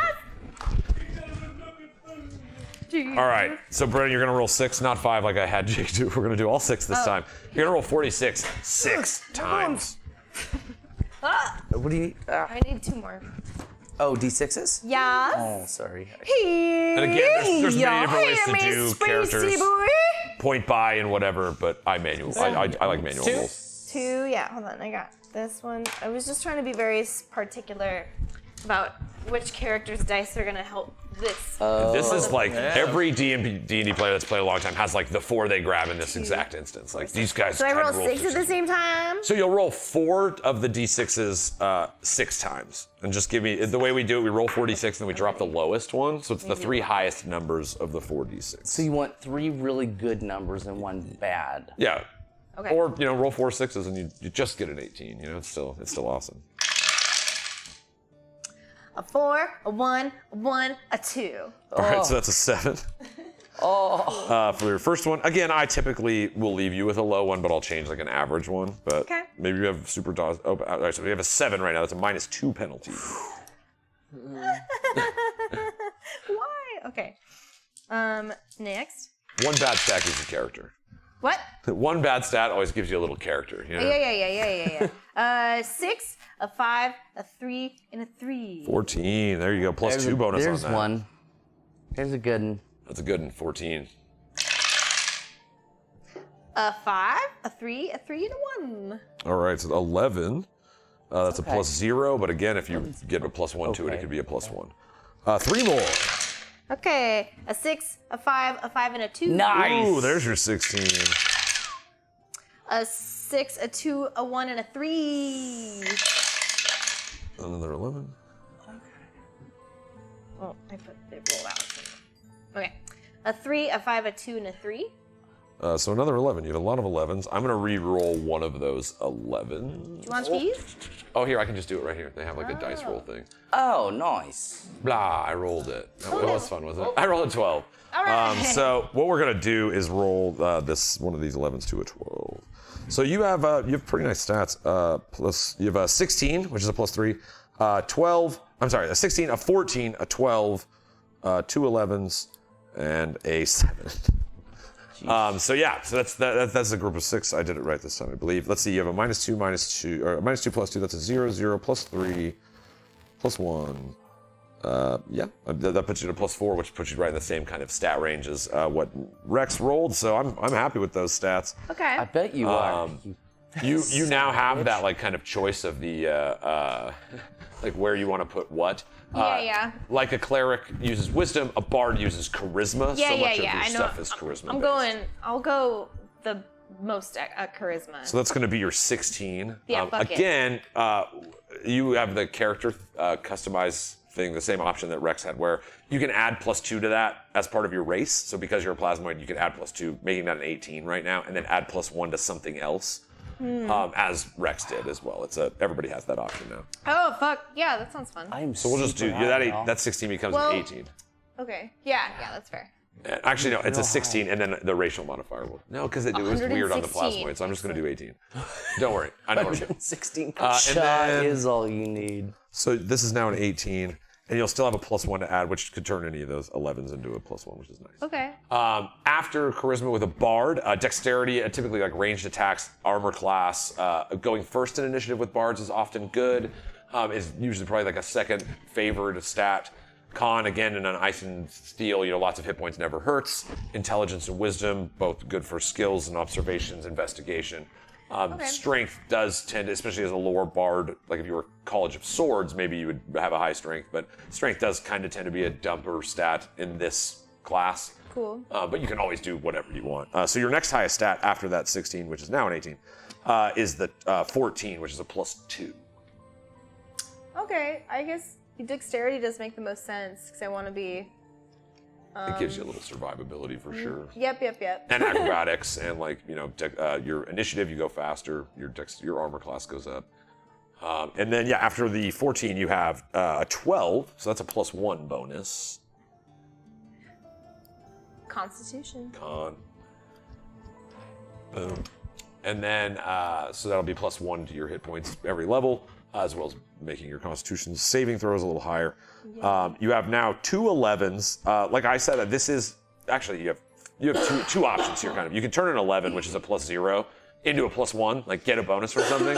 [SPEAKER 1] All right, so Brennan, you're gonna roll 6, not 5 like I had Jake do. We're gonna do all 6 this time. You're gonna roll 46 6 times.
[SPEAKER 2] What do you need?
[SPEAKER 3] I need 2 more.
[SPEAKER 2] Oh, D6s?
[SPEAKER 3] Yes.
[SPEAKER 2] Oh, sorry.
[SPEAKER 1] And again, there's many different ways to do characters. Point by and whatever, but I like manual rolls.
[SPEAKER 3] 2, yeah, hold on, I got this one. I was just trying to be very particular about which character's dice are gonna help this.
[SPEAKER 1] This is like every D&D player that's played a long time has like the 4 they grab in this exact instance. Like these guys.
[SPEAKER 3] So I roll 6 at the same time?
[SPEAKER 1] So you'll roll 4 of the D6s 6 times. And just give me, the way we do it, we roll 46 and then we drop the lowest one. So it's the 3 highest numbers of the 4d6.
[SPEAKER 2] So you want 3 really good numbers and 1 bad.
[SPEAKER 1] Yeah.
[SPEAKER 3] Okay.
[SPEAKER 1] Or, roll 4 6s and you just get an 18. It's still awesome.
[SPEAKER 3] A 4, a 1, a 1, a 2.
[SPEAKER 1] All right, so that's a 7. For your first one, again, I typically will leave you with a low one, but I'll change like an average one. But maybe you have super dodge. Oh, all right, so we have a 7 right now. That's a -2 penalty.
[SPEAKER 3] Why? Okay. Next.
[SPEAKER 1] 1 bad stat gives you character.
[SPEAKER 3] What?
[SPEAKER 1] 1 bad stat always gives you a little character.
[SPEAKER 3] Yeah. 6, a 5, a 3, and a 3.
[SPEAKER 1] 14. There you go. Plus 2 bonus on that.
[SPEAKER 2] There's 1. There's a good one.
[SPEAKER 1] That's a good one. 14.
[SPEAKER 3] A 5, a 3, a 3, and a 1.
[SPEAKER 1] All right, so 11. That's a +0, but again, if you get a +1 to it, it could be a +1. 3 more.
[SPEAKER 3] Okay, a 6, a 5, a 5, and a 2.
[SPEAKER 2] Nice.
[SPEAKER 1] Ooh, there's your 16.
[SPEAKER 3] A 6, a 2, a 1, and a 3.
[SPEAKER 1] Another 11.
[SPEAKER 3] Oh, I put it rolled out. Okay. A 3, a 5, a 2, and a 3.
[SPEAKER 1] So another 11. You have a lot of 11s. I'm gonna re-roll one of those 11s.
[SPEAKER 3] Do you want these?
[SPEAKER 1] Oh, here, I can just do it right here. They have like a dice roll thing.
[SPEAKER 2] Oh, nice.
[SPEAKER 1] Blah, I rolled it. That was fun, wasn't it? I rolled a 12.
[SPEAKER 3] All right.
[SPEAKER 1] So what we're gonna do is roll this one of these 11s to a 12. So you have pretty nice stats. Plus you have a 16, which is a +3. 12. I'm sorry, a 16, a 14, a 12, 2 11s, and a 7. So that's a group of 6. I did it right this time, I believe. Let's see. You have a -2, -2, or a -2 +2. That's a 0, 0, +3, +1. That puts you to +4, which puts you right in the same kind of stat range as what Rex rolled. So I'm happy with those stats.
[SPEAKER 3] Okay.
[SPEAKER 2] I bet you are.
[SPEAKER 1] You now have that like kind of choice of the like where you want to put what.
[SPEAKER 3] Yeah.
[SPEAKER 1] Like a cleric uses wisdom, a bard uses charisma.
[SPEAKER 3] Yeah,
[SPEAKER 1] so much
[SPEAKER 3] yeah.
[SPEAKER 1] of your
[SPEAKER 3] I know.
[SPEAKER 1] stuff is charisma.
[SPEAKER 3] I'll go the most at charisma.
[SPEAKER 1] So that's going to be your 16.
[SPEAKER 3] Yeah, fuck it.
[SPEAKER 1] Again, you have the character customize thing, the same option that Rex had, where you can add +2 to that as part of your race. So because you're a plasmoid, you can add +2, making that an 18 right now, and then add +1 to something else, as Rex did as well. Everybody has that option now.
[SPEAKER 3] Oh fuck yeah, that sounds fun.
[SPEAKER 1] So we'll just do that 16 becomes an 18.
[SPEAKER 3] Okay. Yeah, that's fair.
[SPEAKER 1] Actually, no, it's a 16, and then the racial modifier will. No, because it was weird on the
[SPEAKER 3] 116.
[SPEAKER 1] plasmoid, so I'm just going to do 18. Don't worry, I know what I'm doing.
[SPEAKER 4] 16.
[SPEAKER 2] Shot is all you need.
[SPEAKER 1] So this is now an 18, and you'll still have a +1 to add, which could turn any of those 11s into a +1, which is nice.
[SPEAKER 3] Okay.
[SPEAKER 1] After charisma with a bard, dexterity, typically like ranged attacks, armor class, going first in initiative with bards is often good. Is usually probably like a second favored stat. Con, again, in an ice and steel, lots of hit points never hurts. Intelligence and wisdom, both good for skills and observations, investigation. Strength does tend, especially as a lower bard, like if you were College of Swords, maybe you would have a high strength, but strength does kind of tend to be a dumper stat in this class.
[SPEAKER 3] Cool.
[SPEAKER 1] But you can always do whatever you want. So your next highest stat after that 16, which is now an 18, is the 14, which is a +2.
[SPEAKER 3] Okay, I guess dexterity does make the most sense because I want to be.
[SPEAKER 1] It gives you a little survivability for sure.
[SPEAKER 3] Yep.
[SPEAKER 1] And acrobatics and your initiative, you go faster. Your armor class goes up. And then after the 14, you have a 12, so that's a +1 bonus.
[SPEAKER 3] Constitution.
[SPEAKER 1] Con. Boom. And then so that'll be +1 to your hit points every level, as well as making your Constitution saving throws a little higher. Yeah. You have now 2 11s. Like I said, this is actually you have two options here. Kind of, you can turn an 11, which is a +0, into a +1, like get a bonus from something.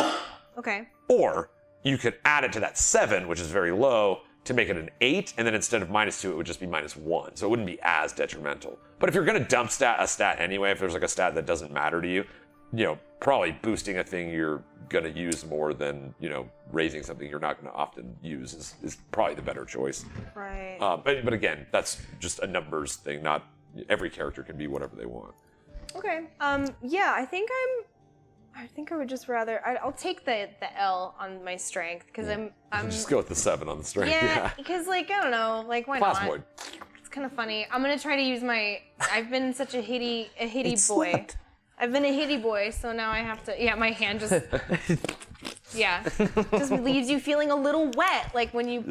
[SPEAKER 3] Okay.
[SPEAKER 1] Or you could add it to that 7, which is very low, to make it an 8, and then instead of -2, it would just be -1. So it wouldn't be as detrimental. But if you're going to dump a stat anyway, if there's like a stat that doesn't matter to you, probably boosting a thing you're going to use more than, raising something you're not going to often use is probably the better choice.
[SPEAKER 3] Right.
[SPEAKER 1] But again, that's just a numbers thing. Not every character can be whatever they want.
[SPEAKER 3] Okay. Yeah, I think I would just rather. I'll take the L on my strength because I'm.
[SPEAKER 1] Just go with the 7 on the strength.
[SPEAKER 3] Yeah, because I don't know, why
[SPEAKER 1] Plasmoid.
[SPEAKER 3] not? It's kind of funny. I'm gonna try to use my. I've been such a hitty boy.
[SPEAKER 2] Slipped.
[SPEAKER 3] I've been a hitty boy, so now I have to. Yeah, my hand just. Yeah, just leaves you feeling a little wet, like when you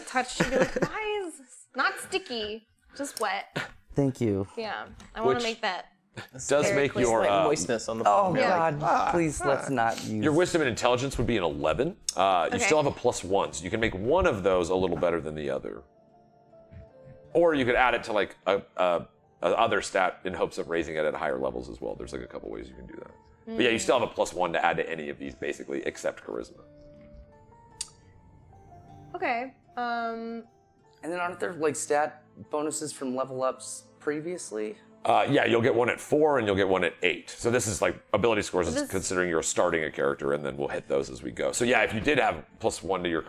[SPEAKER 3] touch. You're like, why is this not sticky? Just wet.
[SPEAKER 2] Thank you.
[SPEAKER 3] Yeah, I want to make that.
[SPEAKER 1] Does make
[SPEAKER 3] clear.
[SPEAKER 1] your
[SPEAKER 4] moistness on the
[SPEAKER 2] Oh
[SPEAKER 4] palm.
[SPEAKER 2] God! Please let's not use.
[SPEAKER 1] your wisdom and intelligence would be an 11. You still have a +1, so you can make one of those a little better than the other. Or you could add it to like a other stat in hopes of raising it at higher levels as well. There's like a couple ways you can do that. But yeah, you still have a +1 to add to any of these basically, except charisma.
[SPEAKER 3] Okay.
[SPEAKER 2] And then aren't there like stat bonuses from level ups previously?
[SPEAKER 1] Yeah, you'll get one at 4 and you'll get one at 8. So this is like ability scores, considering you're starting a character, and then we'll hit those as we go. So yeah, if you did have +1 to your,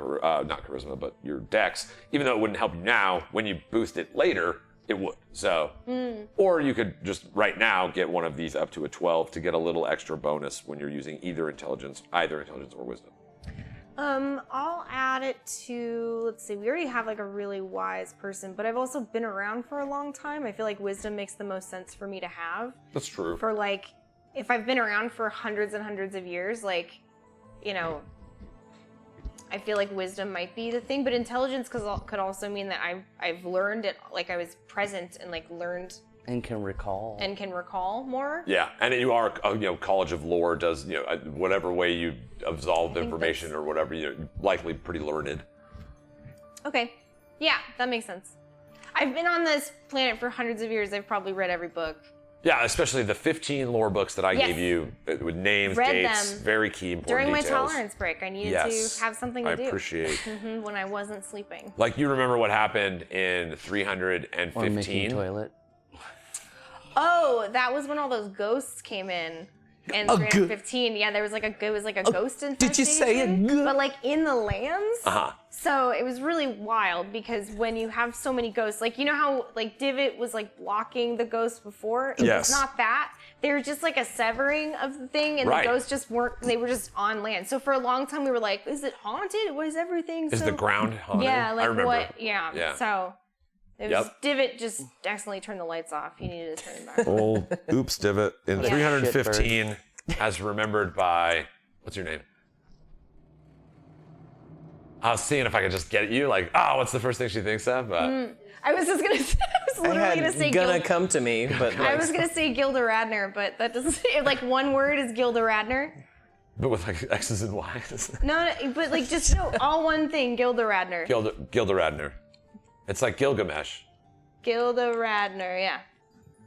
[SPEAKER 1] not charisma, but your dex, even though it wouldn't help you now, when you boost it later, it would. So, or you could just right now get one of these up to a 12 to get a little extra bonus when you're using either intelligence or wisdom.
[SPEAKER 3] I'll add it to, let's see, we already have like a really wise person, but I've also been around for a long time. I feel like wisdom makes the most sense for me to have.
[SPEAKER 1] That's true.
[SPEAKER 3] For like, if I've been around for hundreds and hundreds of years, like, you know, I feel like wisdom might be the thing, but intelligence could also mean that I've learned it, like I was present and like learned.
[SPEAKER 2] And can recall.
[SPEAKER 3] And can recall more.
[SPEAKER 1] Yeah, and you are, College of Lore does, whatever way you absolve information or whatever, likely pretty learned.
[SPEAKER 3] Okay, yeah, that makes sense. I've been on this planet for hundreds of years. I've probably read every book.
[SPEAKER 1] Yeah, especially the 15 lore books that I gave you with names,
[SPEAKER 3] read
[SPEAKER 1] dates,
[SPEAKER 3] them
[SPEAKER 1] very key important
[SPEAKER 3] during
[SPEAKER 1] details.
[SPEAKER 3] my tolerance break. I needed to have something to do.
[SPEAKER 1] I appreciate.
[SPEAKER 3] When I wasn't sleeping.
[SPEAKER 1] Like, you remember what happened in 315?
[SPEAKER 2] Or making toilet.
[SPEAKER 3] Oh, that was when all those ghosts came in. And 315, yeah, there was like a ghost infestation.
[SPEAKER 2] Did you say it?
[SPEAKER 3] But like in the lands.
[SPEAKER 1] Uh-huh.
[SPEAKER 3] So it was really wild because when you have so many ghosts, like you know how like Divot was like blocking the ghosts before? It was not that. They were just like a severing of the thing, and the ghosts just weren't. They were just on land. So for a long time we were like, is it haunted? Was everything?
[SPEAKER 1] Is the ground haunted?
[SPEAKER 3] Yeah, like
[SPEAKER 1] I remember.
[SPEAKER 3] what? Yeah. So. It was Divot just accidentally turned the lights off. You needed to turn them back on.
[SPEAKER 1] Oh, oops, Divot. In 315, as remembered by, what's your name? I was seeing if I could just get at you, like, what's the first thing she thinks of? But
[SPEAKER 3] I was just gonna say, I was literally gonna say
[SPEAKER 4] gonna come to me, but
[SPEAKER 3] I was gonna say Gilda Radner, but that doesn't say, like one word is Gilda Radner.
[SPEAKER 1] But with like X's and Y's.
[SPEAKER 3] No, but like just all one thing, Gilda Radner.
[SPEAKER 1] Gilda Radner. It's like Gilgamesh.
[SPEAKER 3] Gilda Radner, yeah.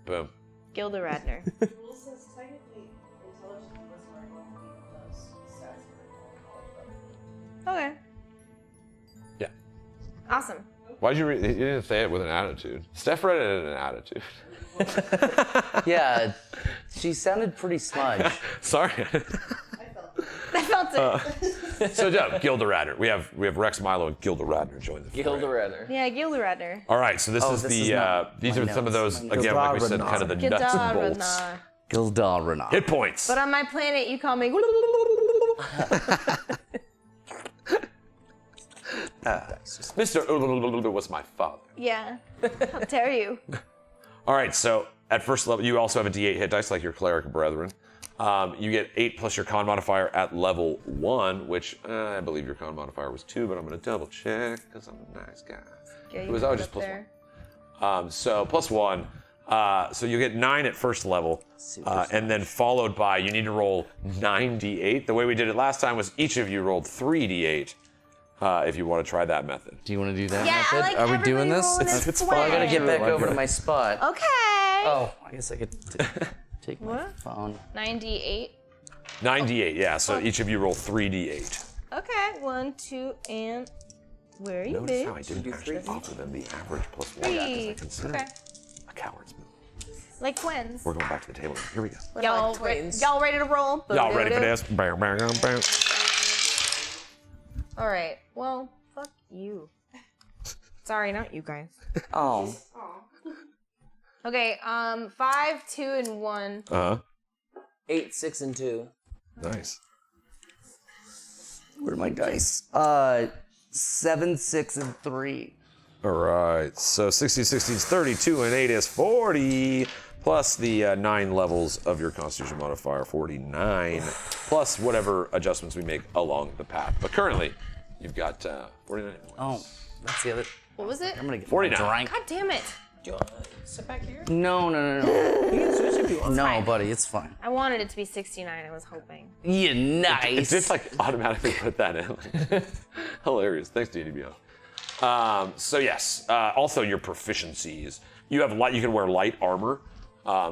[SPEAKER 1] Boom.
[SPEAKER 3] Gilda Radner.
[SPEAKER 7] The rule says technically intelligence was not going to be those stats for
[SPEAKER 3] Okay.
[SPEAKER 1] Yeah.
[SPEAKER 3] Awesome.
[SPEAKER 1] Why'd you read? You didn't say it with an attitude. Steph read it in an attitude.
[SPEAKER 2] Yeah, she sounded pretty smudge.
[SPEAKER 1] Sorry.
[SPEAKER 3] I felt it.
[SPEAKER 1] So Gilda Radner. We have Rex Milo and Gilda Radner join the fray.
[SPEAKER 4] Gilda Radner.
[SPEAKER 3] Yeah, Gilda Radner.
[SPEAKER 1] All right, so this is these are some of those, again, like we said, kind of the nuts and bolts.
[SPEAKER 2] Gilda Radner.
[SPEAKER 1] Hit points.
[SPEAKER 3] But on my planet, you call me.
[SPEAKER 1] Mr. was my father.
[SPEAKER 3] Yeah. How dare you?
[SPEAKER 1] All right, so at first level, you also have a D8 hit dice like your cleric brethren. You get 8 plus your con modifier at level 1, which I believe your con modifier was 2, but I'm going to double check because I'm a nice guy.
[SPEAKER 3] Yeah,
[SPEAKER 1] It was always just plus 1. So plus 1. So you get 9 at first level, and then followed by, you need to roll 9d8. The way we did it last time was each of you rolled 3d8 if you want to try that method.
[SPEAKER 2] Do you want to do that
[SPEAKER 3] Yeah,
[SPEAKER 2] method?
[SPEAKER 3] I like
[SPEAKER 2] Are we doing this?
[SPEAKER 3] it's
[SPEAKER 2] Well, I gotta get back over to my spot.
[SPEAKER 3] Okay.
[SPEAKER 2] Oh, I guess I could take my phone.
[SPEAKER 3] 98.
[SPEAKER 1] 9d8, yeah. So each of you roll 3d8.
[SPEAKER 3] Okay. 1, 2, and where are you,
[SPEAKER 1] Notice
[SPEAKER 3] bitch?
[SPEAKER 1] how I didn't actually offer them the average plus 1
[SPEAKER 3] 3.
[SPEAKER 1] because I consider
[SPEAKER 3] Okay.
[SPEAKER 1] a coward's move.
[SPEAKER 3] Like twins.
[SPEAKER 1] We're going back to the table. Here we go.
[SPEAKER 3] Y'all, y'all ready to roll?
[SPEAKER 1] Y'all ready for this? Bam, bam, bam, bam.
[SPEAKER 3] All right. Well, fuck you. Sorry, not you guys.
[SPEAKER 2] Oh.
[SPEAKER 3] Okay. 5, 2, and 1.
[SPEAKER 4] 8, 6, and 2.
[SPEAKER 1] Nice.
[SPEAKER 2] Where are my dice? 7, 6, and 3.
[SPEAKER 1] All right. So 60, 16 is 32, and 8 is 40. Plus the 9 levels of your Constitution modifier, 49. Plus whatever adjustments we make along the path. But currently, you've got 49 points.
[SPEAKER 2] Oh, that's the other.
[SPEAKER 3] What was it?
[SPEAKER 2] I'm gonna get
[SPEAKER 1] 49.
[SPEAKER 2] my drink.
[SPEAKER 3] God damn it.
[SPEAKER 4] Do you want to sit back here?
[SPEAKER 2] No.
[SPEAKER 4] You can switch if you want.
[SPEAKER 2] No, buddy, it's fine.
[SPEAKER 3] I wanted it to be 69. I was hoping.
[SPEAKER 2] Yeah,
[SPEAKER 1] It
[SPEAKER 2] nice.
[SPEAKER 1] did like automatically put that in. Hilarious. Thanks, D&D Beyond. So yes, also your proficiencies. You have light. You can wear light armor.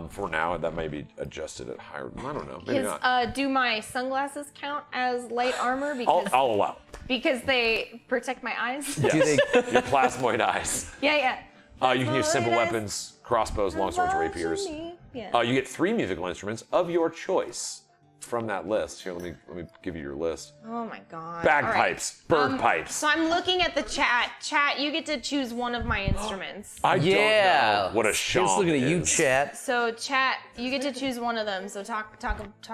[SPEAKER 1] For now, that may be adjusted at higher. I don't know. Maybe not.
[SPEAKER 3] Do my sunglasses count as light armor? Because
[SPEAKER 1] I'll allow.
[SPEAKER 3] because they protect my eyes.
[SPEAKER 1] Yes.
[SPEAKER 2] Do they?
[SPEAKER 1] Your plasmoid eyes.
[SPEAKER 3] Yeah.
[SPEAKER 1] You can use simple
[SPEAKER 3] Plasmoid eyes.
[SPEAKER 1] weapons, crossbows, longswords, rapiers.
[SPEAKER 3] Yeah.
[SPEAKER 1] You get 3 musical instruments of your choice from that list. Here, let me give you your list.
[SPEAKER 3] Oh my god.
[SPEAKER 1] Bagpipes, bird pipes.
[SPEAKER 3] So I'm looking at the chat. Chat, you get to choose one of my instruments.
[SPEAKER 1] I
[SPEAKER 2] Yeah.
[SPEAKER 1] don't know what a sham
[SPEAKER 2] Just looking at you,
[SPEAKER 1] is.
[SPEAKER 2] chat.
[SPEAKER 3] So chat, you get to choose one of them. So talk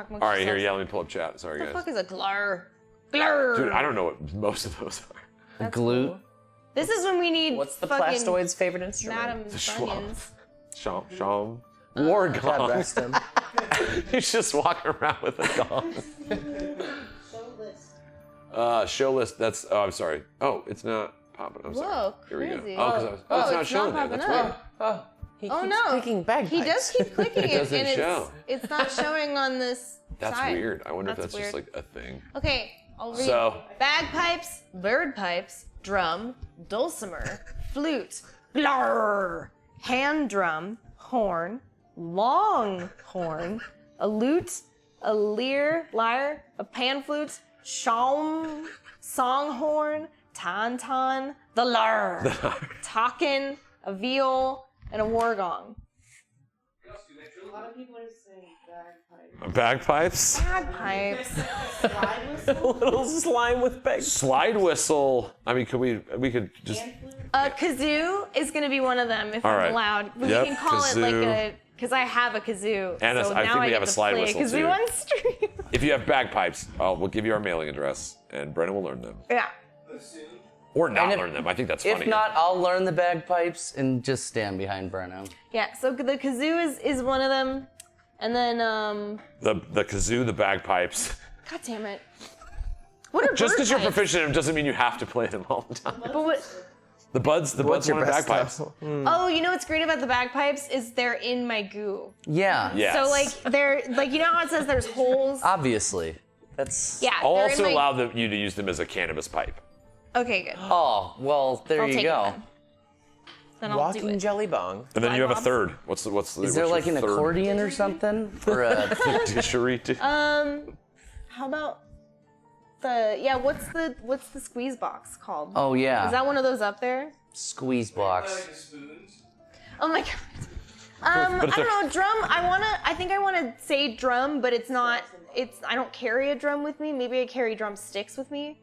[SPEAKER 3] more.
[SPEAKER 1] All right, here, yeah, let me pull up chat. Sorry,
[SPEAKER 3] What the
[SPEAKER 1] guys.
[SPEAKER 3] fuck is a glur? Glurr.
[SPEAKER 1] Dude, I don't know what most of those are.
[SPEAKER 2] Glute.
[SPEAKER 3] This is when we need
[SPEAKER 4] What's the
[SPEAKER 3] fucking
[SPEAKER 4] plastoid's favorite instrument?
[SPEAKER 3] Madam
[SPEAKER 1] Schwab.
[SPEAKER 3] Bunions.
[SPEAKER 1] Shom. War
[SPEAKER 4] God
[SPEAKER 1] gong.
[SPEAKER 4] rest him.
[SPEAKER 1] He's just walking around with a gong. Show list. That's. Oh, I'm sorry. Oh, it's not popping. I'm sorry.
[SPEAKER 3] Whoa,
[SPEAKER 1] Here we
[SPEAKER 3] crazy.
[SPEAKER 1] go. Oh, it's not showing there.
[SPEAKER 3] popping
[SPEAKER 1] That's
[SPEAKER 3] up.
[SPEAKER 1] weird.
[SPEAKER 4] Oh, he
[SPEAKER 3] Oh
[SPEAKER 4] keeps
[SPEAKER 3] no,
[SPEAKER 4] clicking bagpipes.
[SPEAKER 3] he does keep clicking it,
[SPEAKER 1] doesn't
[SPEAKER 3] and
[SPEAKER 1] show.
[SPEAKER 3] it's not showing on this
[SPEAKER 1] That's
[SPEAKER 3] side.
[SPEAKER 1] weird. I wonder if
[SPEAKER 3] That's
[SPEAKER 1] that's just
[SPEAKER 3] weird.
[SPEAKER 1] like a thing.
[SPEAKER 3] Okay, I'll read.
[SPEAKER 1] So-
[SPEAKER 3] Bagpipes, bird pipes, drum, dulcimer, flute, blarr, hand drum, horn, long horn, a lute, a lyre, a pan flute, shawm, songhorn, tauntaun, the lar, talkin, a viol, and a war gong.
[SPEAKER 7] A lot of people are saying bagpipes.
[SPEAKER 1] Bagpipes.
[SPEAKER 3] Bagpipes.
[SPEAKER 4] A little slime with bagpipes.
[SPEAKER 1] Slide whistle. I mean, we could just.
[SPEAKER 3] Kazoo is gonna be one of them if
[SPEAKER 1] All
[SPEAKER 3] I'm
[SPEAKER 1] right.
[SPEAKER 3] allowed. We
[SPEAKER 1] Yep,
[SPEAKER 3] can call it
[SPEAKER 1] kazoo.
[SPEAKER 3] like a, because I have a kazoo.
[SPEAKER 1] And
[SPEAKER 3] so
[SPEAKER 1] I
[SPEAKER 3] now
[SPEAKER 1] think we
[SPEAKER 3] get
[SPEAKER 1] have a
[SPEAKER 3] to
[SPEAKER 1] slide
[SPEAKER 3] play
[SPEAKER 1] whistle,
[SPEAKER 3] kazoo
[SPEAKER 1] too.
[SPEAKER 3] on stream.
[SPEAKER 1] If you have bagpipes, we'll give you our mailing address, and Brenna will learn them.
[SPEAKER 3] Yeah.
[SPEAKER 1] Or not
[SPEAKER 2] And if-
[SPEAKER 1] learn them. I think that's
[SPEAKER 2] If
[SPEAKER 1] funny.
[SPEAKER 2] not, I'll learn the bagpipes and just stand behind Brenna.
[SPEAKER 3] Yeah, so the kazoo is one of them. And then,
[SPEAKER 1] The kazoo, the bagpipes.
[SPEAKER 3] God damn it. What are
[SPEAKER 1] Just
[SPEAKER 3] bird
[SPEAKER 1] because you're
[SPEAKER 3] pipes?
[SPEAKER 1] proficient in them doesn't mean you have to play them all the time.
[SPEAKER 3] But what?
[SPEAKER 1] The buds
[SPEAKER 4] What's your
[SPEAKER 1] wanted
[SPEAKER 4] best
[SPEAKER 1] bagpipes.
[SPEAKER 4] stuff?
[SPEAKER 3] Oh, you know what's great about the bagpipes is they're in my goo.
[SPEAKER 2] Yeah.
[SPEAKER 1] Yes.
[SPEAKER 3] So like they're like, you know how it says there's holes?
[SPEAKER 2] Obviously. That's.
[SPEAKER 3] Yeah.
[SPEAKER 1] I'll
[SPEAKER 3] they're in
[SPEAKER 1] also
[SPEAKER 3] my...
[SPEAKER 1] allow you to use them as a cannabis pipe.
[SPEAKER 3] Okay, good.
[SPEAKER 2] Oh, well, there
[SPEAKER 3] I'll
[SPEAKER 2] you
[SPEAKER 3] take
[SPEAKER 2] go.
[SPEAKER 3] it then I'll do
[SPEAKER 4] Walking
[SPEAKER 3] it.
[SPEAKER 4] jelly bong.
[SPEAKER 1] And then you have a
[SPEAKER 3] Bob?
[SPEAKER 1] third. What's
[SPEAKER 2] Is there like an accordion or something? Or a.
[SPEAKER 3] How about what's the squeeze box called?
[SPEAKER 2] Oh, yeah.
[SPEAKER 3] Is that one of those up there?
[SPEAKER 2] Squeeze box.
[SPEAKER 3] Oh my god. I don't know, drum. I think I wanna say drum, but I don't carry a drum with me. Maybe I carry drum sticks with me.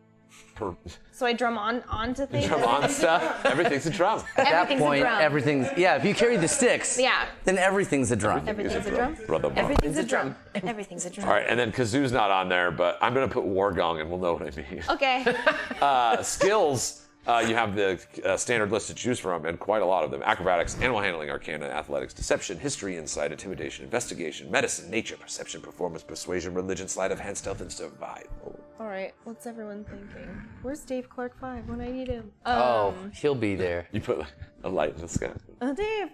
[SPEAKER 3] So I drum onto things.
[SPEAKER 1] Drum on stuff. Everything's a drum.
[SPEAKER 2] At that
[SPEAKER 3] Everything's
[SPEAKER 2] point,
[SPEAKER 3] a drum.
[SPEAKER 2] everything's. Yeah, if you carry the sticks,
[SPEAKER 3] Yeah.
[SPEAKER 2] then everything's a drum.
[SPEAKER 3] Everything's a drum.
[SPEAKER 1] Brother Bob.
[SPEAKER 3] Everything's a drum. Everything's a drum.
[SPEAKER 1] All right, and then kazoo's not on there, but I'm gonna put war gong, and we'll know what I mean.
[SPEAKER 3] Okay.
[SPEAKER 1] Skills. You have the standard list to choose from, and quite a lot of them. Acrobatics, animal handling, arcana, athletics, deception, history, insight, intimidation, investigation, medicine, nature, perception, performance, persuasion, religion, sleight of hand, stealth, and survival.
[SPEAKER 3] All right. What's everyone thinking? Where's Dave Clark 5 when I need him?
[SPEAKER 2] Oh, he'll be there.
[SPEAKER 1] You put a light in the sky.
[SPEAKER 3] Oh, Dave.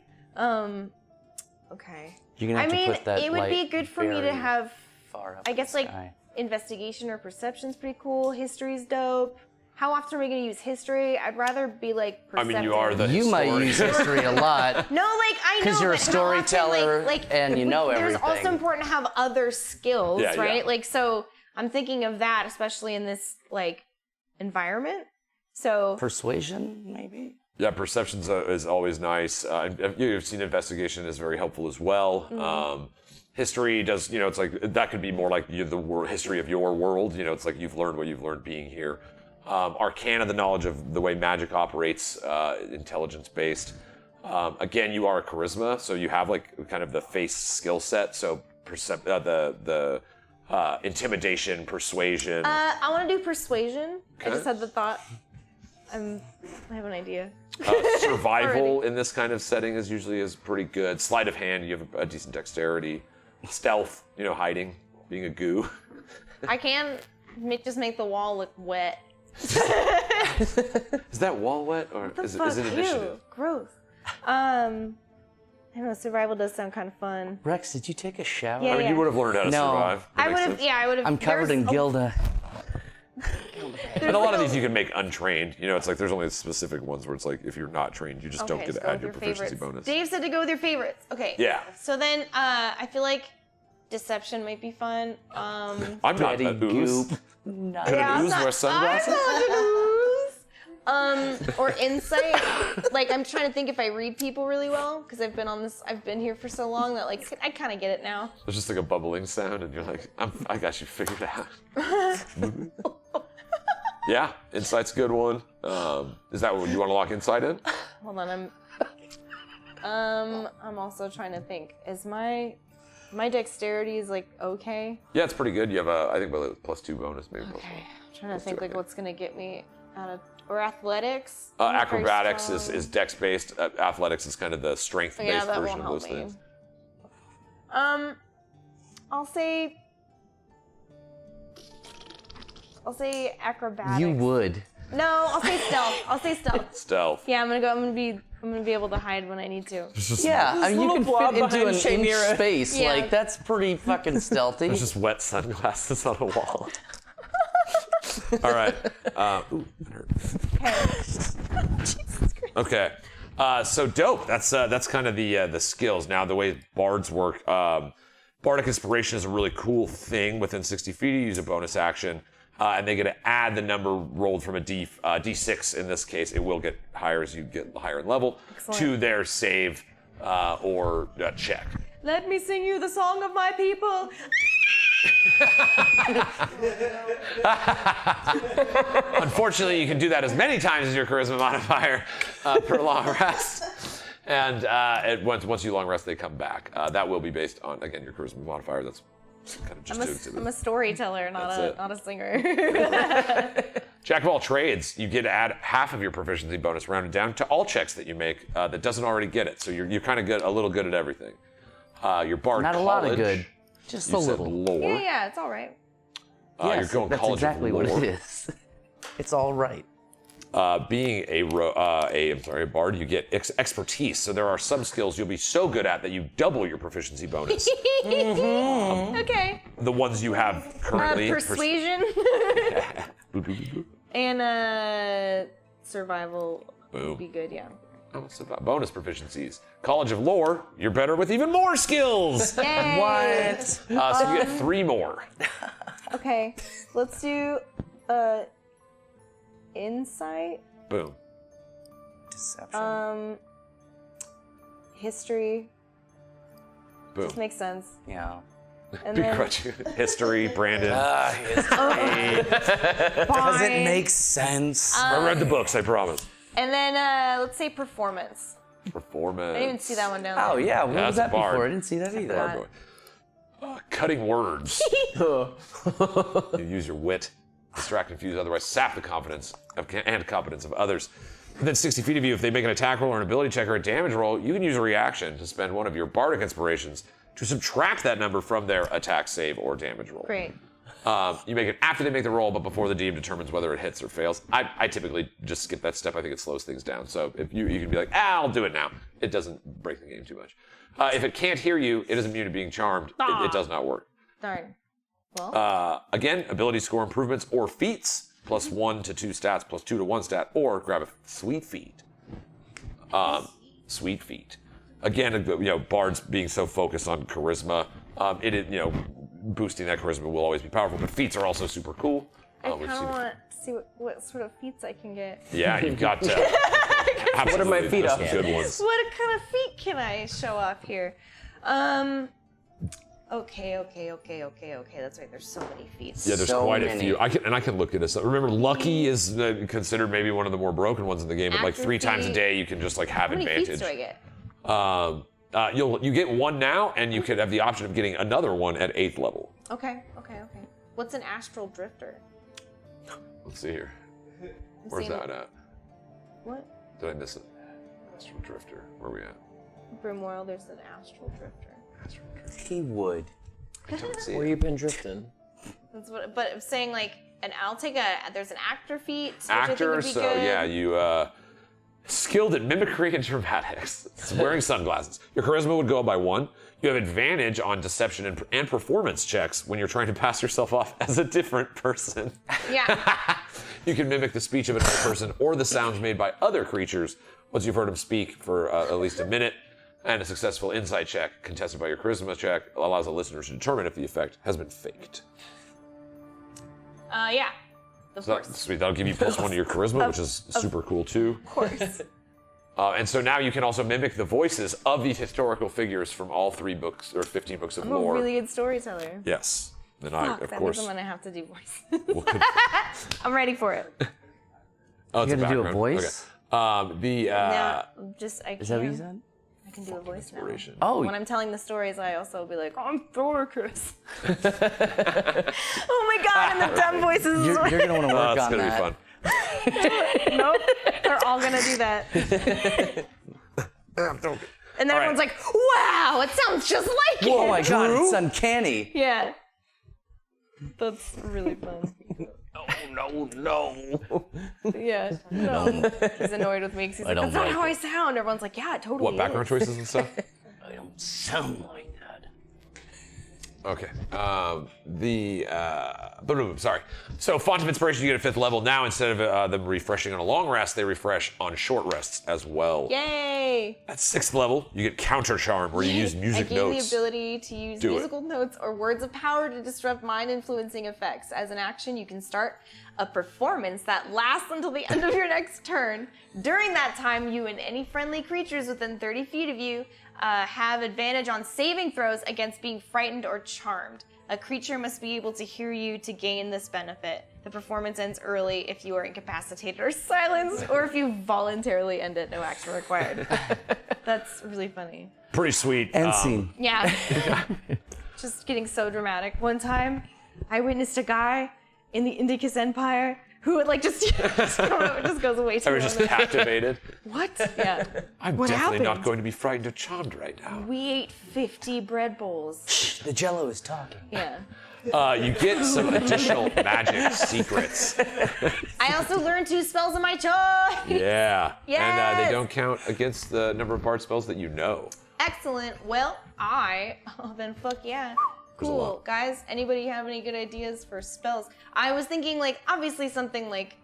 [SPEAKER 3] Okay.
[SPEAKER 2] You're gonna have to put that
[SPEAKER 3] it would be
[SPEAKER 2] light
[SPEAKER 3] good for me to
[SPEAKER 2] very
[SPEAKER 3] have.
[SPEAKER 2] far up
[SPEAKER 3] I
[SPEAKER 2] in
[SPEAKER 3] guess
[SPEAKER 2] the
[SPEAKER 3] like
[SPEAKER 2] sky.
[SPEAKER 3] investigation or perception's pretty cool. History's dope. How often are we gonna use history? I'd rather be like
[SPEAKER 1] I
[SPEAKER 3] perceptive.
[SPEAKER 1] mean, you are the
[SPEAKER 2] You might
[SPEAKER 1] historian.
[SPEAKER 2] use history a lot.
[SPEAKER 3] No, like I know.
[SPEAKER 2] 'Cause you're a
[SPEAKER 3] but how often,
[SPEAKER 2] storyteller and you know
[SPEAKER 3] There's
[SPEAKER 2] everything.
[SPEAKER 3] also important to have other skills,
[SPEAKER 1] Yeah,
[SPEAKER 3] right?
[SPEAKER 1] yeah.
[SPEAKER 3] Like so, I'm thinking of that, especially in this like environment. So
[SPEAKER 2] Persuasion, maybe?
[SPEAKER 1] Yeah, perception is always nice. You've seen investigation is very helpful as well. History does, it's like that could be more like the history of your world. It's like you've learned what you've learned being here. Arcana, the knowledge of the way magic operates, intelligence based. Again, you are a charisma, so you have like kind of the face skill set. So the intimidation, persuasion.
[SPEAKER 3] I want to do persuasion. I
[SPEAKER 1] Okay.
[SPEAKER 3] just had the thought. I have an idea.
[SPEAKER 1] Survival in this kind of setting is pretty good. Sleight of hand, you have a decent dexterity. Stealth, hiding, being a goo.
[SPEAKER 3] I can just make the wall look wet.
[SPEAKER 1] Is that wall wet or is it initiative?
[SPEAKER 3] Ew, gross. I don't know. Survival does sound kind of fun.
[SPEAKER 2] Rex, did you take a shower?
[SPEAKER 3] Yeah,
[SPEAKER 1] I mean, you would have learned how to
[SPEAKER 2] No.
[SPEAKER 1] survive. That
[SPEAKER 3] I
[SPEAKER 1] makes
[SPEAKER 3] would have.
[SPEAKER 1] sense.
[SPEAKER 3] Yeah, I would have.
[SPEAKER 2] I'm covered in Gilda.
[SPEAKER 1] And a lot of these you can make untrained. It's like there's only specific ones where it's like if you're not trained, you just don't
[SPEAKER 3] Okay,
[SPEAKER 1] get
[SPEAKER 3] so
[SPEAKER 1] to
[SPEAKER 3] go
[SPEAKER 1] add your
[SPEAKER 3] with
[SPEAKER 1] proficiency
[SPEAKER 3] favorites.
[SPEAKER 1] bonus.
[SPEAKER 3] Dave said to go with your favorites. Okay.
[SPEAKER 1] Yeah.
[SPEAKER 3] So then, I feel like deception might be fun.
[SPEAKER 1] I'm not
[SPEAKER 2] Betty
[SPEAKER 1] a ooze.
[SPEAKER 2] Goop. No.
[SPEAKER 1] Could an ooze wear sunglasses?
[SPEAKER 3] Or insight. Like I'm trying to think if I read people really well because I've been here for so long that like I kind of get it now.
[SPEAKER 1] There's just like a bubbling sound, and you're like, I got you figured out. Yeah, insight's a good one. Is that what you want to lock insight in?
[SPEAKER 3] Hold on, I'm also trying to think. Is my dexterity is like okay?
[SPEAKER 1] Yeah, it's pretty good. You have I think +2 bonus, maybe.
[SPEAKER 3] Okay. I'm trying to think like what's gonna get me out of or athletics.
[SPEAKER 1] Acrobatics is dex based. Athletics is kind of the strength based
[SPEAKER 3] yeah, that
[SPEAKER 1] version
[SPEAKER 3] won't
[SPEAKER 1] of those
[SPEAKER 3] help me.
[SPEAKER 1] things.
[SPEAKER 3] I'll say acrobatics.
[SPEAKER 2] You would.
[SPEAKER 3] No, I'll say stealth. I'll say stealth.
[SPEAKER 1] Stealth.
[SPEAKER 3] Yeah, I'm gonna be able to hide when I need to.
[SPEAKER 2] Yeah, I mean, you
[SPEAKER 4] little
[SPEAKER 2] can
[SPEAKER 4] blob
[SPEAKER 2] fit into an
[SPEAKER 4] behind
[SPEAKER 2] inch
[SPEAKER 4] Shamira.
[SPEAKER 2] space.
[SPEAKER 3] Yeah.
[SPEAKER 2] Like, that's pretty fucking stealthy.
[SPEAKER 1] There's just wet sunglasses on a wall. All right. Okay. So dope. That's kind of the skills. Now the way bards work. Bardic inspiration is a really cool thing. Within 60 feet, you use a bonus action, and they get to add the number rolled from a D6. In this case, it will get higher as you get higher in level to their save or check.
[SPEAKER 3] Let me sing you the song of my people.
[SPEAKER 1] Unfortunately, you can do that as many times as your charisma modifier per long rest. And once you long rest, they come back. That will be based on, again, your charisma modifier. That's kind of just to exhibit.
[SPEAKER 3] I'm a storyteller, not a singer.
[SPEAKER 1] Jack of all trades, you get to add half of your proficiency bonus rounded down to all checks that you make that doesn't already get it. So you're kind of a little good at everything. Your bard
[SPEAKER 2] Not a
[SPEAKER 1] college,
[SPEAKER 2] lot of good. Just
[SPEAKER 1] you
[SPEAKER 2] a
[SPEAKER 1] said
[SPEAKER 2] little.
[SPEAKER 1] lore.
[SPEAKER 3] yeah, it's all right.
[SPEAKER 2] Yes,
[SPEAKER 1] you're going
[SPEAKER 2] that's
[SPEAKER 1] college
[SPEAKER 2] exactly
[SPEAKER 1] of
[SPEAKER 2] what
[SPEAKER 1] lore.
[SPEAKER 2] it is. It's all right.
[SPEAKER 1] Being a bard, you get expertise. So there are some skills you'll be so good at that you double your proficiency bonus.
[SPEAKER 3] Okay.
[SPEAKER 1] The ones you have currently.
[SPEAKER 3] Persuasion. And survival would be good, yeah.
[SPEAKER 1] Oh, it's about bonus proficiencies. College of Lore, you're better with even more skills.
[SPEAKER 3] Yay.
[SPEAKER 2] What?
[SPEAKER 1] So you get 3 more.
[SPEAKER 3] Okay, let's do insight.
[SPEAKER 1] Boom.
[SPEAKER 2] Deception.
[SPEAKER 3] History.
[SPEAKER 1] Boom.
[SPEAKER 3] Just makes sense.
[SPEAKER 2] Yeah.
[SPEAKER 3] And then
[SPEAKER 1] Begrudge history, Brandon.
[SPEAKER 2] Because it makes sense.
[SPEAKER 1] I read the books, I promise.
[SPEAKER 3] And then let's say performance.
[SPEAKER 1] Performance.
[SPEAKER 3] I didn't even see that one down
[SPEAKER 2] Oh,
[SPEAKER 3] there.
[SPEAKER 2] yeah. What
[SPEAKER 1] Yeah,
[SPEAKER 2] was
[SPEAKER 1] that's
[SPEAKER 2] that
[SPEAKER 1] a bard.
[SPEAKER 2] before? I didn't see that either.
[SPEAKER 1] Bard boy. Cutting words. You use your wit, distract, confuse, otherwise sap the confidence and competence of others. Within 60 feet of you, if they make an attack roll or an ability check or a damage roll, you can use a reaction to spend one of your bardic inspirations to subtract that number from their attack, save, or damage roll.
[SPEAKER 3] Great.
[SPEAKER 1] You make it after they make the roll, but before the DM determines whether it hits or fails. I typically just skip that step. I think it slows things down. So if you can be like, I'll do it now. It doesn't break the game too much. If it can't hear you, it is immune to being charmed. It does not work.
[SPEAKER 3] Darn. Well.
[SPEAKER 1] Again, ability score improvements or feats, +1 to 2 stats, +2 to 1 stat, or grab a sweet feat. Sweet feat. Again, bards being so focused on charisma, it is, boosting that charisma will always be powerful. But feats are also super cool.
[SPEAKER 3] I kind of want to see what sort of feats I can get.
[SPEAKER 1] Yeah, you've got.
[SPEAKER 4] What are my feet
[SPEAKER 1] there's
[SPEAKER 4] up?
[SPEAKER 1] some good ones.
[SPEAKER 3] What kind of feat can I show off here? Okay. That's right. There's so many feats.
[SPEAKER 1] Yeah, there's
[SPEAKER 2] So
[SPEAKER 1] quite a
[SPEAKER 2] many.
[SPEAKER 1] few. I can look at this. Remember, lucky is considered maybe one of the more broken ones in the game. But like 3 times a day, you can just like have
[SPEAKER 3] How many
[SPEAKER 1] advantage.
[SPEAKER 3] feats do I get?
[SPEAKER 1] You get 1 now, and you could have the option of getting another one at 8th level.
[SPEAKER 3] Okay. What's an astral drifter?
[SPEAKER 1] Let's see here.
[SPEAKER 3] I'm
[SPEAKER 1] Where's
[SPEAKER 3] seeing-
[SPEAKER 1] that at?
[SPEAKER 3] What?
[SPEAKER 1] Did I miss it? Astral Drifter. Where are we at?
[SPEAKER 3] Grimoire, there's an astral drifter.
[SPEAKER 1] Astral Drifter.
[SPEAKER 2] He would.
[SPEAKER 1] I don't see
[SPEAKER 4] Where
[SPEAKER 1] it.
[SPEAKER 4] you been drifting?
[SPEAKER 3] That's what. But I'm saying like, I'll take there's an actor feat. Which I think
[SPEAKER 1] Actor,
[SPEAKER 3] would be
[SPEAKER 1] so
[SPEAKER 3] good.
[SPEAKER 1] yeah, you skilled at mimicry and dramatics. It's wearing sunglasses. Your charisma would go up by 1. You have advantage on deception and performance checks when you're trying to pass yourself off as a different person.
[SPEAKER 3] Yeah.
[SPEAKER 1] You can mimic the speech of another person or the sounds made by other creatures once you've heard them speak for at least a minute. And a successful insight check, contested by your charisma check, allows the listener to determine if the effect has been faked.
[SPEAKER 3] Yeah. Of
[SPEAKER 1] So
[SPEAKER 3] course.
[SPEAKER 1] that's sweet. That'll give you +1 to your charisma, which is super cool too.
[SPEAKER 3] Of course.
[SPEAKER 1] And so now you can also mimic the voices of these historical figures from all 3 books or 15 books of
[SPEAKER 3] I'm a
[SPEAKER 1] lore.
[SPEAKER 3] really good storyteller.
[SPEAKER 1] Yes. Then
[SPEAKER 3] Fuck,
[SPEAKER 1] of
[SPEAKER 3] that
[SPEAKER 1] course.
[SPEAKER 3] means I'm gonna have to do voice.
[SPEAKER 1] will
[SPEAKER 3] I'm ready for it.
[SPEAKER 1] Oh, it's
[SPEAKER 2] You're gonna do a
[SPEAKER 1] background.
[SPEAKER 2] voice?
[SPEAKER 1] Okay.
[SPEAKER 3] No, I
[SPEAKER 2] Is that what you
[SPEAKER 3] can't.
[SPEAKER 2] said?
[SPEAKER 3] I can do a voice now.
[SPEAKER 2] Oh,
[SPEAKER 3] When I'm telling the stories, I also will be like, I'm Thorcus. Oh my god, and the dumb voices.
[SPEAKER 2] you're gonna want to work
[SPEAKER 1] That's
[SPEAKER 2] on
[SPEAKER 1] gonna
[SPEAKER 2] that.
[SPEAKER 1] be fun.
[SPEAKER 3] Nope, they're all gonna do that. And then everyone's like, wow, it sounds just like it.
[SPEAKER 2] Oh my god, it's uncanny.
[SPEAKER 3] Yeah. That's really fun.
[SPEAKER 1] No.
[SPEAKER 3] Yeah. No. He's annoyed with me because he's like,
[SPEAKER 2] don't
[SPEAKER 3] that's not
[SPEAKER 2] like
[SPEAKER 3] how I sound. Everyone's like, yeah, it totally
[SPEAKER 1] What, background
[SPEAKER 3] is.
[SPEAKER 1] choices and stuff?
[SPEAKER 2] I don't sound like that.
[SPEAKER 1] Okay. Sorry. So font of inspiration, you get a 5th level. Now, instead of them refreshing on a long rest, they refresh on short rests as well.
[SPEAKER 3] Yay!
[SPEAKER 1] At 6th level, you get counter charm, where you use music
[SPEAKER 3] I gain
[SPEAKER 1] notes.
[SPEAKER 3] the ability to use musical notes or words of power to disrupt mind-influencing effects. As an action, you can start a performance that lasts until the end of your next turn. During that time, you and any friendly creatures within 30 feet of you have advantage on saving throws against being frightened or charmed. A creature must be able to hear you to gain this benefit. The performance ends early if you are incapacitated or silenced, or if you voluntarily end it, no action required. That's really funny.
[SPEAKER 1] Pretty sweet.
[SPEAKER 2] End scene.
[SPEAKER 3] Yeah. Just getting so dramatic. One time, I witnessed a guy in the Indicus Empire who would like just goes away too
[SPEAKER 1] I was just
[SPEAKER 3] long.
[SPEAKER 1] captivated.
[SPEAKER 3] What? Yeah.
[SPEAKER 1] I'm
[SPEAKER 3] What
[SPEAKER 1] definitely not
[SPEAKER 3] happened?
[SPEAKER 1] going to be frightened or charmed right now.
[SPEAKER 3] We ate 50 bread bowls.
[SPEAKER 2] The Jello is talking.
[SPEAKER 3] Yeah.
[SPEAKER 1] You get some additional magic secrets.
[SPEAKER 3] I also learned 2 spells of my choice.
[SPEAKER 1] Yeah. And
[SPEAKER 3] Yes!
[SPEAKER 1] they don't count against the number of bard spells that you know.
[SPEAKER 3] Excellent. Well, then fuck yeah. Cool. Guys, anybody have any good ideas for spells? I was thinking, like, obviously something like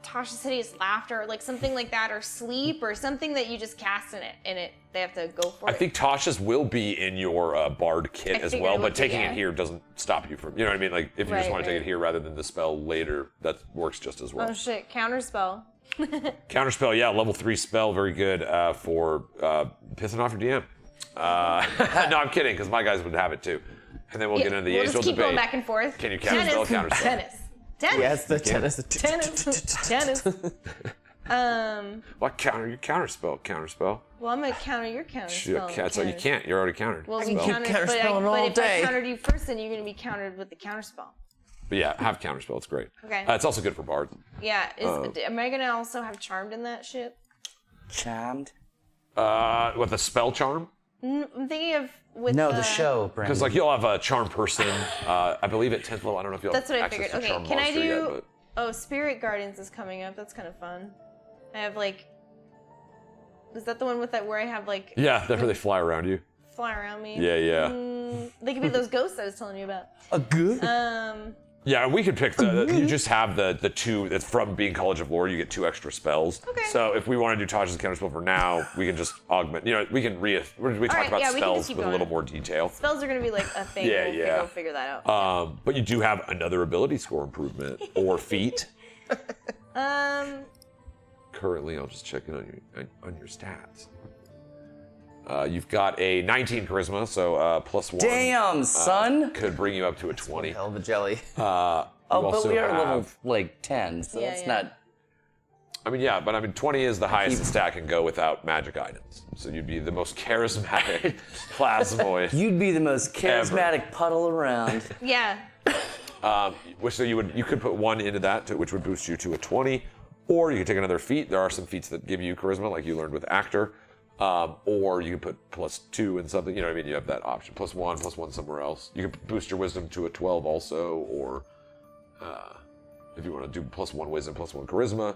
[SPEAKER 3] Tasha's Hideous Laughter, or like something like that, or Sleep, or something that you just cast in it. They have to go for it.
[SPEAKER 1] I think Tasha's will be in your bard kit as
[SPEAKER 3] figured
[SPEAKER 1] well,
[SPEAKER 3] it
[SPEAKER 1] but
[SPEAKER 3] would be,
[SPEAKER 1] taking
[SPEAKER 3] yeah.
[SPEAKER 1] it here doesn't stop you from, you know what I mean? Like, if you just
[SPEAKER 3] Right,
[SPEAKER 1] want to take
[SPEAKER 3] right.
[SPEAKER 1] it here rather than the spell later, that works just as well.
[SPEAKER 3] Oh shit, counterspell.
[SPEAKER 1] Counterspell, yeah, level 3 spell, very good for pissing off your DM. No, I'm kidding, because my guys would have it too. And then we'll get into the
[SPEAKER 3] we'll
[SPEAKER 1] age-old
[SPEAKER 3] just keep
[SPEAKER 1] debate.
[SPEAKER 3] going back and forth.
[SPEAKER 1] Can you counterspell, counterspell?
[SPEAKER 3] Tennis.
[SPEAKER 4] Yes, the tennis.
[SPEAKER 3] Tennis.
[SPEAKER 1] What counter? You counterspell.
[SPEAKER 3] Well, I'm gonna counter your counterspell.
[SPEAKER 1] Okay, so you can't. You're already countered.
[SPEAKER 3] Well, we
[SPEAKER 1] Spell.
[SPEAKER 3] countered,
[SPEAKER 4] counterspelling
[SPEAKER 3] but
[SPEAKER 4] all
[SPEAKER 3] if
[SPEAKER 4] day.
[SPEAKER 3] I countered you first, then you're gonna be countered with the counterspell.
[SPEAKER 1] But yeah, have counterspell. It's great.
[SPEAKER 3] Okay.
[SPEAKER 1] It's also good for bards.
[SPEAKER 3] Yeah. Am I gonna also have charmed in that shit?
[SPEAKER 2] Charmed?
[SPEAKER 1] With a spell charm?
[SPEAKER 3] I'm thinking of with
[SPEAKER 2] No, the show, Brenna.
[SPEAKER 1] Because like you'll have a charm person. I believe at 10th level. I don't know if you'll
[SPEAKER 3] That's
[SPEAKER 1] have
[SPEAKER 3] what I
[SPEAKER 1] access
[SPEAKER 3] figured.
[SPEAKER 1] to
[SPEAKER 3] Okay,
[SPEAKER 1] charm
[SPEAKER 3] can I
[SPEAKER 1] monster
[SPEAKER 3] do?
[SPEAKER 1] yet, but
[SPEAKER 3] Oh, Spirit Guardians is coming up. That's kind of fun. I have like. Is that the one with that where I have like
[SPEAKER 1] yeah, that's where they fly around you.
[SPEAKER 3] fly around me?
[SPEAKER 1] Yeah.
[SPEAKER 3] They could be those ghosts I was telling you about.
[SPEAKER 2] A good?
[SPEAKER 1] Yeah, we could pick you just have the 2 that's from being College of Lore. You get 2 extra spells.
[SPEAKER 3] Okay.
[SPEAKER 1] So if we want to do Tasha's counterspell for now, we can just augment. You know, we can we talk
[SPEAKER 3] right,
[SPEAKER 1] about
[SPEAKER 3] yeah, we can just
[SPEAKER 1] spells
[SPEAKER 3] keep
[SPEAKER 1] with a
[SPEAKER 3] going.
[SPEAKER 1] little more detail.
[SPEAKER 3] Spells are gonna be like a thing.
[SPEAKER 1] Yeah, yeah.
[SPEAKER 3] We'll figure that out.
[SPEAKER 1] But you do have another ability score improvement or feat. Currently, I'll just check in on your stats. You've got a 19 charisma, so +1.
[SPEAKER 2] Damn, son!
[SPEAKER 1] Could bring you up to a 20.
[SPEAKER 4] Hell of a jelly.
[SPEAKER 2] Oh, but
[SPEAKER 1] also
[SPEAKER 2] we are
[SPEAKER 1] have-
[SPEAKER 2] level, like, 10, so
[SPEAKER 3] Yeah,
[SPEAKER 2] that's
[SPEAKER 3] yeah.
[SPEAKER 2] not...
[SPEAKER 1] I mean, yeah, but I mean, 20 is the highest the stat can go without magic items. So you'd be the most charismatic plasmoid.
[SPEAKER 2] You'd be the most charismatic puddle around.
[SPEAKER 3] Yeah.
[SPEAKER 1] So you could put 1 into that, which would boost you to a 20, or you could take another feat. There are some feats that give you charisma, like you learned with Actor, or you can put +2 in something. You know what I mean? You have that option. +1 somewhere else. You can boost your wisdom to a 12 also, or if you want to do +1 wisdom, +1 charisma,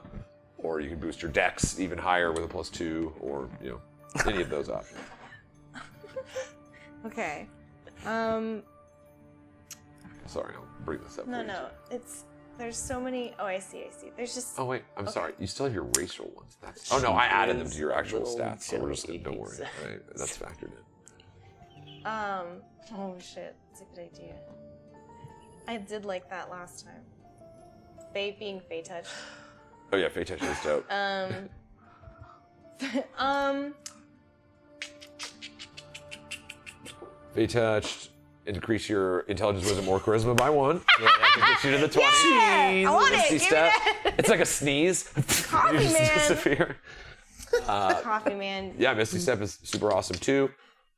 [SPEAKER 1] or you can boost your dex even higher with a +2, or you know, any of those options.
[SPEAKER 3] Okay.
[SPEAKER 1] Sorry, I'll bring this up. for you.
[SPEAKER 3] No. There's so many. Oh, I see. There's just.
[SPEAKER 1] Oh wait, I'm sorry. You still have your racial ones. Oh no, I added them to your actual stats, so we're just gonna don't worry. Right? That's factored in.
[SPEAKER 3] Oh shit, that's a good idea. I did like that last time. Faye being Faye touched.
[SPEAKER 1] Oh yeah, Fey Touch is dope. Fey Touched. Increase your intelligence, wisdom, or charisma by 1. Yeah, that can get you to the 20.
[SPEAKER 3] I want it.
[SPEAKER 1] Misty
[SPEAKER 3] Give me
[SPEAKER 1] step.
[SPEAKER 3] that.
[SPEAKER 1] It's like a sneeze.
[SPEAKER 3] Coffee,
[SPEAKER 1] You just
[SPEAKER 3] man.
[SPEAKER 1] disappear.
[SPEAKER 3] Coffee man.
[SPEAKER 1] Yeah, Misty Step is super awesome too.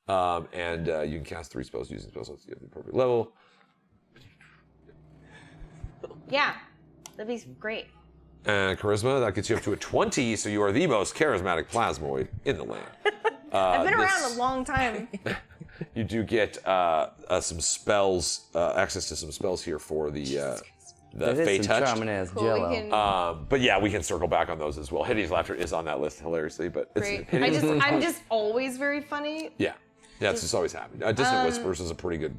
[SPEAKER 1] And you can cast 3 spells using spell slots at the appropriate level.
[SPEAKER 3] Yeah, that'd be great.
[SPEAKER 1] And Charisma, that gets you up to a 20, so you are the most charismatic plasmoid in the land.
[SPEAKER 3] I've been around a long time.
[SPEAKER 1] You do get some spells, access to some spells here for the Fey Touch.
[SPEAKER 2] Charming ass
[SPEAKER 3] Cool, we
[SPEAKER 2] jello.
[SPEAKER 3] can-
[SPEAKER 1] But yeah, we can circle back on those as well. Hideous Laughter is on that list, hilariously, but it's
[SPEAKER 3] Great. I'm just always very funny.
[SPEAKER 1] yeah, it's just always happening. Distant Whispers is a pretty good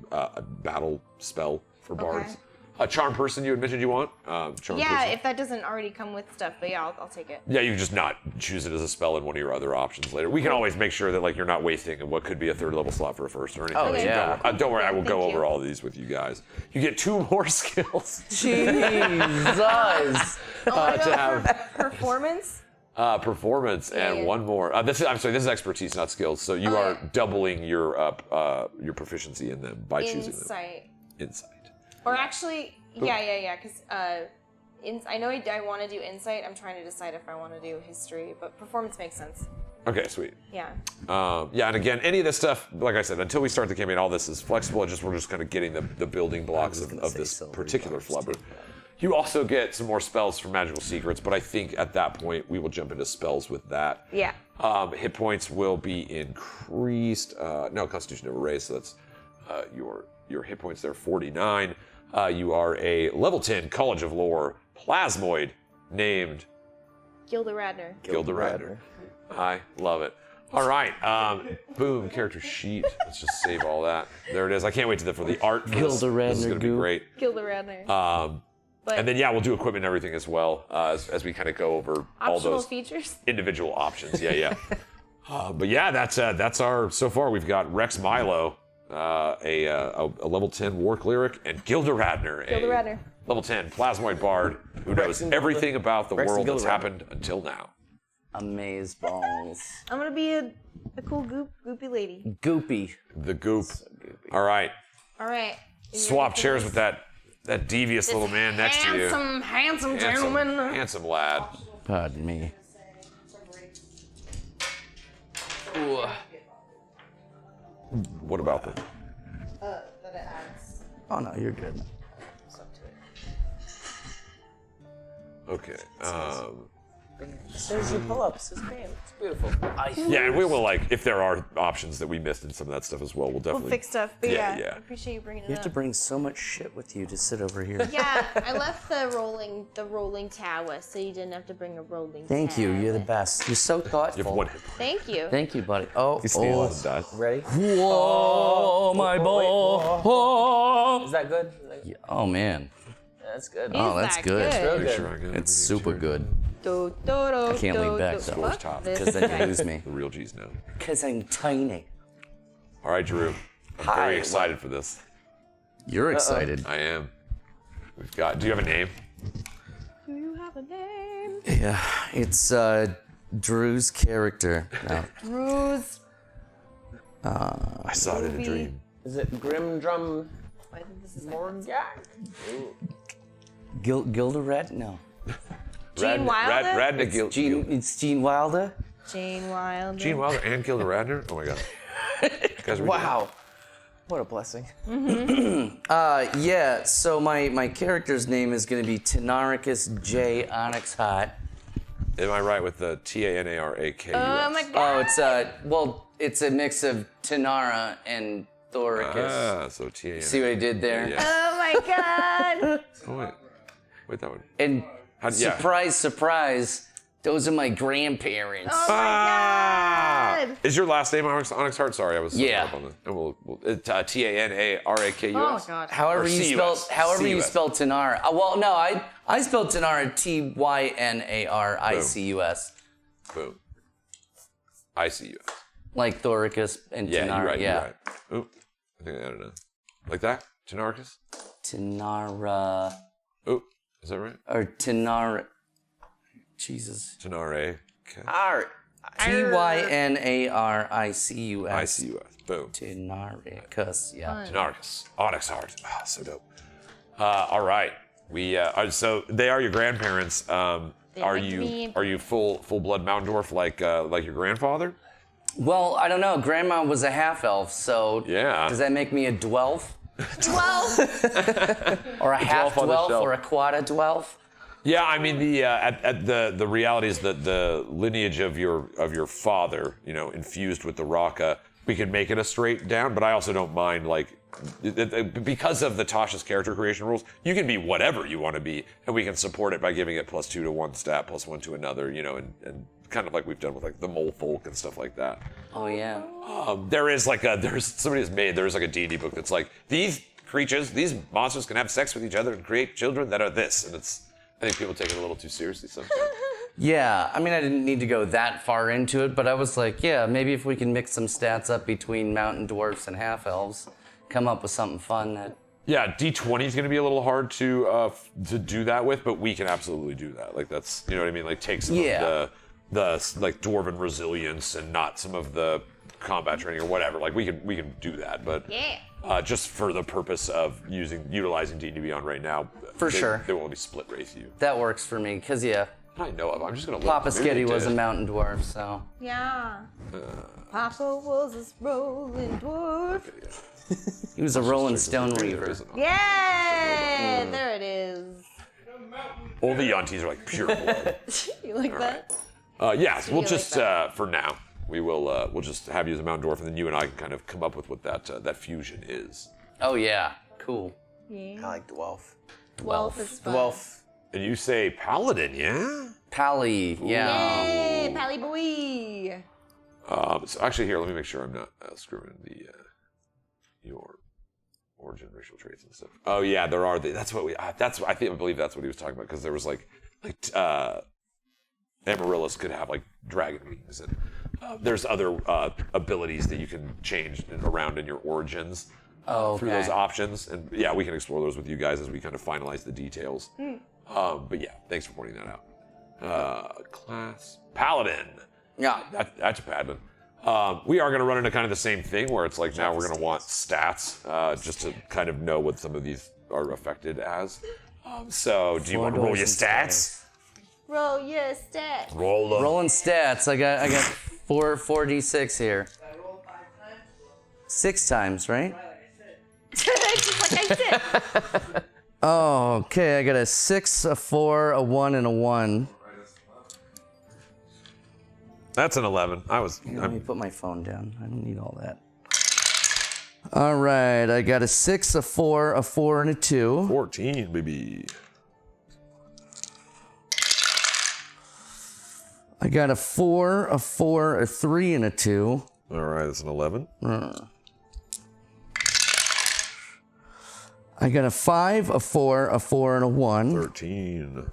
[SPEAKER 1] battle spell for bards.
[SPEAKER 3] Okay.
[SPEAKER 1] A Charm Person you had mentioned you want? Charm
[SPEAKER 3] Yeah,
[SPEAKER 1] Person.
[SPEAKER 3] if that doesn't already come with stuff, but yeah, I'll take it.
[SPEAKER 1] Yeah, you can just not choose it as a spell in one of your other options later. We can always make sure that like you're not wasting what could be a 3rd level slot for a 1st or anything.
[SPEAKER 2] Oh,
[SPEAKER 3] Okay.
[SPEAKER 2] yeah.
[SPEAKER 1] Don't worry, I will
[SPEAKER 3] Thank
[SPEAKER 1] go
[SPEAKER 3] you.
[SPEAKER 1] over all of these with you guys. You get 2 more skills
[SPEAKER 2] Jesus.
[SPEAKER 1] to have
[SPEAKER 3] Performance?
[SPEAKER 1] performance and
[SPEAKER 3] Yeah.
[SPEAKER 1] 1 more. This is expertise, not skills. So you are doubling your proficiency in them by choosing them.
[SPEAKER 3] Insight.
[SPEAKER 1] Insight.
[SPEAKER 3] Or actually, yeah, because I know I want to do insight. I'm trying to decide if I want to do history, but performance makes sense.
[SPEAKER 1] Okay, sweet.
[SPEAKER 3] Yeah.
[SPEAKER 1] Yeah, and again, any of this stuff, like I said, until we start the campaign, all this is flexible. We're just kind of getting the building blocks of this particular flubber. You also get some more spells for magical secrets, but I think at that point we will jump into spells with that.
[SPEAKER 3] Yeah.
[SPEAKER 1] Hit points will be increased. No, Constitution never raised, so that's your hit points there, 49. You are a level 10 College of Lore plasmoid named
[SPEAKER 3] Gilda Radner.
[SPEAKER 1] Gilda Radner. I love it. All right, boom, character sheet. Let's just save all that. There it is. I can't wait for the art. For
[SPEAKER 2] Gilda Radner
[SPEAKER 1] This is going to be
[SPEAKER 2] goo.
[SPEAKER 1] great.
[SPEAKER 3] Gilda Radner. But
[SPEAKER 1] And then yeah, we'll do equipment and everything as well as we kind of go over all
[SPEAKER 3] optional
[SPEAKER 1] those
[SPEAKER 3] features.
[SPEAKER 1] individual options. Yeah. But yeah, that's our so far. We've got Rex Milo, a level 10 war cleric, and Gilda Radner,
[SPEAKER 3] Gilda Radner.
[SPEAKER 1] level 10 plasmoid bard who knows everything about the
[SPEAKER 4] Rex and
[SPEAKER 1] world that's
[SPEAKER 4] Gilda Radner.
[SPEAKER 1] happened until now.
[SPEAKER 2] Amaze balls.
[SPEAKER 3] I'm gonna be a cool goopy lady.
[SPEAKER 2] Goopy.
[SPEAKER 1] The goop. All right,
[SPEAKER 3] All right.
[SPEAKER 1] swap chairs with that devious little man next to you.
[SPEAKER 3] Handsome gentleman.
[SPEAKER 1] Handsome lad.
[SPEAKER 2] Pardon me.
[SPEAKER 1] What about them?
[SPEAKER 7] That it adds.
[SPEAKER 2] Oh no, you're good.
[SPEAKER 1] Okay.
[SPEAKER 4] There's your pull-ups. It's great. It's beautiful.
[SPEAKER 1] Yeah, and we will if there are options that we missed in some of that stuff as well. We'll definitely
[SPEAKER 3] We'll fix stuff. But
[SPEAKER 1] Yeah,
[SPEAKER 3] yeah,
[SPEAKER 1] yeah.
[SPEAKER 3] I appreciate you bringing it
[SPEAKER 2] You have to
[SPEAKER 3] up.
[SPEAKER 2] bring so much shit with you to sit over here.
[SPEAKER 3] Yeah, I left the rolling tower, so you didn't have to bring a rolling.
[SPEAKER 2] Thank you. You're the
[SPEAKER 3] tower.
[SPEAKER 2] best. You're so
[SPEAKER 1] You have
[SPEAKER 2] thoughtful.
[SPEAKER 1] 1 hit point.
[SPEAKER 3] Thank you.
[SPEAKER 2] Thank you, buddy. Oh,
[SPEAKER 1] He's stealing
[SPEAKER 2] oh.
[SPEAKER 1] the dice.
[SPEAKER 4] Ready?
[SPEAKER 2] Whoa, my ball.
[SPEAKER 4] Is that good?
[SPEAKER 2] Oh man.
[SPEAKER 4] That's good.
[SPEAKER 2] Oh, that's
[SPEAKER 3] that
[SPEAKER 2] good.
[SPEAKER 3] good?
[SPEAKER 1] Pretty sure I got
[SPEAKER 2] It's
[SPEAKER 1] everything
[SPEAKER 2] super
[SPEAKER 1] sure.
[SPEAKER 2] good.
[SPEAKER 3] I
[SPEAKER 2] can't lean back, though.
[SPEAKER 1] Score's top.
[SPEAKER 2] Because then you lose me.
[SPEAKER 1] The real G's now.
[SPEAKER 2] Because I'm tiny.
[SPEAKER 1] All right, Drew. I'm
[SPEAKER 2] Hi.
[SPEAKER 1] very excited for this.
[SPEAKER 2] You're excited.
[SPEAKER 1] I am. We've got. Do you have a name?
[SPEAKER 3] Do you have a name?
[SPEAKER 2] Yeah, it's Drew's character. No.
[SPEAKER 3] Ruse.
[SPEAKER 1] I saw it in a
[SPEAKER 3] Movie.
[SPEAKER 1] dream.
[SPEAKER 4] Is it Grim Drum
[SPEAKER 3] I think this is
[SPEAKER 4] Morgak?
[SPEAKER 2] Gilda Red? No.
[SPEAKER 3] Gene Wilder?
[SPEAKER 1] Radna Gil.
[SPEAKER 2] It's Gene Wilder.
[SPEAKER 3] Jane Wilder.
[SPEAKER 1] Gene Wilder and Gilda Radner? Oh my god. You guys are
[SPEAKER 4] Wow. What a blessing.
[SPEAKER 2] Yeah, so my character's name is going to be Tenaricus J. Onyx Hot.
[SPEAKER 1] Am I right with the T-A-N-A-R-A-K-U-S?
[SPEAKER 3] Oh my god.
[SPEAKER 2] Oh, it's a mix of Tenara and Thoricus.
[SPEAKER 1] Ah, so T-A-N.
[SPEAKER 2] See what I did there?
[SPEAKER 1] Yeah.
[SPEAKER 3] Oh my god.
[SPEAKER 1] Oh wait, that one.
[SPEAKER 2] And
[SPEAKER 1] yeah.
[SPEAKER 2] surprise, those are my grandparents.
[SPEAKER 3] Oh my god.
[SPEAKER 1] Is your last name Onyx Heart? Sorry, I was
[SPEAKER 2] Yeah.
[SPEAKER 1] up on the. And it's T-A-N-A-R-A-K-U-S.
[SPEAKER 3] Oh my god.
[SPEAKER 2] However you spell Tanara. Well, no, I spelled Tanara Tynaricus.
[SPEAKER 1] Boom. I-C-U-S.
[SPEAKER 2] Like Thoricus and
[SPEAKER 1] Yeah,
[SPEAKER 2] Tanara.
[SPEAKER 1] you're right.
[SPEAKER 2] Yeah.
[SPEAKER 1] You're right. Oop. I think I added a. Like that? Tenaricus?
[SPEAKER 2] Tanara.
[SPEAKER 1] Oop. Is that right?
[SPEAKER 2] Or Tanara. Jesus.
[SPEAKER 1] Tenare.
[SPEAKER 4] Art.
[SPEAKER 2] Tynaricus.
[SPEAKER 1] I-C-U-S. Boom.
[SPEAKER 2] Tanaricus. Yeah.
[SPEAKER 1] Tenaricus. Onyx Heart. Ah, so dope. All right. We so they are your grandparents. Are you full blood mountain dwarf like your grandfather?
[SPEAKER 2] Well, I don't know. Grandma was a half elf, so
[SPEAKER 1] yeah.
[SPEAKER 2] Does that make me a dwelf? Or a half dwelf or a quad dwelf?
[SPEAKER 1] Yeah, I mean the reality is that the lineage of your father, infused with the Raka, we could make it a straight down, but I also don't mind because of the Tasha's character creation rules, you can be whatever you want to be, and we can support it by giving it +2 to one stat, +1 to another, and kind of like we've done with the mole folk and stuff like that.
[SPEAKER 2] Oh yeah.
[SPEAKER 1] There's somebody has made a D&D book that's like, these creatures, these monsters can have sex with each other and create children that are this, and I think people take it a little too seriously sometimes.
[SPEAKER 2] Yeah, I mean, I didn't need to go that far into it, but I was like, yeah, maybe if we can mix some stats up between mountain dwarfs and half elves, come up with something fun that.
[SPEAKER 1] Yeah, D20 is going to be a little hard to do that with, but we can absolutely do that. That's, you know what I mean? Take some of the dwarven resilience and not some of the combat training or whatever. We can do that, but just for the purpose of utilizing D&D Beyond right now,
[SPEAKER 2] sure
[SPEAKER 1] they won't be split race you.
[SPEAKER 2] That works for me, because
[SPEAKER 1] I know of. I'm just gonna.
[SPEAKER 2] Papa Skitty was a mountain dwarf, so.
[SPEAKER 3] Yeah. Papa was a rolling dwarf.
[SPEAKER 2] He was a rolling stone reaver.
[SPEAKER 3] Yeah, there it is.
[SPEAKER 1] All the Yonties are pure blood.
[SPEAKER 3] You like that?
[SPEAKER 1] Yes, we'll just for now we'll just have you as a mountain dwarf, and then you and I can kind of come up with what that fusion is.
[SPEAKER 2] Oh yeah, cool.
[SPEAKER 3] Yeah.
[SPEAKER 4] I like dwelf.
[SPEAKER 3] Dwelf is fun.
[SPEAKER 4] Dwelf.
[SPEAKER 1] And you say paladin, yeah?
[SPEAKER 2] Pally, yeah.
[SPEAKER 3] Yay, Pally boy.
[SPEAKER 1] So actually, here, let me make sure I'm not screwing your origin, racial traits and stuff. Oh yeah, there are. I believe that's what he was talking about, because there was Amaryllis could have dragon wings, and there's other abilities that you can change around in your origins. Through those options, and yeah, we can explore those with you guys as we kind of finalize the details. But yeah, thanks for pointing that out. Class Paladin.
[SPEAKER 2] Yeah,
[SPEAKER 1] that's a paladin. We are going to run into kind of the same thing where it's now we're going to want stats just to kind of know what some of these are affected as. So do you want to roll your stats?
[SPEAKER 3] Roll your stats.
[SPEAKER 2] Rolling stats. I got 4d6 here. 6 times, right?
[SPEAKER 3] Just like I said.
[SPEAKER 2] Oh, okay. I got a 6, a 4, a 1, and a 1.
[SPEAKER 1] That's an 11.
[SPEAKER 2] Let me put my phone down. I don't need all that. All right. I got a 6, a 4, a 4, and a 2.
[SPEAKER 1] 14, baby.
[SPEAKER 2] I got a 4, a 4, a 3, and a 2.
[SPEAKER 1] All right. That's an 11.
[SPEAKER 2] I got a 5, a 4, a 4, and a 1.
[SPEAKER 1] 13.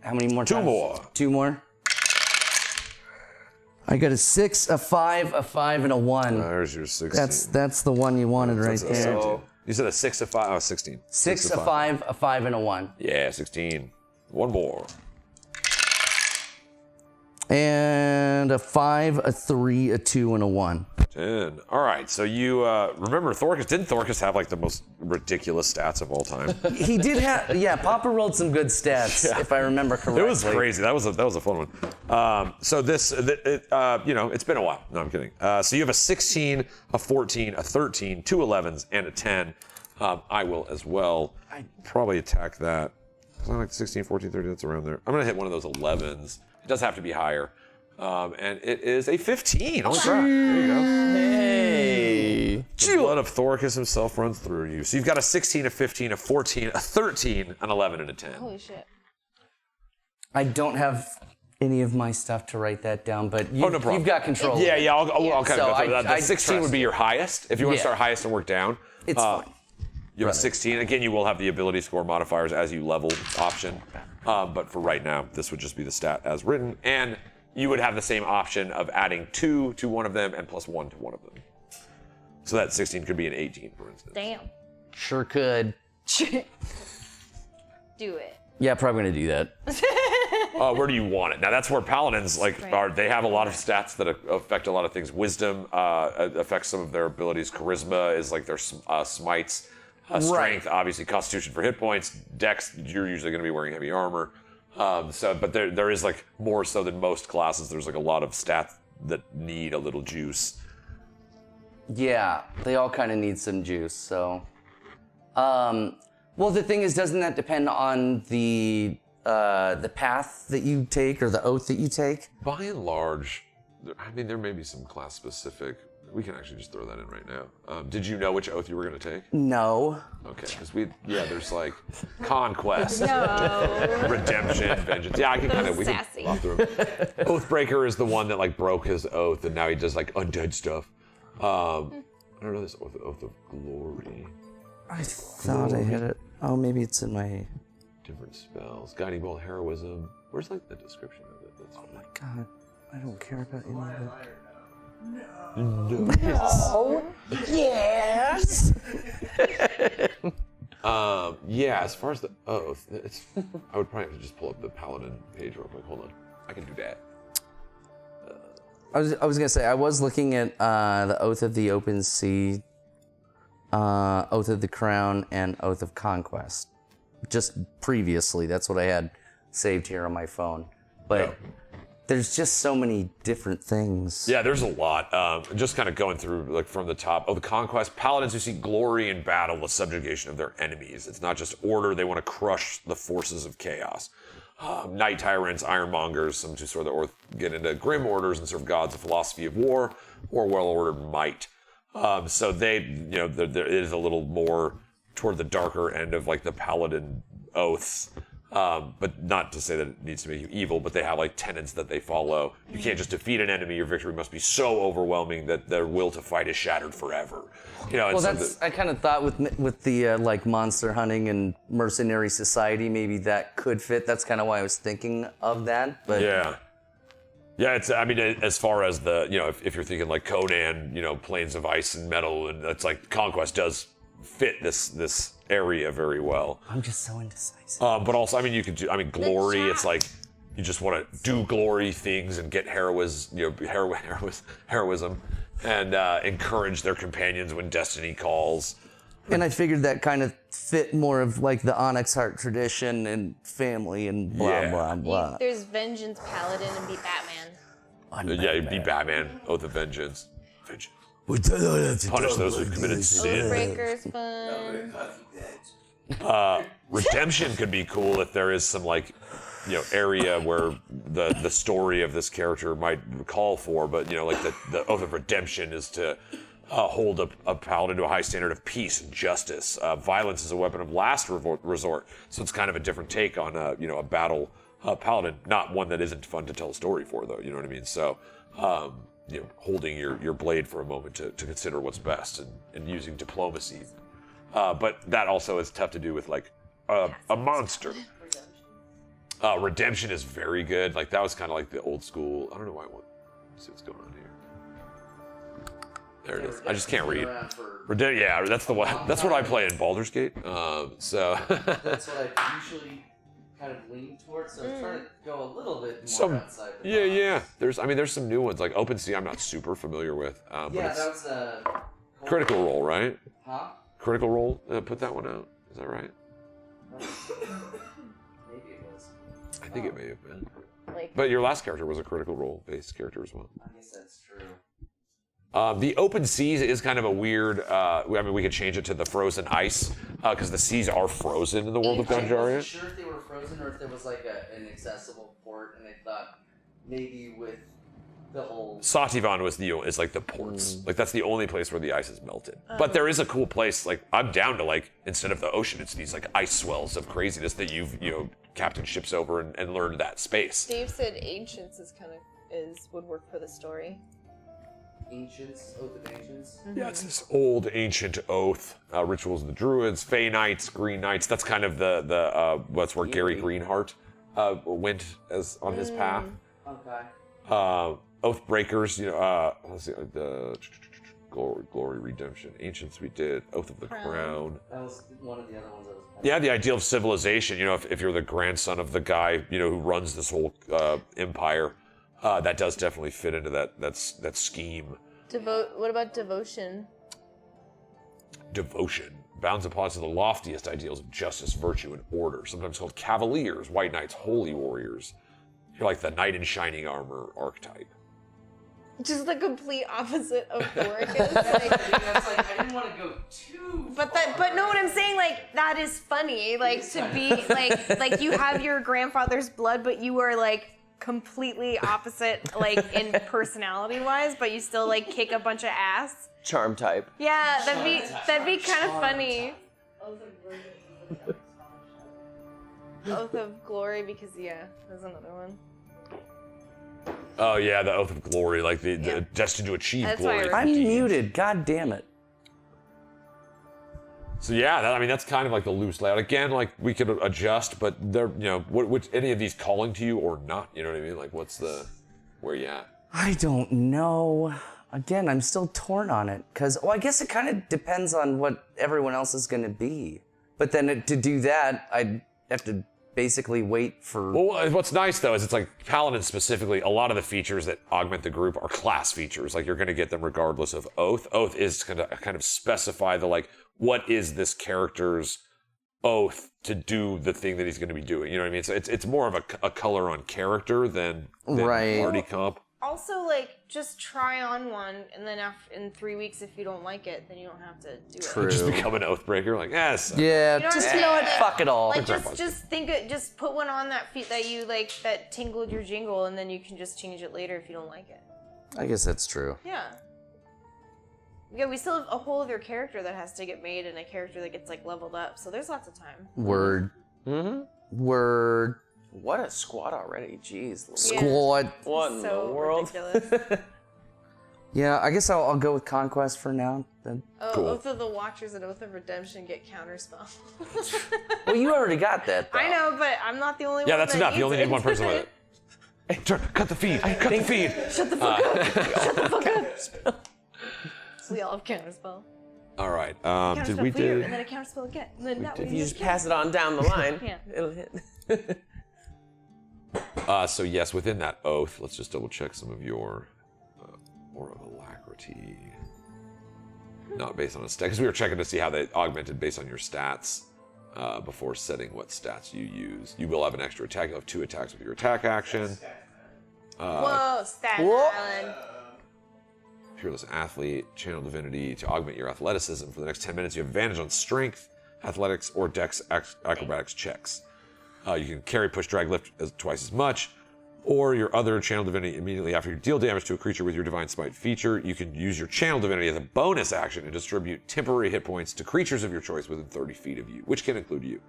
[SPEAKER 2] How many more?
[SPEAKER 1] 2
[SPEAKER 2] times?
[SPEAKER 1] more.
[SPEAKER 2] 2 more. I got a 6, a 5, a 5, and a 1.
[SPEAKER 1] There's your 16.
[SPEAKER 2] That's the one you wanted right there.
[SPEAKER 1] You said a 6, a 5, 16.
[SPEAKER 2] 6, a 5, a 5, and a 1.
[SPEAKER 1] Yeah, 16. 1 more.
[SPEAKER 2] And a 5, a 3, a 2, and a 1.
[SPEAKER 1] 10. All right, so you remember Thorkus? Didn't Thorkus have the most ridiculous stats of all time?
[SPEAKER 2] He did have, yeah. Papa rolled some good stats, if I remember correctly.
[SPEAKER 1] It was crazy. That was a fun one. So it's been a while. No, I'm kidding. So you have a 16, a 14, a 13, 2 11s, and a 10. I will as well. Probably attack that. I like 16, 14, 13. That's around there. I'm gonna hit one of those 11s. It does have to be higher. And it is a 15. Holy crap. There you go.
[SPEAKER 2] Hey.
[SPEAKER 1] The blood of Thorkus himself runs through you. So you've got a 16, a 15, a 14, a 13, an 11, and a 10.
[SPEAKER 3] Holy shit.
[SPEAKER 2] I don't have any of my stuff to write that down, but you,
[SPEAKER 1] no problem.
[SPEAKER 2] You've got control.
[SPEAKER 1] Yeah, I'll kind of go through that. The
[SPEAKER 2] I
[SPEAKER 1] 16 would be your highest. If you want to start highest and work down.
[SPEAKER 2] It's fine.
[SPEAKER 1] You have a 16. Again, you will have the ability score modifiers as you level option. But for right now, this would just be the stat as written. And you would have the same option of adding 2 to one of them and +1 to one of them. So that 16 could be an 18, for instance.
[SPEAKER 3] Damn.
[SPEAKER 2] Sure could.
[SPEAKER 3] Do it.
[SPEAKER 2] Yeah, probably gonna do that.
[SPEAKER 1] Where do you want it? Now that's where paladins they have a lot of stats that affect a lot of things. Wisdom affects some of their abilities. Charisma is their smites. Strength, obviously, Constitution for hit points. Dex, you're usually going to be wearing heavy armor. But there is like more so than most classes. There's like a lot of stats that need a little juice.
[SPEAKER 2] Yeah, they all kind of need some juice. So, well, the thing is, doesn't that depend on the path that you take or the oath that you take?
[SPEAKER 1] By and large, I mean, there may be some class specific. We can actually just throw that in right now. Did you know which oath you were going to take?
[SPEAKER 2] No.
[SPEAKER 1] Okay, because there's like conquest,
[SPEAKER 3] No.
[SPEAKER 1] redemption, vengeance. Yeah, I can kind of, we can walk through them. Oathbreaker is the one that like broke his oath and now he does like undead stuff. I don't know this oath of glory.
[SPEAKER 2] I thought I hit it. Oh, maybe it's in my...
[SPEAKER 1] Different spells, guiding bolt, heroism. Where's like the description of it? That's
[SPEAKER 2] Oh my god, I don't care about any of it.
[SPEAKER 1] No.
[SPEAKER 2] Yes.
[SPEAKER 1] Yeah. As far as the oath, I would probably have to just pull up the paladin page real quick. Hold on, I can do that.
[SPEAKER 2] I was gonna say I was looking at the Oath of the Open Sea, Oath of the Crown, and Oath of Conquest. Just previously, that's what I had saved here on my phone. But there's just so many different things.
[SPEAKER 1] Yeah, there's a lot. Just kind of going through like from the top. Oh, the conquest. Paladins who seek glory in battle, the subjugation of their enemies. It's not just order, they want to crush the forces of chaos. Knight tyrants, ironmongers, some who sort of get into grim orders and serve gods, a philosophy of war, or well-ordered might. So there is a little more toward the darker end of like the paladin oaths. But not to say that it needs to make you evil, but they have like tenets that they follow. You can't just defeat an enemy, your victory must be so overwhelming that their will to fight is shattered forever. You know,
[SPEAKER 2] well, I kind of thought with the like monster hunting and mercenary society, maybe that could fit. That's kind of why I was thinking of that. But
[SPEAKER 1] yeah, it's, I mean, as far as the, you know, if you're thinking like Conan, you know, Plains of Ice and Metal, and that's like Conquest does fit this area very well.
[SPEAKER 2] I'm just so indecisive.
[SPEAKER 1] But also, I mean, you could do, I mean, glory, it's like, you just want to do glory things and get heroism, and encourage their companions when destiny calls.
[SPEAKER 2] And I figured that kind of fit more of like the Onyx Heart tradition and family and blah, blah, blah.
[SPEAKER 3] There's Vengeance Paladin and be Batman.
[SPEAKER 1] Yeah, you'd be Batman, Oath of Vengeance. Punish those who've committed sin.
[SPEAKER 3] Oathbreaker's fun.
[SPEAKER 1] Redemption could be cool if there is some like, you know, area where the story of this character might call for, but you know, like the Oath of Redemption is to hold a paladin to a high standard of peace and justice. Violence is a weapon of last resort, so it's kind of a different take on a battle paladin, not one that isn't fun to tell a story for though. You know what I mean? So. You know, holding your blade for a moment to consider what's best and using diplomacy. But that also is tough to do with like a monster. Redemption is very good. Like that was kind of like the old school. I don't know why I want to see what's going on here. There it is. I just can't read. Yeah, that's the one. That's what I play in Baldur's Gate. So.
[SPEAKER 2] That's what I usually kind of lean towards, so I'm trying to go a little bit more outside the box.
[SPEAKER 1] There's some new ones like OpenSea. I'm not super familiar with. But it's
[SPEAKER 2] that was a
[SPEAKER 1] Critical Role, right?
[SPEAKER 2] Huh?
[SPEAKER 1] Critical Role. Put that one out. Is that right?
[SPEAKER 2] Maybe it was.
[SPEAKER 1] I think it may have been.
[SPEAKER 3] Like,
[SPEAKER 1] But your last character was a Critical Role based character as well.
[SPEAKER 2] I guess that's true.
[SPEAKER 1] The open seas is kind of a weird. I mean, we could change it to the frozen ice because the seas are frozen in the world of
[SPEAKER 2] I
[SPEAKER 1] Ganjaria.
[SPEAKER 2] wasn't sure if they were frozen or if there was like an accessible port, and I thought maybe with the whole.
[SPEAKER 1] Sativan is like the ports. Like that's the only place where the ice is melted. But there is a cool place. Like I'm down to like instead of the ocean, it's these like ice swells of craziness that you've captain ships over and learned that space.
[SPEAKER 3] Dave said Ancients would work for the story.
[SPEAKER 2] Ancients, Oath of Ancients.
[SPEAKER 1] Yeah, it's this old ancient oath, rituals of the Druids, Fey Knights, Green Knights. That's kind of that's where Gary Greenheart went as on his path.
[SPEAKER 2] Okay.
[SPEAKER 1] Oath Breakers, let's see, the Glory, Redemption, Ancients we did, Oath of the Crown.
[SPEAKER 2] That was one of the other ones I was.
[SPEAKER 1] Yeah, the ideal of civilization. If you're the grandson of the guy who runs this whole empire. That does definitely fit into that scheme.
[SPEAKER 3] What about Devotion?
[SPEAKER 1] Devotion. bound upon to the loftiest ideals of justice, virtue, and order, sometimes called cavaliers, white knights, holy warriors. You're like the knight in shining armor archetype.
[SPEAKER 3] Just the complete opposite of Gorgas.
[SPEAKER 2] I didn't want to go too
[SPEAKER 3] But know what I'm saying? Like, that is funny. Like, to be, like you have your grandfather's blood, but you are, like, completely opposite, like, in personality-wise, but you still, like, kick a bunch of ass.
[SPEAKER 4] Charm type.
[SPEAKER 3] Yeah, that'd be kind of funny. Oath of Glory, because, yeah, there's another one.
[SPEAKER 1] Oh yeah, the Oath of Glory, like the destined to achieve
[SPEAKER 3] That's why
[SPEAKER 1] glory.
[SPEAKER 2] I'm muted. God damn it.
[SPEAKER 1] So yeah, I mean that's kind of like the loose layout. Again, like we could adjust, but there, which any of these calling to you or not? You know what I mean? Like, where you at?
[SPEAKER 2] I don't know. Again, I'm still torn on it because, I guess it kind of depends on what everyone else is going to be. But then to do that, I'd have to basically wait for...
[SPEAKER 1] Well, what's nice though is it's like Paladin specifically, a lot of the features that augment the group are class features. Like you're going to get them regardless of Oath. Oath is going to kind of specify the like, what is this character's oath to do the thing that he's going to be doing? You know what I mean? So it's more of a color on character than party comp.
[SPEAKER 3] Also, like, just try on one, and then in 3 weeks, if you don't like it, then you don't have to do it.
[SPEAKER 1] Just become an oath breaker, like, yes.
[SPEAKER 2] Yeah,
[SPEAKER 3] You know what?
[SPEAKER 2] fuck it all.
[SPEAKER 3] Like, just put one on that feet that you like, that tingled your jingle, and then you can just change it later if you don't like it.
[SPEAKER 2] I guess that's true.
[SPEAKER 3] Yeah. Yeah, we still have a whole other character that has to get made, and a character that gets like leveled up. So there's lots of time.
[SPEAKER 2] Word.
[SPEAKER 4] Mm-hmm.
[SPEAKER 2] Word.
[SPEAKER 4] What a squad already, jeez.
[SPEAKER 2] Squad.
[SPEAKER 4] What in the world?
[SPEAKER 3] Ridiculous.
[SPEAKER 2] Yeah, I guess I'll go with Conquest for now. Then.
[SPEAKER 3] Oh,
[SPEAKER 1] Cool.
[SPEAKER 3] Oath of the Watchers and Oath of Redemption get counterspell.
[SPEAKER 2] Well, you already got that, though.
[SPEAKER 3] I know, but I'm not the only one.
[SPEAKER 1] Yeah, that's
[SPEAKER 3] that
[SPEAKER 1] enough. You
[SPEAKER 3] needs
[SPEAKER 1] only
[SPEAKER 3] it.
[SPEAKER 1] need one person with it. Hey, cut the feed. Cut the feed.
[SPEAKER 3] Shut the fuck up. Shut the fuck up. So we all have counterspell.
[SPEAKER 1] All right.
[SPEAKER 3] Counterspell
[SPEAKER 1] Did we
[SPEAKER 3] for you,
[SPEAKER 1] do?
[SPEAKER 3] and then a counterspell again. And then that way
[SPEAKER 4] If you just pass it on down the line,
[SPEAKER 3] Yeah.
[SPEAKER 4] it'll hit.
[SPEAKER 1] So yes, within that oath, let's just double check some of your more of alacrity. Not based on a stat, because we were checking to see how they augmented based on your stats before setting what stats you use. You will have an extra attack. You'll have 2 attacks with your attack action.
[SPEAKER 3] Whoa, Staten Island.
[SPEAKER 1] Fearless Athlete, Channel Divinity. To augment your athleticism for the next 10 minutes, you have advantage on strength, athletics, or dex acrobatics checks. You can carry, push, drag, lift twice as much. Or your other Channel Divinity, immediately after you deal damage to a creature with your Divine Smite feature, you can use your Channel Divinity as a bonus action and distribute temporary hit points to creatures of your choice within 30 feet of you, which can include you.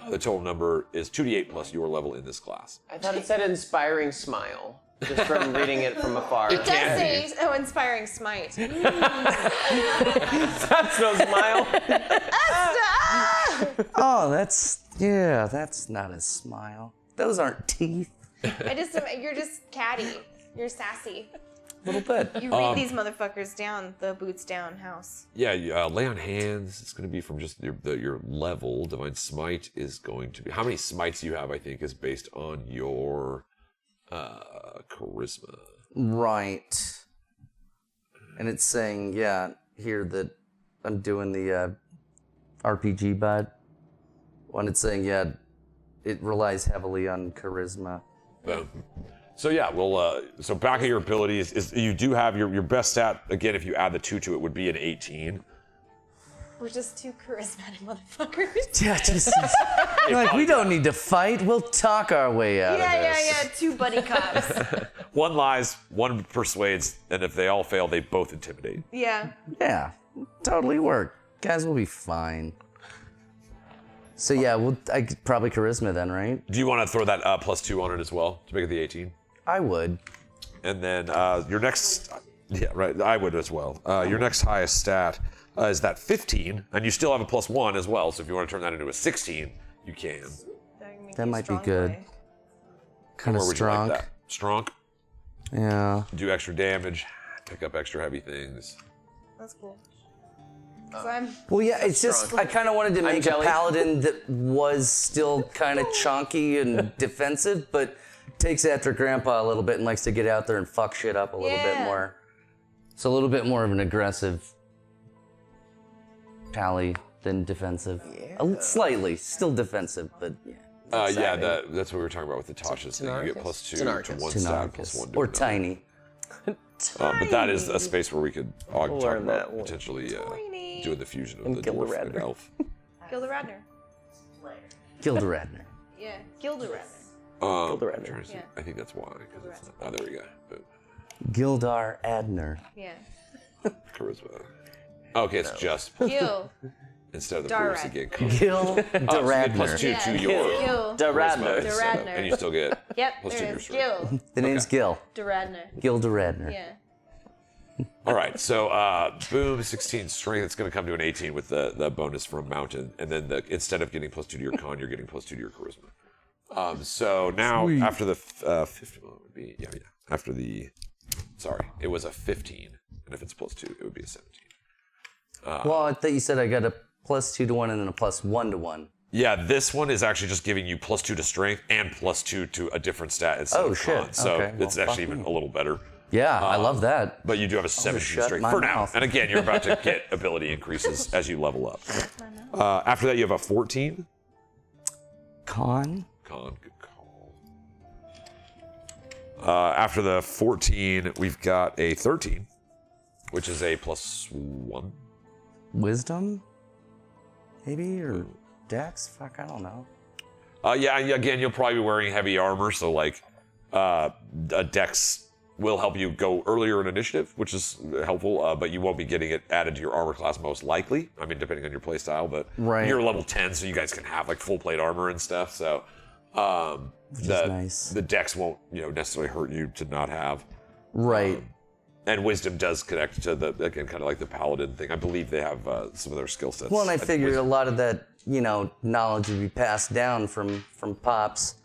[SPEAKER 1] The total number is 2d8 plus your level in this class.
[SPEAKER 4] I thought it said inspiring smile, just from reading it from afar.
[SPEAKER 3] It does say, inspiring smite.
[SPEAKER 4] That's no smile.
[SPEAKER 2] Oh, that's not a smile. Those aren't teeth.
[SPEAKER 3] You're just catty. You're sassy.
[SPEAKER 2] A little bit.
[SPEAKER 3] You read these motherfuckers down, the boots down house.
[SPEAKER 1] Yeah, you, lay on hands. It's going to be from just your level. Divine Smite is going to be... How many smites you have, I think, is based on your charisma.
[SPEAKER 2] Right. And it's saying, here that I'm doing the RPG bot. When it's saying, it relies heavily on charisma.
[SPEAKER 1] Boom. So yeah, well, so back of your abilities is you do have your best stat, again, if you add the 2 to it, would be an 18.
[SPEAKER 3] We're just two charismatic motherfuckers.
[SPEAKER 2] Yeah, just like we don't need to fight. We'll talk our way out of this.
[SPEAKER 3] Yeah. Two buddy cops.
[SPEAKER 1] One lies, one persuades, and if they all fail, they both intimidate.
[SPEAKER 3] Yeah.
[SPEAKER 2] Yeah, totally work. Guys, we'll be fine. So I probably charisma then, right?
[SPEAKER 1] Do you want to throw that +2 on it as well to make it the 18?
[SPEAKER 2] I would.
[SPEAKER 1] And then your next, I would as well. Your next highest stat is that 15, and you still have a +1 as well. So if you want to turn that into a 16, you can.
[SPEAKER 2] That might be good. Kind of
[SPEAKER 1] Where would
[SPEAKER 2] strong.
[SPEAKER 1] you like that? Strong.
[SPEAKER 2] Yeah.
[SPEAKER 1] Do extra damage, pick up extra heavy things.
[SPEAKER 3] That's cool. I'm
[SPEAKER 2] Well, yeah, it's just I kind of wanted to make a
[SPEAKER 4] jelly.
[SPEAKER 2] paladin that was still kind of chunky and defensive, but takes after Grandpa a little bit and likes to get out there and fuck shit up a little bit more. So a little bit more of an aggressive pally than defensive. Slightly, still defensive, but yeah.
[SPEAKER 1] That's what we were talking about with the Tasha's thing. You get +2 to one stat, +1 to
[SPEAKER 2] or
[SPEAKER 1] another.
[SPEAKER 2] tiny.
[SPEAKER 1] But that is a space where we could talk
[SPEAKER 4] learn that
[SPEAKER 1] about
[SPEAKER 4] one.
[SPEAKER 1] potentially
[SPEAKER 3] Tiny.
[SPEAKER 1] doing the fusion of
[SPEAKER 4] And
[SPEAKER 1] the
[SPEAKER 4] Gilda
[SPEAKER 1] dwarf and
[SPEAKER 4] Radner.
[SPEAKER 1] elf.
[SPEAKER 3] Gilda Radner.
[SPEAKER 2] Gilda Radner.
[SPEAKER 3] Yeah, Gilda Radner.
[SPEAKER 1] I'm
[SPEAKER 4] Radner.
[SPEAKER 1] trying to see.
[SPEAKER 3] Yeah.
[SPEAKER 1] I think that's why. 'Cause it's not, there we go. But
[SPEAKER 2] Gildar Adner.
[SPEAKER 3] Yeah.
[SPEAKER 1] charisma. Okay, it's just
[SPEAKER 3] Gil.
[SPEAKER 1] instead of the
[SPEAKER 3] Dar
[SPEAKER 1] previous
[SPEAKER 3] Radner.
[SPEAKER 1] again.
[SPEAKER 2] Gilda
[SPEAKER 1] So you get
[SPEAKER 2] Radner.
[SPEAKER 1] +2 to your
[SPEAKER 3] Gil.
[SPEAKER 2] Radner.
[SPEAKER 1] charisma,
[SPEAKER 3] Radner.
[SPEAKER 1] and you still get
[SPEAKER 3] Yep,
[SPEAKER 1] +2 to
[SPEAKER 3] there
[SPEAKER 1] your
[SPEAKER 3] is.
[SPEAKER 1] strength.
[SPEAKER 3] Gil.
[SPEAKER 2] The name's Gil.
[SPEAKER 3] Radner.
[SPEAKER 2] Gilda Radner.
[SPEAKER 3] Yeah.
[SPEAKER 1] All right, so boom, 16 strength. It's going to come to an 18 with the bonus from mountain, and then instead of getting +2 to your con, you're getting +2 to your charisma. So now after the 15, well, it would be after the it was a 15, and if it's +2, it would be a 17.
[SPEAKER 2] Well, I thought you said I got a +2 to 1 and then a +1 to 1.
[SPEAKER 1] Yeah, this one is actually just giving you +2 to strength and +2 to a different stat instead of
[SPEAKER 2] shit.
[SPEAKER 1] con. So
[SPEAKER 2] Okay, well,
[SPEAKER 1] it's actually
[SPEAKER 2] fuck
[SPEAKER 1] even
[SPEAKER 2] me.
[SPEAKER 1] a little better.
[SPEAKER 2] Yeah, I love that.
[SPEAKER 1] But you do have a 17
[SPEAKER 2] shut
[SPEAKER 1] strength
[SPEAKER 2] my
[SPEAKER 1] for now.
[SPEAKER 2] mouth.
[SPEAKER 1] And again, you're about to get ability increases as you level up. After that, you have a 14.
[SPEAKER 2] Con.
[SPEAKER 1] Con, good call. After the 14, we've got a 13, which is a +1.
[SPEAKER 2] Wisdom? Maybe? Or Dex? Fuck, I don't know.
[SPEAKER 1] Again, you'll probably be wearing heavy armor, so like a Dex will help you go earlier in initiative, which is helpful, but you won't be getting it added to your armor class most likely. I mean, depending on your playstyle, but
[SPEAKER 2] Right.
[SPEAKER 1] you're level 10, so you guys can have like full plate armor and stuff. So
[SPEAKER 2] Which is nice.
[SPEAKER 1] the Dex won't necessarily hurt you to not have.
[SPEAKER 2] Right.
[SPEAKER 1] And wisdom does connect to the, again, kind of like the paladin thing. I believe they have some of their skill sets.
[SPEAKER 2] Well, and I figured a
[SPEAKER 1] wisdom.
[SPEAKER 2] lot of that, knowledge would be passed down from Pops.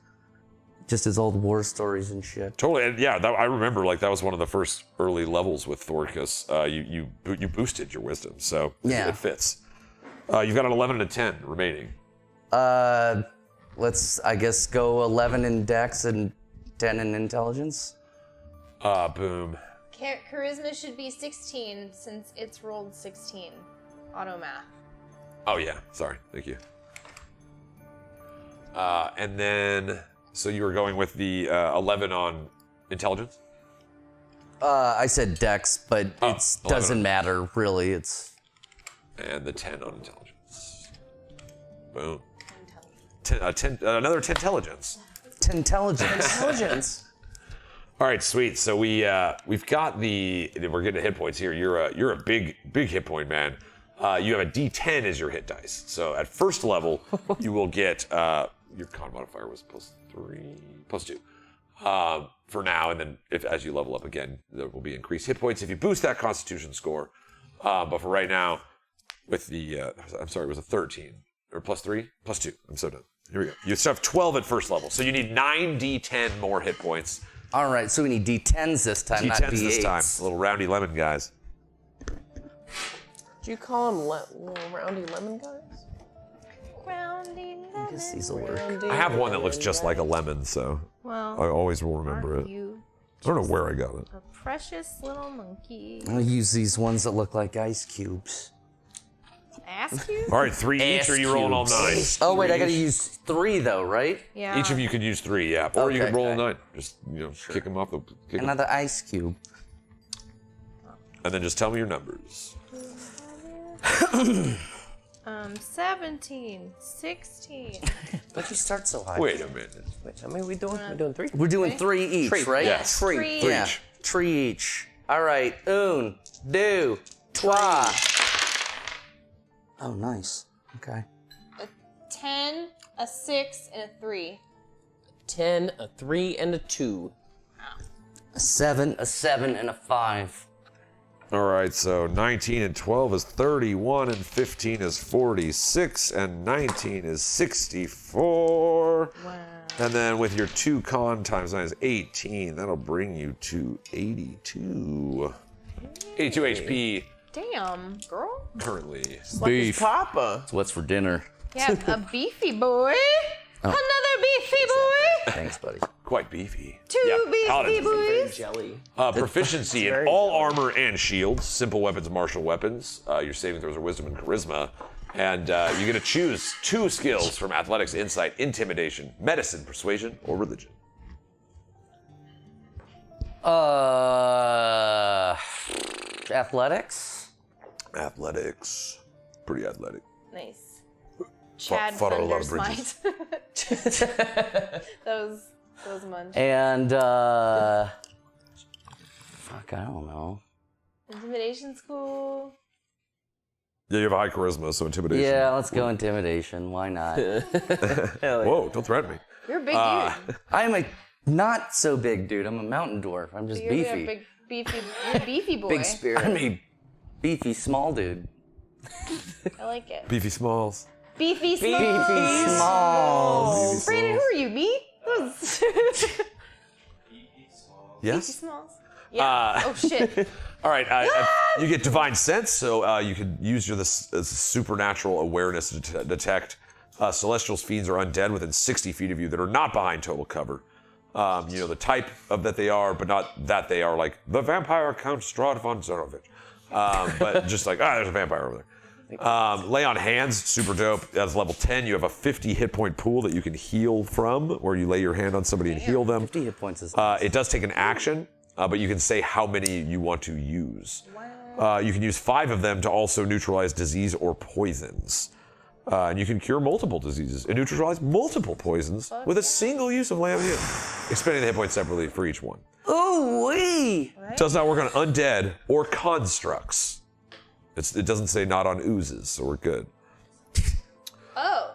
[SPEAKER 2] Just his old war stories and shit.
[SPEAKER 1] Totally, and yeah, I remember like that was one of the first early levels with Thoricus. You boosted your wisdom, so
[SPEAKER 2] Yeah.
[SPEAKER 1] it fits. You've got an 11 and a 10 remaining.
[SPEAKER 2] Let's, I guess, go 11 in Dex and 10 in Intelligence.
[SPEAKER 1] Boom.
[SPEAKER 3] Charisma should be 16 since it's rolled 16. Auto math.
[SPEAKER 1] Oh yeah, sorry, thank you. And then, so you were going with the 11 on intelligence?
[SPEAKER 2] I said Dex, but it
[SPEAKER 1] 11
[SPEAKER 2] doesn't
[SPEAKER 1] on-
[SPEAKER 2] matter, really. It's
[SPEAKER 1] And the 10 on intelligence. Boom. Another 10 intelligence.
[SPEAKER 2] Intelligence.
[SPEAKER 4] Intelligence.
[SPEAKER 1] All right, sweet. So we've got we're getting to hit points here. You're a big hit point man. You have a D10 as your hit dice. So at first level, you will get your con modifier was +2 for now, and then as you level up again, there will be increased hit points if you boost that Constitution score. But for right now, with the it was a 13 or +3, +2. I'm so done. Here we go. You still have 12 at first level, so you need 9 D10 more hit points.
[SPEAKER 2] All right, so we need D10s this time, not
[SPEAKER 1] D10s
[SPEAKER 2] D8s.
[SPEAKER 1] this time. Little roundy lemon guys.
[SPEAKER 4] Do you call them little roundy lemon guys?
[SPEAKER 3] Roundy
[SPEAKER 2] I guess these will work.
[SPEAKER 1] I have one that looks just like a lemon, so
[SPEAKER 3] Well,
[SPEAKER 1] I always will remember
[SPEAKER 3] aren't
[SPEAKER 1] it.
[SPEAKER 3] you
[SPEAKER 1] I don't know where I got it.
[SPEAKER 3] a precious little monkey?
[SPEAKER 2] I'll use these ones that look like ice cubes.
[SPEAKER 3] Ask you?
[SPEAKER 1] All right, 3 each, or you rolling all 9?
[SPEAKER 2] Oh, wait, I gotta use 3 though, right?
[SPEAKER 3] Yeah.
[SPEAKER 1] Each of you could use 3, yeah. Or you
[SPEAKER 2] Okay.
[SPEAKER 1] could roll a 9. Just, kick them off the... Kick 'em.
[SPEAKER 2] Another ice cube.
[SPEAKER 1] And then just tell me your numbers.
[SPEAKER 3] 17, 16.
[SPEAKER 2] Why'd you start so high?
[SPEAKER 1] Wait a minute.
[SPEAKER 4] Wait, how many are we doing? We're doing 3?
[SPEAKER 2] We're doing 3 each,
[SPEAKER 4] Three.
[SPEAKER 2] right?
[SPEAKER 1] Yes.
[SPEAKER 3] Three.
[SPEAKER 2] Yeah,
[SPEAKER 1] each.
[SPEAKER 2] 3 each. All right, un, deux, trois. Oh, nice. Okay.
[SPEAKER 3] A 10, a 6, and a 3.
[SPEAKER 4] 10, a 3, and a 2.
[SPEAKER 2] A 7, a 7, and a 5.
[SPEAKER 1] All right, so 19 and 12 is 31, and 15 is 46, and 19 is 64.
[SPEAKER 3] Wow.
[SPEAKER 1] And then with your 2 con times 9 is 18. That'll bring you to 82. 82 HP
[SPEAKER 3] Damn, girl.
[SPEAKER 1] currently.
[SPEAKER 4] Beef. Papa.
[SPEAKER 2] So what's for dinner?
[SPEAKER 3] Yeah, a beefy boy. Another beefy boy.
[SPEAKER 2] Thanks, buddy.
[SPEAKER 1] Quite beefy.
[SPEAKER 3] 2 beefy
[SPEAKER 1] paladins.
[SPEAKER 3] boys.
[SPEAKER 4] Jelly.
[SPEAKER 1] Proficiency in all armor and shields, simple weapons, martial weapons. Your saving throws are wisdom and charisma. And you get to choose 2 skills from athletics, insight, intimidation, medicine, persuasion, or religion.
[SPEAKER 2] Athletics?
[SPEAKER 1] Athletics. Pretty athletic.
[SPEAKER 3] Nice. Chad
[SPEAKER 1] fought on a lot of
[SPEAKER 3] Thundersmite. Those munch.
[SPEAKER 2] And, fuck, I don't know.
[SPEAKER 3] Intimidation's cool.
[SPEAKER 1] Yeah, you have a high charisma, so intimidation.
[SPEAKER 2] Yeah, let's go intimidation. Why not?
[SPEAKER 1] Whoa, don't threaten me.
[SPEAKER 3] You're a big dude.
[SPEAKER 2] I'm a not so big dude. I'm a mountain dwarf. I'm just
[SPEAKER 3] You're
[SPEAKER 2] beefy.
[SPEAKER 3] a big, you're a beefy boy.
[SPEAKER 2] Big spirit. I'm a beefy small dude.
[SPEAKER 3] I like it.
[SPEAKER 1] Beefy Smalls.
[SPEAKER 3] Beefy Smalls.
[SPEAKER 2] Beefy smalls.
[SPEAKER 3] Brandon, who are you? Me?
[SPEAKER 1] Yes?
[SPEAKER 3] Smalls. Yeah. Oh shit.
[SPEAKER 1] All right, you get divine sense, so you can use your supernatural awareness to detect celestials, fiends, or undead within 60 feet of you that are not behind total cover. You know the type of that they are, but not that they are like the vampire Count Strahd von Zarovich. But just like, there's a vampire over there. Lay on hands, super dope. That's level 10. You have a 50 hit point pool that you can heal from, where you lay your hand on somebody and heal them.
[SPEAKER 2] 50 hit points is nice.
[SPEAKER 1] It does take an action, but you can say how many you want to use. You can use 5 of them to also neutralize disease or poisons. And you can cure multiple diseases and neutralize multiple poisons with a single use of lay on hands, expending the hit points separately for each one.
[SPEAKER 2] Ooh wee!
[SPEAKER 1] Does not work on undead or constructs. It doesn't say not on oozes, so we're good.
[SPEAKER 3] Oh.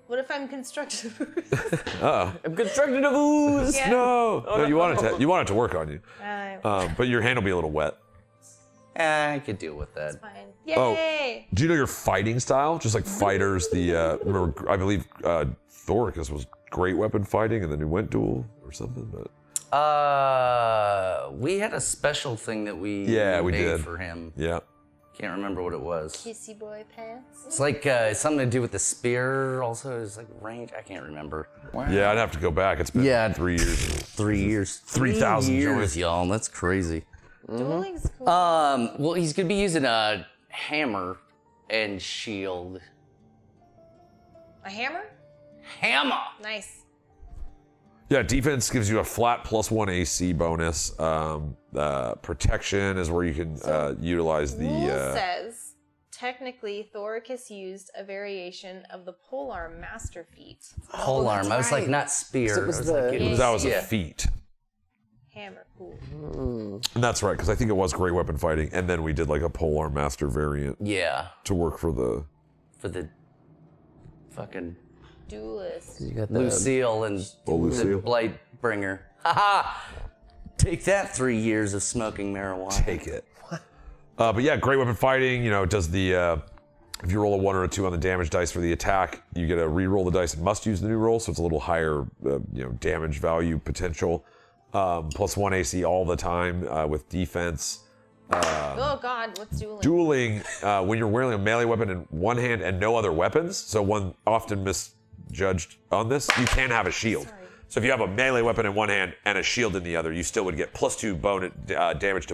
[SPEAKER 3] What if I'm constructed of ooze?
[SPEAKER 2] I'm constructed of ooze.
[SPEAKER 3] Yeah.
[SPEAKER 1] No, you want it to work on you, but your hand will be a little wet.
[SPEAKER 2] I could deal with that.
[SPEAKER 3] Fine. Yay!
[SPEAKER 1] Do you know your fighting style? Just like fighters, remember, I believe Thoricus was great weapon fighting, and then he went duel or something. But
[SPEAKER 2] we had a special thing that we
[SPEAKER 1] we
[SPEAKER 2] made
[SPEAKER 1] did
[SPEAKER 2] for him.
[SPEAKER 1] Yeah.
[SPEAKER 2] Can't remember what it was.
[SPEAKER 3] Kissy boy pants.
[SPEAKER 2] It's like something to do with the spear. Also, it's like range. I can't remember.
[SPEAKER 1] Yeah, I'd have to go back. It's been 3 years.
[SPEAKER 2] 3 years.
[SPEAKER 1] 3,000
[SPEAKER 2] years,
[SPEAKER 1] joints.
[SPEAKER 2] y'all. That's crazy.
[SPEAKER 3] Dueling's cool.
[SPEAKER 2] Well, he's gonna be using a hammer and shield.
[SPEAKER 3] A hammer?
[SPEAKER 2] Hammer.
[SPEAKER 3] Nice.
[SPEAKER 1] Yeah, defense gives you a flat +1 AC bonus. Protection is where you can utilize the.
[SPEAKER 3] Rule says technically Thoricus used a variation of the polearm master feat.
[SPEAKER 2] Polearm. I was like, not spear.
[SPEAKER 4] It was
[SPEAKER 2] I was
[SPEAKER 4] the-
[SPEAKER 2] like, it was,
[SPEAKER 1] That was a feat.
[SPEAKER 3] Hammer, cool.
[SPEAKER 1] And that's right, because I think it was great weapon fighting, and then we did like a polearm master variant
[SPEAKER 2] yeah,
[SPEAKER 1] to work for the.
[SPEAKER 2] for the fucking
[SPEAKER 3] Duelist.
[SPEAKER 4] You got the
[SPEAKER 2] Lucille and
[SPEAKER 1] Lucille.
[SPEAKER 2] the Blightbringer. Haha! Take that 3 years of smoking marijuana.
[SPEAKER 1] Take it. But yeah, great weapon fighting. You know, it does the. If you roll a 1 or a 2 on the damage dice for the attack, you get to re-roll the dice and must use the new roll, so it's a little higher, damage value potential. +1 AC all the time with defense.
[SPEAKER 3] Oh god, what's dueling?
[SPEAKER 1] Dueling, when you're wearing a melee weapon in one hand and no other weapons, so one often misjudged on this, you can have a shield.
[SPEAKER 3] Sorry.
[SPEAKER 1] So if you have a melee weapon in one hand and a shield in the other, you still would get +2 damage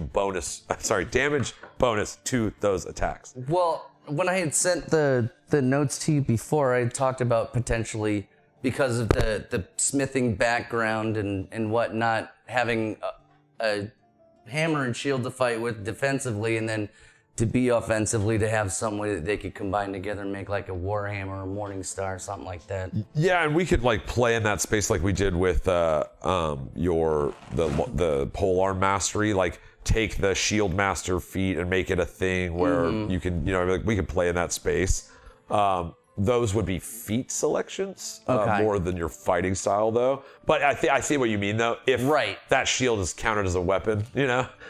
[SPEAKER 1] bonus to those attacks.
[SPEAKER 2] Well, when I had sent the notes to you before, I had talked about potentially, because of the smithing background and whatnot, having a hammer and shield to fight with defensively, and then to be offensively, to have some way that they could combine together and make like a Warhammer or Morningstar or something like that.
[SPEAKER 1] Yeah, and we could like play in that space like we did with the polearm mastery, like take the shield master feat and make it a thing where you can, like we could play in that space. Those would be feat selections more than your fighting style, though. But I see what you mean, though. If that shield is counted as a weapon,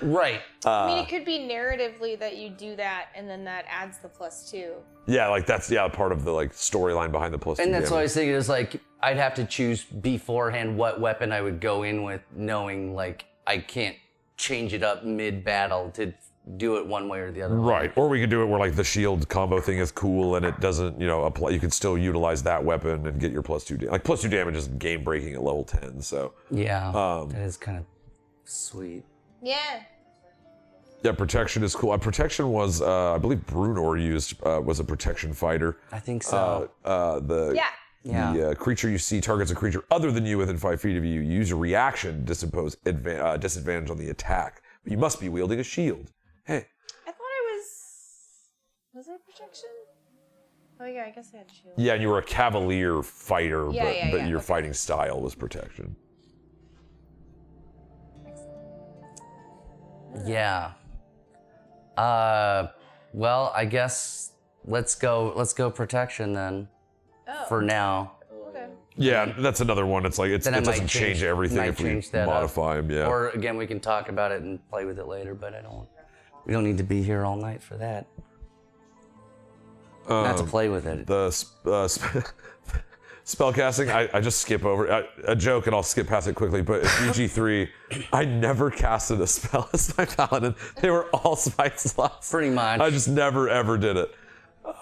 [SPEAKER 2] Right.
[SPEAKER 3] I mean, it could be narratively that you do that, and then that adds the +2.
[SPEAKER 1] Yeah, like that's part of the like storyline behind the +2.
[SPEAKER 2] And that's
[SPEAKER 1] damage.
[SPEAKER 2] what I was thinking, is like, I'd have to choose beforehand what weapon I would go in with, knowing like I can't change it up mid-battle to do it one way or the other.
[SPEAKER 1] Right, or we could do it where like the shield combo thing is cool and it doesn't, apply. You can still utilize that weapon and get your +2. Like +2 damage is game breaking at level 10. So
[SPEAKER 2] yeah, that is kind of sweet.
[SPEAKER 3] Yeah.
[SPEAKER 9] Yeah, protection is cool. Protection was, I believe Brunor was a protection fighter.
[SPEAKER 2] I think so.
[SPEAKER 9] The creature you see targets a creature other than you within 5 feet of you. You use a reaction to impose disadvantage on the attack. But you must be wielding a shield. Hey.
[SPEAKER 3] I thought it was it protection? Oh yeah, I guess I had shield.
[SPEAKER 9] Yeah, and you were a cavalier fighter, but your
[SPEAKER 3] okay.
[SPEAKER 9] fighting style was protection.
[SPEAKER 2] Yeah. Well, I guess let's go protection then.
[SPEAKER 3] Oh.
[SPEAKER 2] For now.
[SPEAKER 3] Okay.
[SPEAKER 9] Yeah, that's another one. It's like it doesn't change everything if we modify them. Yeah.
[SPEAKER 2] Or again, we can talk about it and play with it later. But we don't need to be here all night for that. Not to play with it.
[SPEAKER 9] The spellcasting, I just skip over a joke and I'll skip past it quickly. But at UG3, I never casted a spell as my paladin. They were all smite slots.
[SPEAKER 2] Pretty much.
[SPEAKER 9] I just never ever did it.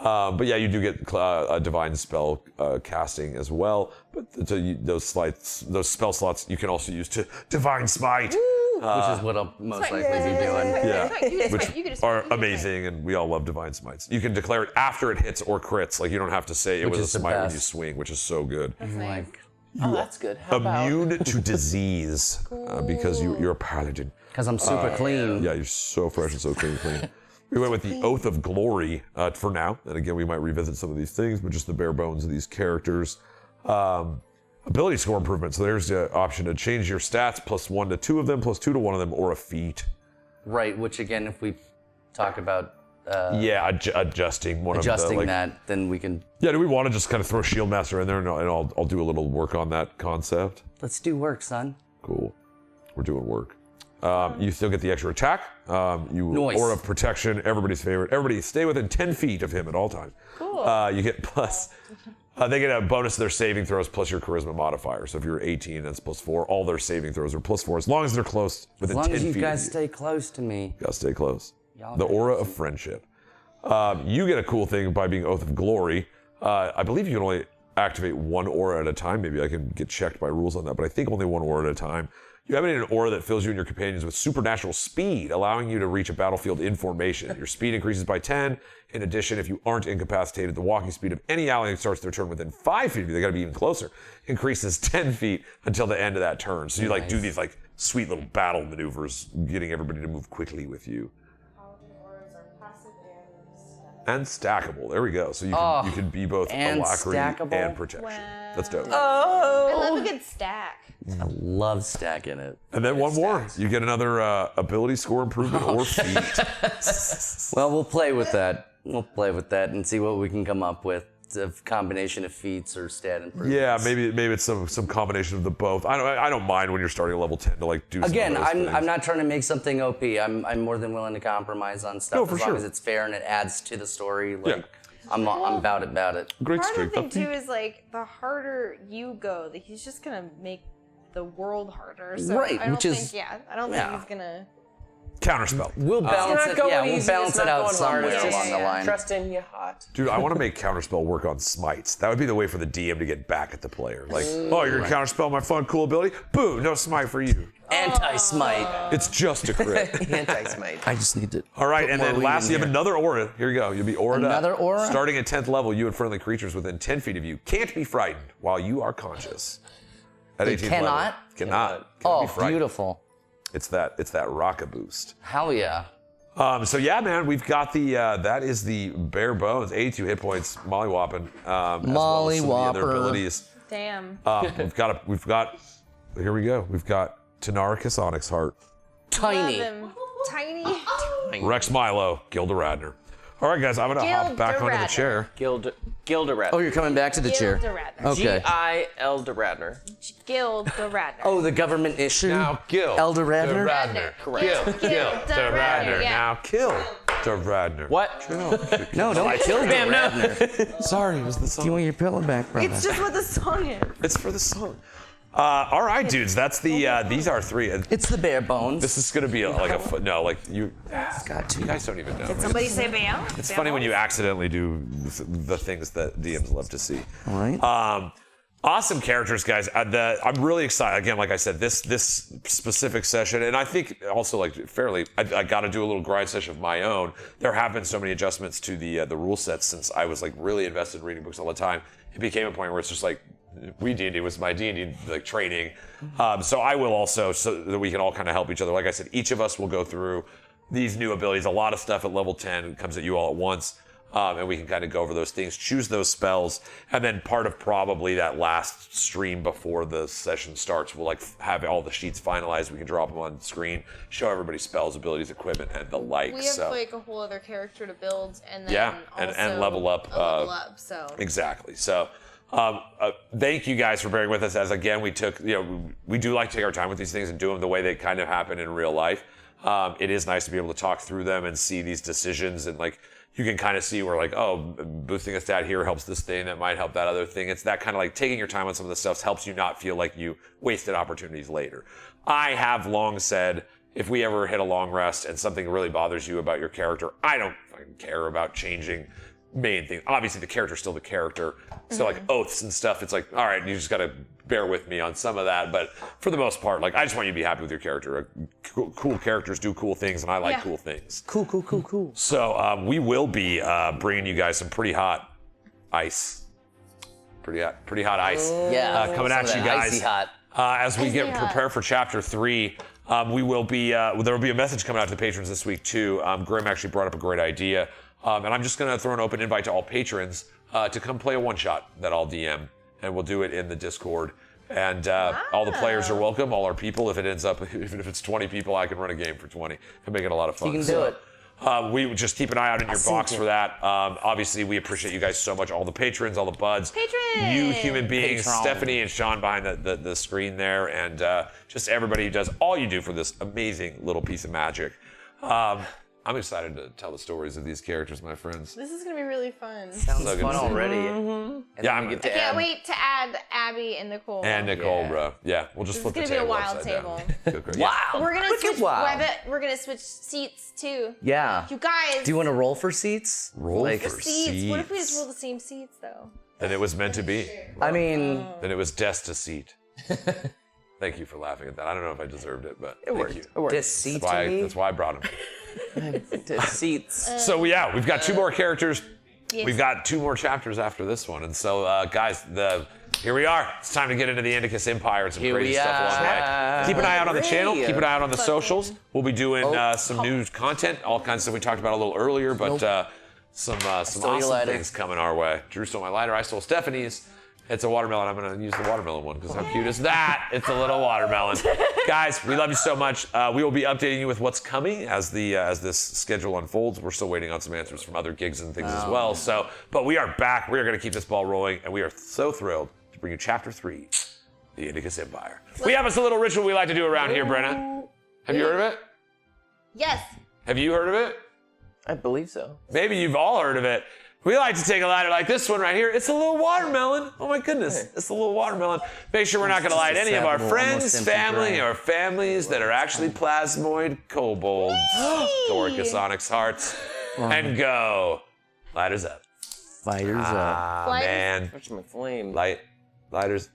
[SPEAKER 9] But yeah, you do get a divine spell casting as well. But those spell slots you can also use to divine smite.
[SPEAKER 2] Which is what I'll most likely be doing.
[SPEAKER 9] Yeah, which are amazing, and we all love divine smites. You can declare it after it hits or crits. Like you don't have to say it was a smite when you swing, which is so good.
[SPEAKER 2] Like,
[SPEAKER 4] Oh, that's good. How about...
[SPEAKER 9] Immune to disease because you're a paladin.
[SPEAKER 2] Because I'm super clean.
[SPEAKER 9] Yeah, you're so fresh and so clean. We went with the Oath of Glory for now, and again we might revisit some of these things, but just the bare bones of these characters. Ability score improvement. So there's the option to change your stats +1 to 2 of them, +2 to 1 of them, or a feat.
[SPEAKER 2] Right, which again, if we talk about
[SPEAKER 9] adjusting one
[SPEAKER 2] adjusting
[SPEAKER 9] of the,
[SPEAKER 2] that, then we can.
[SPEAKER 9] Yeah, do we want to just kind of throw Shield Master in there, and I'll do a little work on that concept?
[SPEAKER 2] Let's do work, son.
[SPEAKER 9] Cool. We're doing work. You still get the extra attack.
[SPEAKER 2] Nice.
[SPEAKER 9] Aura of protection, everybody's favorite. Everybody stay within 10 feet of him at all times.
[SPEAKER 3] Cool.
[SPEAKER 9] You get plus. They get a bonus to their saving throws plus your charisma modifier. So if you're 18, that's +4. All their saving throws are +4 as long as they're close within 10 feet.
[SPEAKER 2] As long as you guys
[SPEAKER 9] of you.
[SPEAKER 2] stay close to me.
[SPEAKER 9] You gotta stay close.
[SPEAKER 2] Y'all
[SPEAKER 9] The aura of friendship. You get a cool thing by being Oath of Glory. I believe you can only activate one aura at a time. Maybe I can get checked by rules on that, but I think only one aura at a time. You have an aura that fills you and your companions with supernatural speed, allowing you to reach a battlefield in formation. Your speed increases by 10. In addition, if you aren't incapacitated, the walking speed of any ally that starts their turn within 5 feet of you, they gotta be even closer, increases 10 feet until the end of that turn. So you do these sweet little battle maneuvers, getting everybody to move quickly with you.
[SPEAKER 7] Paladin auras are passive
[SPEAKER 9] And stackable. There we go. So you can be both alacrity and protection.
[SPEAKER 3] Wow.
[SPEAKER 9] That's dope.
[SPEAKER 3] I love a good stack.
[SPEAKER 2] I love stacking it.
[SPEAKER 9] And then one more. You get another ability score improvement or feat.
[SPEAKER 2] Well, we'll play with that. We'll play with that and see what we can come up with. A combination of feats or stat improvements.
[SPEAKER 9] Yeah, maybe it's some combination of the both. I don't mind when you're starting at level 10 to do.
[SPEAKER 2] Again,
[SPEAKER 9] some of those things.
[SPEAKER 2] I'm not trying to make something OP. I'm more than willing to compromise on stuff as long as it's fair and it adds to the story. I'm about it.
[SPEAKER 9] Great
[SPEAKER 3] Part
[SPEAKER 9] strength.
[SPEAKER 3] of the thing too is the harder you go, he's just gonna make the world harder. So
[SPEAKER 2] Right,
[SPEAKER 3] I don't
[SPEAKER 2] which
[SPEAKER 3] think,
[SPEAKER 2] is-
[SPEAKER 3] I don't think he's gonna.
[SPEAKER 9] Counterspell.
[SPEAKER 2] We'll balance
[SPEAKER 4] not
[SPEAKER 2] it.
[SPEAKER 4] going
[SPEAKER 2] Yeah, we'll
[SPEAKER 4] easy,
[SPEAKER 2] balance
[SPEAKER 4] it's
[SPEAKER 2] it
[SPEAKER 4] not
[SPEAKER 2] out
[SPEAKER 4] going hard,
[SPEAKER 2] somewhere
[SPEAKER 4] it's just
[SPEAKER 2] along the line.
[SPEAKER 4] Trust in you hot.
[SPEAKER 9] Dude, I want to make Counterspell work on smites. That would be the way for the DM to get back at the player. You're gonna Counterspell my fun, cool ability? Boo, no smite for you.
[SPEAKER 2] Anti-smite.
[SPEAKER 9] It's just a crit.
[SPEAKER 4] Anti-smite.
[SPEAKER 2] I just need to.
[SPEAKER 9] All right, and then lastly, you have another aura. Here you go. You'll be auraed up.
[SPEAKER 2] Another aura?
[SPEAKER 9] Starting at 10th level, you and friendly creatures within 10 feet of you can't be frightened while you are conscious. At 18th level. Cannot be frightened.
[SPEAKER 2] Beautiful.
[SPEAKER 9] It's that rocket boost.
[SPEAKER 2] Hell yeah.
[SPEAKER 9] So yeah, man, we've got the that is the bare bones, 82 hit points, mollywhopping. As well as some of the other abilities.
[SPEAKER 3] Damn.
[SPEAKER 9] We've got here we go. We've got Tanaricus Onyx Heart,
[SPEAKER 2] Tiny.
[SPEAKER 3] Love him. Tiny.
[SPEAKER 9] Rex Milo, Gilda Radner. All right, guys, I'm gonna hop back onto the
[SPEAKER 3] Radner.
[SPEAKER 9] chair.
[SPEAKER 4] Gilda Radner.
[SPEAKER 2] Oh, you're coming back to the chair.
[SPEAKER 3] Gilda Radner.
[SPEAKER 2] Okay.
[SPEAKER 4] Gilda Radner.
[SPEAKER 3] Gilda Radner.
[SPEAKER 2] Oh, the government issue?
[SPEAKER 9] Now kill
[SPEAKER 2] Elder Radner?
[SPEAKER 3] Radner.
[SPEAKER 4] Correct.
[SPEAKER 3] Kill
[SPEAKER 9] the Radner.
[SPEAKER 3] Yeah.
[SPEAKER 9] Now kill the Radner.
[SPEAKER 4] What?
[SPEAKER 2] No, don't kill the
[SPEAKER 4] Damn, no.
[SPEAKER 2] Radner.
[SPEAKER 9] Sorry, it was the
[SPEAKER 2] Do you
[SPEAKER 9] song.
[SPEAKER 2] want your pillow back, brother?
[SPEAKER 3] It's just what the song is.
[SPEAKER 9] It's for the song. All right, dudes. That's the. These are three.
[SPEAKER 2] It's the bare bones.
[SPEAKER 9] This is gonna be you.
[SPEAKER 2] got to.
[SPEAKER 9] You guys don't even know.
[SPEAKER 3] Did somebody say bam?
[SPEAKER 9] It's funny when you accidentally do the things that DMs love to see.
[SPEAKER 2] All right.
[SPEAKER 9] Awesome characters, guys. I'm really excited. Again, like I said, this specific session, and I think also like fairly, I got to do a little grind session of my own. There have been so many adjustments to the rule sets since I was like really invested in reading books all the time. It became a point where it's just like WeeDnD was my D&D like training. So I will also, so that we can all kind of help each other. Like I said, each of us will go through these new abilities. A lot of stuff at level 10 comes at you all at once. And we can kind of go over those things, choose those spells, and then part of probably that last stream before the session starts, we'll like have all the sheets finalized. We can drop them on screen, show everybody spells, abilities, equipment, and the like.
[SPEAKER 3] We have like a whole other character to build, and then
[SPEAKER 9] and level up.
[SPEAKER 3] So
[SPEAKER 9] exactly. So thank you guys for bearing with us. As again, we took, we do like to take our time with these things and do them the way they kind of happen in real life. It is nice to be able to talk through them and see these decisions and like. You can kind of see where like, oh, boosting a stat here helps this thing, that might help that other thing. It's that kind of like taking your time on some of the stuff helps you not feel like you wasted opportunities later. I have long said, if we ever hit a long rest and something really bothers you about your character, I don't fucking care about changing main thing. Obviously the character's still the character. So like oaths and stuff, it's like, all right, you just gotta bear with me on some of that. But for the most part, like I just want you to be happy with your character. Cool characters do cool things, and I like cool things.
[SPEAKER 2] Cool.
[SPEAKER 9] So we will be bringing you guys some pretty hot ice. Pretty hot ice. Coming at you guys.
[SPEAKER 2] Icy hot.
[SPEAKER 9] As we get prepared for chapter 3, we will be, there will be a message coming out to the patrons this week too. Grim actually brought up a great idea. And I'm just going to throw an open invite to all patrons to come play a one-shot that I'll DM, and we'll do it in the Discord. And all the players are welcome, all our people. If it ends up, even if it's 20 people, I can run a game for 20 and make it a lot of fun.
[SPEAKER 2] You can do it.
[SPEAKER 9] We would just keep an eye out in your box for that. Obviously, we appreciate you guys so much. All the patrons, all the buds. You human beings, Stephanie and Sean behind the screen there, and just everybody who does all you do for this amazing little piece of magic. I'm excited to tell the stories of these characters, my friends.
[SPEAKER 3] This is gonna be really fun.
[SPEAKER 2] Sounds
[SPEAKER 9] So good
[SPEAKER 2] fun
[SPEAKER 9] to see.
[SPEAKER 2] already.
[SPEAKER 9] Yeah,
[SPEAKER 3] I can't wait to add Abby and Nicole.
[SPEAKER 9] And Nicole, bro. Yeah, we'll just
[SPEAKER 3] This
[SPEAKER 9] flip
[SPEAKER 3] is
[SPEAKER 9] the
[SPEAKER 3] gonna be
[SPEAKER 9] table
[SPEAKER 3] a wild
[SPEAKER 9] upside
[SPEAKER 3] table.
[SPEAKER 9] down. Go crazy.
[SPEAKER 2] Wow.
[SPEAKER 3] We're gonna
[SPEAKER 2] Wicked
[SPEAKER 3] switch.
[SPEAKER 2] wild.
[SPEAKER 3] I bet we're gonna switch seats too.
[SPEAKER 2] Yeah.
[SPEAKER 3] You guys.
[SPEAKER 2] Do you want to roll for seats?
[SPEAKER 9] Roll for
[SPEAKER 3] seats? What if we just roll the same seats though?
[SPEAKER 9] Then it was meant to be.
[SPEAKER 2] I mean,
[SPEAKER 9] Then it was destined to seat. Thank you for laughing at that. I don't know if I deserved it, but
[SPEAKER 4] It
[SPEAKER 9] thank you.
[SPEAKER 2] deceit
[SPEAKER 9] That's why I brought him.
[SPEAKER 4] Seats.
[SPEAKER 9] So yeah, we've got 2 more characters.
[SPEAKER 3] Yes.
[SPEAKER 9] We've got 2 more chapters after this one, and so guys, here we are. It's time to get into the Indicus Empire and some crazy stuff along the way. Keep an eye out on the channel. Keep an eye out on the socials. We'll be doing some new content, all kinds of stuff we talked about a little earlier, but some awesome things coming our way. Drew stole my lighter. I stole Stephanie's. It's a watermelon. I'm going to use the watermelon one because how cute is that? It's a little watermelon. Guys, we love you so much. We will be updating you with what's coming as this schedule unfolds. We're still waiting on some answers from other gigs and things as well. So, but we are back. We are going to keep this ball rolling, and we are so thrilled to bring you Chapter 3, The Indicus Empire. We have us a little ritual we like to do around here, Brenna. Have you heard of it?
[SPEAKER 3] Yes.
[SPEAKER 9] Have you heard of it?
[SPEAKER 4] I believe so.
[SPEAKER 9] Maybe you've all heard of it. We like to take a lighter like this one right here. It's a little watermelon. Oh my goodness, it's a little watermelon. Make sure we're not gonna light any of our friends, family, or families that are actually plasmoid kobolds, Thoricus Onyx hearts, and go. Lighters up.
[SPEAKER 2] Lighters up.
[SPEAKER 9] Man.
[SPEAKER 4] Touch my flame.
[SPEAKER 9] Lighters.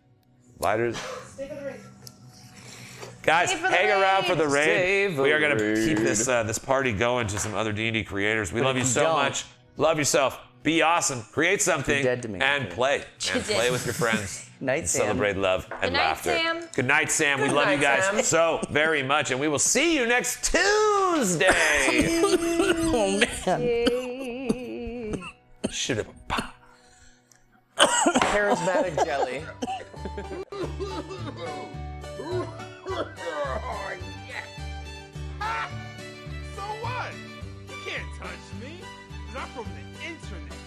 [SPEAKER 9] Guys,
[SPEAKER 3] Stay for the
[SPEAKER 9] hang around
[SPEAKER 3] raid.
[SPEAKER 9] for the raid.
[SPEAKER 4] Stay for
[SPEAKER 9] We are gonna
[SPEAKER 4] the
[SPEAKER 9] keep
[SPEAKER 4] raid.
[SPEAKER 9] this party going to some other D&D creators. We love you
[SPEAKER 2] if you
[SPEAKER 9] so
[SPEAKER 2] don't-
[SPEAKER 9] much. Love yourself. Be awesome. Create something.
[SPEAKER 2] You're dead to me.
[SPEAKER 9] And play. And play with your friends.
[SPEAKER 2] Night,
[SPEAKER 9] And
[SPEAKER 2] Sam.
[SPEAKER 9] celebrate love and
[SPEAKER 3] Good night,
[SPEAKER 9] laughter.
[SPEAKER 3] Sam.
[SPEAKER 9] Good night, Sam. We love you
[SPEAKER 4] night,
[SPEAKER 9] guys
[SPEAKER 4] Sam.
[SPEAKER 9] so very much, and we will see you next Tuesday.
[SPEAKER 2] Oh man.
[SPEAKER 9] Shoot it.
[SPEAKER 4] Charismatic jelly.
[SPEAKER 5] So what? You can't touch me, 'cause I'm from the internet.